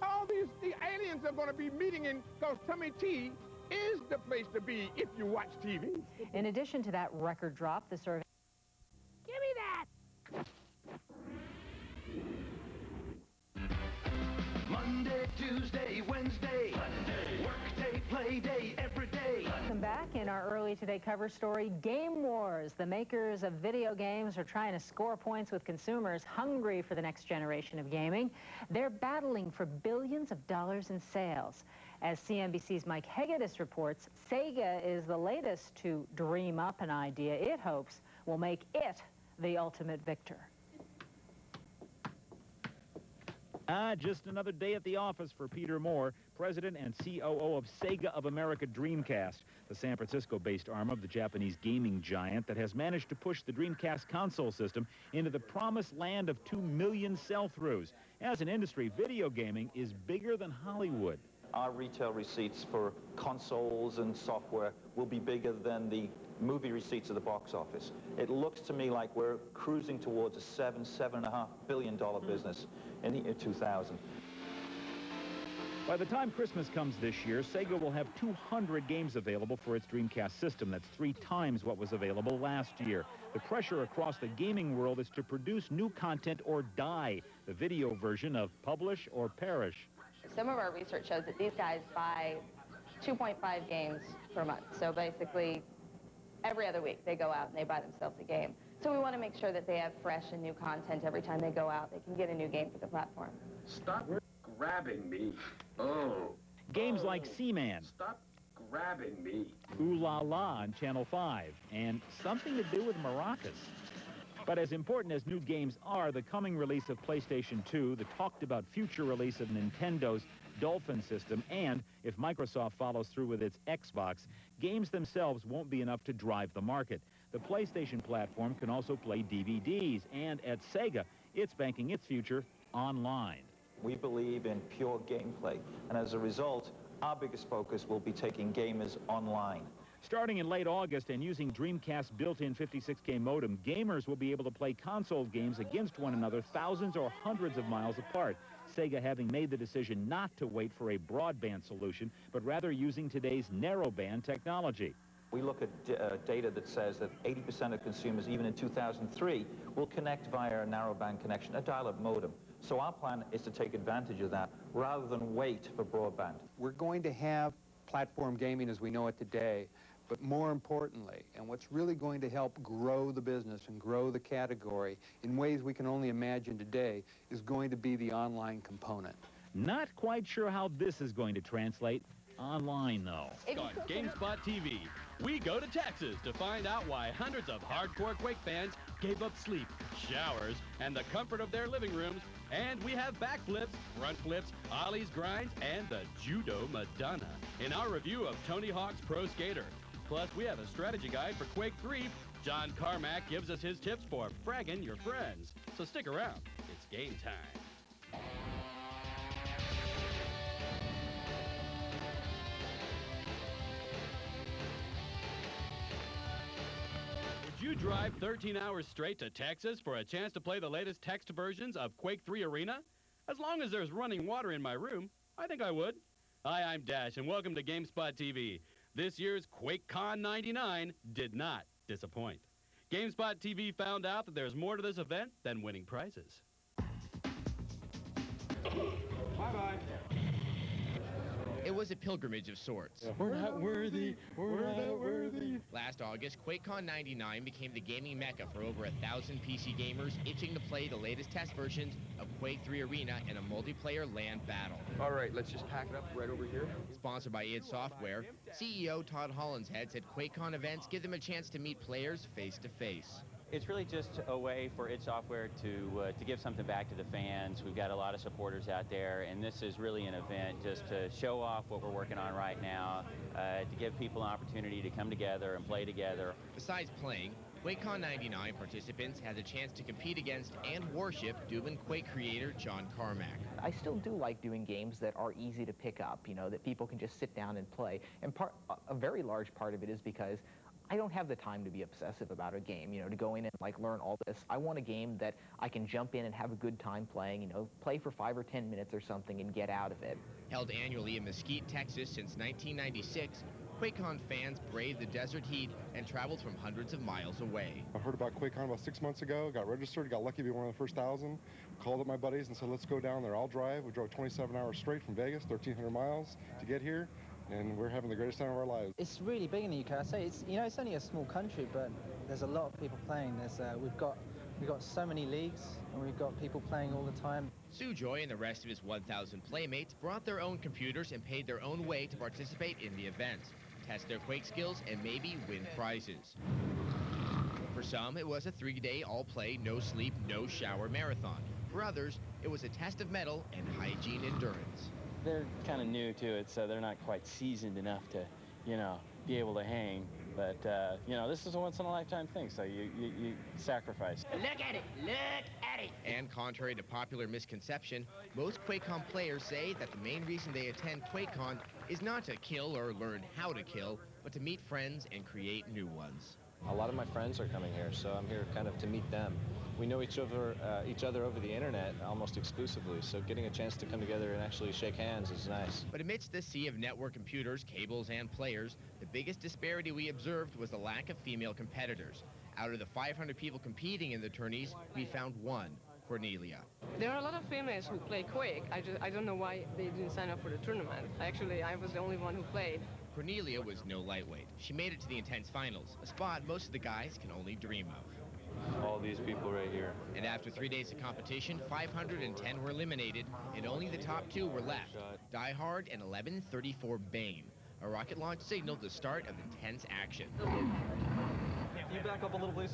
Speaker 11: All the aliens are going to be meeting in, because Tommy T is the place to be if you watch TV.
Speaker 17: In addition to that record drop, the survey...
Speaker 1: Give me that!
Speaker 31: Monday, Tuesday, Wednesday, Monday. Work day, play day, every day.
Speaker 17: Welcome back. In our early today cover story, Game Wars. The makers of video games are trying to score points with consumers hungry for the next generation of gaming. They're battling for billions of dollars in sales. As CNBC's Mike Hegedus reports, Sega is the latest to dream up an idea it hopes will make it the ultimate victor.
Speaker 2: Just another day at the office for Peter Moore, president and COO of Sega of America Dreamcast, the San Francisco-based arm of the Japanese gaming giant that has managed to push the Dreamcast console system into the promised land of 2 million sell-throughs. As an industry, video gaming is bigger than Hollywood.
Speaker 8: Our retail receipts for consoles and software will be bigger than the movie receipts of the box office. It looks to me like we're cruising towards a $7.5 billion business in the year 2000.
Speaker 2: By the time Christmas comes this year, Sega will have 200 games available for its Dreamcast system. That's 3 times what was available last year. The pressure across the gaming world is to produce new content or die, the video version of publish or perish.
Speaker 19: Some of our research shows that these guys buy 2.5 games per month. So basically, every other week they go out and they buy themselves a game. So we want to make sure that they have fresh and new content every time they go out. They can get a new game for the platform.
Speaker 20: Stop grabbing me. Oh.
Speaker 2: Games like Seaman.
Speaker 20: Stop grabbing me.
Speaker 2: Ooh La La on Channel 5. And something to do with maracas. But as important as new games are, the coming release of PlayStation 2, the talked-about future release of Nintendo's Dolphin system, and if Microsoft follows through with its Xbox, games themselves won't be enough to drive the market. The PlayStation platform can also play DVDs, and at Sega, it's banking its future online.
Speaker 8: We believe in pure gameplay, and as a result, our biggest focus will be taking gamers online.
Speaker 2: Starting in late August and using Dreamcast's built-in 56K modem, gamers will be able to play console games against one another thousands or hundreds of miles apart. Sega having made the decision not to wait for a broadband solution, but rather using today's narrowband technology.
Speaker 8: We look at data that says that 80% of consumers, even in 2003, will connect via a narrowband connection, a dial-up modem. So our plan is to take advantage of that rather than wait for broadband.
Speaker 22: We're going to have platform gaming as we know it today. But more importantly, and what's really going to help grow the business and grow the category in ways we can only imagine today, is going to be the online component.
Speaker 2: Not quite sure how this is going to translate online, though.
Speaker 23: On GameSpot TV, we go to Texas to find out why hundreds of hardcore Quake fans gave up sleep, showers, and the comfort of their living rooms. And we have backflips, front flips, ollies, grinds, and the Judo Madonna in our review of Tony Hawk's Pro Skater. Plus, we have a strategy guide for Quake 3. John Carmack gives us his tips for fragging your friends. So stick around. It's game time. Would you drive 13 hours straight to Texas for a chance to play the latest text versions of Quake 3 Arena? As long as there's running water in my room, I think I would. Hi, I'm Dash, and welcome to GameSpot TV. This year's QuakeCon 99 did not disappoint. GameSpot TV found out that there's more to this event than winning prizes.
Speaker 20: Bye-bye.
Speaker 24: It was a pilgrimage of sorts.
Speaker 20: We're not worthy. We're not worthy.
Speaker 24: Last August, QuakeCon 99 became the gaming mecca for over 1,000 PC gamers itching to play the latest test versions of Quake 3 Arena in a multiplayer LAN battle.
Speaker 21: All right, let's just pack it up right over here.
Speaker 24: Sponsored by id Software, CEO Todd Hollinshead said QuakeCon events give them a chance to meet players face to face.
Speaker 26: It's really just a way for id Software to give something back to the fans. We've got a lot of supporters out there, and this is really an event just to show off what we're working on right now, to give people an opportunity to come together and play together.
Speaker 24: Besides playing, QuakeCon 99 participants had the chance to compete against and worship Doom and Quake creator John Carmack.
Speaker 31: I still do like doing games that are easy to pick up, you know, that people can just sit down and play. And a very large part of it is because I don't have the time to be obsessive about a game, you know, to go in and like learn all this. I want a game that I can jump in and have a good time playing, you know, play for 5 or 10 minutes or something and get out of it.
Speaker 24: Held annually in Mesquite, Texas since 1996, QuakeCon fans braved the desert heat and traveled from hundreds of miles away.
Speaker 28: I heard about QuakeCon about 6 months ago, got registered, got lucky to be one of the first 1,000, called up my buddies and said, let's go down there, I'll drive. We drove 27 hours straight from Vegas, 1,300 miles to get here. And we're having the greatest time of our lives.
Speaker 29: It's really big in the UK. I say it's, you know, it's only a small country, but there's a lot of people playing. We've got so many leagues, and we've got people playing all the time.
Speaker 24: Sue Joy and the rest of his 1,000 playmates brought their own computers and paid their own way to participate in the event, test their Quake skills, and maybe win prizes. For some, it was a 3-day all-play, no-sleep, no-shower marathon. For others, it was a test of mettle and hygiene endurance.
Speaker 3: They're kind of new to it, so they're not quite seasoned enough to, you know, be able to hang. But, you know, this is a once-in-a-lifetime thing, so you sacrifice.
Speaker 24: Look at it! Look at it! And contrary to popular misconception, most QuakeCon players say that the main reason they attend QuakeCon is not to kill or learn how to kill, but to meet friends and create new ones.
Speaker 5: A lot of my friends are coming here, so I'm here kind of to meet them. We know each other over the internet almost exclusively, so getting a chance to come together and actually shake hands is nice.
Speaker 24: But amidst this sea of network computers, cables, and players, the biggest disparity we observed was the lack of female competitors. Out of the 500 people competing in the tourneys, we found one, Cornelia.
Speaker 6: There are a lot of females who play Quake. I don't know why they didn't sign up for the tournament. Actually, I was the only one who played.
Speaker 24: Cornelia was no lightweight. She made it to the intense finals, a spot most of the guys can only dream of.
Speaker 5: All these people right here.
Speaker 24: And after 3 days of competition, 510 were eliminated, and only the top 2 were left. Die Hard and 1134 Bane. A rocket launch signaled the start of intense action.
Speaker 5: Can you back up a little, please?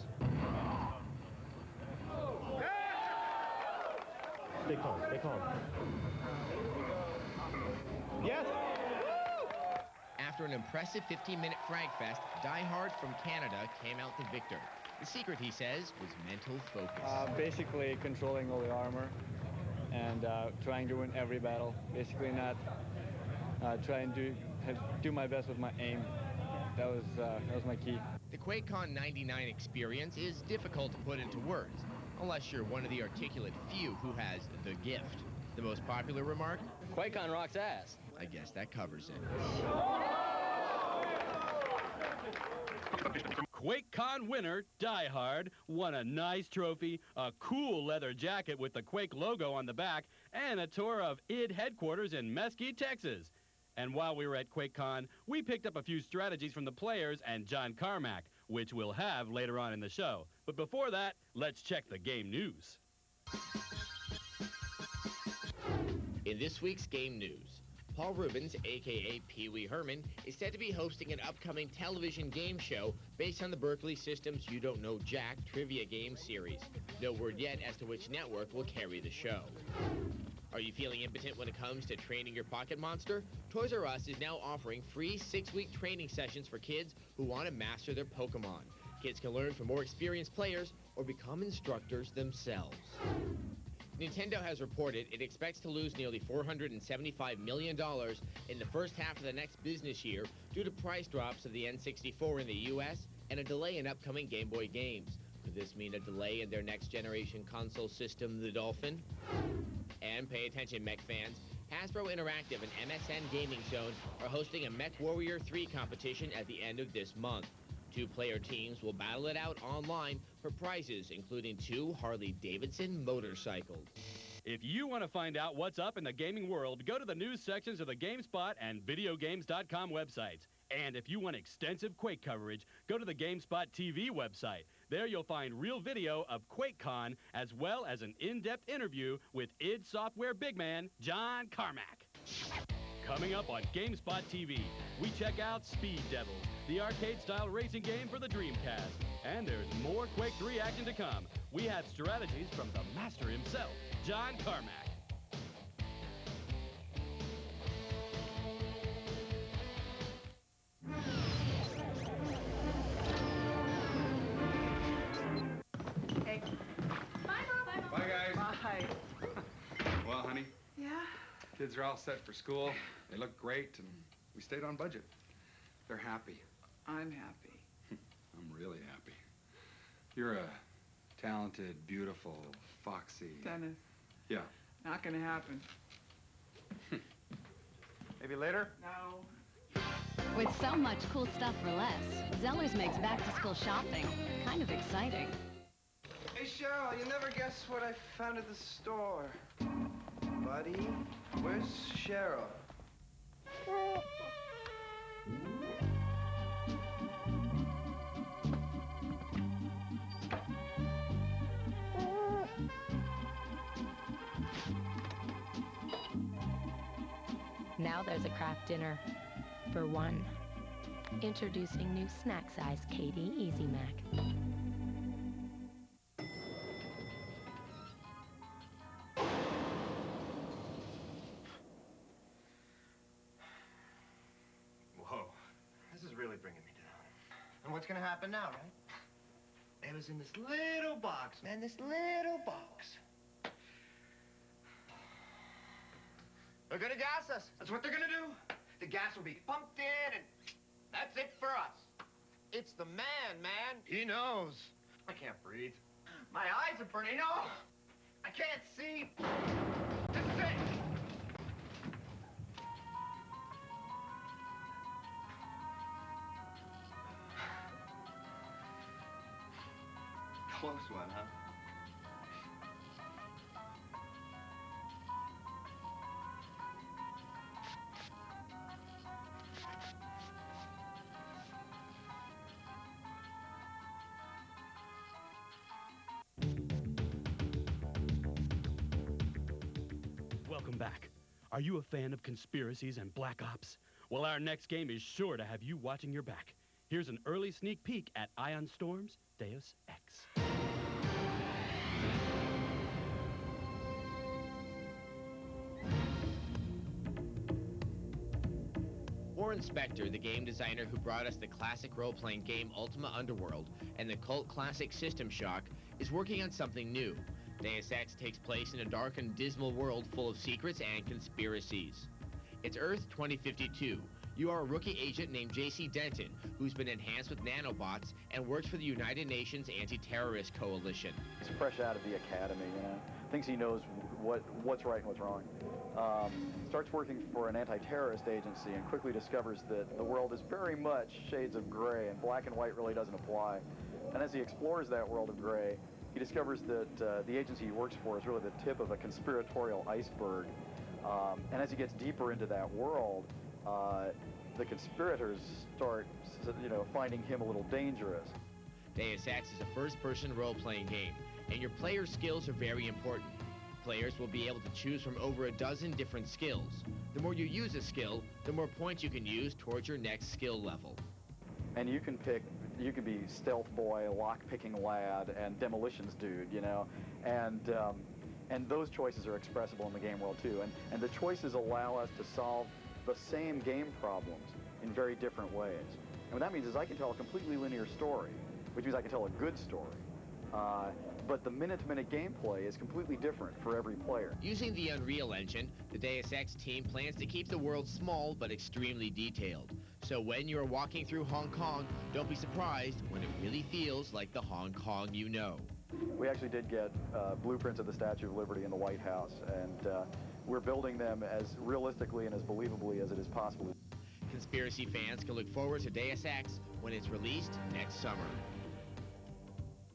Speaker 3: Stay calm, stay calm.
Speaker 24: Yes! After an impressive 15-minute frag fest, Die Hard from Canada came out the victor. The secret, he says, was mental focus.
Speaker 3: Basically controlling all the armor and trying to win every battle. Basically not trying to do my best with my aim. That was my key.
Speaker 24: The QuakeCon 99 experience is difficult to put into words, unless you're one of the articulate few who has the gift. The most popular remark?
Speaker 3: QuakeCon rocks ass.
Speaker 24: I guess that covers it.
Speaker 23: QuakeCon winner, Die Hard, won a nice trophy, a cool leather jacket with the Quake logo on the back, and a tour of id headquarters in Mesquite, Texas. And while we were at QuakeCon, we picked up a few strategies from the players and John Carmack, which we'll have later on in the show. But before that, let's check the game news.
Speaker 24: In this week's game news, Paul Rubens, a.k.a. Pee Wee Herman, is said to be hosting an upcoming television game show based on the Berkeley Systems You Don't Know Jack trivia game series. No word yet as to which network will carry the show. Are you feeling impotent when it comes to training your pocket monster? Toys R Us is now offering free 6-week training sessions for kids who want to master their Pokemon. Kids can learn from more experienced players or become instructors themselves. Nintendo has reported it expects to lose nearly $475 million in the first half of the next business year due to price drops of the N64 in the U.S. and a delay in upcoming Game Boy games. Could this mean a delay in their next-generation console system, the Dolphin? And pay attention, mech fans. Hasbro Interactive and MSN Gaming Zone are hosting a Mech Warrior 3 competition at the end of this month. 2-player teams will battle it out online for prizes, including 2 Harley-Davidson motorcycles.
Speaker 23: If you want to find out what's up in the gaming world, go to the news sections of the GameSpot and VideoGames.com websites. And if you want extensive Quake coverage, go to the GameSpot TV website. There you'll find real video of QuakeCon, as well as an in-depth interview with id Software big man, John Carmack. Coming up on GameSpot TV, we check out Speed Devils, the arcade-style racing game for the Dreamcast. And there's more Quake 3 action to come. We have strategies from the master himself, John Carmack.
Speaker 7: Hey. Bye, Mom.
Speaker 9: Bye, guys.
Speaker 7: Bye.
Speaker 9: Well, honey,
Speaker 7: Yeah?
Speaker 9: kids are all set for school. They look great, and we stayed on budget. They're happy.
Speaker 7: I'm happy.
Speaker 9: I'm really happy. You're a talented, beautiful, foxy...
Speaker 7: Dennis,
Speaker 9: Yeah.
Speaker 7: not gonna happen.
Speaker 9: Maybe later?
Speaker 7: No.
Speaker 10: With so much cool stuff for less, Zellers makes back-to-school shopping kind of exciting.
Speaker 12: Hey, Cheryl, you never guess what I found at the store. Buddy, where's Cheryl?
Speaker 13: Now there's a craft dinner for one. Introducing new snack size KD Easy Mac.
Speaker 12: gonna happen now, right? It was in this little box, man, this little box. They're gonna gas us. That's what they're gonna do. The gas will be pumped in, and that's it for us. It's the man. He knows. I can't breathe. My eyes are burning. Oh, I can't see. This is it. Close one, huh?
Speaker 23: Welcome back. Are you a fan of conspiracies and black ops? Well, our next game is sure to have you watching your back. Here's an early sneak peek at Ion Storm's Deus Ex.
Speaker 24: Warren Spector, the game designer who brought us the classic role-playing game Ultima Underworld and the cult classic System Shock, is working on something new. Deus Ex takes place in a dark and dismal world full of secrets and conspiracies. It's Earth 2052. You are a rookie agent named J.C. Denton, who's been enhanced with nanobots and works for the United Nations Anti-Terrorist Coalition.
Speaker 1: He's fresh out of the academy, you know. Thinks he knows what's right and what's wrong. Starts working for an anti-terrorist agency and quickly discovers that the world is very much shades of gray and black and white really doesn't apply. And as he explores that world of gray, he discovers that the agency he works for is really the tip of a conspiratorial iceberg. And as he gets deeper into that world, the conspirators start, finding him a little dangerous.
Speaker 24: Deus Ex is a first-person role-playing game, and your player skills are very important. Players will be able to choose from over a dozen different skills. The more you use a skill, the more points you can use towards your next skill level.
Speaker 1: And you can be stealth boy, lock-picking lad, and demolitions dude, you know, and those choices are expressible in the game world too. And the choices allow us to solve the same game problems in very different ways. And what that means is I can tell a completely linear story, which means I can tell a good story. But the minute-to-minute gameplay is completely different for every player.
Speaker 24: Using the Unreal Engine, the Deus Ex team plans to keep the world small but extremely detailed. So when you're walking through Hong Kong, don't be surprised when it really feels like the Hong Kong you know.
Speaker 1: We actually did get blueprints of the Statue of Liberty in the White House, and we're building them as realistically and as believably as it is possible.
Speaker 24: Conspiracy fans can look forward to Deus Ex when it's released next summer.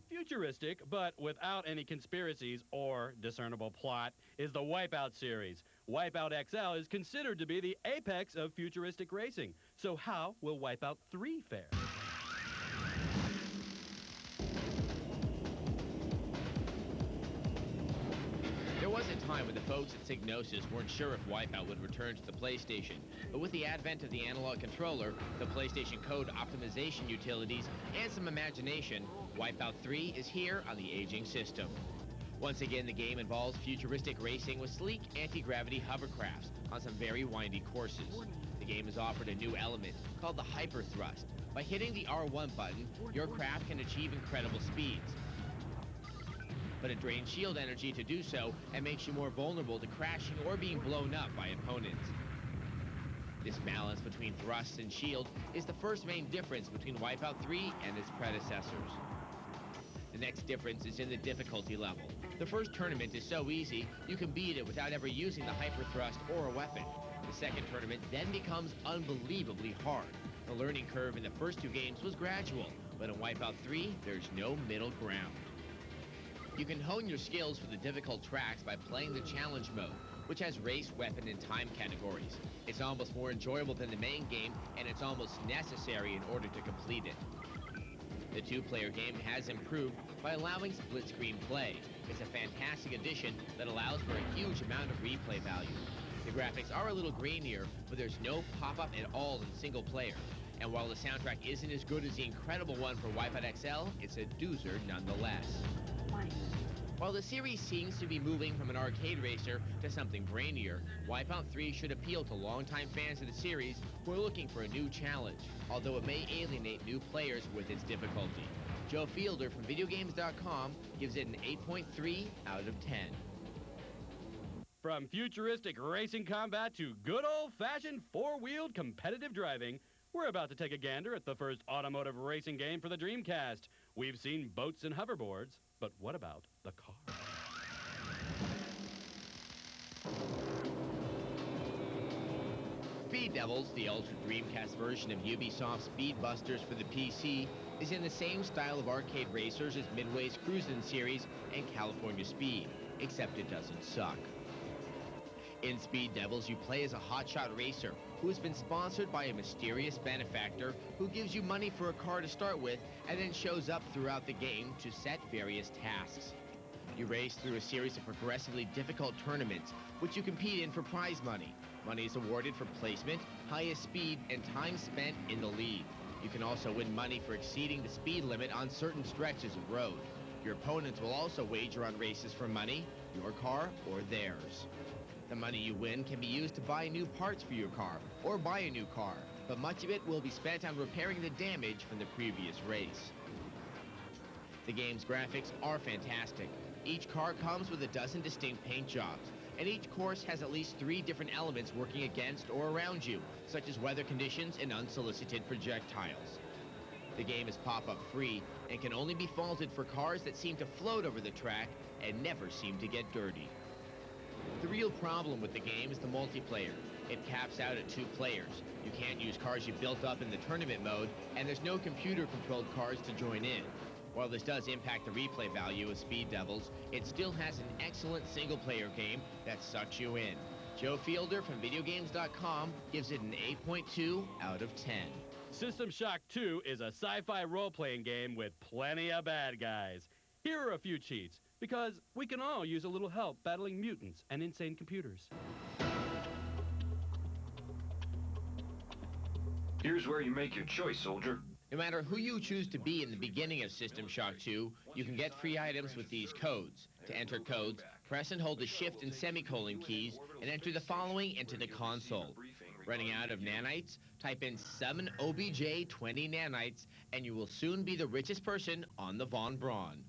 Speaker 23: Futuristic, but without any conspiracies or discernible plot, is the Wipeout series. Wipeout XL is considered to be the apex of futuristic racing. So how will Wipeout 3 fare?
Speaker 24: There was a time when the folks at Psygnosis weren't sure if Wipeout would return to the PlayStation, but with the advent of the analog controller, the PlayStation code optimization utilities, and some imagination, Wipeout 3 is here on the aging system. Once again, the game involves futuristic racing with sleek anti-gravity hovercrafts on some very windy courses. The game has offered a new element called the Hyper Thrust. By hitting the R1 button, your craft can achieve incredible speeds. But it drains shield energy to do so and makes you more vulnerable to crashing or being blown up by opponents. This balance between thrust and shield is the first main difference between Wipeout 3 and its predecessors. The next difference is in the difficulty level. The first tournament is so easy, you can beat it without ever using the hyper thrust or a weapon. The second tournament then becomes unbelievably hard. The learning curve in the first two games was gradual, but in Wipeout 3, there's no middle ground. You can hone your skills for the difficult tracks by playing the challenge mode, which has race, weapon, and time categories. It's almost more enjoyable than the main game, and it's almost necessary in order to complete it. The two-player game has improved by allowing split-screen play. It's a fantastic addition that allows for a huge amount of replay value. The graphics are a little grainier, but there's no pop-up at all in single player. And while the soundtrack isn't as good as the incredible one for Wipeout XL, it's a doozer nonetheless. While the series seems to be moving from an arcade racer to something brainier, Wipeout 3 should appeal to longtime fans of the series who are looking for a new challenge, although it may alienate new players with its difficulty. Joe Fielder from VideoGames.com gives it an 8.3 out of 10.
Speaker 23: From futuristic racing combat to good old-fashioned four-wheeled competitive driving, we're about to take a gander at the first automotive racing game for the Dreamcast. We've seen boats and hoverboards, but what about the car?
Speaker 24: Speed Devils, the Ultra Dreamcast version of Ubisoft's Speed Busters for the PC, is in the same style of arcade racers as Midway's Cruisin' series and California Speed, except it doesn't suck. In Speed Devils, you play as a hotshot racer who has been sponsored by a mysterious benefactor who gives you money for a car to start with and then shows up throughout the game to set various tasks. You race through a series of progressively difficult tournaments, which you compete in for prize money. Money is awarded for placement, highest speed, and time spent in the lead. You can also win money for exceeding the speed limit on certain stretches of road. Your opponents will also wager on races for money, your car, or theirs. The money you win can be used to buy new parts for your car or buy a new car, but much of it will be spent on repairing the damage from the previous race. The game's graphics are fantastic. Each car comes with a dozen distinct paint jobs, and each course has at least 3 different elements working against or around you, such as weather conditions and unsolicited projectiles. The game is pop-up free and can only be faulted for cars that seem to float over the track and never seem to get dirty. The real problem with the game is the multiplayer. It caps out at 2 players. You can't use cars you built up in the tournament mode, and there's no computer-controlled cars to join in. While this does impact the replay value of Speed Devils, it still has an excellent single-player game that sucks you in. Joe Fielder from VideoGames.com gives it an 8.2 out of 10.
Speaker 23: System Shock 2 is a sci-fi role-playing game with plenty of bad guys. Here are a few cheats, because we can all use a little help battling mutants and insane computers.
Speaker 4: Here's where you make your choice, soldier.
Speaker 24: No matter who you choose to be in the beginning of System Shock 2, you can get free items with these codes. To enter codes, press and hold the shift and semicolon keys and enter the following into the console. Running out of nanites? Type in summon OBJ 20 nanites and you will soon be the richest person on the Von Braun.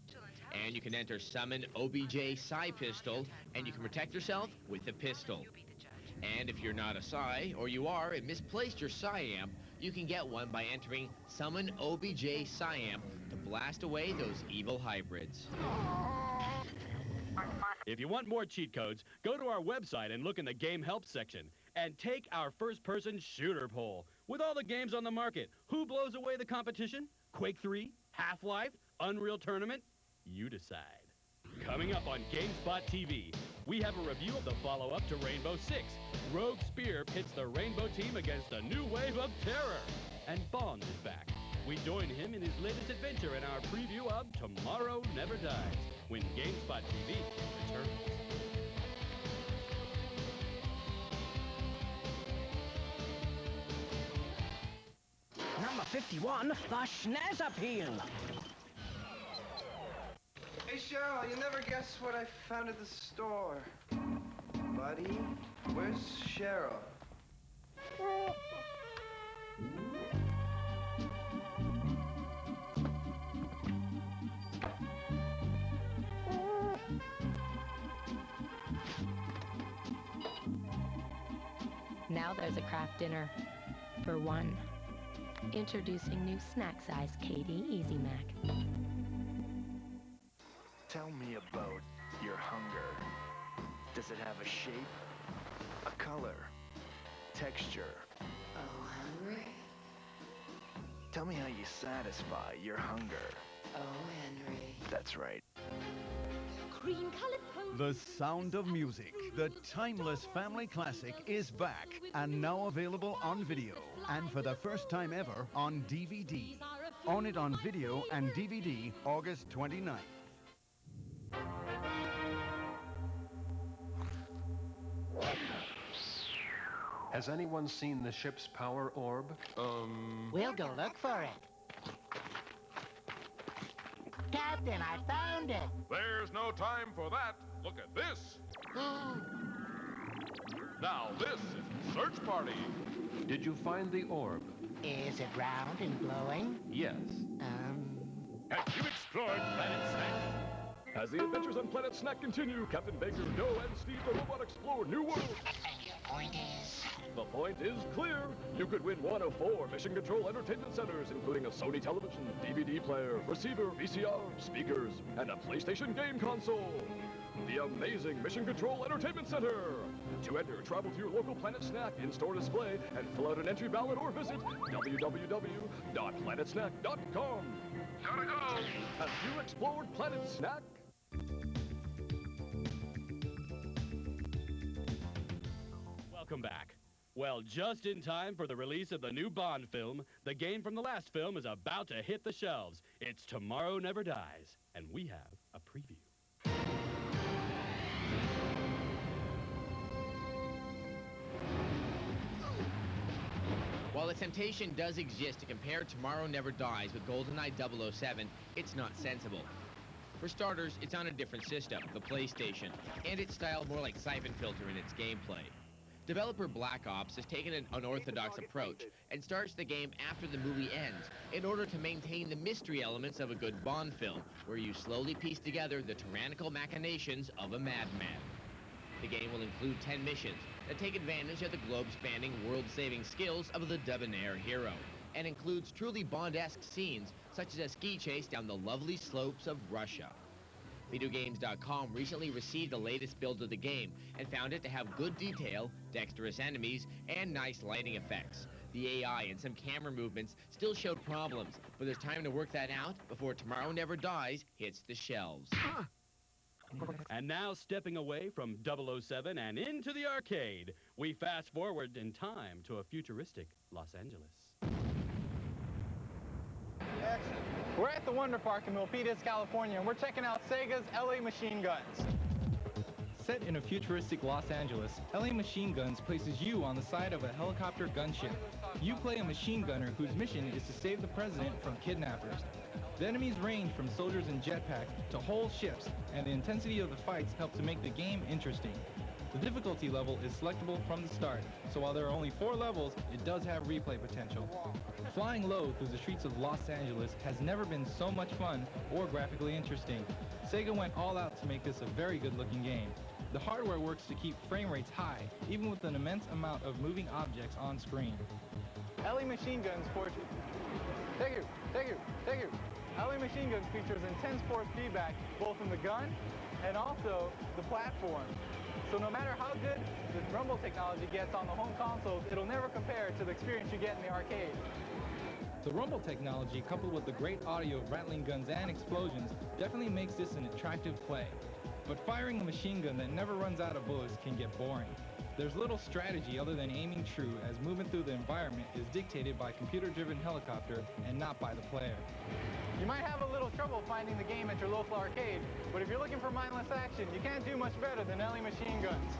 Speaker 24: And you can enter summon OBJ Psi Pistol and you can protect yourself with the pistol. And if you're not a Psi, or you are and misplaced your Psi amp, you can get one by entering Summon OBJ Psi Amp to blast away those evil hybrids.
Speaker 23: If you want more cheat codes, go to our website and look in the Game Help section. And take our first-person shooter poll. With all the games on the market, who blows away the competition? Quake 3? Half-Life? Unreal Tournament? You decide. Coming up on GameSpot TV, we have a review of the follow-up to Rainbow Six. Rogue Spear pits the Rainbow team against a new wave of terror. And Bond is back. We join him in his latest adventure in our preview of Tomorrow Never Dies, when GameSpot TV returns.
Speaker 11: Number 51, the Schnaz Appeal.
Speaker 14: Hey, Cheryl, you never guess what I found at the store. Buddy, where's Cheryl?
Speaker 13: Now there's a craft dinner for one. Introducing new snack size Katie Easy Mac.
Speaker 31: Tell me about your hunger. Does it have a shape, a color, texture?
Speaker 15: Oh, hungry?
Speaker 31: Tell me how you satisfy your hunger.
Speaker 15: Oh, Henry.
Speaker 31: That's right.
Speaker 16: The Sound of Music, the timeless family classic, is back and now available on video and for the first time ever on DVD. Own it on video and DVD August 29th.
Speaker 17: Has anyone seen the ship's power orb?
Speaker 11: We'll go look for it.
Speaker 2: Captain, I found it.
Speaker 8: There's no time for that. Look at this. Now this is Search Party.
Speaker 17: Did you find the orb?
Speaker 2: Is it round and glowing?
Speaker 17: Yes.
Speaker 8: Have you explored Planet Snack?
Speaker 18: As the adventures on Planet Snack continue, Captain Baker, Doe, and Steve the Robot explore new worlds.
Speaker 2: And your point is?
Speaker 18: The point is clear. You could win one of 4 Mission Control Entertainment Centers, including a Sony television, DVD player, receiver, VCR, speakers, and a PlayStation game console. The amazing Mission Control Entertainment Center. To enter, travel to your local Planet Snack in-store display and fill out an entry ballot or visit www.planetsnack.com.
Speaker 8: Gotta go!
Speaker 18: Have you explored Planet Snack?
Speaker 23: Welcome back. Well, just in time for the release of the new Bond film, the game from the last film is about to hit the shelves. It's Tomorrow Never Dies, and we have a preview.
Speaker 24: While the temptation does exist to compare Tomorrow Never Dies with GoldenEye 007, it's not sensible. For starters, it's on a different system, the PlayStation, and it's styled more like Siphon Filter in its gameplay. Developer Black Ops has taken an unorthodox approach and starts the game after the movie ends in order to maintain the mystery elements of a good Bond film, where you slowly piece together the tyrannical machinations of a madman. The game will include 10 missions that take advantage of the globe-spanning, world-saving skills of the debonair hero, and includes truly Bond-esque scenes, such as a ski chase down the lovely slopes of Russia. Videogames.com recently received the latest build of the game and found it to have good detail, dexterous enemies, and nice lighting effects. The AI and some camera movements still showed problems, but there's time to work that out before Tomorrow Never Dies hits the shelves.
Speaker 23: And now, stepping away from 007 and into the arcade, we fast forward in time to a futuristic Los Angeles.
Speaker 29: We're at the Wonder Park in Milpitas, California, and we're checking out Sega's LA Machine Guns.
Speaker 19: Set in a futuristic Los Angeles, LA Machine Guns places you on the side of a helicopter gunship. You play a machine gunner whose mission is to save the president from kidnappers. The enemies range from soldiers in jetpacks to whole ships, and the intensity of the fights help to make the game interesting. The difficulty level is selectable from the start, so while there are only 4 levels, it does have replay potential. Flying low through the streets of Los Angeles has never been so much fun or graphically interesting. Sega went all out to make this a very good-looking game. The hardware works to keep frame rates high, even with an immense amount of moving objects on screen.
Speaker 29: LA Machine Guns Thank you. LA Machine Guns features intense force feedback both in the gun and also the platform. So no matter how good the rumble technology gets on the home consoles, it'll never compare to the experience you get in the arcade.
Speaker 19: The rumble technology, coupled with the great audio of rattling guns and explosions, definitely makes this an attractive play. But firing a machine gun that never runs out of bullets can get boring. There's little strategy other than aiming true, as movement through the environment is dictated by computer-driven helicopter and not by the player.
Speaker 29: You might have a little trouble finding the game at your local arcade, but if you're looking for mindless action, you can't do much better than LA Machine Guns.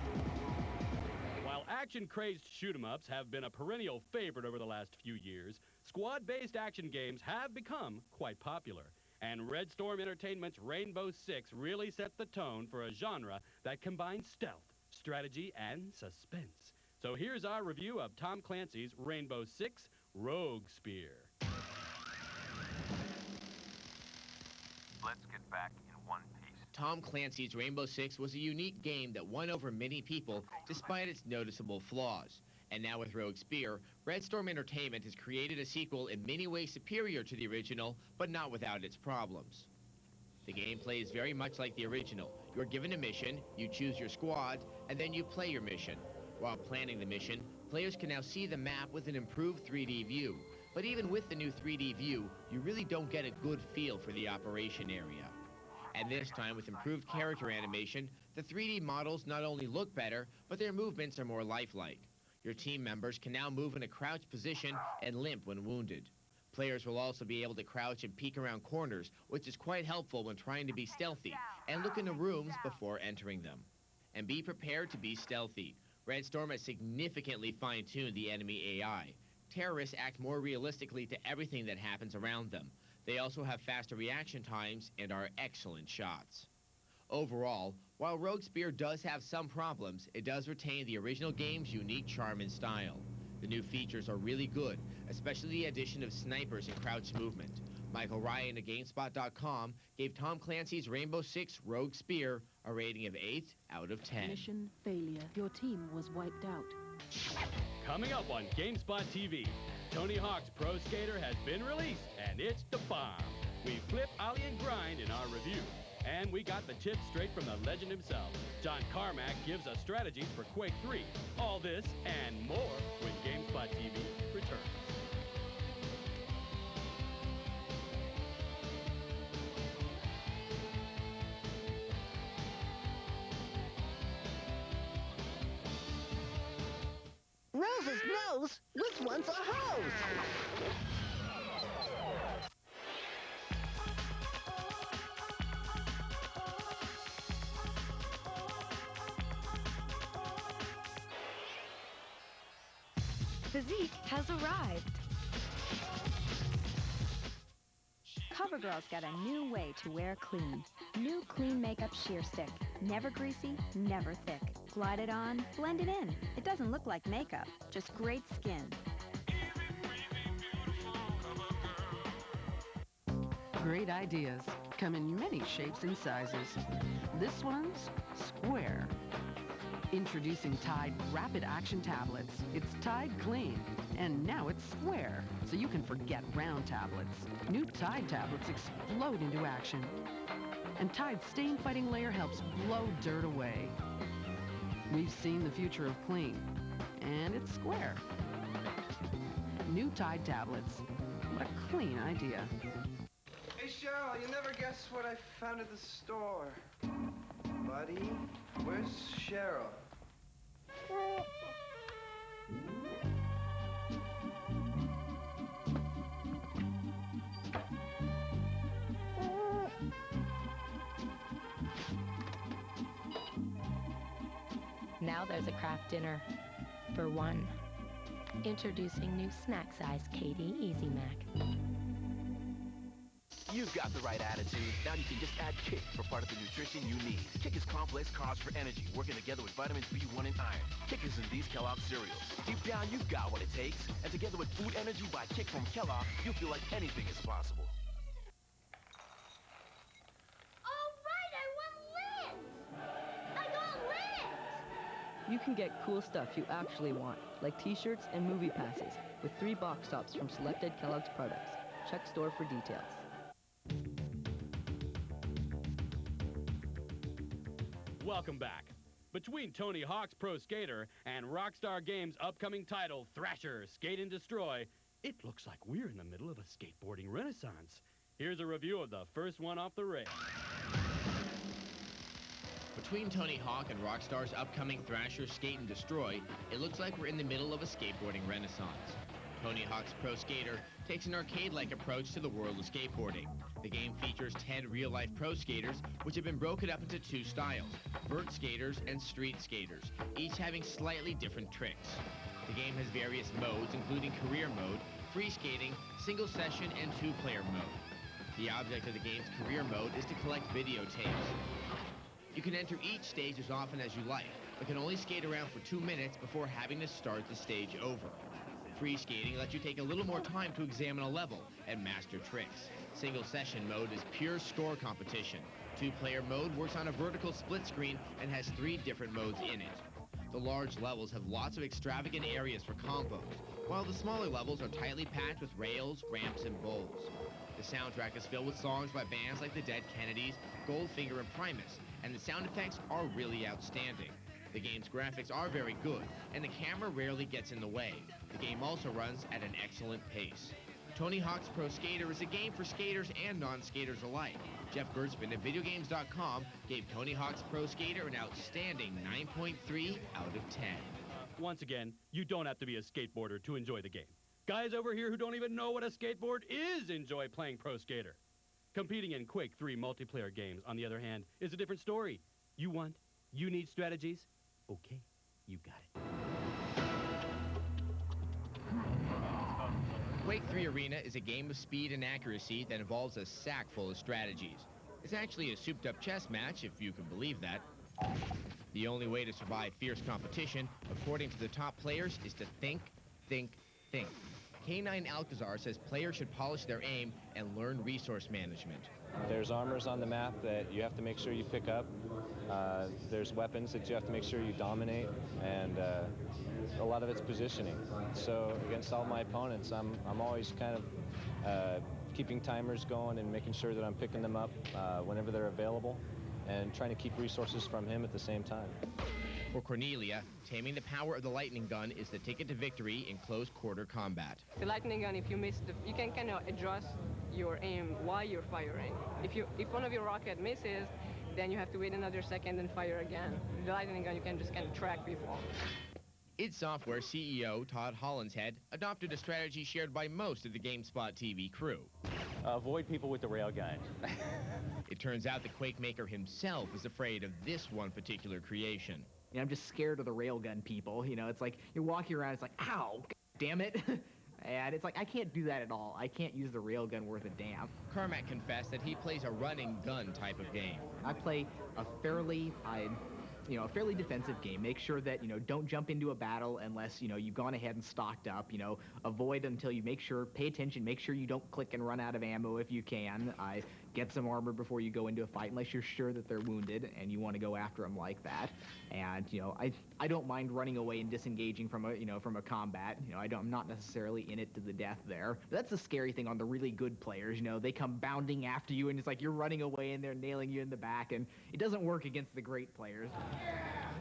Speaker 23: While action-crazed shoot-'em-ups have been a perennial favorite over the last few years, squad-based action games have become quite popular. And Red Storm Entertainment's Rainbow Six really set the tone for a genre that combines stealth, strategy, and suspense. So here's our review of Tom Clancy's Rainbow Six Rogue Spear.
Speaker 24: Let's get back in one piece. Tom Clancy's Rainbow Six was a unique game that won over many people despite its noticeable flaws. And now with Rogue Spear, Red Storm Entertainment has created a sequel in many ways superior to the original, but not without its problems. The gameplay is very much like the original. You're given a mission, you choose your squad, and then you play your mission. While planning the mission, players can now see the map with an improved 3D view. But even with the new 3D view, you really don't get a good feel for the operation area. And this time, with improved character animation, the 3D models not only look better, but their movements are more lifelike. Your team members can now move in a crouched position and limp when wounded. Players will also be able to crouch and peek around corners, which is quite helpful when trying to be stealthy, and look into rooms before entering them. And be prepared to be stealthy. Red Storm has significantly fine-tuned the enemy AI. Terrorists act more realistically to everything that happens around them. They also have faster reaction times and are excellent shots. Overall, while Rogue Spear does have some problems, it does retain the original game's unique charm and style. The new features are really good, especially the addition of snipers and crouch movement. Michael Ryan of GameSpot.com gave Tom Clancy's Rainbow Six Rogue Spear a rating of 8 out of 10.
Speaker 3: Mission failure. Your team was wiped out.
Speaker 23: Coming up on GameSpot TV, Tony Hawk's Pro Skater has been released, and it's the bomb. We flip Ollie and grind in our review. And we got the tips straight from the legend himself. John Carmack gives us strategies for Quake 3. All this and more when GameSpot TV returns.
Speaker 11: Rose's nose was once a hose.
Speaker 5: Physique has arrived. CoverGirl's got a new way to wear clean. New Clean Makeup Sheer Stick. Never greasy, never thick. Glide it on, blend it in. It doesn't look like makeup, just great skin.
Speaker 3: Great ideas come in many shapes and sizes. This one's square. Introducing Tide Rapid Action Tablets. It's Tide Clean, and now it's square, so you can forget round tablets. New Tide tablets explode into action, and Tide's stain-fighting layer helps blow dirt away. We've seen the future of clean, and it's square. New Tide tablets. What a clean idea.
Speaker 14: Hey, Cheryl, you never guess what I found at the store. Buddy, where's Cheryl?
Speaker 13: Now there's a craft dinner for one. Introducing new snack size Katie Easy Mac.
Speaker 6: You've got the right attitude. Now you can just add Kick for part of the nutrition you need. Kick is complex carbs for energy, working together with vitamins B1 and iron. Kick is in these Kellogg's cereals. Deep down, you've got what it takes. And together with Food Energy by Kick from Kellogg, you'll feel like anything is possible.
Speaker 20: All right, I won lids! I got lids!
Speaker 21: You can get cool stuff you actually want, like t-shirts and movie passes, with 3 box tops from selected Kellogg's products. Check store for details.
Speaker 23: Welcome back. Between Tony Hawk's Pro Skater and Rockstar Games' upcoming title, Thrasher, Skate and Destroy, it looks like we're in the middle of a skateboarding renaissance. Here's a review of the first one off the rails.
Speaker 24: Between Tony Hawk and Rockstar's upcoming Thrasher, Skate and Destroy, it looks like we're in the middle of a skateboarding renaissance. Tony Hawk's Pro Skater takes an arcade-like approach to the world of skateboarding. The game features 10 real-life pro skaters, which have been broken up into 2 styles, vert skaters and street skaters, each having slightly different tricks. The game has various modes, including career mode, free skating, single session, and 2-player mode. The object of the game's career mode is to collect videotapes. You can enter each stage as often as you like, but can only skate around for 2 minutes before having to start the stage over. Free skating lets you take a little more time to examine a level and master tricks. Single session mode is pure score competition. 2-player mode works on a vertical split screen and has 3 different modes in it. The large levels have lots of extravagant areas for combos, while the smaller levels are tightly packed with rails, ramps, and bowls. The soundtrack is filled with songs by bands like the Dead Kennedys, Goldfinger, and Primus, and the sound effects are really outstanding. The game's graphics are very good, and the camera rarely gets in the way. The game also runs at an excellent pace. Tony Hawk's Pro Skater is a game for skaters and non-skaters alike. Jeff Gertzman of VideoGames.com gave Tony Hawk's Pro Skater an outstanding 9.3 out of 10.
Speaker 23: Once again, you don't have to be a skateboarder to enjoy the game. Guys over here who don't even know what a skateboard is enjoy playing Pro Skater. Competing in Quake 3 multiplayer games, on the other hand, is a different story. You need strategies? Okay, you got it.
Speaker 24: Quake 3 Arena is a game of speed and accuracy that involves a sack full of strategies. It's actually a souped-up chess match, if you can believe that. The only way to survive fierce competition, according to the top players, is to think, think, think. K9 Alcazar says players should polish their aim and learn resource management.
Speaker 1: There's armors on the map that you have to make sure you pick up. There's weapons that you have to make sure you dominate, and a lot of it's positioning. So against all my opponents, I'm always kind of keeping timers going and making sure that I'm picking them up whenever they're available, and trying to keep resources from him at the same time.
Speaker 24: For Cornelia, taming the power of the lightning gun is the ticket to victory in close quarter combat.
Speaker 7: The lightning gun, if you miss, you can kind of adjust your aim while you're firing. If one of your rocket misses, then you have to wait another second and fire again. The lightning gun, you can just kind of track people.
Speaker 24: id Software CEO Todd Hollinshead adopted a strategy shared by most of the GameSpot TV crew.
Speaker 9: Avoid people with the railgun.
Speaker 24: It turns out the Quake maker himself is afraid of this one particular creation.
Speaker 10: You know, I'm just scared of the railgun people. You know, it's like you're walking around, it's like, ow, damn it. And it's like, I can't do that at all. I can't use the railgun worth a damn.
Speaker 24: Carmack confessed that he plays a running gun type of game.
Speaker 10: I play a fairly defensive game. Make sure that, don't jump into a battle unless, you've gone ahead and stocked up. Avoid until you pay attention, make sure you don't click and run out of ammo if you can. Get some armor before you go into a fight unless you're sure that they're wounded and you want to go after them like that. And, I don't mind running away and disengaging from a combat. I'm not necessarily in it to the death there. But that's the scary thing on the really good players. They come bounding after you and it's like you're running away and they're nailing you in the back, and it doesn't work against the great players.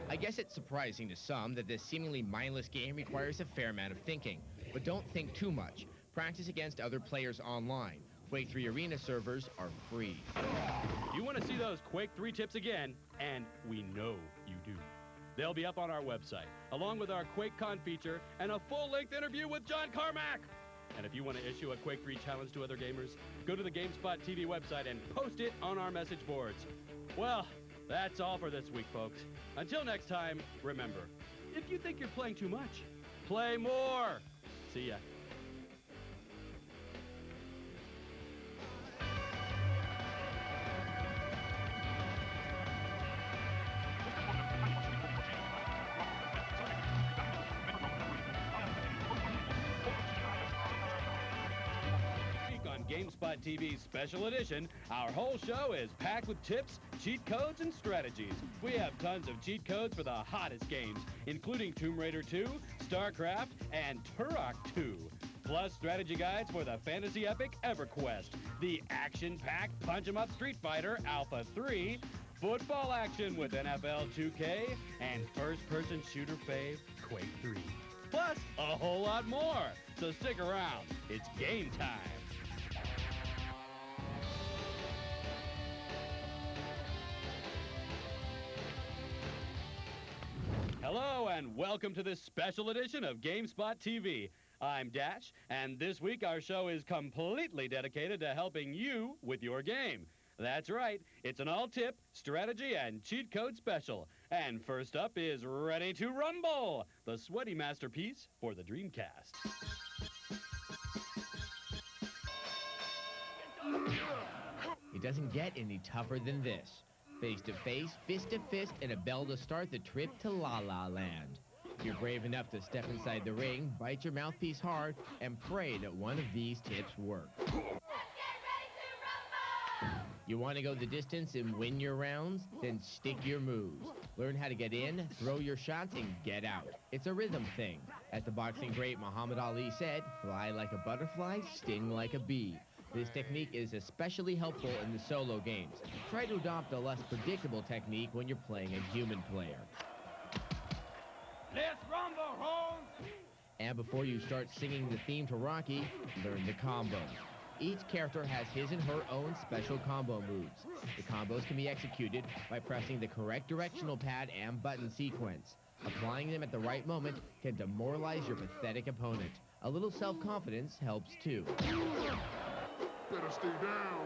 Speaker 24: I guess it's surprising to some that this seemingly mindless game requires a fair amount of thinking. But don't think too much. Practice against other players online. Quake 3 Arena servers are free.
Speaker 23: You want to see those Quake 3 tips again, and we know you do. They'll be up on our website, along with our QuakeCon feature and a full-length interview with John Carmack. And if you want to issue a Quake 3 challenge to other gamers, go to the GameSpot TV website and post it on our message boards. Well, that's all for this week, folks. Until next time, remember, if you think you're playing too much, play more. See ya. GameSpot TV's special edition, our whole show is packed with tips, cheat codes, and strategies. We have tons of cheat codes for the hottest games, including Tomb Raider 2, StarCraft, and Turok 2. Plus strategy guides for the fantasy epic EverQuest, the action-packed punch-em-up Street Fighter Alpha 3, football action with NFL 2K, and first-person shooter fave Quake 3. Plus a whole lot more. So stick around. It's game time. Hello and welcome to this special edition of GameSpot TV. I'm Dash, and this week our show is completely dedicated to helping you with your game. That's right, it's an all-tip, strategy, and cheat code special. And first up is Ready to Rumble, the sweaty masterpiece for the Dreamcast.
Speaker 24: It doesn't get any tougher than this. Face-to-face, fist-to-fist, and a bell to start the trip to La La Land. You're brave enough to step inside the ring, bite your mouthpiece hard, and pray that one of these tips work. You want to go the distance and win your rounds? Then stick your moves. Learn how to get in, throw your shots, and get out. It's a rhythm thing. As the boxing great Muhammad Ali said, fly like a butterfly, sting like a bee. This technique is especially helpful in the solo games. Try to adopt a less predictable technique when you're playing a human player.
Speaker 8: Let's rumble, Holmes!
Speaker 24: And before you start singing the theme to Rocky, learn the combos. Each character has his and her own special combo moves. The combos can be executed by pressing the correct directional pad and button sequence. Applying them at the right moment can demoralize your pathetic opponent. A little self-confidence helps too.
Speaker 8: Better stay down.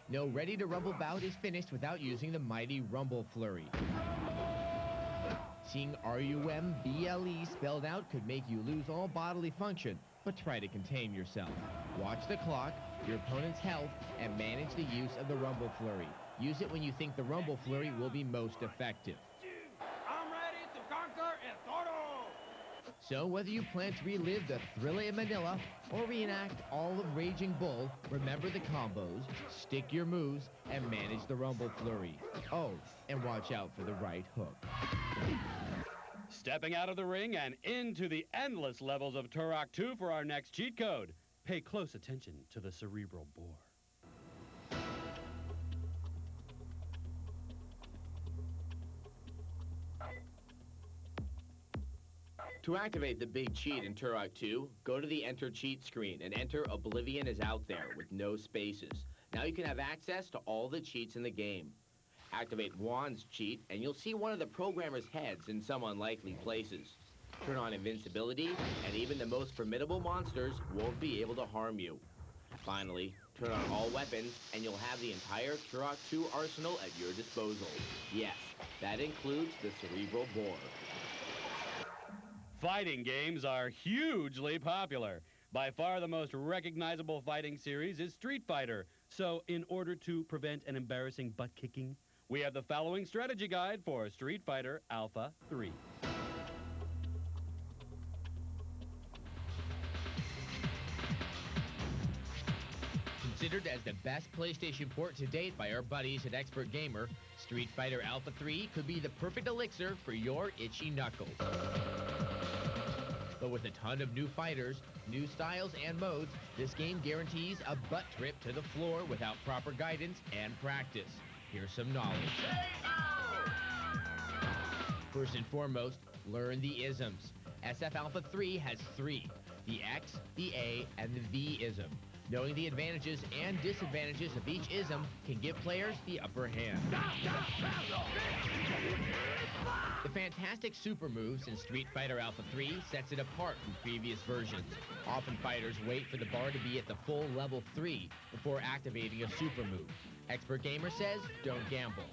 Speaker 24: No Ready to Rumble bout is finished without using the mighty Rumble Flurry. Seeing R-U-M-B-L-E spelled out could make you lose all bodily function, but try to contain yourself. Watch the clock, your opponent's health, and manage the use of the Rumble Flurry. Use it when you think the Rumble Flurry will be most effective.
Speaker 8: I'm ready to conquer El Toro!
Speaker 24: So whether you plan to relive the thrill of Manila or reenact all of Raging Bull, remember the combos, stick your moves, and manage the Rumble Flurry. Oh, and watch out for the right hook.
Speaker 23: Stepping out of the ring and into the endless levels of Turok 2 for our next cheat code. Pay close attention to the cerebral bore.
Speaker 24: To activate the big cheat in Turok 2, go to the Enter Cheat screen and enter Oblivion is out there with no spaces. Now you can have access to all the cheats in the game. Activate Juan's cheat, and you'll see one of the programmer's heads in some unlikely places. Turn on invincibility, and even the most formidable monsters won't be able to harm you. Finally, turn on all weapons, and you'll have the entire Turok 2 arsenal at your disposal. Yes, that includes the cerebral bore.
Speaker 23: Fighting games are hugely popular. By far the most recognizable fighting series is Street Fighter. So in order to prevent an embarrassing butt kicking, we have the following strategy guide for Street Fighter Alpha 3.
Speaker 24: Considered as the best PlayStation port to date by our buddies at Expert Gamer, Street Fighter Alpha 3 could be the perfect elixir for your itchy knuckles. But with a ton of new fighters, new styles, and modes, this game guarantees a butt trip to the floor without proper guidance and practice. Here's some knowledge. First and foremost, learn the isms. SF Alpha 3 has 3, the X, the A, and the V ism. Knowing the advantages and disadvantages of each ism can give players the upper hand. The fantastic super moves in Street Fighter Alpha 3 sets it apart from previous versions. Often fighters wait for the bar to be at the full level 3 before activating a super move. Expert Gamer says, don't gamble.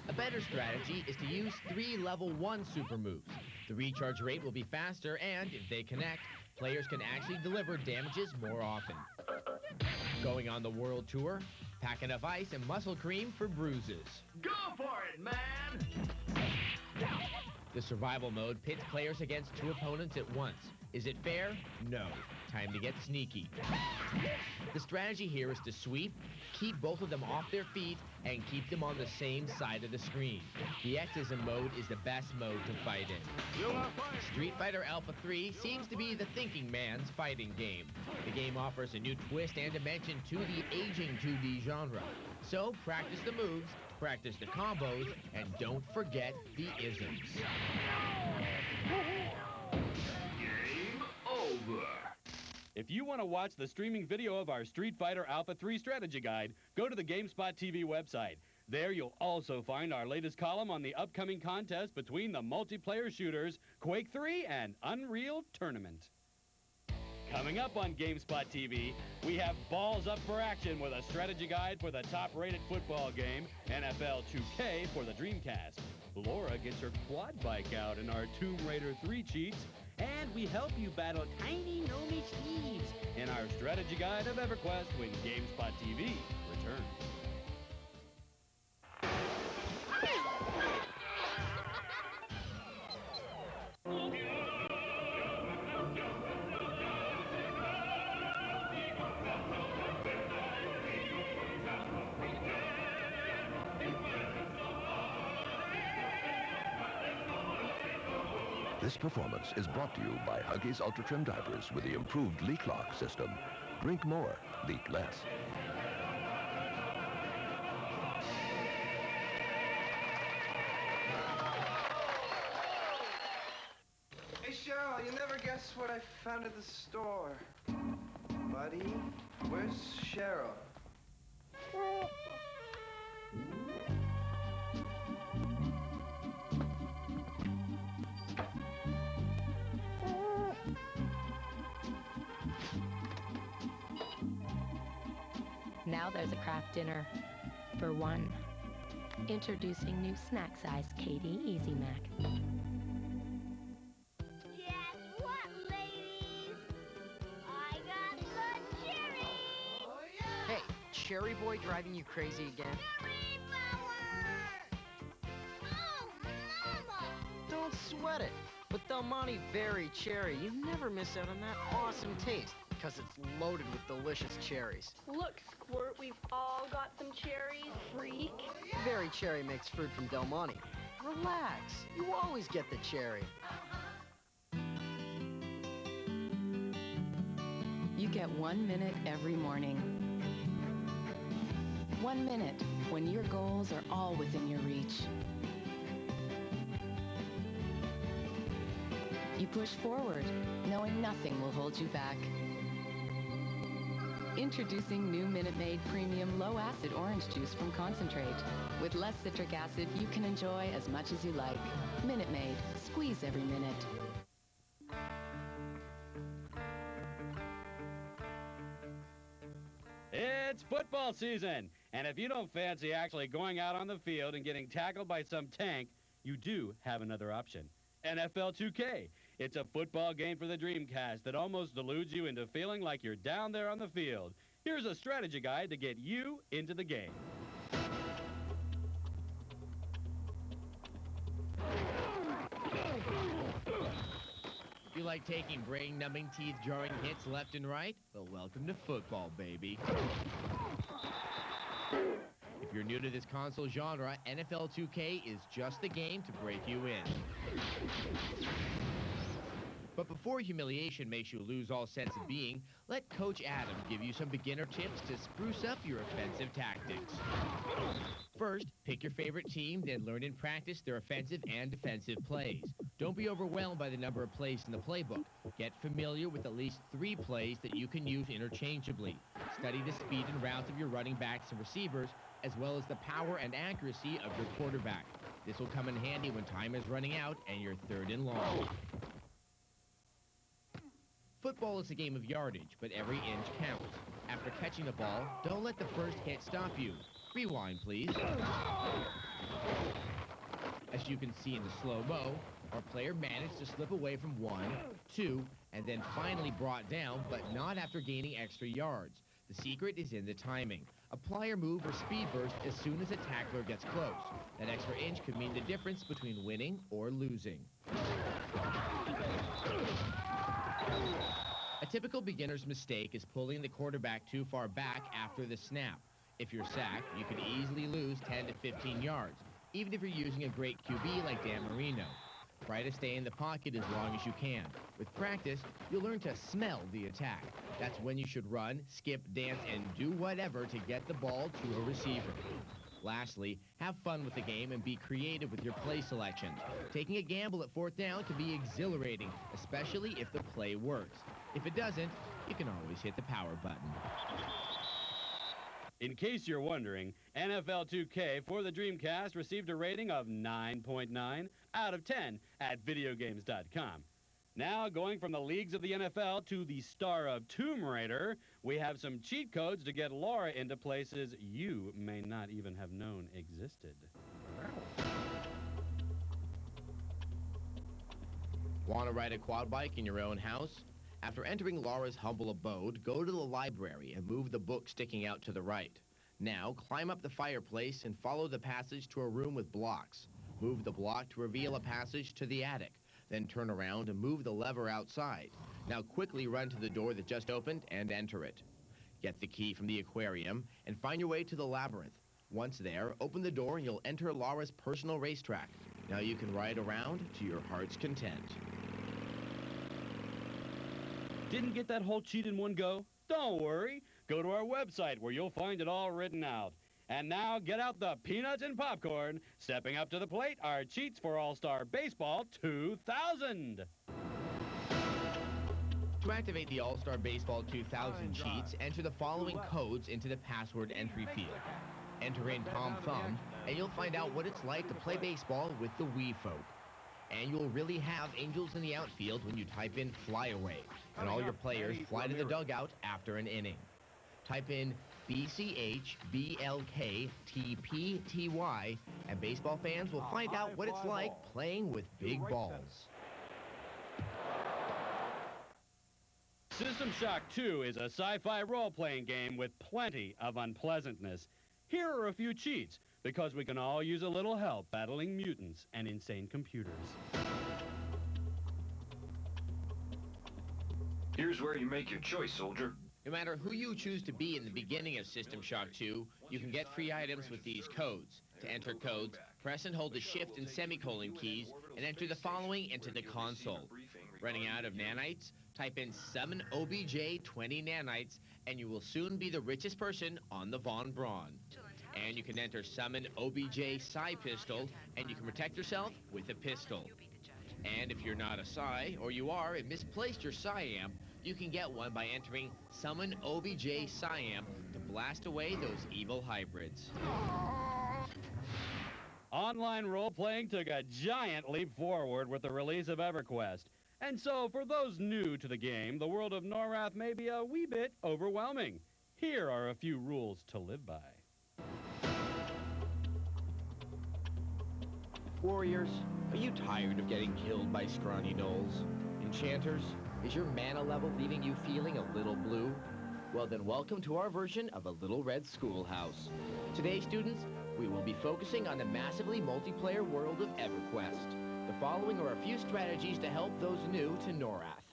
Speaker 24: A better strategy is to use 3 level 1 super moves. The recharge rate will be faster, and if they connect, players can actually deliver damages more often. Going on the world tour, pack enough ice and muscle cream for bruises.
Speaker 8: Go for it, man!
Speaker 24: The survival mode pits players against 2 opponents at once. Is it fair? No. Time to get sneaky. The strategy here is to sweep, keep both of them off their feet, and keep them on the same side of the screen. The Xism mode is the best mode to fight in. Street Fighter Alpha 3 seems to be the thinking man's fighting game. The game offers a new twist and dimension to the aging 2D genre. So practice the moves, practice the combos, and don't forget the isms.
Speaker 8: Game over.
Speaker 23: If you want to watch the streaming video of our Street Fighter Alpha 3 strategy guide, go to the GameSpot TV website. There you'll also find our latest column on the upcoming contest between the multiplayer shooters Quake 3 and Unreal Tournament. Coming up on GameSpot TV, we have balls up for action with a strategy guide for the top-rated football game, NFL 2K for the Dreamcast. Laura gets her quad bike out in our Tomb Raider 3 cheats, and we help you battle tiny gnomish thieves in our strategy guide of EverQuest when GameSpot TV returns.
Speaker 4: This performance is brought to you by Huggies Ultra Trim Diapers with the improved leak lock system. Drink more, leak less.
Speaker 14: Hey, Cheryl, you never guess what I found at the store. Buddy, where's Cheryl?
Speaker 13: Now there's a craft dinner for 1. Introducing new snack size Katie Easy Mac.
Speaker 20: Guess what, ladies? I
Speaker 12: Cherry Boy driving you crazy again? Don't sweat it. With Del Monte Very Cherry, you never miss out on that awesome taste because it's loaded with delicious cherries.
Speaker 15: Look, Squirt, we've all got some cherries. Freak.
Speaker 12: Very Cherry makes fruit from Del Monte. Relax. You always get the cherry.
Speaker 16: You get 1 minute every morning. 1 minute when your goals are all within your reach. You push forward, knowing nothing will hold you back. Introducing new Minute Maid Premium Low-Acid Orange Juice from Concentrate. With less citric acid, you can enjoy as much as you like. Minute Maid. Squeeze every minute.
Speaker 23: It's football season, and if you don't fancy actually going out on the field and getting tackled by some tank, you do have another option. NFL 2K. It's a football game for the Dreamcast that almost deludes you into feeling like you're down there on the field. Here's a strategy guide to get you into the game.
Speaker 24: If you like taking brain-numbing, teeth-jarring hits left and right, well, welcome to football, baby. If you're new to this console genre, NFL 2K is just the game to break you in. But before humiliation makes you lose all sense of being, let Coach Adam give you some beginner tips to spruce up your offensive tactics. First, pick your favorite team, then learn and practice their offensive and defensive plays. Don't be overwhelmed by the number of plays in the playbook. Get familiar with at least 3 plays that you can use interchangeably. Study the speed and routes of your running backs and receivers, as well as the power and accuracy of your quarterback. This will come in handy when time is running out and you're 3rd and long. Football is a game of yardage, but every inch counts. After catching the ball, don't let the first hit stop you. Rewind, please. As you can see in the slow-mo, our player managed to slip away from 1, 2, and then finally brought down, but not after gaining extra yards. The secret is in the timing. Apply your move or speed burst as soon as a tackler gets close. That extra inch could mean the difference between winning or losing. A typical beginner's mistake is pulling the quarterback too far back after the snap. If you're sacked, you can easily lose 10 to 15 yards, even if you're using a great QB like Dan Marino. Try to stay in the pocket as long as you can. With practice, you'll learn to smell the attack. That's when you should run, skip, dance, and do whatever to get the ball to a receiver. Lastly, have fun with the game and be creative with your play selections. Taking a gamble at 4th down can be exhilarating, especially if the play works. If it doesn't, you can always hit the power button.
Speaker 23: In case you're wondering, NFL 2K for the Dreamcast received a rating of 9.9 out of 10 at videogames.com. Now, going from the leagues of the NFL to the star of Tomb Raider, we have some cheat codes to get Laura into places you may not even have known existed.
Speaker 24: Want to ride a quad bike in your own house? After entering Laura's humble abode, go to the library and move the book sticking out to the right. Now, climb up the fireplace and follow the passage to a room with blocks. Move the block to reveal a passage to the attic. Then turn around and move the lever outside. Now quickly run to the door that just opened and enter it. Get the key from the aquarium and find your way to the labyrinth. Once there, open the door and you'll enter Laura's personal racetrack. Now you can ride around to your heart's content.
Speaker 23: Didn't get that whole cheat in one go? Don't worry. Go to our website where you'll find it all written out. And now get out the peanuts and popcorn. Stepping up to the plate are cheats for All-Star Baseball 2000.
Speaker 24: To activate the All-Star Baseball 2000 cheats, enter the following codes into the password entry field. Enter in Tom Thumb, and you'll find out what it's like to play baseball with the Wii folk. And you'll really have angels in the outfield when you type in Fly Away, and all your players fly to the dugout after an inning. Type in BCHBLKTPTY, and baseball fans will find out what it's like playing with big balls.
Speaker 23: System Shock 2 is a sci-fi role-playing game with plenty of unpleasantness. Here are a few cheats, because we can all use a little help battling mutants and insane computers.
Speaker 2: Here's where you make your choice, soldier.
Speaker 24: No matter who you choose to be in the beginning of System Shock 2, you can get free items with these codes. To enter codes, press and hold the shift and semicolon keys and enter the following into the console. Running out of nanites? Type in summon OBJ 20 nanites and you will soon be the richest person on the Von Braun. And you can enter summon OBJ Psi Pistol and you can protect yourself with a pistol. And if you're not a Psi, or you are and misplaced your Psi-Amp, you can get one by entering summon OBJ Psi-Amp to blast away those evil hybrids.
Speaker 23: Online role-playing took a giant leap forward with the release of EverQuest. And so, for those new to the game, the world of Norath may be a wee bit overwhelming. Here are a few rules to live by.
Speaker 24: Warriors, are you tired of getting killed by scrawny gnolls? Enchanters, is your mana level leaving you feeling a little blue? Well then, welcome to our version of a Little Red Schoolhouse. Today, students, we will be focusing on the massively multiplayer world of EverQuest. The following are a few strategies to help those new to Norath.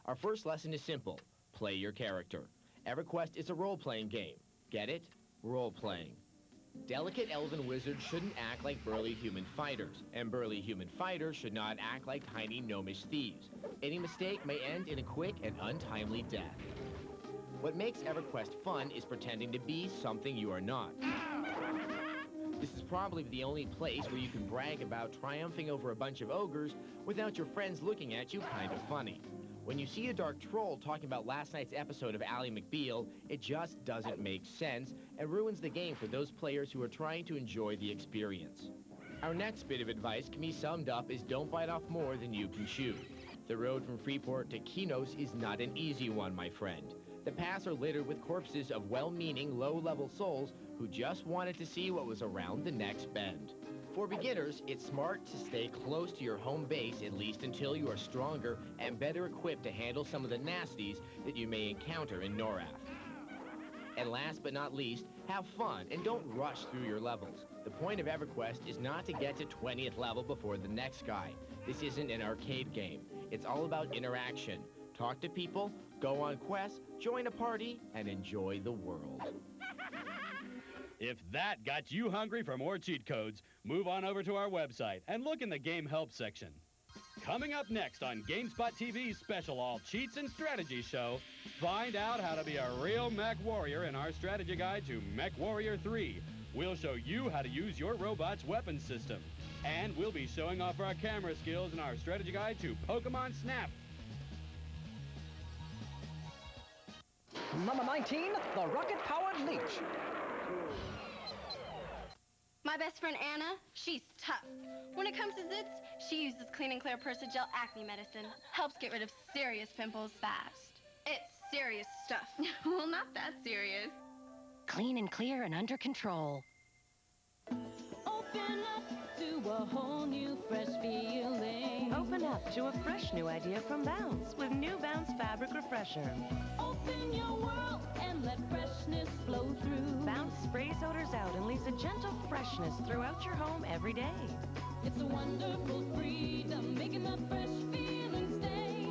Speaker 24: Our first lesson is simple. Play your character. EverQuest is a role-playing game. Get it? Role-playing. Delicate elven wizards shouldn't act like burly human fighters, and burly human fighters should not act like tiny gnomish thieves. Any mistake may end in a quick and untimely death. What makes EverQuest fun is pretending to be something you are not. This is probably the only place where you can brag about triumphing over a bunch of ogres without your friends looking at you kind of funny. When you see a dark troll talking about last night's episode of Ally McBeal, it just doesn't make sense and ruins the game for those players who are trying to enjoy the experience. Our next bit of advice can be summed up as don't bite off more than you can chew. The road from Freeport to Kinos is not an easy one, my friend. The paths are littered with corpses of well-meaning, low-level souls who just wanted to see what was around the next bend. For beginners, it's smart to stay close to your home base at least until you are stronger and better equipped to handle some of the nasties that you may encounter in Norath. And last but not least, have fun and don't rush through your levels. The point of EverQuest is not to get to 20th level before the next guy. This isn't an arcade game. It's all about interaction. Talk to people, go on quests, join a party, and enjoy the world.
Speaker 23: If that got you hungry for more cheat codes, move on over to our website and look in the Game Help section. Coming up next on GameSpot TV's special All Cheats and Strategy show, find out how to be a real mech warrior in our strategy guide to Mech Warrior 3. We'll show you how to use your robot's weapon system. And we'll be showing off our camera skills in our strategy guide to Pokemon Snap.
Speaker 17: Number 19, the rocket-powered leech.
Speaker 15: My best friend Anna, she's tough. When it comes to zits, she uses Clean and Clear Persa-Gel acne medicine. Helps get rid of serious pimples fast. It's serious stuff. Well, not that serious.
Speaker 13: Clean and clear and under control.
Speaker 18: Open up to a whole new fresh feeling.
Speaker 19: Open up to a fresh new idea from Bounce with new Bounce Fabric Refresher.
Speaker 18: Open your world and let freshness flow through.
Speaker 19: Bounce sprays odors out and leaves a gentle freshness throughout your home every day.
Speaker 18: It's a wonderful freedom, making that fresh feeling stay.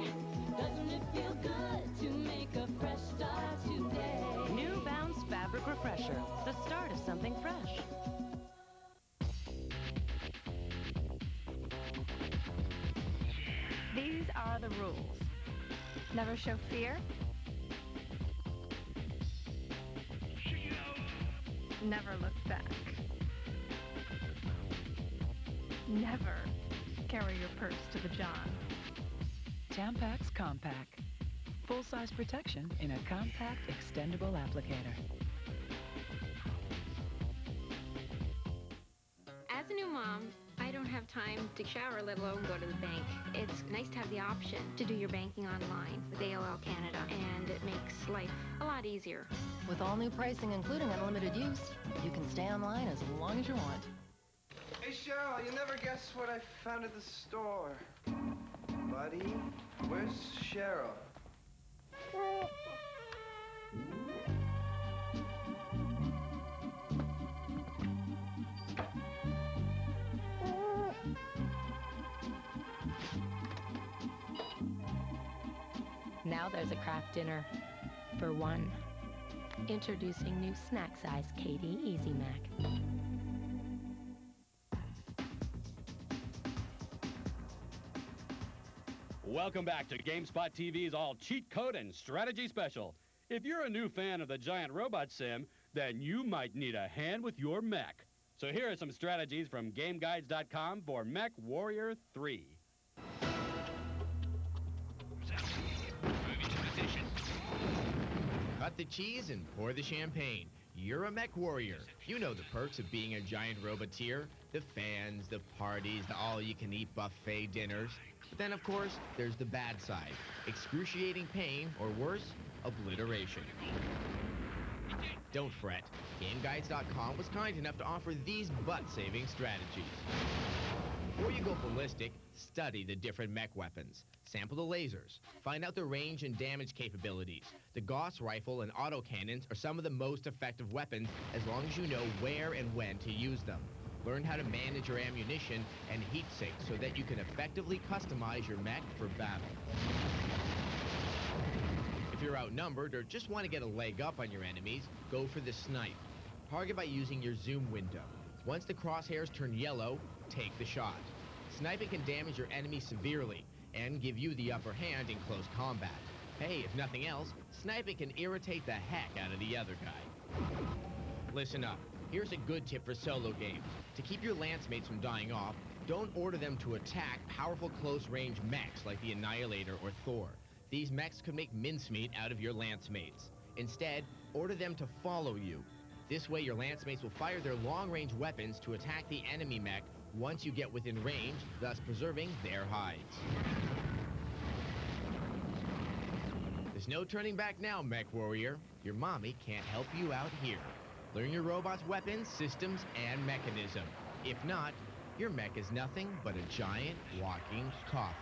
Speaker 18: Doesn't it feel good to make a fresh start today?
Speaker 19: New Bounce Fabric Refresher, the start of something fresh.
Speaker 5: These are the rules. Never show fear. Never look back. Never carry your purse to the John.
Speaker 3: Tampax Compact. Full-size protection in a compact, extendable applicator.
Speaker 22: As a new mom, I don't have time to shower, let alone go to the bank. It's nice to have the option to do your banking online with AOL Canada, and it makes life a lot easier.
Speaker 13: With all new pricing, including unlimited use, you can stay online as long as you want.
Speaker 14: Hey, Cheryl, you never guess what I found at the store. Buddy, where's Cheryl?
Speaker 13: Now there's a craft dinner for one. Introducing new snack size KD Easy Mac.
Speaker 23: Welcome back to GameSpot TV's all cheat code and strategy special. If you're a new fan of the giant robot sim, then you might need a hand with your mech. So here are some strategies from GameGuides.com for Mech Warrior 3.
Speaker 24: Cut the cheese and pour the champagne. You're a mech warrior. You know the perks of being a giant roboteer. The fans, the parties, the all-you-can-eat buffet dinners. But then, of course, there's the bad side. Excruciating pain, or worse, obliteration. Don't fret. GameGuides.com was kind enough to offer these butt-saving strategies. Before you go ballistic, study the different mech weapons. Sample the lasers. Find out the range and damage capabilities. The Gauss rifle and autocannons are some of the most effective weapons as long as you know where and when to use them. Learn how to manage your ammunition and heat sink so that you can effectively customize your mech for battle. If you're outnumbered or just want to get a leg up on your enemies, go for the snipe. Target by using your zoom window. Once the crosshairs turn yellow, take the shot. Sniping can damage your enemy severely and give you the upper hand in close combat. Hey, if nothing else, sniping can irritate the heck out of the other guy. Listen up. Here's a good tip for solo games. To keep your lance mates from dying off, don't order them to attack powerful close-range mechs like the Annihilator or Thor. These mechs could make mincemeat out of your lance mates. Instead, order them to follow you. This way your lance mates will fire their long-range weapons to attack the enemy mech once you get within range, thus preserving their hides. There's no turning back now, Mech Warrior. Your mommy can't help you out here. Learn your robot's weapons, systems, and mechanism. If not, your mech is nothing but a giant walking coffin.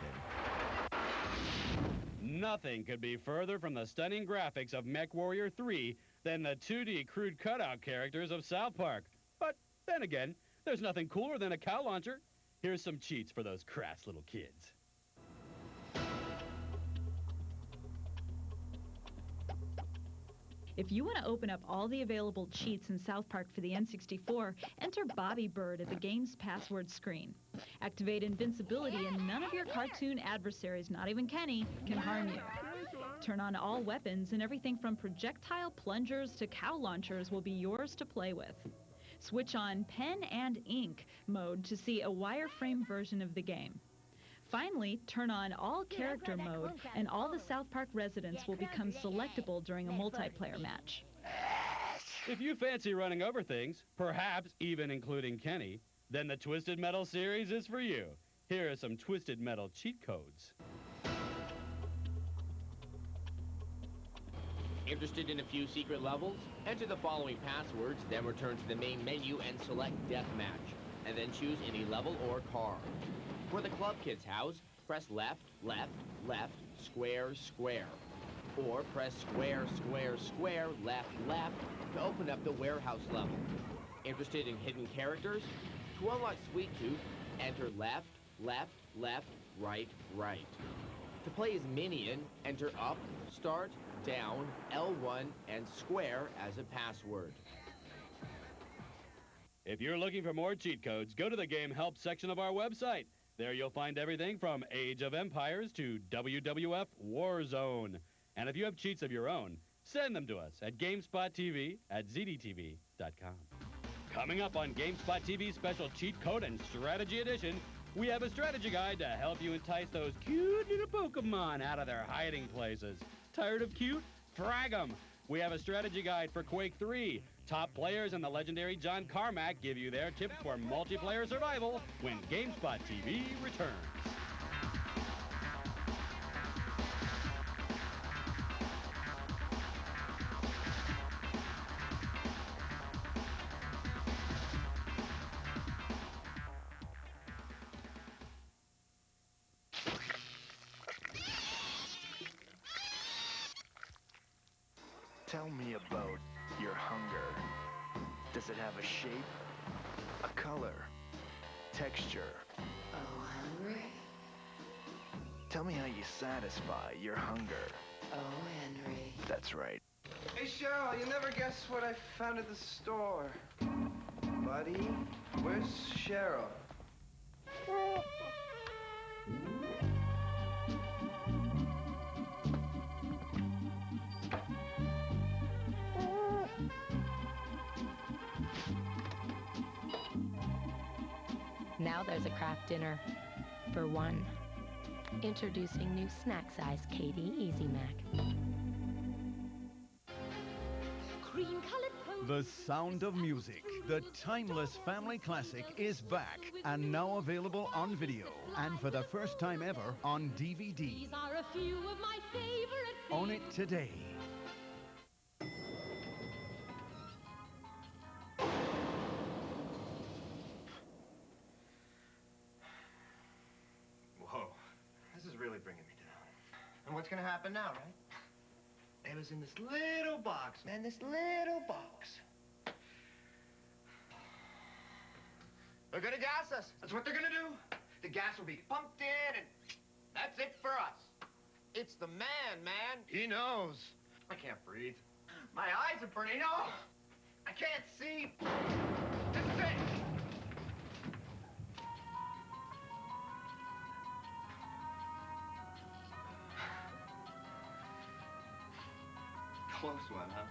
Speaker 23: Nothing could be further from the stunning graphics of Mech Warrior 3 than the 2D crude cutout characters of South Park. But then again, there's nothing cooler than a cow launcher. Here's some cheats for those crass little kids.
Speaker 1: If you want to open up all the available cheats in South Park for the N64, enter Bobby Bird at the game's password screen. Activate invincibility and none of your cartoon adversaries, not even Kenny, can harm you. Turn on all weapons and everything from projectile plungers to cow launchers will be yours to play with. Switch on pen and ink mode to see a wireframe version of the game. Finally, turn on all character mode and all the South Park residents will become selectable during a multiplayer match.
Speaker 23: If you fancy running over things, perhaps even including Kenny, then the Twisted Metal series is for you. Here are some Twisted Metal cheat codes.
Speaker 24: Interested in a few secret levels? Enter the following passwords, then return to the main menu and select Deathmatch, and then choose any level or car. For the Club Kid's house, press left, left, left, square, square. Or press square, square, square, left, left to open up the warehouse level. Interested in hidden characters? To unlock Sweet Tooth, enter left, left, left, right, right. To play as Minion, enter up, start, down, L1, and square as a password.
Speaker 23: If you're looking for more cheat codes, go to the Game Help section of our website. There you'll find everything from Age of Empires to WWF Warzone. And if you have cheats of your own, send them to us at GameSpot TV at ZDTV.com. Coming up on GameSpot TV's special cheat code and strategy edition, we have a strategy guide to help you entice those cute little Pokemon out of their hiding places. Tired of cute? Frag 'em! We have a strategy guide for Quake 3. Top players and the legendary John Carmack give you their tips for multiplayer survival when GameSpot TV returns.
Speaker 14: Tell me about your hunger. Does it have a shape, a color, texture?
Speaker 18: Oh, hungry?
Speaker 14: Tell me how you satisfy your hunger.
Speaker 18: Oh, Henry.
Speaker 14: That's right.
Speaker 6: Hey, Cheryl, you never guess what I found at the store. Buddy, where's Cheryl?
Speaker 13: Now there's a craft dinner for one. Introducing new snack size KD Easy Mac.
Speaker 7: The Sound of Music, the timeless family classic, is back and now available on video and for the first time ever on DVD.
Speaker 18: These are a few of my favorite things.
Speaker 7: Own it today.
Speaker 14: Whoa, this is really bringing me down. And what's gonna happen now, right? It was in this little box, man, this little box. They're gonna gas us. That's what they're gonna do. The gas will be pumped in, and that's it for us.
Speaker 12: It's the man.
Speaker 14: He knows. I can't breathe. My eyes are burning. Oh, I can't see. This is it. Close one, huh?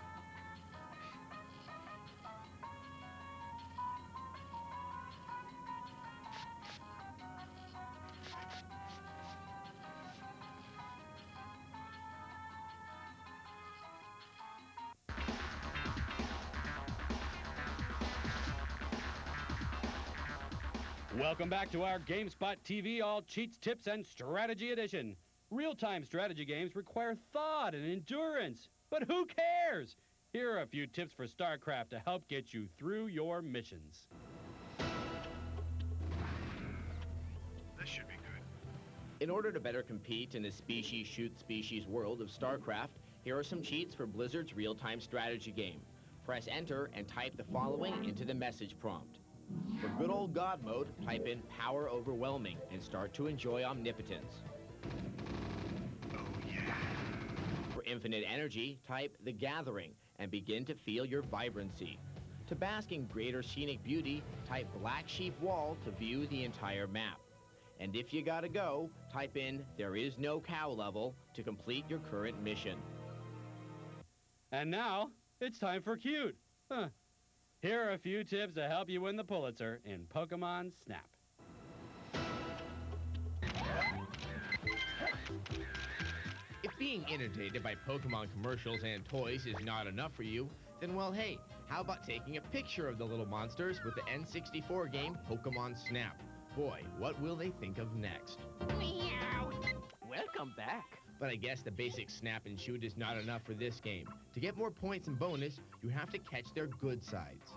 Speaker 23: Welcome back to our GameSpot TV All Cheats, Tips, and Strategy Edition. Real-time strategy games require thought and endurance, but who cares? Here are a few tips for StarCraft to help get you through your missions.
Speaker 14: This should be good.
Speaker 24: In order to better compete in the species-shoot-species world of StarCraft, here are some cheats for Blizzard's real-time strategy game. Press Enter and type the following into the message prompt. For good old God mode, type in Power Overwhelming and start to enjoy omnipotence. For infinite energy, type The Gathering and begin to feel your vibrancy. To bask in greater scenic beauty, type Black Sheep Wall to view the entire map. And if you gotta go, type in There is no cow level to complete your current mission.
Speaker 23: And now, it's time for Cute. Here are a few tips to help you win the Pulitzer in Pokemon Snap.
Speaker 24: If being inundated by Pokemon commercials and toys is not enough for you, then well, hey, how about taking a picture of the little monsters with the N64 game Pokemon Snap? Boy, what will they think of next?
Speaker 12: Meow. Welcome back.
Speaker 24: But I guess the basic snap and shoot is not enough for this game. To get more points and bonus, you have to catch their good sides.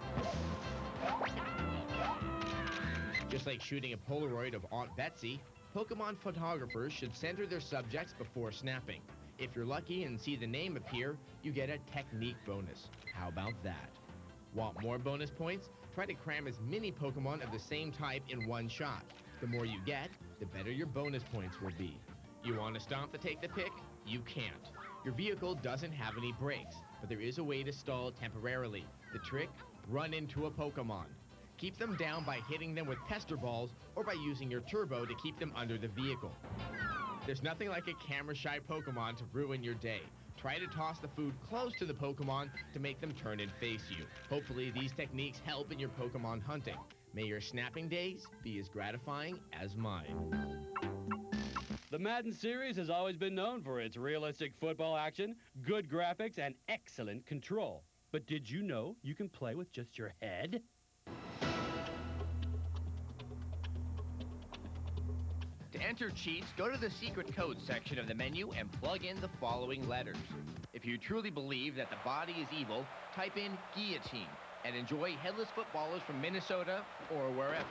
Speaker 24: Just like shooting a Polaroid of Aunt Betsy, Pokemon photographers should center their subjects before snapping. If you're lucky and see the name appear, you get a technique bonus. How about that? Want more bonus points? Try to cram as many Pokemon of the same type in one shot. The more you get, the better your bonus points will be. You want to stomp to take the pick? You can't. Your vehicle doesn't have any brakes, but there is a way to stall temporarily. The trick? Run into a Pokemon. Keep them down by hitting them with pester balls or by using your turbo to keep them under the vehicle. There's nothing like a camera-shy Pokemon to ruin your day. Try to toss the food close to the Pokemon to make them turn and face you. Hopefully these techniques help in your Pokemon hunting. May your snapping days be as gratifying as mine.
Speaker 23: The Madden series has always been known for its realistic football action, good graphics, and excellent control. But did you know you can play with just your head?
Speaker 24: To enter cheats, go to the secret code section of the menu and plug in the following letters. If you truly believe that the body is evil, type in guillotine and enjoy headless footballers from Minnesota or wherever.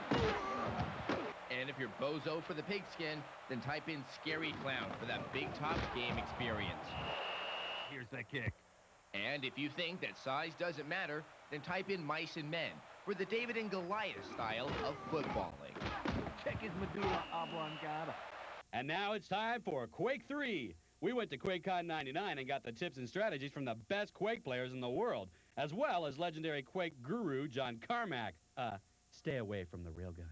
Speaker 24: And if you're bozo for the pigskin, then type in Scary Clown for that big top game experience.
Speaker 8: Here's that kick.
Speaker 24: And if you think that size doesn't matter, then type in mice and men for the David and Goliath style of footballing.
Speaker 17: Check his medulla oblongata.
Speaker 23: And now it's time for Quake 3. We went to QuakeCon 99 and got the tips and strategies from the best Quake players in the world, as well as legendary Quake guru John Carmack. Stay away from the railgun.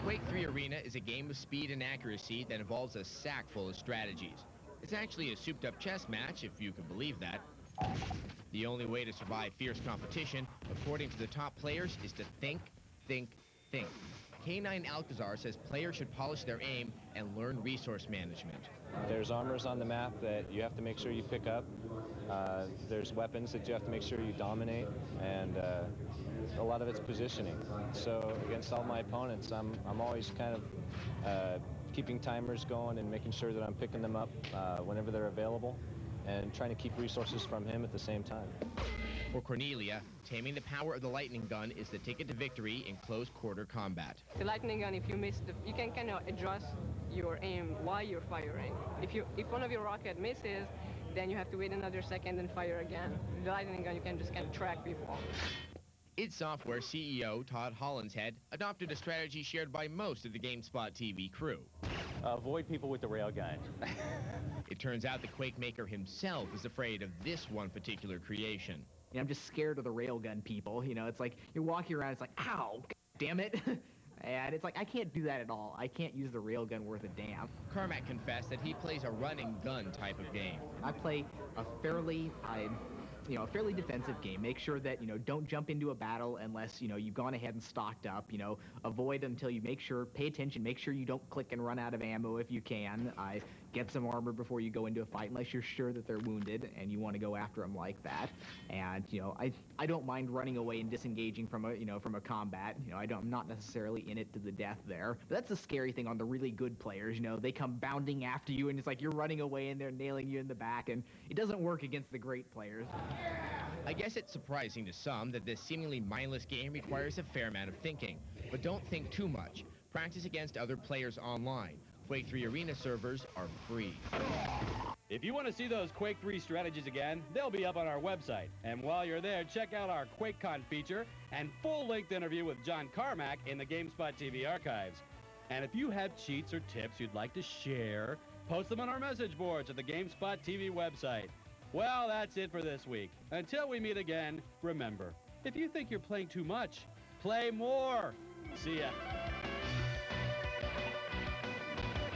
Speaker 24: Quake 3 Arena is a game of speed and accuracy that involves a sack full of strategies. It's actually a souped-up chess match, if you can believe that. The only way to survive fierce competition, according to the top players, is to think, think, think. K9 Alcazar says players should polish their aim and learn resource management.
Speaker 9: There's armors on the map that you have to make sure you pick up. There's weapons that you have to make sure you dominate, and a lot of it's positioning. So against all my opponents, I'm always kind of keeping timers going and making sure that I'm picking them up whenever they're available, and trying to keep resources from him at the same time.
Speaker 24: For Cornelia, taming the power of the lightning gun is the ticket to victory in close quarter combat.
Speaker 10: The lightning gun, if you miss, you can kind of adjust your aim while you're firing. If one of your rocket misses, then you have to wait another second and fire again. The lightning gun, you can just kind of track people.
Speaker 24: id Software CEO Todd Hollinshead adopted a strategy shared by most of the GameSpot TV crew.
Speaker 9: Avoid people with the railgun.
Speaker 24: It turns out the Quake maker himself is afraid of this one particular creation.
Speaker 11: I'm just scared of the railgun people. You know, it's like you're walking around, it's like, ow, damn it. And it's like, I can't do that at all. I can't use the railgun worth a damn.
Speaker 24: Carmack confessed that he plays a running gun type of game.
Speaker 11: I play a fairly defensive game. Make sure that, don't jump into a battle unless, you've gone ahead and stocked up. Avoid until you pay attention, make sure you don't click and run out of ammo if you can. Get some armor before you go into a fight unless you're sure that they're wounded and you want to go after them like that. And, I don't mind running away and disengaging from a combat. I'm not necessarily in it to the death there. But that's the scary thing on the really good players. They come bounding after you and it's like you're running away and they're nailing you in the back, and it doesn't work against the great players.
Speaker 24: I guess it's surprising to some that this seemingly mindless game requires a fair amount of thinking. But don't think too much. Practice against other players online. Quake 3 Arena servers are free.
Speaker 23: If you want to see those Quake 3 strategies again, they'll be up on our website. And while you're there, check out our QuakeCon feature and full-length interview with John Carmack in the GameSpot TV archives. And if you have cheats or tips you'd like to share, post them on our message boards at the GameSpot TV website. Well, that's it for this week. Until we meet again, remember, if you think you're playing too much, play more. See ya.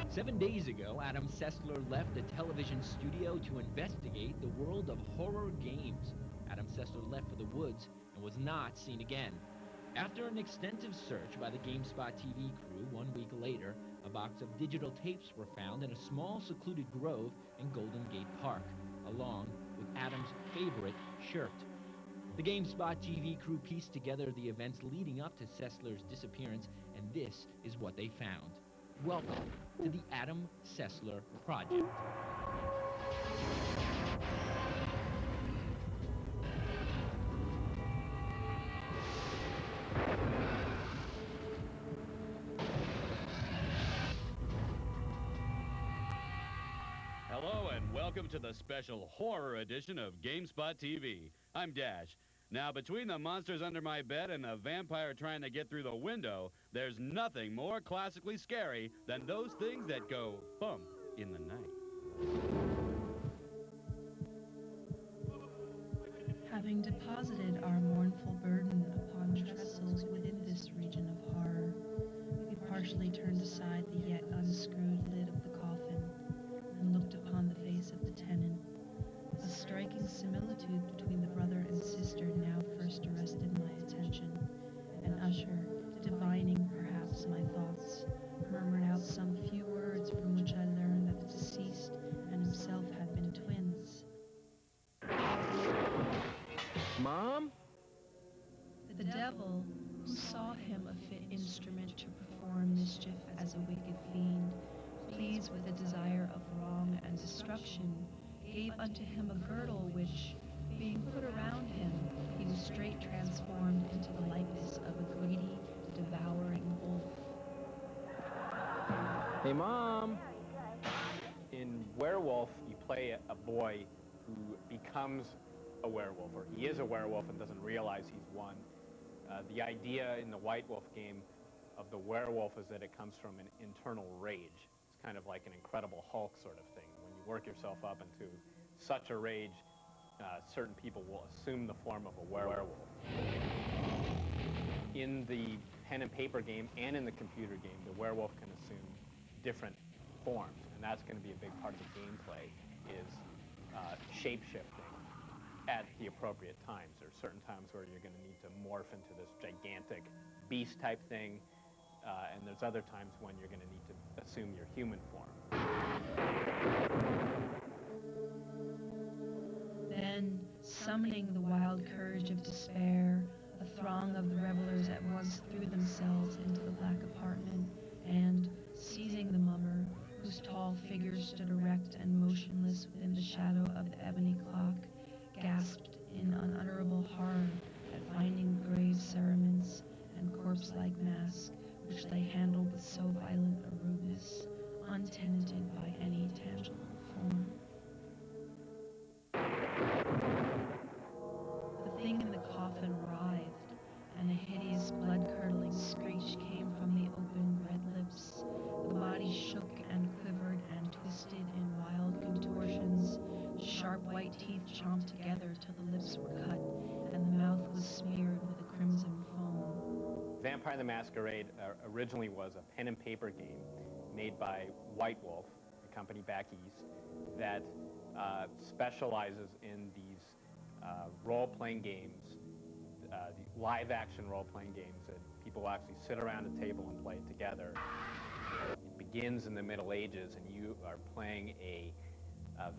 Speaker 21: 7 days ago, Adam Sessler left the television studio to investigate the world of horror games. Adam Sessler left for the woods and was not seen again. After an extensive search by the GameSpot TV crew 1 week later, a box of digital tapes were found in a small secluded grove in Golden Gate Park, along with Adam's favorite shirt. The GameSpot TV crew pieced together the events leading up to Sessler's disappearance, and this is what they found. Welcome to the Adam Sessler Project.
Speaker 23: Hello and welcome to the special horror edition of GameSpot TV. I'm Dash. Now, between the monsters under my bed and the vampire trying to get through the window, there's nothing more classically scary than those things that go bump in the night.
Speaker 25: Having deposited our mournful burden upon trestles within this region of horror, we partially turned aside the yet unscrewed lid of the coffin and looked upon the face of the tenant. A striking similitude between the brother and sister now first arrested my attention, and Usher, divining perhaps my thoughts, murmured out some few words from which I learned that the deceased and himself had been twins.
Speaker 11: Mom?
Speaker 25: The devil, who saw him a fit instrument to perform mischief as a wicked fiend, pleased with the desire of wrong and destruction, gave unto him a girdle which, being put around him, he was straight transformed into the likeness of a greedy, devouring wolf.
Speaker 11: Hey, Mom! In
Speaker 2: play a boy who becomes a werewolf, or he is a werewolf and doesn't realize he's one. The idea in the White Wolf game of the werewolf is that it comes from an internal rage. It's kind of like an Incredible Hulk sort of thing. When you work yourself up into such a rage, certain people will assume the form of a werewolf. In the pen and paper game and in the computer game, the werewolf can assume different forms, and that's going to be a big part of the gameplay, is shape-shifting at the appropriate times. There are certain times where you're going to need to morph into this gigantic beast-type thing, and there's other times when you're going to need to assume your human form.
Speaker 25: Then, summoning the wild courage of despair, a throng of the revelers at once threw themselves into the black apartment and, seizing the mummer, whose tall figure stood erect and motionless within the shadow of the ebony clock, gasped in unutterable horror at finding the grave cerements and corpse-like mask which they handled with so violent a rudeness, untenanted by any tangible form. The thing in the coffin writhed, and a hideous blood-curdling screech came from the open red lips. The body shook and quivered and twisted in wild contortions. Sharp white teeth chomped together till the lips were cut, and the mouth was smeared with a crimson foam.
Speaker 2: Vampire the Masquerade originally was a pen and paper game made by White Wolf, a company back east, that specializes in these role-playing games, the live-action role-playing games that people actually sit around a table and play together. It begins in the Middle Ages, and you are playing a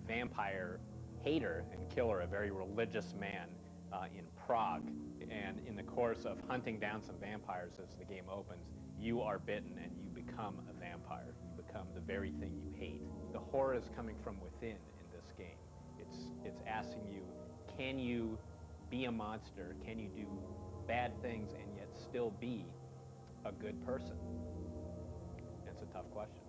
Speaker 2: vampire hater and killer, a very religious man in Prague. And in the course of hunting down some vampires as the game opens, you are bitten and you become a vampire. You become the very thing you hate. The horror is coming from within in this game. It's asking you, can you be a monster? Can you do bad things and yet still be a good person? It's a tough question.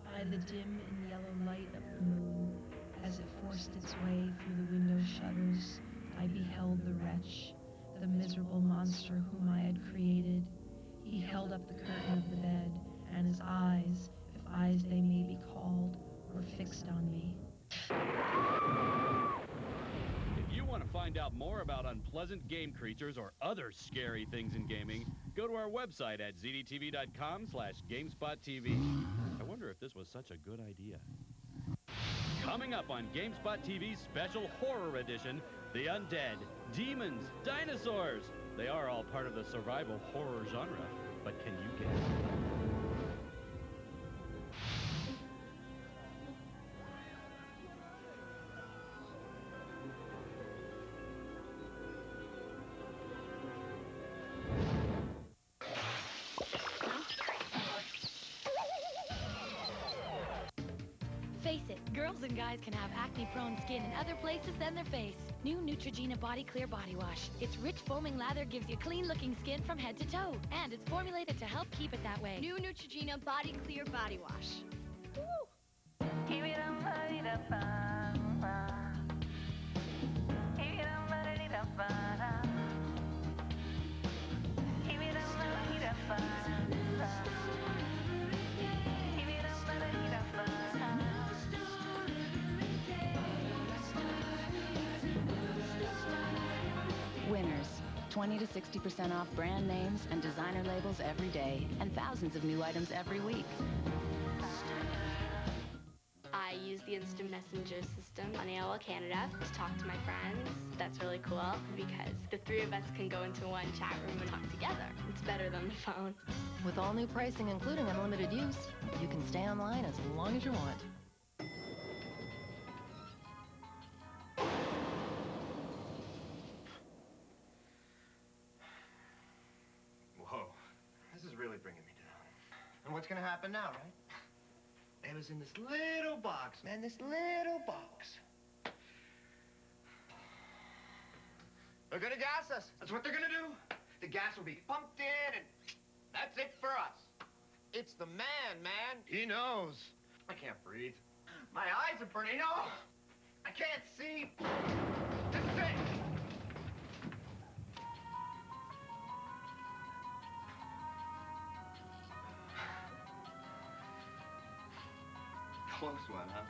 Speaker 25: By the dim and yellow light of the moon, as it forced its way through the window shutters, I beheld the wretch, the miserable monster whom I had created. He held up the curtain of the bed, and his eyes, if eyes they may be called, were fixed on me.
Speaker 23: If you want to find out more about unpleasant game creatures or other scary things in gaming, go to our website at zdtv.com/GameSpot TV. I wonder if this was such a good idea. Coming up on GameSpot TV's special horror edition, the undead, demons, dinosaurs. They are all part of the survival horror genre, but can you guess?
Speaker 4: Face it, girls and guys can have acne-prone skin in other places than their face. New Neutrogena Body Clear Body Wash. Its rich foaming lather gives you clean-looking skin from head to toe. And it's formulated to help keep it that way. New Neutrogena Body Clear Body Wash.
Speaker 15: Winners. 20 to 60% off brand names and designer labels every day, and thousands of new items every week.
Speaker 22: I use the instant messenger system on AOL Canada to talk to my friends. That's really cool because the three of us can go into one chat room and talk together. It's better than the phone.
Speaker 15: With all new pricing, including unlimited use, you can stay online as long as you want.
Speaker 14: Whoa, this is really bringing me down. And what's gonna happen now, right? It was in this little box, man, this little box. They're gonna gas us. That's what they're gonna do. The gas will be pumped in, and that's it for us. It's the man. He knows. I can't breathe. My eyes are burning. No! I can't see. This is it. Close one, huh?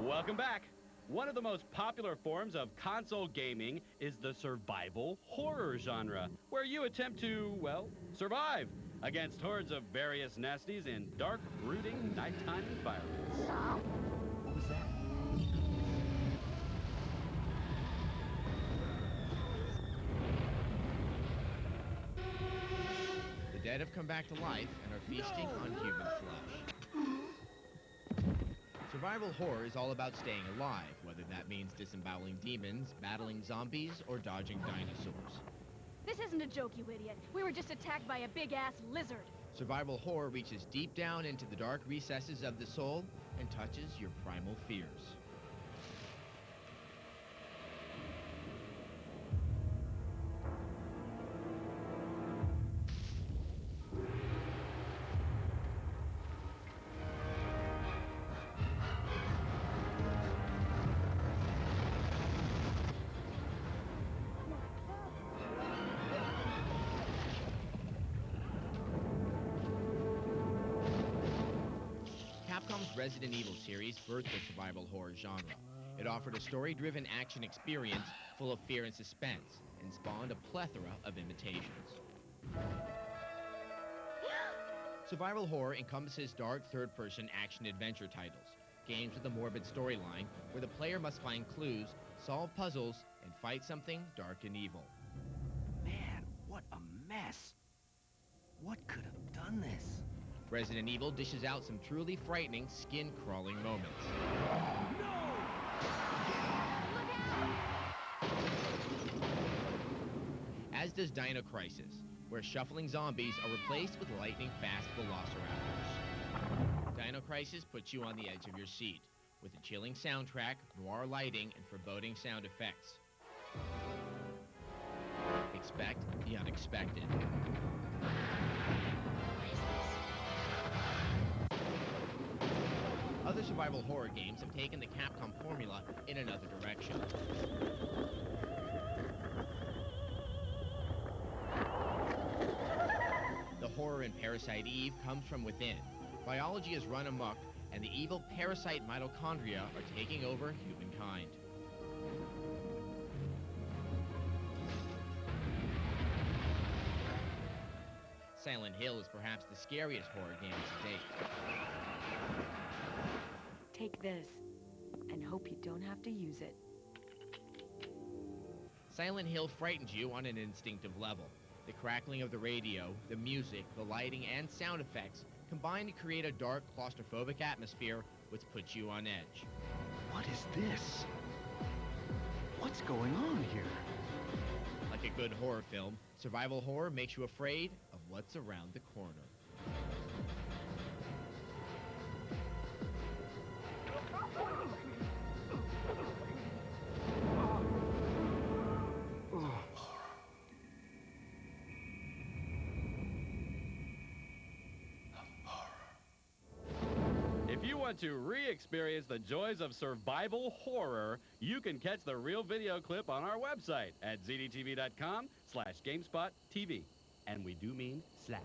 Speaker 23: Welcome back. One of the most popular forms of console gaming is the survival horror genre, where you attempt to, well, survive against hordes of various nasties in dark, brooding, nighttime environments.
Speaker 17: What was that?
Speaker 24: The dead have come back to life and are feasting on human flesh. Survival horror is all about staying alive, whether that means disemboweling demons, battling zombies, or dodging dinosaurs.
Speaker 3: This isn't a joke, you idiot. We were just attacked by a big-ass lizard.
Speaker 24: Survival horror reaches deep down into the dark recesses of the soul and touches your primal fears. Capcom's Resident Evil series birthed the survival horror genre. It offered a story-driven action experience full of fear and suspense, and spawned a plethora of imitations. Survival horror encompasses dark third-person action-adventure titles, games with a morbid storyline where the player must find clues, solve puzzles, and fight something dark and evil.
Speaker 17: Man, what a mess. What could have done this?
Speaker 24: Resident Evil dishes out some truly frightening, skin-crawling moments. As does Dino Crisis, where shuffling zombies are replaced with lightning-fast velociraptors. Dino Crisis puts you on the edge of your seat, with a chilling soundtrack, noir lighting, and foreboding sound effects. Expect the unexpected. Other survival horror games have taken the Capcom formula in another direction. The horror in Parasite Eve comes from within. Biology has run amok, and the evil parasite mitochondria are taking over humankind. Silent Hill is perhaps the scariest horror game to date.
Speaker 5: Take this, and hope you don't have to use it.
Speaker 24: Silent Hill frightens you on an instinctive level. The crackling of the radio, the music, the lighting, and sound effects combine to create a dark, claustrophobic atmosphere which puts you on edge.
Speaker 17: What is this? What's going on here?
Speaker 24: Like a good horror film, survival horror makes you afraid of what's around the corner.
Speaker 23: If you want to re-experience the joys of survival horror, you can catch the real video clip on our website at zdtv.com/GameSpot TV. And we do mean /.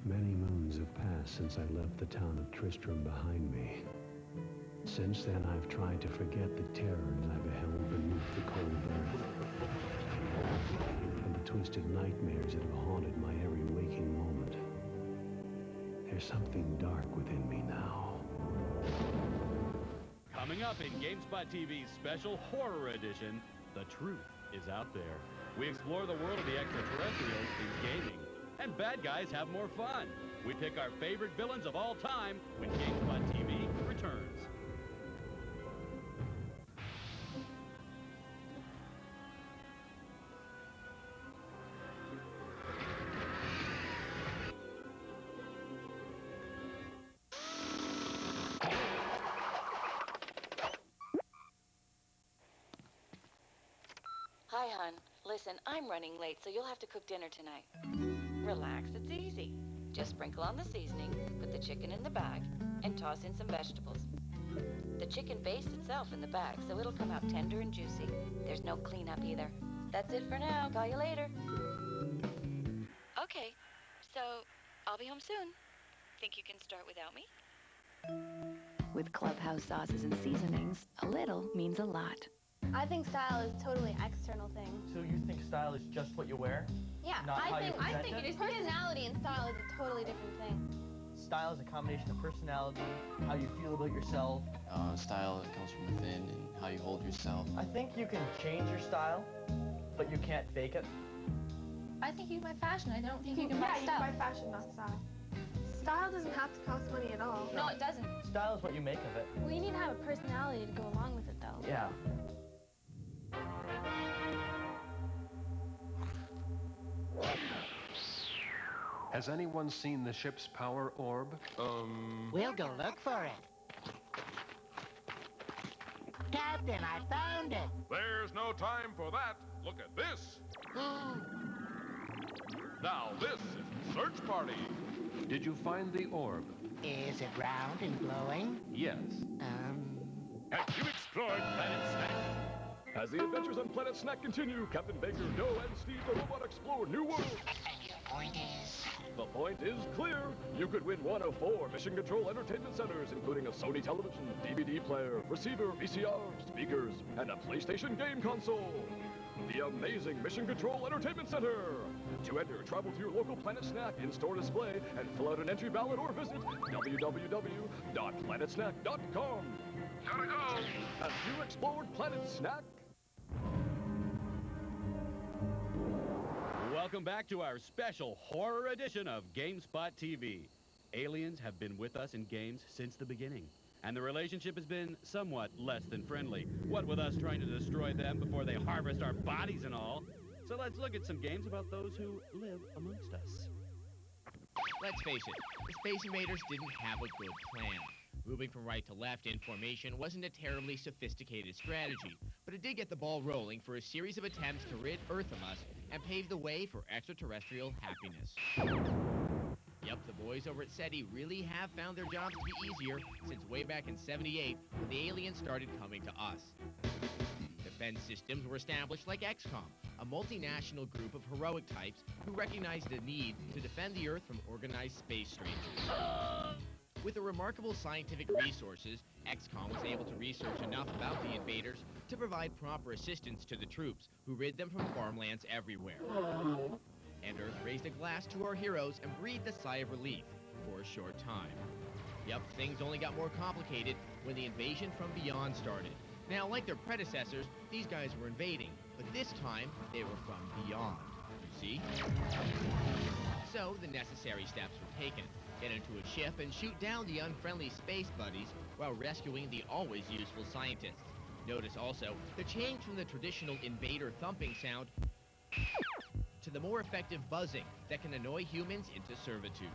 Speaker 16: Many moons have passed since I left the town of Tristram behind me. Since then, I've tried to forget the terrors I beheld beneath the cold earth, and the twisted nightmares that have haunted my every waking moment. There's something dark within me now.
Speaker 23: Coming up in GameSpot TV's special horror edition, The Truth is Out There. We explore the world of the extraterrestrials in gaming. and bad guys have more fun. We pick our favorite villains of all time when GameSpot TV returns.
Speaker 15: Hi, hon. Listen, I'm running late, so you'll have to cook dinner tonight. Relax, it's easy. Just sprinkle on the seasoning, put the chicken in the bag, and toss in some vegetables. The chicken bastes itself in the bag, so it'll come out tender and juicy. There's no cleanup either. That's it for now. Call you later. Okay, so I'll be home soon. Think you can start without me? With Clubhouse sauces and seasonings, a little means a lot.
Speaker 1: I think style is totally an external thing.
Speaker 6: So you think style is just what you wear?
Speaker 1: Yeah,
Speaker 6: Not how you
Speaker 1: I
Speaker 6: present
Speaker 1: think
Speaker 6: it?
Speaker 1: it is. Personality and style is a totally different thing.
Speaker 6: Style is a combination of personality, how you feel about yourself.
Speaker 13: Style comes from within and how you hold yourself.
Speaker 6: I think you can change your style, but you can't fake it.
Speaker 1: I think you can buy fashion. I don't think you can buy style. Yeah, you can buy fashion, not style. Style doesn't have to cost money at all. No, it doesn't.
Speaker 6: Style is what you make of it.
Speaker 1: Well, you need to have a personality to go along with it, though.
Speaker 6: Yeah.
Speaker 16: Has anyone seen the ship's power orb?
Speaker 19: We'll go look for it. Captain, I found it.
Speaker 20: There's no time for that. Look at this. Now this is the search party.
Speaker 16: Did you find the orb?
Speaker 19: Is it round and glowing?
Speaker 16: Yes.
Speaker 20: Have you explored Planet Snack? As the adventures on Planet Snack continue, Captain Baker, Joe, and Steve the robot explore new worlds. The point is clear. You could win one of 4 Mission Control entertainment centers, including a Sony television, DVD player, receiver, VCR, speakers, and a PlayStation game console. The amazing Mission Control Entertainment Center. To enter, travel to your local Planet Snack in-store display and fill out an entry ballot or visit www.planetsnack.com. Gotta go! Have you explored Planet Snack?
Speaker 23: Welcome back to our special horror edition of GameSpot TV. Aliens have been with us in games since the beginning, and the relationship has been somewhat less than friendly. What with us trying to destroy them before they harvest our bodies and all. So let's look at some games about those who live amongst us.
Speaker 24: Let's face it, the Space Invaders didn't have a good plan. Moving from right to left in formation wasn't a terribly sophisticated strategy, but it did get the ball rolling for a series of attempts to rid Earth of us and pave the way for extraterrestrial happiness. Yep, the boys over at SETI really have found their jobs to be easier since way back in '78 when the aliens started coming to us. Defense systems were established like XCOM, a multinational group of heroic types who recognized the need to defend the Earth from organized space strangers. With the remarkable scientific resources, XCOM was able to research enough about the invaders to provide proper assistance to the troops who rid them from farmlands everywhere. And Earth raised a glass to our heroes and breathed a sigh of relief for a short time. Yep, things only got more complicated when the invasion from beyond started. Now, like their predecessors, these guys were invading, but this time they were from beyond. See? So the necessary steps were taken. Get into a ship and shoot down the unfriendly space buddies while rescuing the always useful scientists. Notice also the change from the traditional invader thumping sound to the more effective buzzing that can annoy humans into servitude.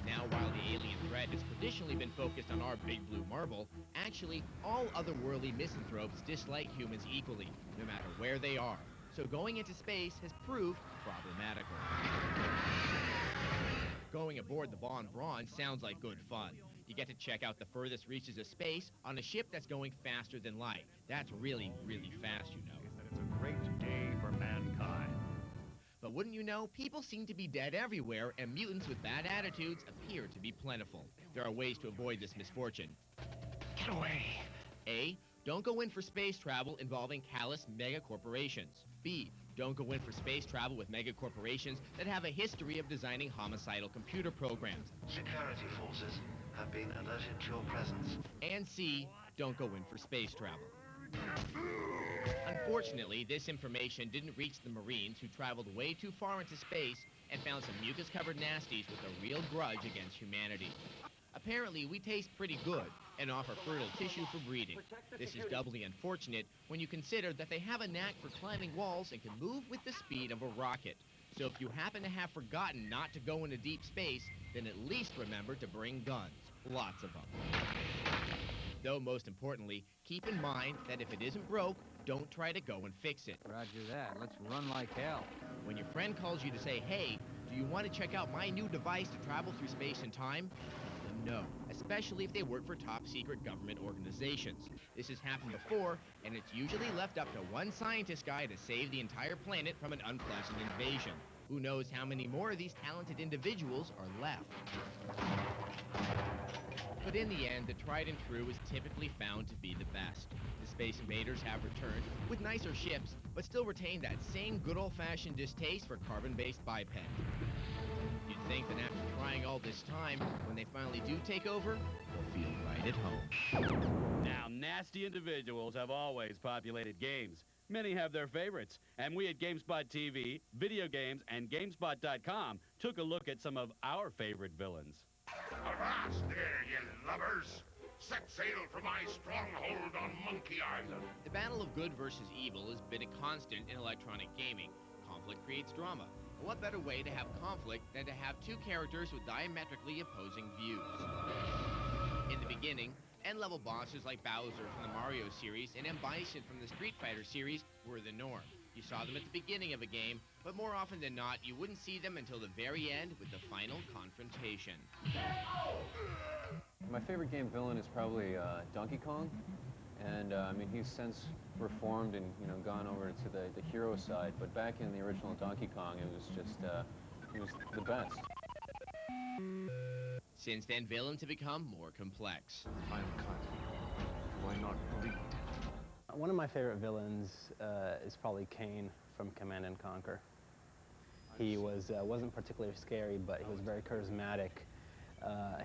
Speaker 24: Now, while the alien threat has traditionally been focused on our big blue marble, actually all otherworldly misanthropes dislike humans equally, no matter where they are. So going into space has proved problematical. Going aboard the Von Braun sounds like good fun. You get to check out the furthest reaches of space on a ship that's going faster than light. That's really, really fast, you know.
Speaker 20: It's a great day for mankind.
Speaker 24: But wouldn't you know, people seem to be dead everywhere, and mutants with bad attitudes appear to be plentiful. There are ways to avoid this misfortune.
Speaker 19: Get away.
Speaker 24: A. Don't go in for space travel involving callous mega corporations. B. Don't go in for space travel with mega corporations that have a history of designing homicidal computer programs.
Speaker 26: Security forces have been alerted to your presence.
Speaker 24: And C. Don't go in for space travel. Unfortunately, this information didn't reach the Marines, who traveled way too far into space and found some mucus-covered nasties with a real grudge against humanity. Apparently, we taste pretty good and offer fertile tissue for breeding. This is doubly unfortunate when you consider that they have a knack for climbing walls and can move with the speed of a rocket. So if you happen to have forgotten not to go into deep space, then at least remember to bring guns. Lots of them. Though most importantly, keep in mind that if it isn't broke, don't try to go and fix it.
Speaker 7: Roger that. Let's run like hell.
Speaker 24: When your friend calls you to say, hey, do you want to check out my new device to travel through space and time? No, especially if they work for top-secret government organizations. This has happened before, and it's usually left up to one scientist guy to save the entire planet from an unpleasant invasion. Who knows how many more of these talented individuals are left? But in the end, the tried and true is typically found to be the best. The Space Invaders have returned with nicer ships, but still retain that same good old-fashioned distaste for carbon-based biped. You'd think that after trying all this time, when they finally do take over, they'll feel right at home.
Speaker 23: Now, nasty individuals have always populated games. Many have their favorites, and we at GameSpot TV, Video Games, and GameSpot.com took a look at some of our favorite villains.
Speaker 8: Avast there, you lubbers! Set sail for my stronghold on Monkey Island.
Speaker 24: The battle of good versus evil has been a constant in electronic gaming. Conflict creates drama. And what better way to have conflict than to have two characters with diametrically opposing views? In the beginning, end-level bosses like Bowser from the Mario series and M. Bison from the Street Fighter series were the norm. You saw them at the beginning of a game, but more often than not, you wouldn't see them until the very end with the final confrontation.
Speaker 9: My favorite game villain is probably Donkey Kong, and I mean he's since reformed and gone over to the hero side. But back in the original Donkey Kong, it was just he was the best.
Speaker 24: Since then, villains have become more complex.
Speaker 16: Final cut. Why not bleed?
Speaker 6: One of my favorite villains is probably Kane from Command & Conquer. He wasn't particularly scary, but he was very charismatic.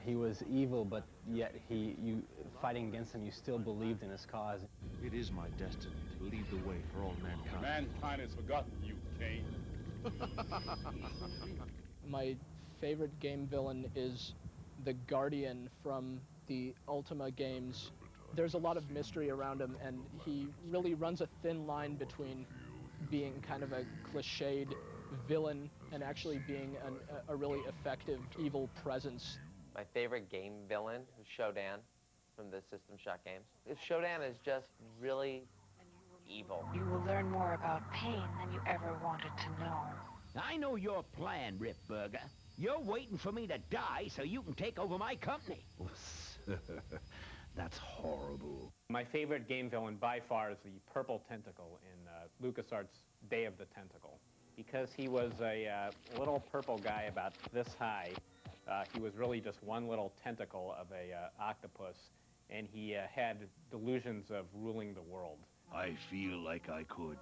Speaker 6: He was evil, but yet you fighting against him, you still believed in his cause.
Speaker 16: It is my destiny to lead the way for all mankind.
Speaker 8: Mankind has forgotten you, Kane.
Speaker 10: My favorite game villain is the Guardian from the Ultima games. There's a lot of mystery around him, and he really runs a thin line between being kind of a cliched villain and actually being a really effective evil presence.
Speaker 12: My favorite game villain is Shodan from the System Shock games. Shodan is just really evil.
Speaker 19: You will learn more about pain than you ever wanted to know.
Speaker 17: I know your plan, Ripburger. You're waiting for me to die so you can take over my company.
Speaker 16: That's horrible.
Speaker 2: My favorite game villain by far is the Purple Tentacle in LucasArts' Day of the Tentacle. Because he was a little purple guy about this high, he was really just one little tentacle of a octopus, and he had delusions of ruling the world.
Speaker 16: I feel like I could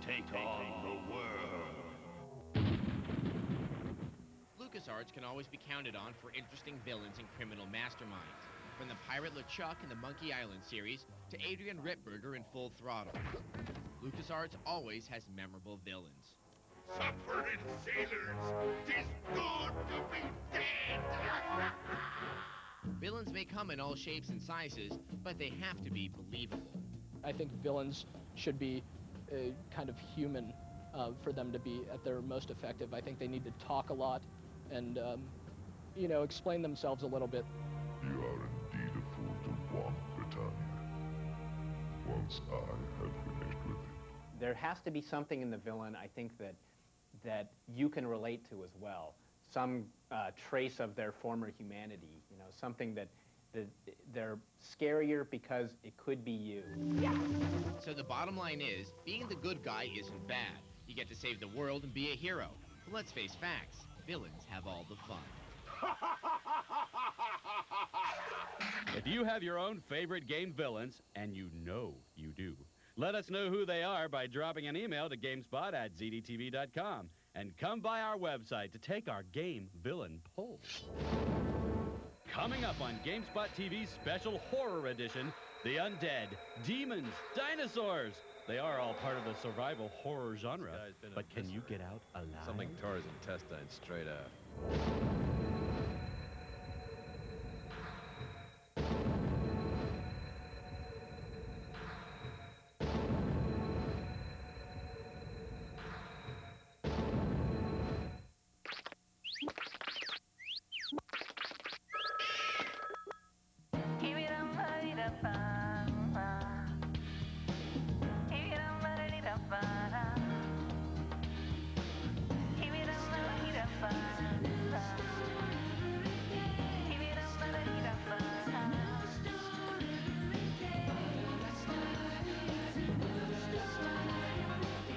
Speaker 16: take on the world.
Speaker 24: LucasArts can always be counted on for interesting villains and criminal masterminds. From the pirate LeChuck in the Monkey Island series to Adrian Ripburger in Full Throttle. LucasArts always has memorable villains.
Speaker 8: Subverted sailors, 'tis good to be dead!
Speaker 24: Villains may come in all shapes and sizes, but they have to be believable.
Speaker 10: I think villains should be kind of human for them to be at their most effective. I think they need to talk a lot and, explain themselves a little bit.
Speaker 8: You are indeed a fool to walk, Britannia. Once I have finished with it.
Speaker 2: There has to be something in the villain, I think, that you can relate to as well. Some trace of their former humanity, something that they're scarier because it could be you.
Speaker 24: So the bottom line is, being the good guy isn't bad. You get to save the world and be a hero. But let's face facts, villains have all the fun.
Speaker 23: If you have your own favorite game villains, and you know you do, let us know who they are by dropping an email to GameSpot@zdtv.com and come by our website to take our game villain poll. Coming up on GameSpot TV's special horror edition, the undead, demons, dinosaurs. They are all part of the survival horror genre. But can you get out alive?
Speaker 4: Something tore his intestines straight out.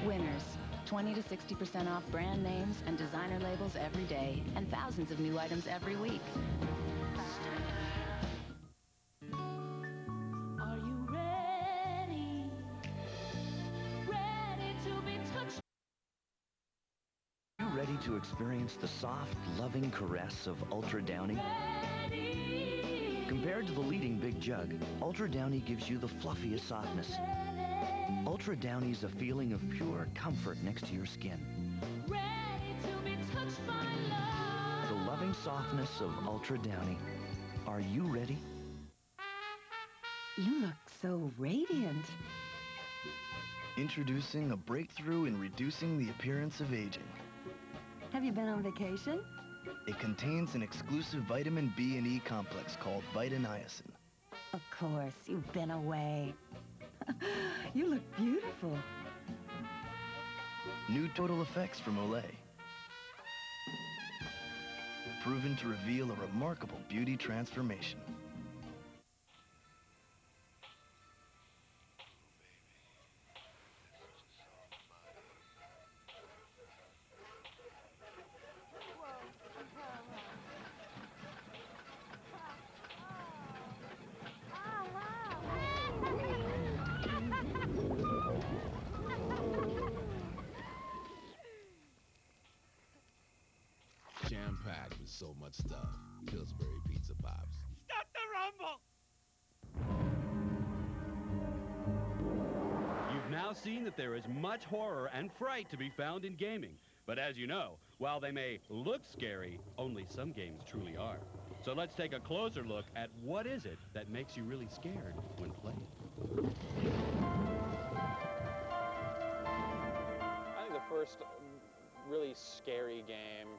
Speaker 15: Winners. 20 to 60% off brand names and designer labels every day, and thousands of new items every week.
Speaker 11: Are you ready? Ready to be touched?
Speaker 17: Are you ready to experience the soft, loving caress of Ultra Downy? Compared to the leading Big Jug, Ultra Downy gives you the fluffiest softness. Ultra Downy's a feeling of pure comfort next to your skin.
Speaker 11: Ready to be touched by love.
Speaker 17: The loving softness of Ultra Downy. Are you ready?
Speaker 5: You look so radiant.
Speaker 18: Introducing a breakthrough in reducing the appearance of aging.
Speaker 5: Have you been on vacation?
Speaker 18: It contains an exclusive vitamin B and E complex called Vitaniacin.
Speaker 5: Of course, you've been away. You look beautiful.
Speaker 18: New Total Effects from Olay. Proven to reveal a remarkable beauty transformation.
Speaker 4: Jam-packed with so much stuff. Pillsbury Pizza Pops.
Speaker 23: Stop the rumble! You've now seen that there is much horror and fright to be found in gaming. But as you know, while they may look scary, only some games truly are. So let's take a closer look at what is it that makes you really scared when playing.
Speaker 2: I think the first really scary game,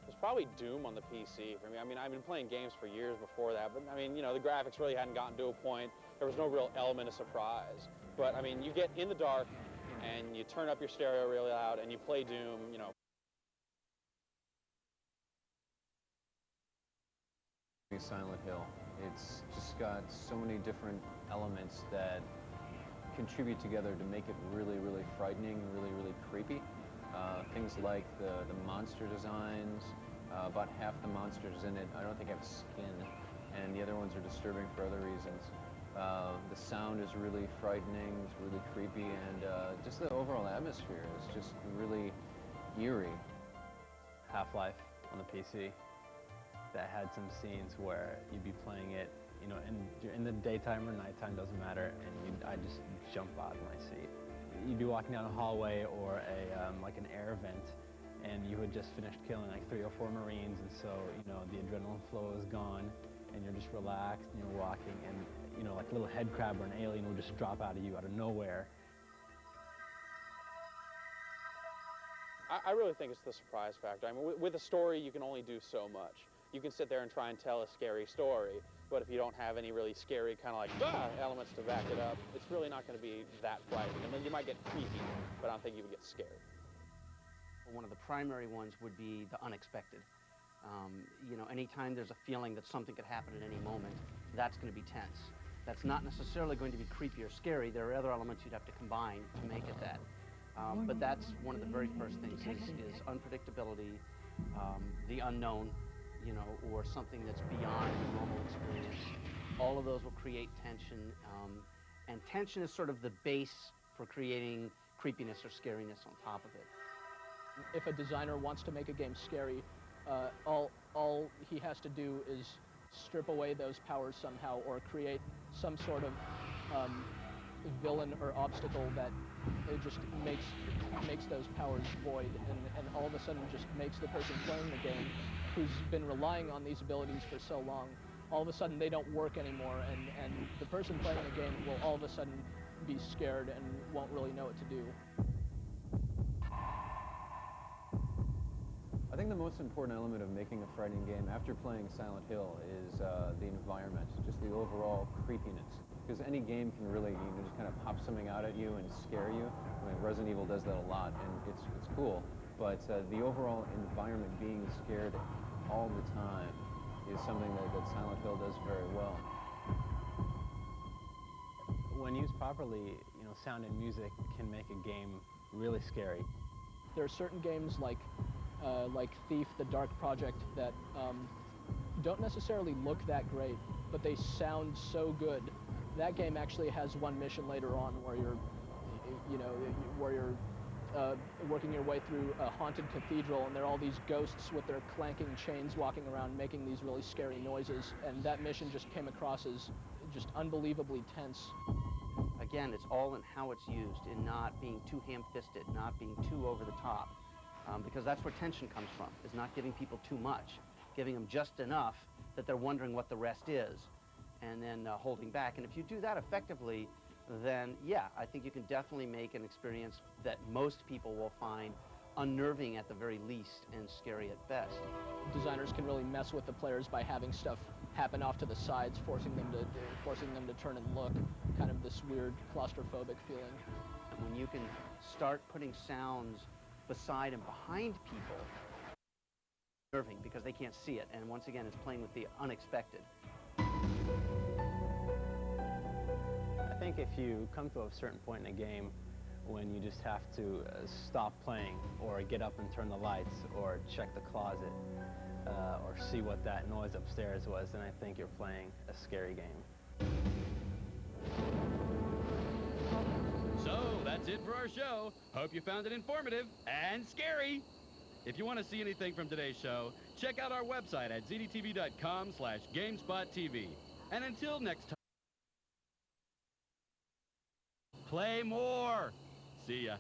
Speaker 2: was probably Doom on the PC for me. I mean, I've been playing games for years before that, but I mean, you know, the graphics really hadn't gotten to a point. There was no real element of surprise. But I mean, you get in the dark and you turn up your stereo really loud and you play Doom, you know.
Speaker 6: Silent Hill. It's just got so many different elements that contribute together to make it really, really frightening, really creepy. Things like the monster designs, about half the monsters in it I don't think have skin, and the other ones are disturbing for other reasons. The sound is really frightening, it's really creepy, and just the overall atmosphere is just really eerie. Half-Life on the PC, that had some scenes where you'd be playing it, you know, in the daytime or nighttime, doesn't matter, and I'd just jump out of my seat. You'd be walking down a hallway or like an air vent, and you had just finished killing like 3 or 4 Marines, and so, you know, the adrenaline flow is gone, and you're just relaxed, and you're walking, and, you know, like a little head crab or an alien will just drop out of you out of nowhere.
Speaker 2: I really think it's the surprise factor. I mean, with a story, you can only do so much. You can sit there and try and tell a scary story, but if you don't have any really scary kind of like elements to back it up, it's really not going to be that frightening. I mean, you might get creepy, but I don't think you would get scared.
Speaker 21: One of the primary ones would be the unexpected. You know, anytime there's a feeling that something could happen at any moment, that's going to be tense. That's not necessarily going to be creepy or scary. There are other elements you'd have to combine to make it that. But that's one of the very first things is unpredictability, the unknown, you know, or something that's beyond the normal experience. All of those will create tension, and tension is sort of the base for creating creepiness or scariness on top of it.
Speaker 10: If a designer wants to make a game scary, all he has to do is strip away those powers somehow, or create some sort of villain or obstacle that it just makes those powers void, and all of a sudden just makes the person playing the game, who's been relying on these abilities for so long, all of a sudden they don't work anymore, and the person playing the game will all of a sudden be scared and won't really know what to do.
Speaker 3: I think the most important element of making a frightening game after playing Silent Hill is the environment, just the overall creepiness. Because any game can really, just kind of pop something out at you and scare you. I mean, Resident Evil does that a lot, and it's cool. But the overall environment, being scared all the time, is something that Silent Hill does very well.
Speaker 6: When used properly, sound and music can make a game really scary.
Speaker 10: There are certain games like Thief, The Dark Project, that don't necessarily look that great, but they sound so good. That game actually has one mission later on where you're working your way through a haunted cathedral, and there are all these ghosts with their clanking chains walking around making these really scary noises, and that mission just came across as just unbelievably tense.
Speaker 21: Again, it's all in how it's used, in not being too ham-fisted, not being too over the top, because that's where tension comes from, is not giving people too much, giving them just enough that they're wondering what the rest is, and then holding back. And if you do that effectively, then yeah, I think you can definitely make an experience that most people will find unnerving at the very least and scary at best.
Speaker 10: Designers can really mess with the players by having stuff happen off to the sides, forcing them to turn and look, kind of this weird claustrophobic feeling.
Speaker 21: And when you can start putting sounds beside and behind people, unnerving because they can't see it, and once again, it's playing with the unexpected.
Speaker 6: I think if you come to a certain point in a game when you just have to stop playing, or get up and turn the lights, or check the closet, or see what that noise upstairs was, then I think you're playing a scary game.
Speaker 23: So, that's it for our show. Hope you found it informative and scary. If you want to see anything from today's show, check out our website at zdtv.com/GameSpot TV. And until next time, play more. See ya.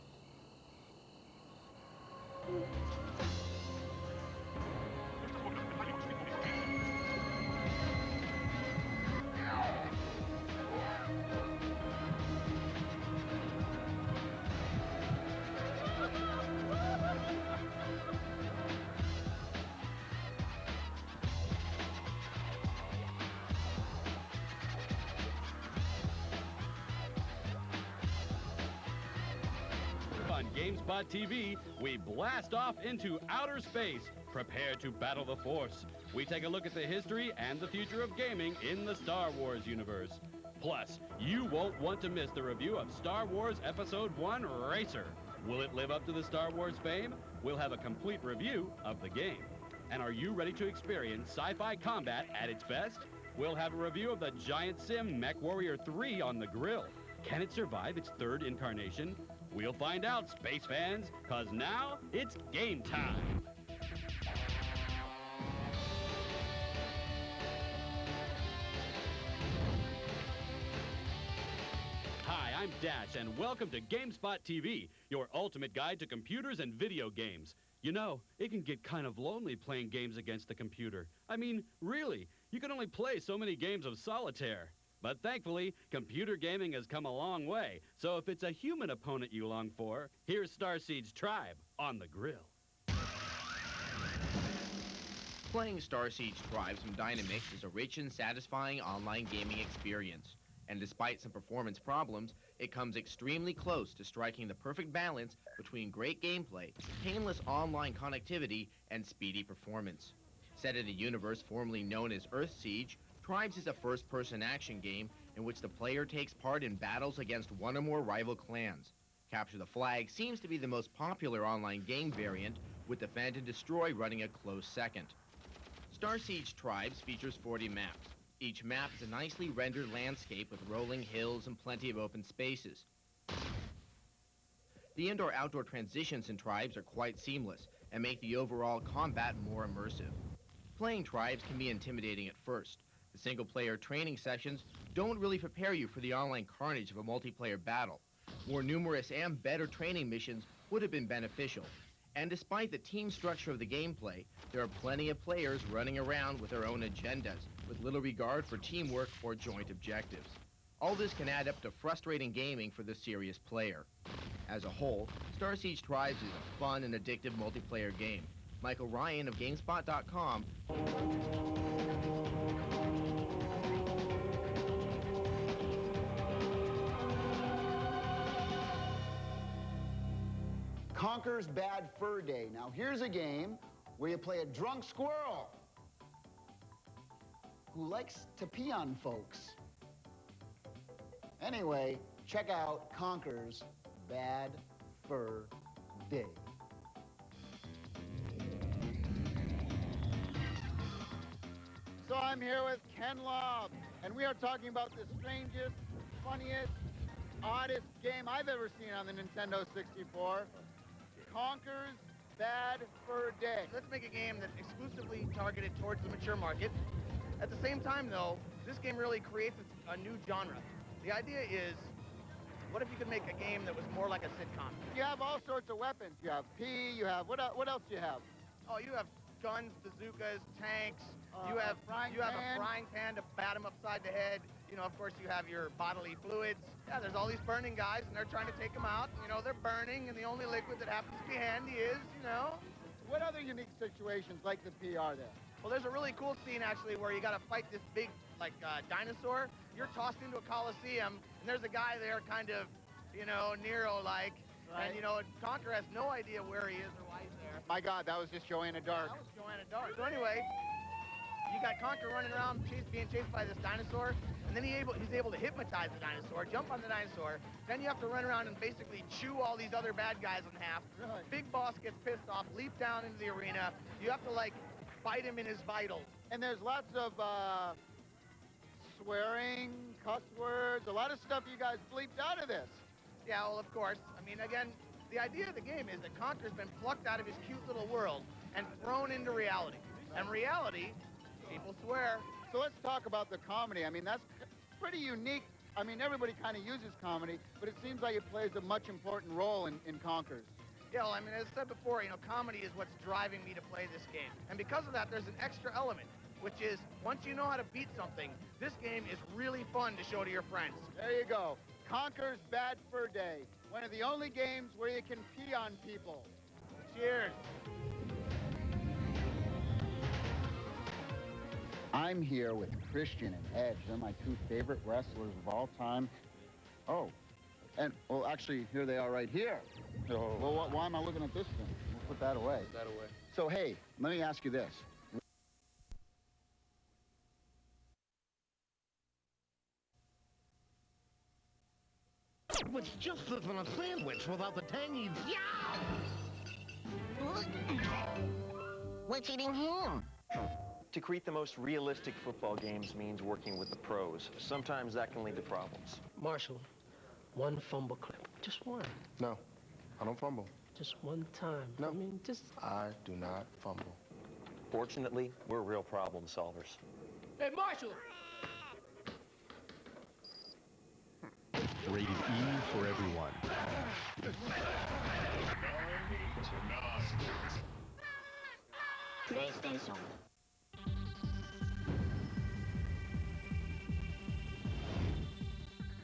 Speaker 23: On GameSpot TV, we blast off into outer space, prepare to battle the Force. We take a look at the history and the future of gaming in the Star Wars universe. Plus, you won't want to miss the review of Star Wars Episode 1 Racer. Will it live up to the Star Wars fame? We'll have a complete review of the game. And are you ready to experience sci-fi combat at its best? We'll have a review of the giant sim MechWarrior 3 on the grill. Can it survive its third incarnation? We'll find out, space fans, because now it's game time. Hi, I'm Dash, and welcome to GameSpot TV, your ultimate guide to computers and video games. You know, it can get kind of lonely playing games against the computer. I mean, really, you can only play so many games of solitaire. But thankfully, computer gaming has come a long way, so if it's a human opponent you long for, here's Starseed's Tribe on the grill.
Speaker 24: Playing Starseed's Tribes from Dynamix is a rich and satisfying online gaming experience. And despite some performance problems, it comes extremely close to striking the perfect balance between great gameplay, painless online connectivity, and speedy performance. Set in a universe formerly known as Earthsiege, Tribes is a first-person action game in which the player takes part in battles against one or more rival clans. Capture the Flag seems to be the most popular online game variant, with Defend and Destroy running a close second. Starsiege Tribes features 40 maps. Each map is a nicely rendered landscape with rolling hills and plenty of open spaces. The indoor-outdoor transitions in Tribes are quite seamless, and make the overall combat more immersive. Playing Tribes can be intimidating at first. The single-player training sessions don't really prepare you for the online carnage of a multiplayer battle. More numerous and better training missions would have been beneficial. And despite the team structure of the gameplay, there are plenty of players running around with their own agendas, with little regard for teamwork or joint objectives. All this can add up to frustrating gaming for the serious player. As a whole, Star Siege Tribes is a fun and addictive multiplayer game. Michael Ryan of GameSpot.com.
Speaker 1: Conker's Bad Fur Day. Now here's a game where you play a drunk squirrel who likes to pee on folks. Anyway, check out Conker's Bad Fur Day. So I'm here with Ken Lobb, and we are talking about the strangest, funniest, oddest game I've ever seen on the Nintendo 64. Conker's Bad Fur Day.
Speaker 13: Let's make a game that's exclusively targeted towards the mature market. At the same time, though, this game really creates a new genre. The idea is, what if you could make a game that was more like a sitcom?
Speaker 1: You have all sorts of weapons. You have pea, you have, what else do you have?
Speaker 13: Oh, you have guns, bazookas, tanks. You have a frying pan to bat them upside the head. You know, of course, you have your bodily fluids. Yeah, there's all these burning guys, and they're trying to take them out. You know, they're burning, and the only liquid that happens to be handy is, you know.
Speaker 1: What other unique situations like the pea are there?
Speaker 13: Well, there's a really cool scene, actually, where you got to fight this big, like, dinosaur. You're tossed into a coliseum, and there's a guy there kind of, you know, Nero-like. Right. And, you know, Conker has no idea where he is or why he's there.
Speaker 1: My God, that was just Joanna Dark.
Speaker 13: Yeah, that was Joanna Dark. So anyway, you got Conker running around being chased by this dinosaur, and then he's able to hypnotize the dinosaur, jump on the dinosaur. Then you have to run around and basically chew all these other bad guys in half. Really? Big boss gets pissed off, leap down into the arena. You have to, like, bite him in his vitals.
Speaker 1: And there's lots of swearing, cuss words, a lot of stuff you guys bleeped out of this.
Speaker 13: Yeah, well, of course. I mean, again, the idea of the game is that Conker's been plucked out of his cute little world and thrown into reality. And reality, people swear.
Speaker 1: So let's talk about the comedy. I mean, that's pretty unique. I mean, everybody kind of uses comedy, but it seems like it plays a much important role in Conker's.
Speaker 13: Yeah, well, I mean, as I said before, you know, comedy is what's driving me to play this game. And because of that, there's an extra element, which is once you know how to beat something, this game is really fun to show to your friends.
Speaker 1: There you go. Conker's Bad Fur Day. One of the only games where you can pee on people. Cheers. I'm here with Christian and Edge. They're my two favorite wrestlers of all time. Oh, and, well, actually, here they are right here. Oh. Well, why am I looking at this thing? We'll put that away.
Speaker 13: Put that away.
Speaker 1: So, hey, let me ask you this.
Speaker 14: It's just as in a sandwich without the tangy. Yeah!
Speaker 22: What's eating him?
Speaker 25: To create the most realistic football games means working with the pros. Sometimes that can lead to problems.
Speaker 26: Marshall, one fumble clip. Just one.
Speaker 27: No, I don't fumble.
Speaker 26: Just one time.
Speaker 27: No.
Speaker 26: I mean, just...
Speaker 27: I do not fumble.
Speaker 25: Fortunately, we're real problem solvers.
Speaker 26: Hey, Marshall!
Speaker 28: Rated E for everyone.
Speaker 26: PlayStation.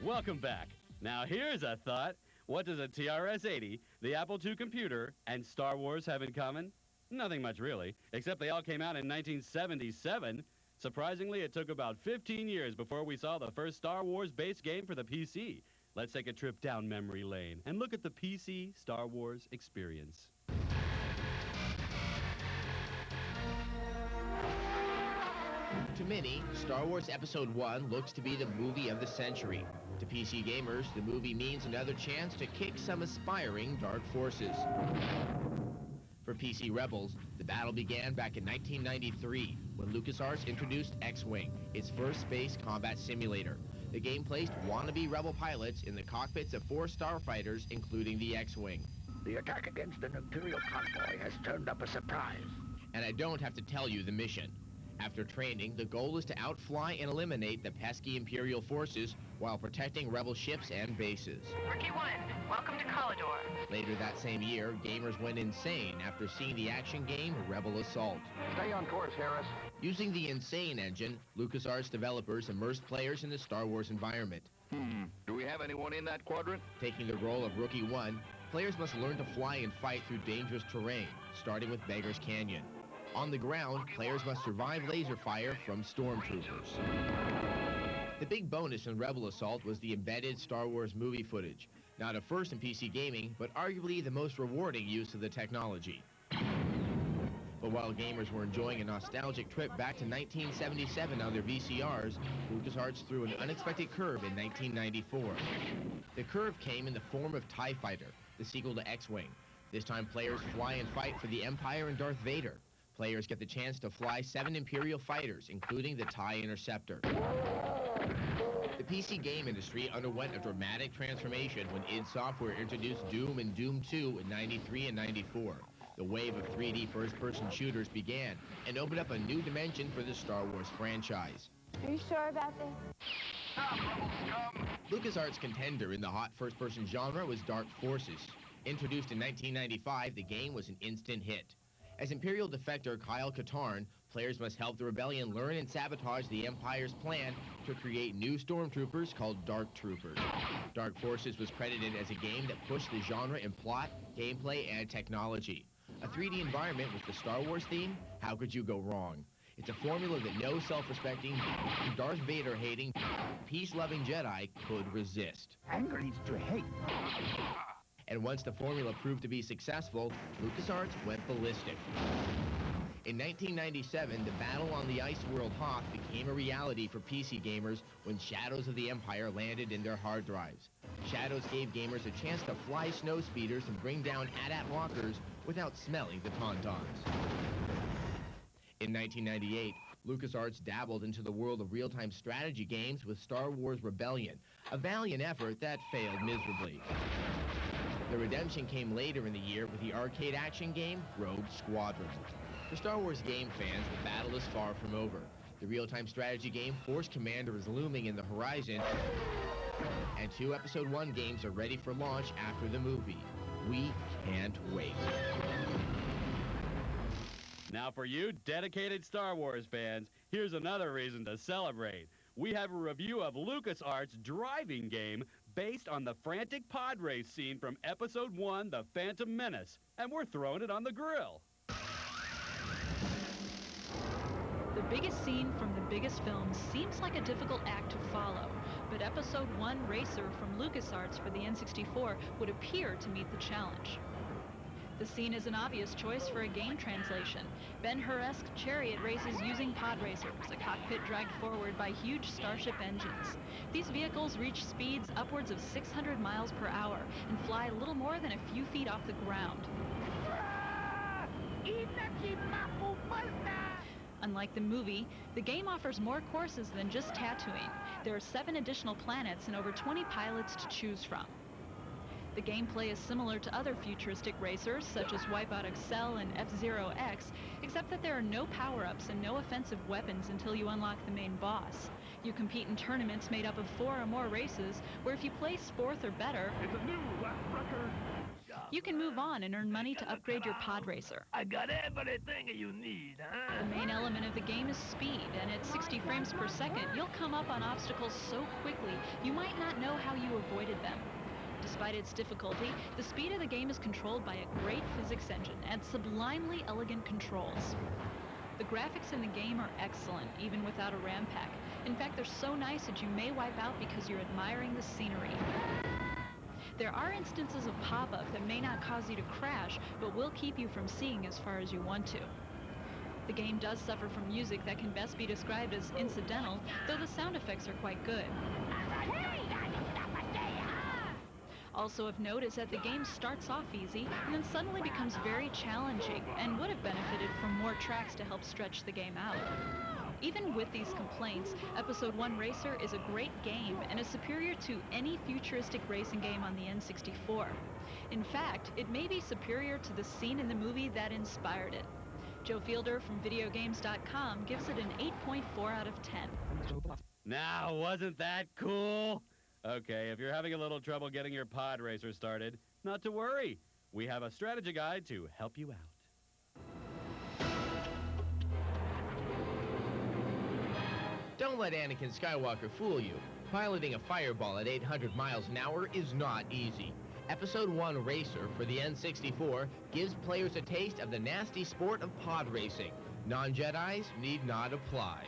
Speaker 23: Welcome back. Now here's a thought. What does a TRS-80, the Apple II computer, and Star Wars have in common? Nothing much, really, except they all came out in 1977. Surprisingly, it took about 15 years before we saw the first Star Wars-based game for the PC. Let's take a trip down memory lane and look at the PC Star Wars experience.
Speaker 24: To many, Star Wars Episode 1 looks to be the movie of the century. To PC gamers, the movie means another chance to kick some aspiring dark forces. For PC rebels, the battle began back in 1993 when LucasArts introduced X-Wing, its first space combat simulator. The game placed wannabe rebel pilots in the cockpits of 4 starfighters, including the X-Wing.
Speaker 7: The attack against an Imperial convoy has turned up a surprise.
Speaker 24: And I don't have to tell you the mission. After training, the goal is to outfly and eliminate the pesky Imperial forces while protecting rebel ships and bases.
Speaker 8: Rookie 1, welcome to Collidor.
Speaker 24: Later that same year, gamers went insane after seeing the action game Rebel Assault.
Speaker 7: Stay on course, Harris.
Speaker 24: Using the Insane engine, LucasArts developers immersed players in the Star Wars environment.
Speaker 7: Do we have anyone in that quadrant?
Speaker 24: Taking the role of Rookie 1, players must learn to fly and fight through dangerous terrain, starting with Beggar's Canyon. On the ground, players must survive laser fire from stormtroopers. The big bonus in Rebel Assault was the embedded Star Wars movie footage. Not a first in PC gaming, but arguably the most rewarding use of the technology. But while gamers were enjoying a nostalgic trip back to 1977 on their VCRs, LucasArts threw an unexpected curve in 1994. The curve came in the form of TIE Fighter, the sequel to X-Wing. This time players fly and fight for the Empire and Darth Vader. Players get the chance to fly 7 Imperial fighters, including the TIE Interceptor. The PC game industry underwent a dramatic transformation when id Software introduced Doom and Doom 2 in '93 and '94. The wave of 3D first-person shooters began and opened up a new dimension for the Star Wars franchise.
Speaker 9: Are you sure about this?
Speaker 24: LucasArts' contender in the hot first-person genre was Dark Forces. Introduced in 1995, the game was an instant hit. As Imperial defector Kyle Katarn, players must help the rebellion learn and sabotage the Empire's plan to create new stormtroopers called Dark Troopers. Dark Forces was credited as a game that pushed the genre in plot, gameplay, and technology. A 3D environment with the Star Wars theme? How could you go wrong? It's a formula that no self-respecting, Darth Vader-hating, peace-loving Jedi could resist.
Speaker 7: Anger leads to hate.
Speaker 24: And once the formula proved to be successful, LucasArts went ballistic. In 1997, the battle on the ice world Hoth became a reality for PC gamers when Shadows of the Empire landed in their hard drives. Shadows gave gamers a chance to fly snow speeders and bring down AT-AT walkers without smelling the tauntauns. In 1998, LucasArts dabbled into the world of real-time strategy games with Star Wars Rebellion, a valiant effort that failed miserably. The redemption came later in the year with the arcade action game Rogue Squadron. For Star Wars game fans, the battle is far from over. The real-time strategy game Force Commander is looming in the horizon, and 2 Episode 1 games are ready for launch after the movie. We can't wait.
Speaker 23: Now for you dedicated Star Wars fans, here's another reason to celebrate. We have a review of LucasArts' driving game based on the frantic pod race scene from Episode 1, The Phantom Menace, and we're throwing it on the grill.
Speaker 12: The biggest scene from the biggest film seems like a difficult act to follow, but Episode 1 Racer from LucasArts for the N64 would appear to meet the challenge. The scene is an obvious choice for a game translation. Ben-Hur-esque chariot races using pod racers, a cockpit dragged forward by huge starship engines. These vehicles reach speeds upwards of 600 miles per hour and fly little more than a few feet off the ground. Unlike the movie, the game offers more courses than just Tatooine. There are 7 additional planets and over 20 pilots to choose from. The gameplay is similar to other futuristic racers, such as Wipeout XL and F-Zero X, except that there are no power-ups and no offensive weapons until you unlock the main boss. You compete in tournaments made up of 4 or more races, where if you place 4th or better,
Speaker 7: It's a new lap record.
Speaker 12: you can move on and earn money to upgrade your pod racer.
Speaker 7: I got everything you need, huh?
Speaker 12: The main element of the game is speed, and at 60 frames per second, you'll come up on obstacles so quickly you might not know how you avoided them. Despite its difficulty, the speed of the game is controlled by a great physics engine and sublimely elegant controls. The graphics in the game are excellent, even without a RAM pack. In fact, they're so nice that you may wipe out because you're admiring the scenery. There are instances of pop-up that may not cause you to crash, but will keep you from seeing as far as you want to. The game does suffer from music that can best be described as incidental, though the sound effects are quite good. Also of note is that the game starts off easy and then suddenly becomes very challenging and would have benefited from more tracks to help stretch the game out. Even with these complaints, Episode 1 Racer is a great game and is superior to any futuristic racing game on the N64. In fact, it may be superior to the scene in the movie that inspired it. Joe Fielder from videogames.com gives it an 8.4 out of 10.
Speaker 23: Now, wasn't that cool? Okay, if you're having a little trouble getting your pod racer started, not to worry. We have a strategy guide to help you out.
Speaker 24: Don't let Anakin Skywalker fool you. Piloting a fireball at 800 miles an hour is not easy. Episode 1 Racer for the N64 gives players a taste of the nasty sport of pod racing. Non-Jedis need not apply.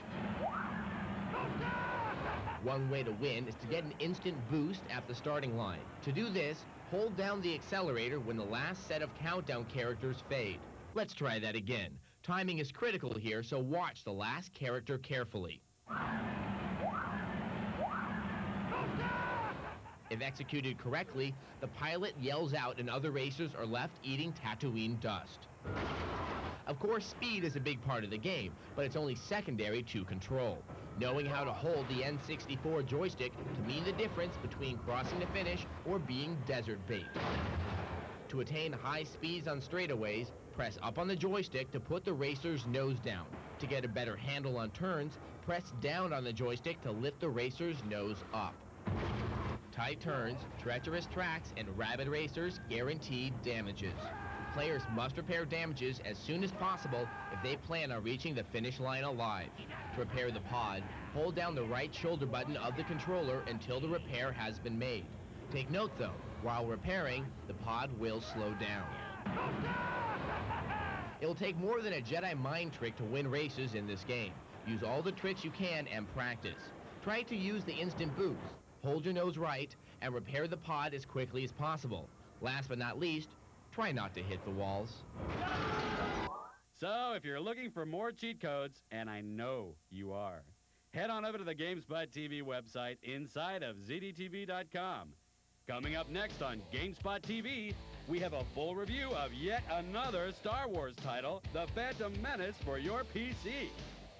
Speaker 24: One way to win is to get an instant boost at the starting line. To do this, hold down the accelerator when the last set of countdown characters fade. Let's try that again. Timing is critical here, so watch the last character carefully. If executed correctly, the pilot yells out and other racers are left eating Tatooine dust. Of course, speed is a big part of the game, but it's only secondary to control. Knowing how to hold the N64 joystick can mean the difference between crossing the finish or being desert bait. To attain high speeds on straightaways, press up on the joystick to put the racer's nose down. To get a better handle on turns, press down on the joystick to lift the racer's nose up. Tight turns, treacherous tracks, and rabid racers guaranteed damages. Players must repair damages as soon as possible if they plan on reaching the finish line alive. To repair the pod, hold down the right shoulder button of the controller until the repair has been made. Take note though, while repairing, the pod will slow down. It'll take more than a Jedi mind trick to win races in this game. Use all the tricks you can and practice. Try to use the instant boost. Hold your nose right and repair the pod as quickly as possible. Last but not least, try not to hit the walls.
Speaker 23: So, if you're looking for more cheat codes, and I know you are, head on over to the GameSpot TV website inside of ZDTV.com. Coming up next on GameSpot TV, we have a full review of yet another Star Wars title, The Phantom Menace, for your PC.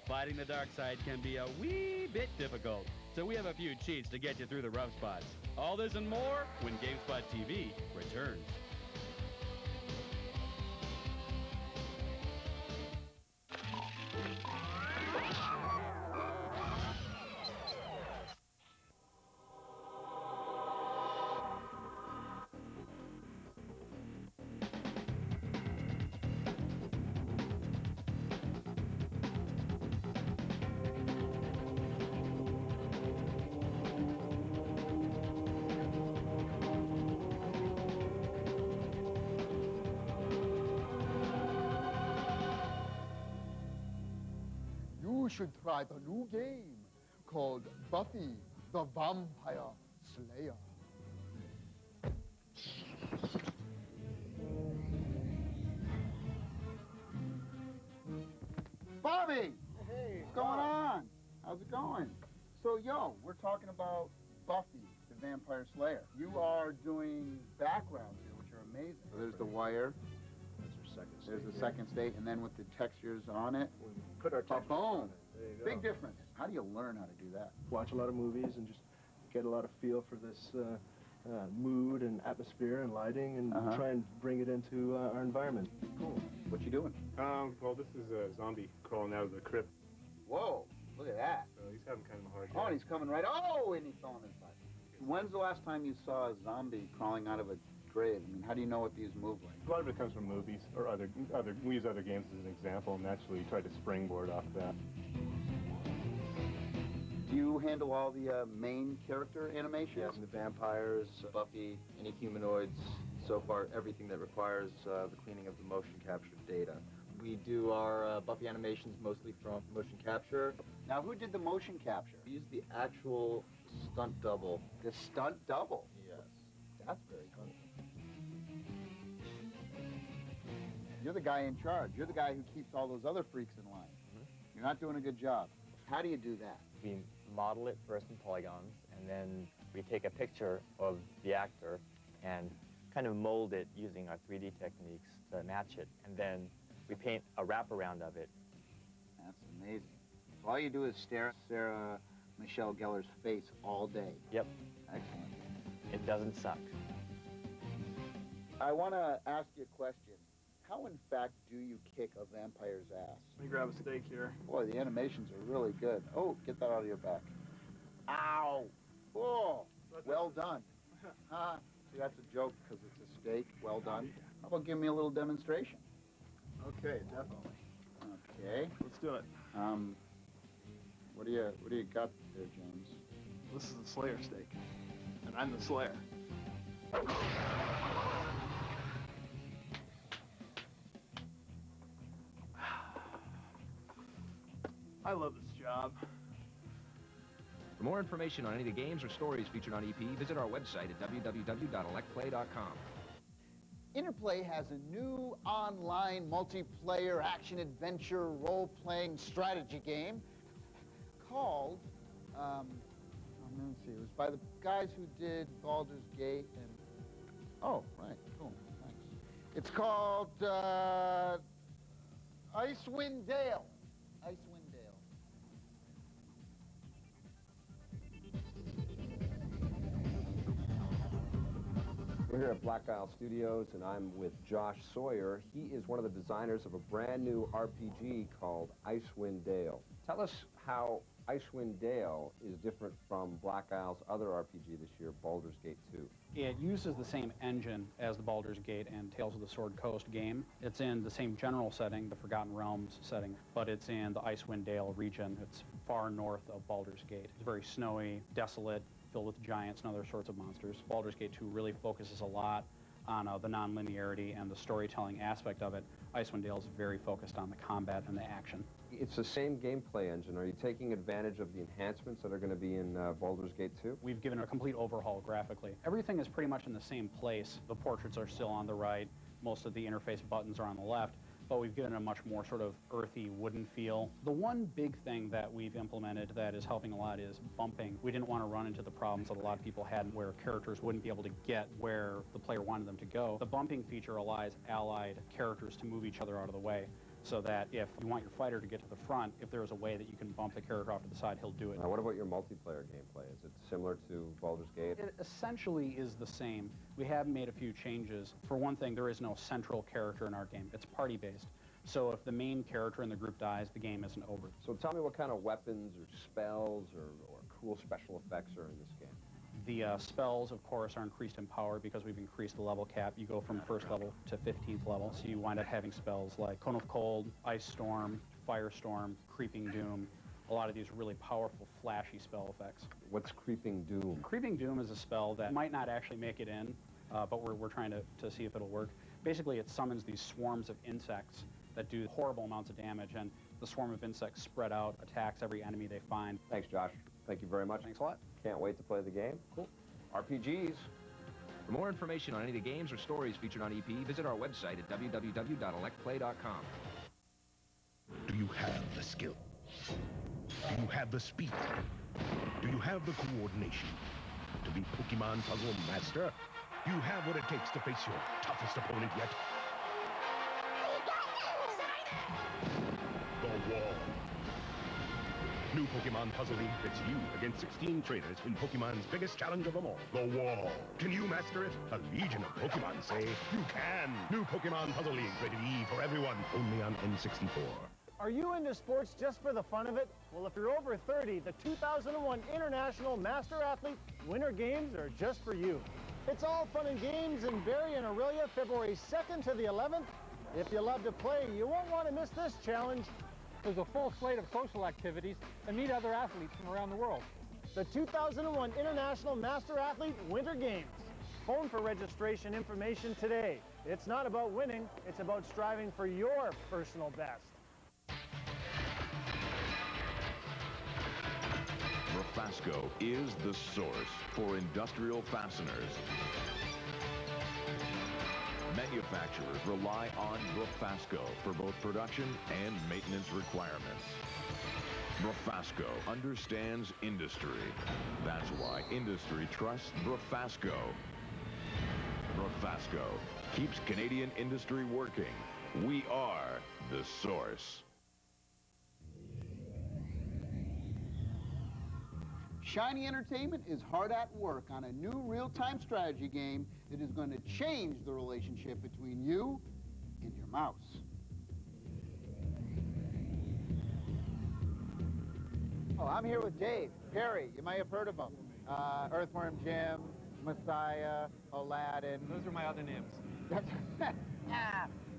Speaker 23: Fighting the dark side can be a wee bit difficult, so we have a few cheats to get you through the rough spots. All this and more when GameSpot TV returns.
Speaker 1: You should try the new game called Buffy the Vampire Slayer. Bobby! Hey, what's going on? How's it going? So, yo, we're talking about Buffy the Vampire Slayer. You are doing backgrounds here, which are amazing. So there's the wire. There's the second state, and then with the textures on it,
Speaker 27: We put our textures on
Speaker 1: boom.
Speaker 27: it. There you go.
Speaker 1: Big difference. How do you learn how to do that?
Speaker 27: Watch a lot of movies and just get a lot of feel for this mood and atmosphere and lighting and try and bring it into our environment.
Speaker 1: Cool. What you doing?
Speaker 5: Well, this is a zombie crawling out of the crypt.
Speaker 1: Whoa, look at that.
Speaker 5: So he's having kind of a hard
Speaker 1: Oh,
Speaker 5: time.
Speaker 1: and he's coming right. Oh, and he's falling inside. When's the last time you saw a zombie crawling out of a grave? I mean, how do you know what these move like?
Speaker 5: A lot of it comes from movies or other. We use other games as an example, and naturally try to springboard off that.
Speaker 1: Do you handle all the main character animations?
Speaker 11: Yes, the vampires, Buffy, any humanoids, so far everything that requires the cleaning of the motion capture data. We do our Buffy animations mostly from motion capture.
Speaker 1: Now, who did the motion capture?
Speaker 11: We use the actual stunt double.
Speaker 1: The stunt double?
Speaker 11: Yes.
Speaker 1: That's very cool. You're the guy in charge. You're the guy who keeps all those other freaks in line. You're not doing a good job. How do you do that?
Speaker 15: We model it first in polygons, and then we take a picture of the actor and kind of mold it using our 3D techniques to match it, and then we paint a wraparound of it.
Speaker 1: That's amazing. So all you do is stare at Sarah Michelle Gellar's face all day.
Speaker 15: Yep.
Speaker 1: Excellent.
Speaker 15: It doesn't suck.
Speaker 1: I want to ask you a question. How, in fact, do you kick a vampire's ass?
Speaker 27: Let me grab a steak here.
Speaker 1: Boy, the animations are really good. Oh, get that out of your back. Ow! Oh, well done. See, that's a joke because it's a steak. Well done. How about giving me a little demonstration?
Speaker 27: Okay, definitely.
Speaker 1: Okay.
Speaker 27: Let's do it.
Speaker 1: What do you got there, James?
Speaker 27: This is the Slayer steak, and I'm the Slayer. I love this job.
Speaker 2: For more information on any of the games or stories featured on EP, visit our website at www.electplay.com.
Speaker 1: Interplay has a new online multiplayer action-adventure role-playing strategy game called, let me see, it was by the guys who did Baldur's Gate and, oh, right, cool, thanks. It's called Icewind Dale. Icewind Dale.
Speaker 4: We're here at Black Isle Studios, and I'm with Josh Sawyer. He is one of the designers of a brand new RPG called Icewind Dale. Tell us how Icewind Dale is different from Black Isle's other RPG this year, Baldur's Gate 2.
Speaker 16: It uses the same engine as the Baldur's Gate and Tales of the Sword Coast game. It's in the same general setting, the Forgotten Realms setting, but it's in the Icewind Dale region. It's far north of Baldur's Gate. It's very snowy, desolate, filled with giants and other sorts of monsters. Baldur's Gate 2 really focuses a lot on the non-linearity and the storytelling aspect of it. Icewind Dale is very focused on the combat and the action.
Speaker 4: It's the same gameplay engine. Are you taking advantage of the enhancements that are going to be in Baldur's Gate 2?
Speaker 16: We've given it a complete overhaul graphically. Everything is pretty much in the same place. The portraits are still on the right. Most of the interface buttons are on the left. But we've given it a much more sort of earthy, wooden feel. The one big thing that we've implemented that is helping a lot is bumping. We didn't want to run into the problems that a lot of people had where characters wouldn't be able to get where the player wanted them to go. The bumping feature allows allied characters to move each other out of the way, so that if you want your fighter to get to the front, if there's a way that you can bump the character off to the side, he'll do it.
Speaker 4: What about your multiplayer gameplay? Is it similar to Baldur's Gate?
Speaker 16: It essentially is the same. We have made a few changes. For one thing, there is no central character in our game. It's party-based. So if the main character in the group dies, the game isn't over.
Speaker 4: So tell me what kind of weapons or spells or cool special effects are in this game.
Speaker 16: The spells, of course, are increased in power because we've increased the level cap. You go from first level to 15th level, so you wind up having spells like Cone of Cold, Ice Storm, Firestorm, Creeping Doom. A lot of these really powerful, flashy spell effects.
Speaker 4: What's Creeping Doom?
Speaker 16: Creeping Doom is a spell that might not actually make it in, but we're trying to see if it'll work. Basically, it summons these swarms of insects that do horrible amounts of damage, and the swarm of insects spread out, attacks every enemy they find.
Speaker 4: Thanks, Josh. Thank you very much.
Speaker 16: Thanks a lot.
Speaker 4: Can't wait to play the game.
Speaker 16: Cool.
Speaker 4: RPGs.
Speaker 2: For more information on any of the games or stories featured on EP, visit our website at www.electplay.com.
Speaker 14: Do you have the skill? Do you have the speed? Do you have the coordination to be Pokemon Puzzle Master? Do you have what it takes to face your toughest opponent yet? The Wall. New Pokemon Puzzle League pits you against 16 trainers in Pokemon's biggest challenge of them all, the Wall. Can you master it? A legion of Pokemon say you can. New Pokemon Puzzle League, rated E for everyone, only on N64.
Speaker 17: Are you into sports just for the fun of it? Well, if you're over 30, the 2001 International Master Athlete Winter Games are just for you. It's all fun and games in Barrie and Aurelia, February 2nd to the 11th. If you love to play, you won't want to miss this challenge.
Speaker 18: There's a full slate of social activities and meet other athletes from around the world.
Speaker 17: The 2001 International Master Athlete Winter Games. Phone for registration information today. It's not about winning, it's about striving for your personal best.
Speaker 19: Brafasco is the source for industrial fasteners. Manufacturers rely on Brafasco for both production and maintenance requirements. Brafasco understands industry. That's why industry trusts Brafasco. Brafasco keeps Canadian industry working. We are the source.
Speaker 1: Shiny Entertainment is hard at work on a new real-time strategy game that is going to change the relationship between you and your mouse. Oh, I'm here with Dave Perry. You might have heard of him. Earthworm Jim, Messiah, Aladdin.
Speaker 18: Those are my other names.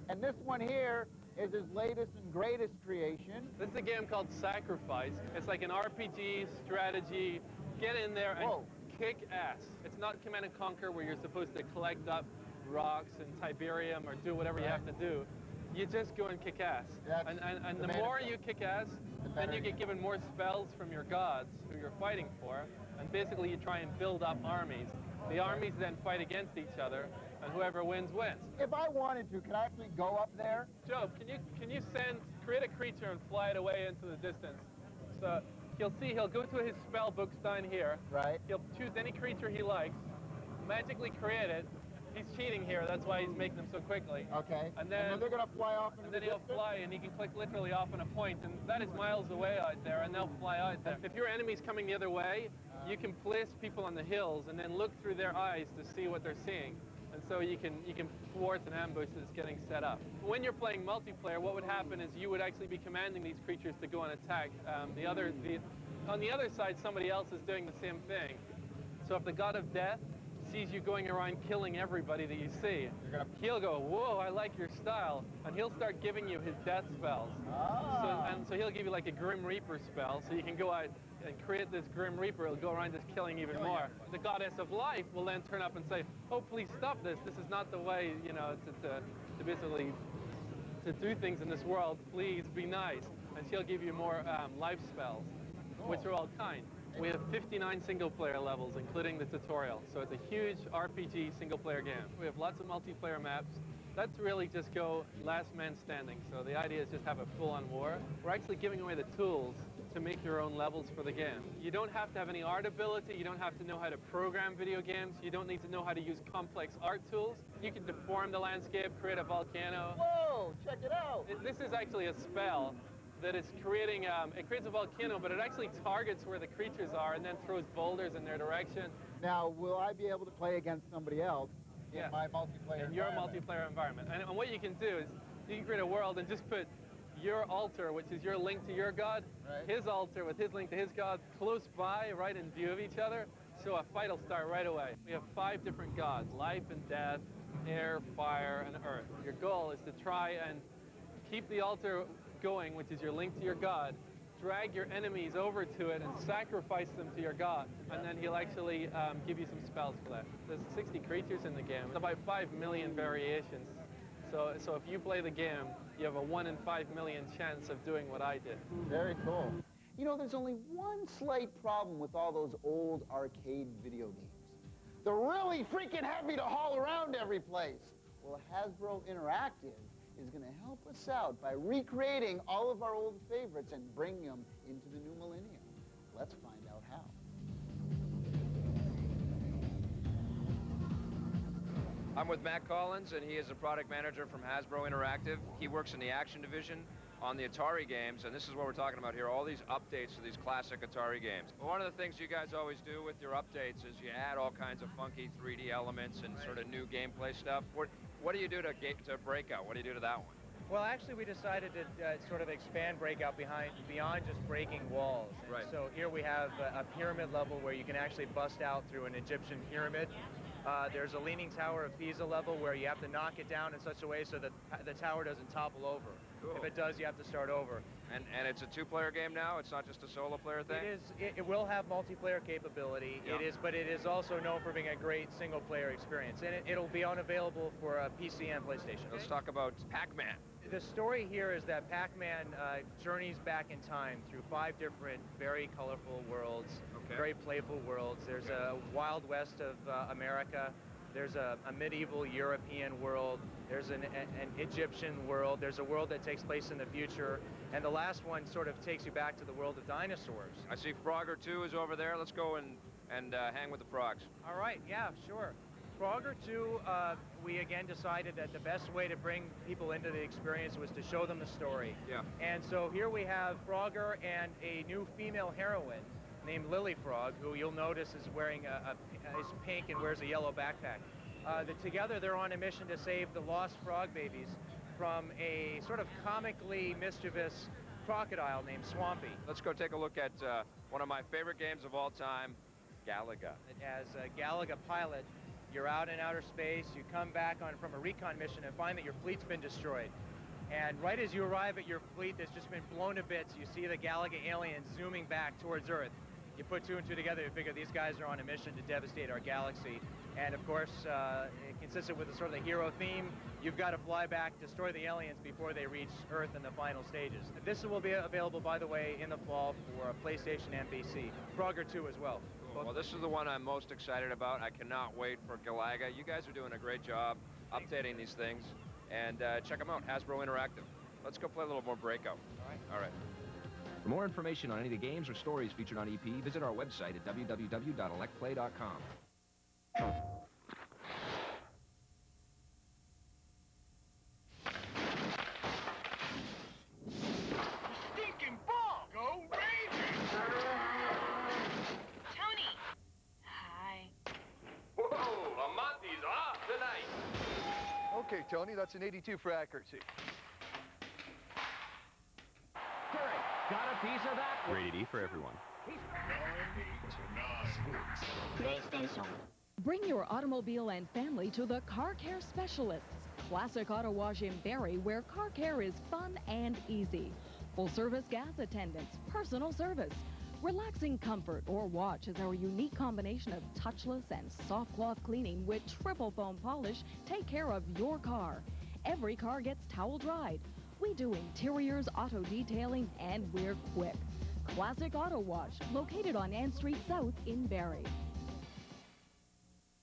Speaker 1: And this one here is his latest and greatest creation.
Speaker 18: This is a game called Sacrifice. It's like an RPG strategy. Get in there and kick ass. It's not Command and Conquer where you're supposed to collect up rocks and Tiberium or do whatever you have to do. You just go and kick ass. And the more you kick ass, then you get given more spells from your gods who you're fighting for. And basically you try and build up armies. The armies then fight against each other, and whoever wins, wins.
Speaker 1: If I wanted to, could I actually go up there?
Speaker 18: Joe, can you create a creature and fly it away into the distance? So he'll go to his spell books down here.
Speaker 1: Right.
Speaker 18: He'll choose any creature he likes, magically create it. He's cheating here, that's why he's making them so quickly.
Speaker 1: Okay.
Speaker 18: And then
Speaker 1: they're gonna fly off into
Speaker 18: and then he'll fly, and he can click literally off on a point, and that is miles away out there, and they'll fly out there. If your enemy's coming the other way, you can place people on the hills and then look through their eyes to see what they're seeing. And so you can thwart an ambush that's getting set up. When you're playing multiplayer, what would happen is you would actually be commanding these creatures to go and attack. On the other side, somebody else is doing the same thing. So if the god of death sees you going around killing everybody that you see, he'll go, whoa, I like your style, and he'll start giving you his death spells. So he'll give you like a Grim Reaper spell, so you can go out and create this Grim Reaper. He'll go around just killing even more. The goddess of life will then turn up and say, oh, please stop this. This is not the way, you know, to basically to do things in this world. Please be nice. And she'll give you more life spells, which are all kind. We have 59 single-player levels, including the tutorial. So it's a huge RPG single-player game. We have lots of multiplayer maps. That's really just go last man standing. So the idea is just have a full-on war. We're actually giving away the tools to make your own levels for the game. You don't have to have any art ability. You don't have to know how to program video games. You don't need to know how to use complex art tools. You can deform the landscape, create a volcano.
Speaker 1: Whoa, check it out.
Speaker 18: This is actually a spell that is creating, it creates a volcano, but it actually targets where the creatures are and then throws boulders in their direction.
Speaker 1: Now, will I be able to play against somebody else in my multiplayer
Speaker 18: in your multiplayer environment? And what you can do is you can create a world and just put your altar, which is your link to your god, his altar with his link to his god, close by, right in view of each other, so a fight will start right away. We have 5 different gods, life and death, air, fire, and earth. Your goal is to try and keep the altar going, which is your link to your god, drag your enemies over to it and sacrifice them to your god, and then he'll actually give you some spells for that. There's 60 creatures in the game, about 5 million variations. So if you play the game, you have a 1 in 5 million chance of doing what I did.
Speaker 1: Very cool. You know, there's only one slight problem with all those old arcade video games. They're really freaking heavy to haul around every place. Well, Hasbro Interactive is going to help us out by recreating all of our old favorites and bring them into the new millennium. Let's find out how.
Speaker 4: I'm with Matt Collins, and he is a product manager from Hasbro Interactive. He works in the action division on the Atari games, and this is what we're talking about here, all these updates to these classic Atari games. One of the things you guys always do with your updates is you add all kinds of funky 3D elements and sort of new gameplay stuff. What do you do to Breakout? What do you do to that one?
Speaker 3: Well, actually, we decided to sort of expand Breakout beyond just breaking walls.
Speaker 4: Right.
Speaker 3: So here we have a pyramid level where you can actually bust out through an Egyptian pyramid. There's a Leaning Tower of Pisa level where you have to knock it down in such a way so that the tower doesn't topple over.
Speaker 4: Cool.
Speaker 3: If it does, you have to start over.
Speaker 4: And it's a 2-player game now? It's not just a solo player thing?
Speaker 3: It will have multiplayer capability.
Speaker 4: Yeah.
Speaker 3: But it is also known for being a great single-player experience. And it'll be unavailable for PC and PlayStation.
Speaker 4: Let's talk about Pac-Man.
Speaker 3: The story here is that Pac-Man journeys back in time through 5 different, very colorful worlds, very playful worlds. There's a Wild West of America. There's a medieval European world. There's an Egyptian world. There's a world that takes place in the future. And the last one sort of takes you back to the world of dinosaurs.
Speaker 4: I see Frogger 2 is over there. Let's go and hang with the frogs.
Speaker 3: All right, yeah, sure. Frogger 2, we again decided that the best way to bring people into the experience was to show them the story.
Speaker 4: Yeah.
Speaker 3: And so here we have Frogger and a new female heroine named Lily Frog, who you'll notice is wearing is pink and wears a yellow backpack. Together they're on a mission to save the lost frog babies from a sort of comically mischievous crocodile named Swampy.
Speaker 2: Let's go take a look at one of my favorite games of all time, Galaga.
Speaker 3: As a Galaga pilot, you're out in outer space, you come back from a recon mission and find that your fleet's been destroyed. And right as you arrive at your fleet that's just been blown to bits, you see the Galaga aliens zooming back towards Earth. You put two and two together, you figure these guys are on a mission to devastate our galaxy. And of course, consistent with the sort of the hero theme, you've got to fly back, destroy the aliens before they reach Earth in the final stages. This will be available, by the way, in the fall for PlayStation and PC. Frogger 2 as well.
Speaker 2: Cool. Well, this is the one I'm most excited about. I cannot wait for Galaga. You guys are doing a great job updating these things. And check them out, Hasbro Interactive. Let's go play a little more Breakout. All right. For more information on any of the games or stories featured on EP, visit our website at www.electplay.com.
Speaker 26: Stinking ball! Go Rangers!
Speaker 8: Tony! Hi.
Speaker 23: Whoa, Amonte's off tonight.
Speaker 6: Okay, Tony, that's an 82 for accuracy.
Speaker 23: Terry, got a piece of that? Rated E for everyone.
Speaker 10: PlayStation. Bring your automobile and family to the Car Care Specialists. Classic Auto Wash in Barrie, where car care is fun and easy. Full-service gas attendants, personal service. Relaxing comfort or watch as our unique combination of touchless and soft cloth cleaning with triple foam polish take care of your car. Every car gets towel dried. We do interiors, auto detailing, and we're quick. Classic Auto Wash, located on Ann Street South in Barrie.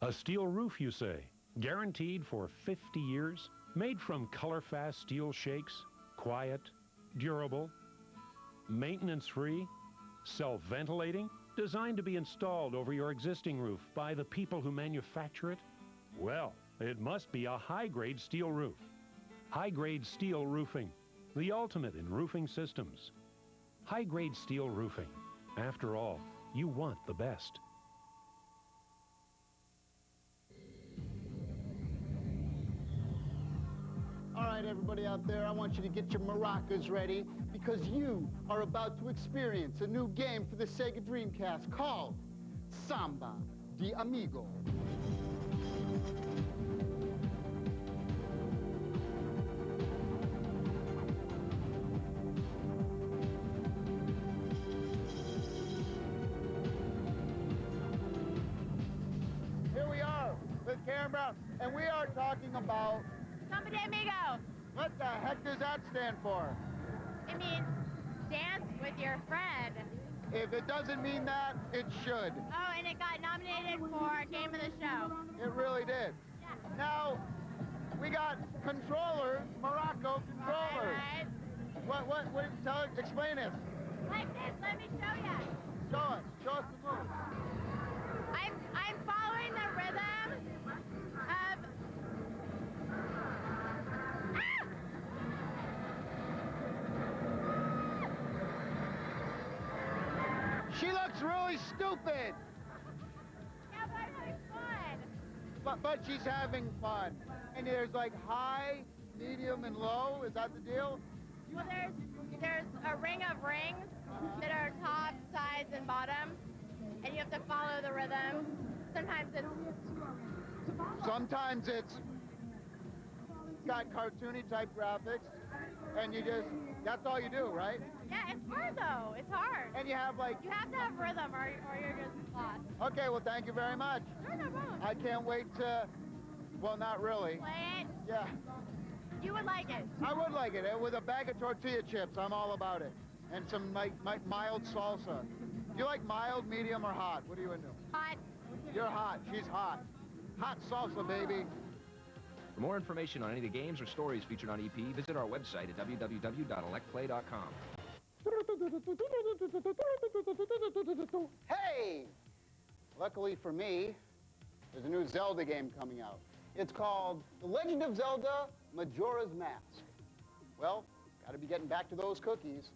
Speaker 13: A steel roof, you say? Guaranteed for 50 years? Made from color-fast steel shakes? Quiet? Durable? Maintenance-free? Self-ventilating? Designed to be installed over your existing roof by the people who manufacture it? Well, it must be a high-grade steel roof. High-grade steel roofing, the ultimate in roofing systems. High-grade steel roofing. After all, you want the best.
Speaker 1: All right, everybody out there, I want you to get your maracas ready because you are about to experience a new game for the Sega Dreamcast called Samba de Amigo. Here we are with Karen Brown, and we are talking about
Speaker 9: Samba de Amigo.
Speaker 1: What the heck does that stand for?
Speaker 9: It means dance with your friend.
Speaker 1: If it doesn't mean that, it should.
Speaker 9: Oh, and it got nominated for Game of the Show.
Speaker 1: It really did.
Speaker 9: Yeah.
Speaker 1: Now, we got controllers, Morocco controllers.
Speaker 9: Right.
Speaker 1: Explain this.
Speaker 9: Like this, let me show you.
Speaker 1: Show us the move.
Speaker 9: I'm following the rhythm of...
Speaker 1: She looks really stupid.
Speaker 9: Yeah, but I'm having fun.
Speaker 1: But she's having fun. And there's like high, medium, and low. Is that the deal?
Speaker 9: Well, there's a ring of rings that are top, sides, and bottom, and you have to follow the rhythm.
Speaker 1: Sometimes it's got cartoony type graphics, and that's all you do, right?
Speaker 9: Yeah, it's hard though. It's hard.
Speaker 1: And you have like...
Speaker 9: You have to have rhythm or you're just lost.
Speaker 1: Okay, well, thank you very much.
Speaker 9: Sure, no problem.
Speaker 1: I can't wait to... Well, not really.
Speaker 9: Play it?
Speaker 1: Yeah.
Speaker 9: You would like it.
Speaker 1: I would like it. With a bag of tortilla chips, I'm all about it. And some mild salsa. Do you like mild, medium, or hot? What are you into?
Speaker 9: Hot.
Speaker 1: You're hot. She's hot. Hot salsa, baby.
Speaker 2: For more information on any of the games or stories featured on EP, visit our website at www.electplay.com.
Speaker 1: Hey! Luckily for me, there's a new Zelda game coming out. It's called The Legend of Zelda Majora's Mask. Well, gotta be getting back to those cookies.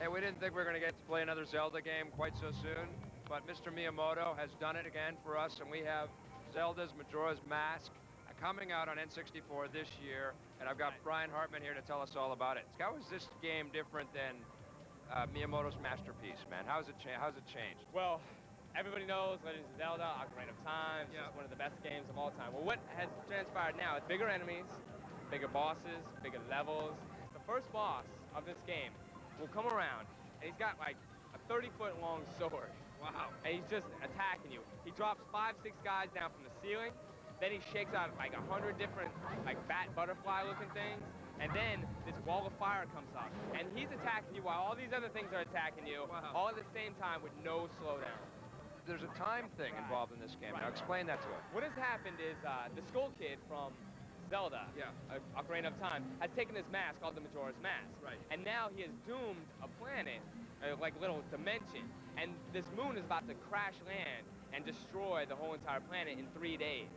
Speaker 2: Hey, we didn't think we were going to get to play another Zelda game quite so soon, but Mr. Miyamoto has done it again for us, and we have Zelda's Majora's Mask coming out on N64 this year, and I've got Brian Hartman here to tell us all about it. How is this game different than Miyamoto's masterpiece, man? How's it changed?
Speaker 7: Well, everybody knows Legend of Zelda, Ocarina of Time, it's just one of the best games of all time. Well, what has transpired now is bigger enemies, bigger bosses, bigger levels. The first boss of this game will come around, and he's got like a 30-foot long sword.
Speaker 2: Wow.
Speaker 7: And he's just attacking you. He drops 5, 6 guys down from the ceiling, then he shakes out like 100 different like bat butterfly looking things, and then this wall of fire comes up, and he's attacking you while all these other things are attacking you, all at the same time with no slowdown.
Speaker 2: There's a time thing involved in this game. Now explain that to us.
Speaker 7: What has happened is the Skull Kid from Zelda, Ocarina of Time, has taken this mask called the Majora's Mask.
Speaker 2: Right.
Speaker 7: And now he has doomed a planet, like a little dimension, and this moon is about to crash land and destroy the whole entire planet in 3 days.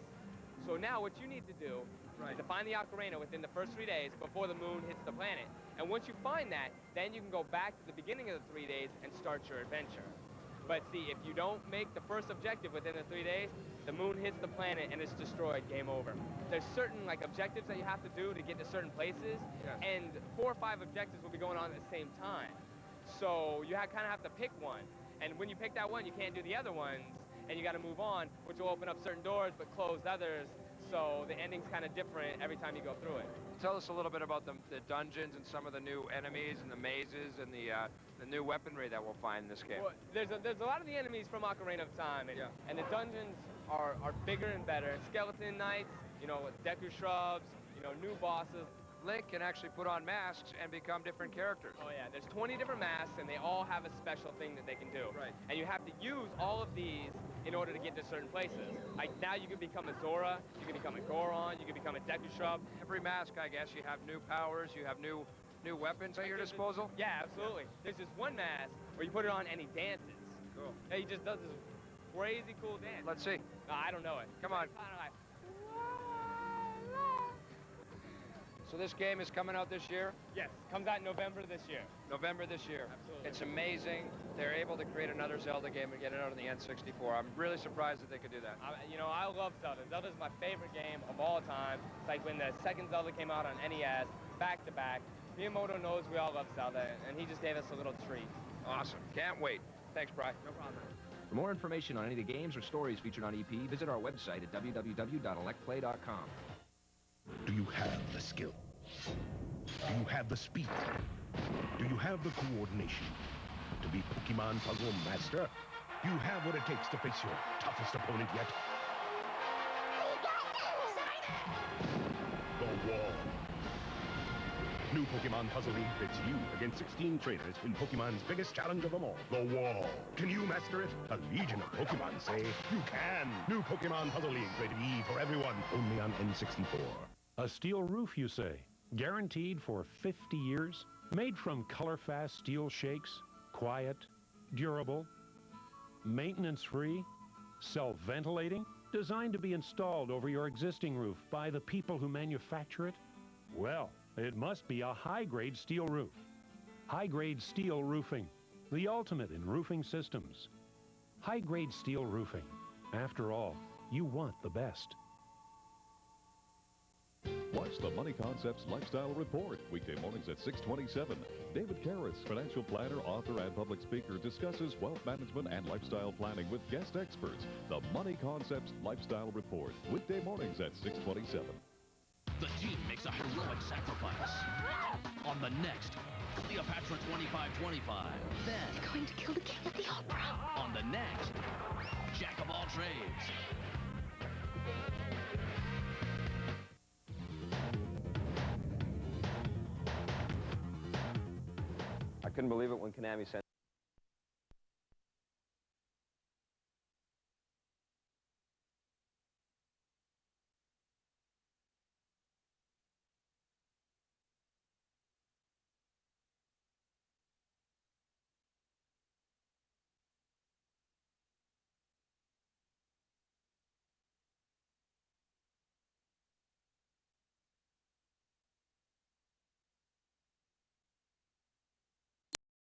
Speaker 7: So now what you need to do is to find the Ocarina within the first 3 days before the moon hits the planet. And once you find that, then you can go back to the beginning of the 3 days and start your adventure. But see, if you don't make the first objective within the 3 days, the moon hits the planet and it's destroyed, game over. There's certain like objectives that you have to do to get to certain places, and 4 or 5 objectives will be going on at the same time. So you kind of have to pick one. And when you pick that one, you can't do the other ones, and you got to move on, which will open up certain doors but close others. So the ending's kind of different every time you go through it.
Speaker 2: Tell us a little bit about the dungeons and some of the new enemies and the mazes and the new weaponry that we'll find in this game.
Speaker 7: Well, there's a lot of the enemies from Ocarina of Time, and the dungeons are bigger and better. Skeleton Knights, you know, with Deku shrubs, you know, new bosses.
Speaker 2: Link can actually put on masks and become different characters.
Speaker 7: Oh yeah, there's 20 different masks, and they all have a special thing that they can do.
Speaker 2: Right.
Speaker 7: And you have to use all of these in order to get to certain places. Like now you can become a Zora, you can become a Goron, you can become a Deku shrub.
Speaker 2: Every mask, I guess, you have new powers, you have new weapons at your disposal?
Speaker 7: Yeah, absolutely. There's just one mask where you put it on and he dances.
Speaker 2: Cool.
Speaker 7: And he just does this crazy cool dance.
Speaker 2: Let's see.
Speaker 7: I don't know it.
Speaker 2: Come on. So this game is coming out this year?
Speaker 7: Yes, comes out in November this year.
Speaker 2: November this year.
Speaker 7: Absolutely.
Speaker 2: It's amazing. They're able to create another Zelda game and get it out on the N64. I'm really surprised that they could do that.
Speaker 7: You know, I love Zelda. Zelda's my favorite game of all time. It's like when the second Zelda came out on NES, back to back. Miyamoto knows we all love Zelda, and he just gave us a little treat.
Speaker 2: Awesome. Can't wait. Thanks, Bri.
Speaker 7: No problem.
Speaker 4: For more information on any of the games or stories featured on EP, visit our website at www.electplay.com.
Speaker 14: Do you have the skill? Do you have the speed? Do you have the coordination to be Pokemon Puzzle Master? You have what it takes to face your toughest opponent yet. The Wall. New Pokemon Puzzle League pits you against 16 trainers in Pokemon's biggest challenge of them all, the Wall. Can you master it? A legion of Pokemon say you can. New Pokemon Puzzle League, rated E for everyone, only on N64.
Speaker 13: A steel roof, you say? Guaranteed for 50 years? Made from color-fast steel shakes? Quiet? Durable? Maintenance-free? Self-ventilating? Designed to be installed over your existing roof by the people who manufacture it? Well, it must be a high-grade steel roof. High-grade steel roofing, the ultimate in roofing systems. High-grade steel roofing. After all, you want the best.
Speaker 12: Watch the Money Concepts Lifestyle Report, weekday mornings at 6:27. David Karras, financial planner, author, and public speaker, discusses wealth management and lifestyle planning with guest experts. The Money Concepts Lifestyle Report, weekday mornings at 6:27.
Speaker 20: The team makes a heroic sacrifice. On the next, Cleopatra 2525. Then,
Speaker 8: He's going to kill the king of the opera.
Speaker 20: on the next, Jack of all trades.
Speaker 4: I couldn't believe it when Konami sent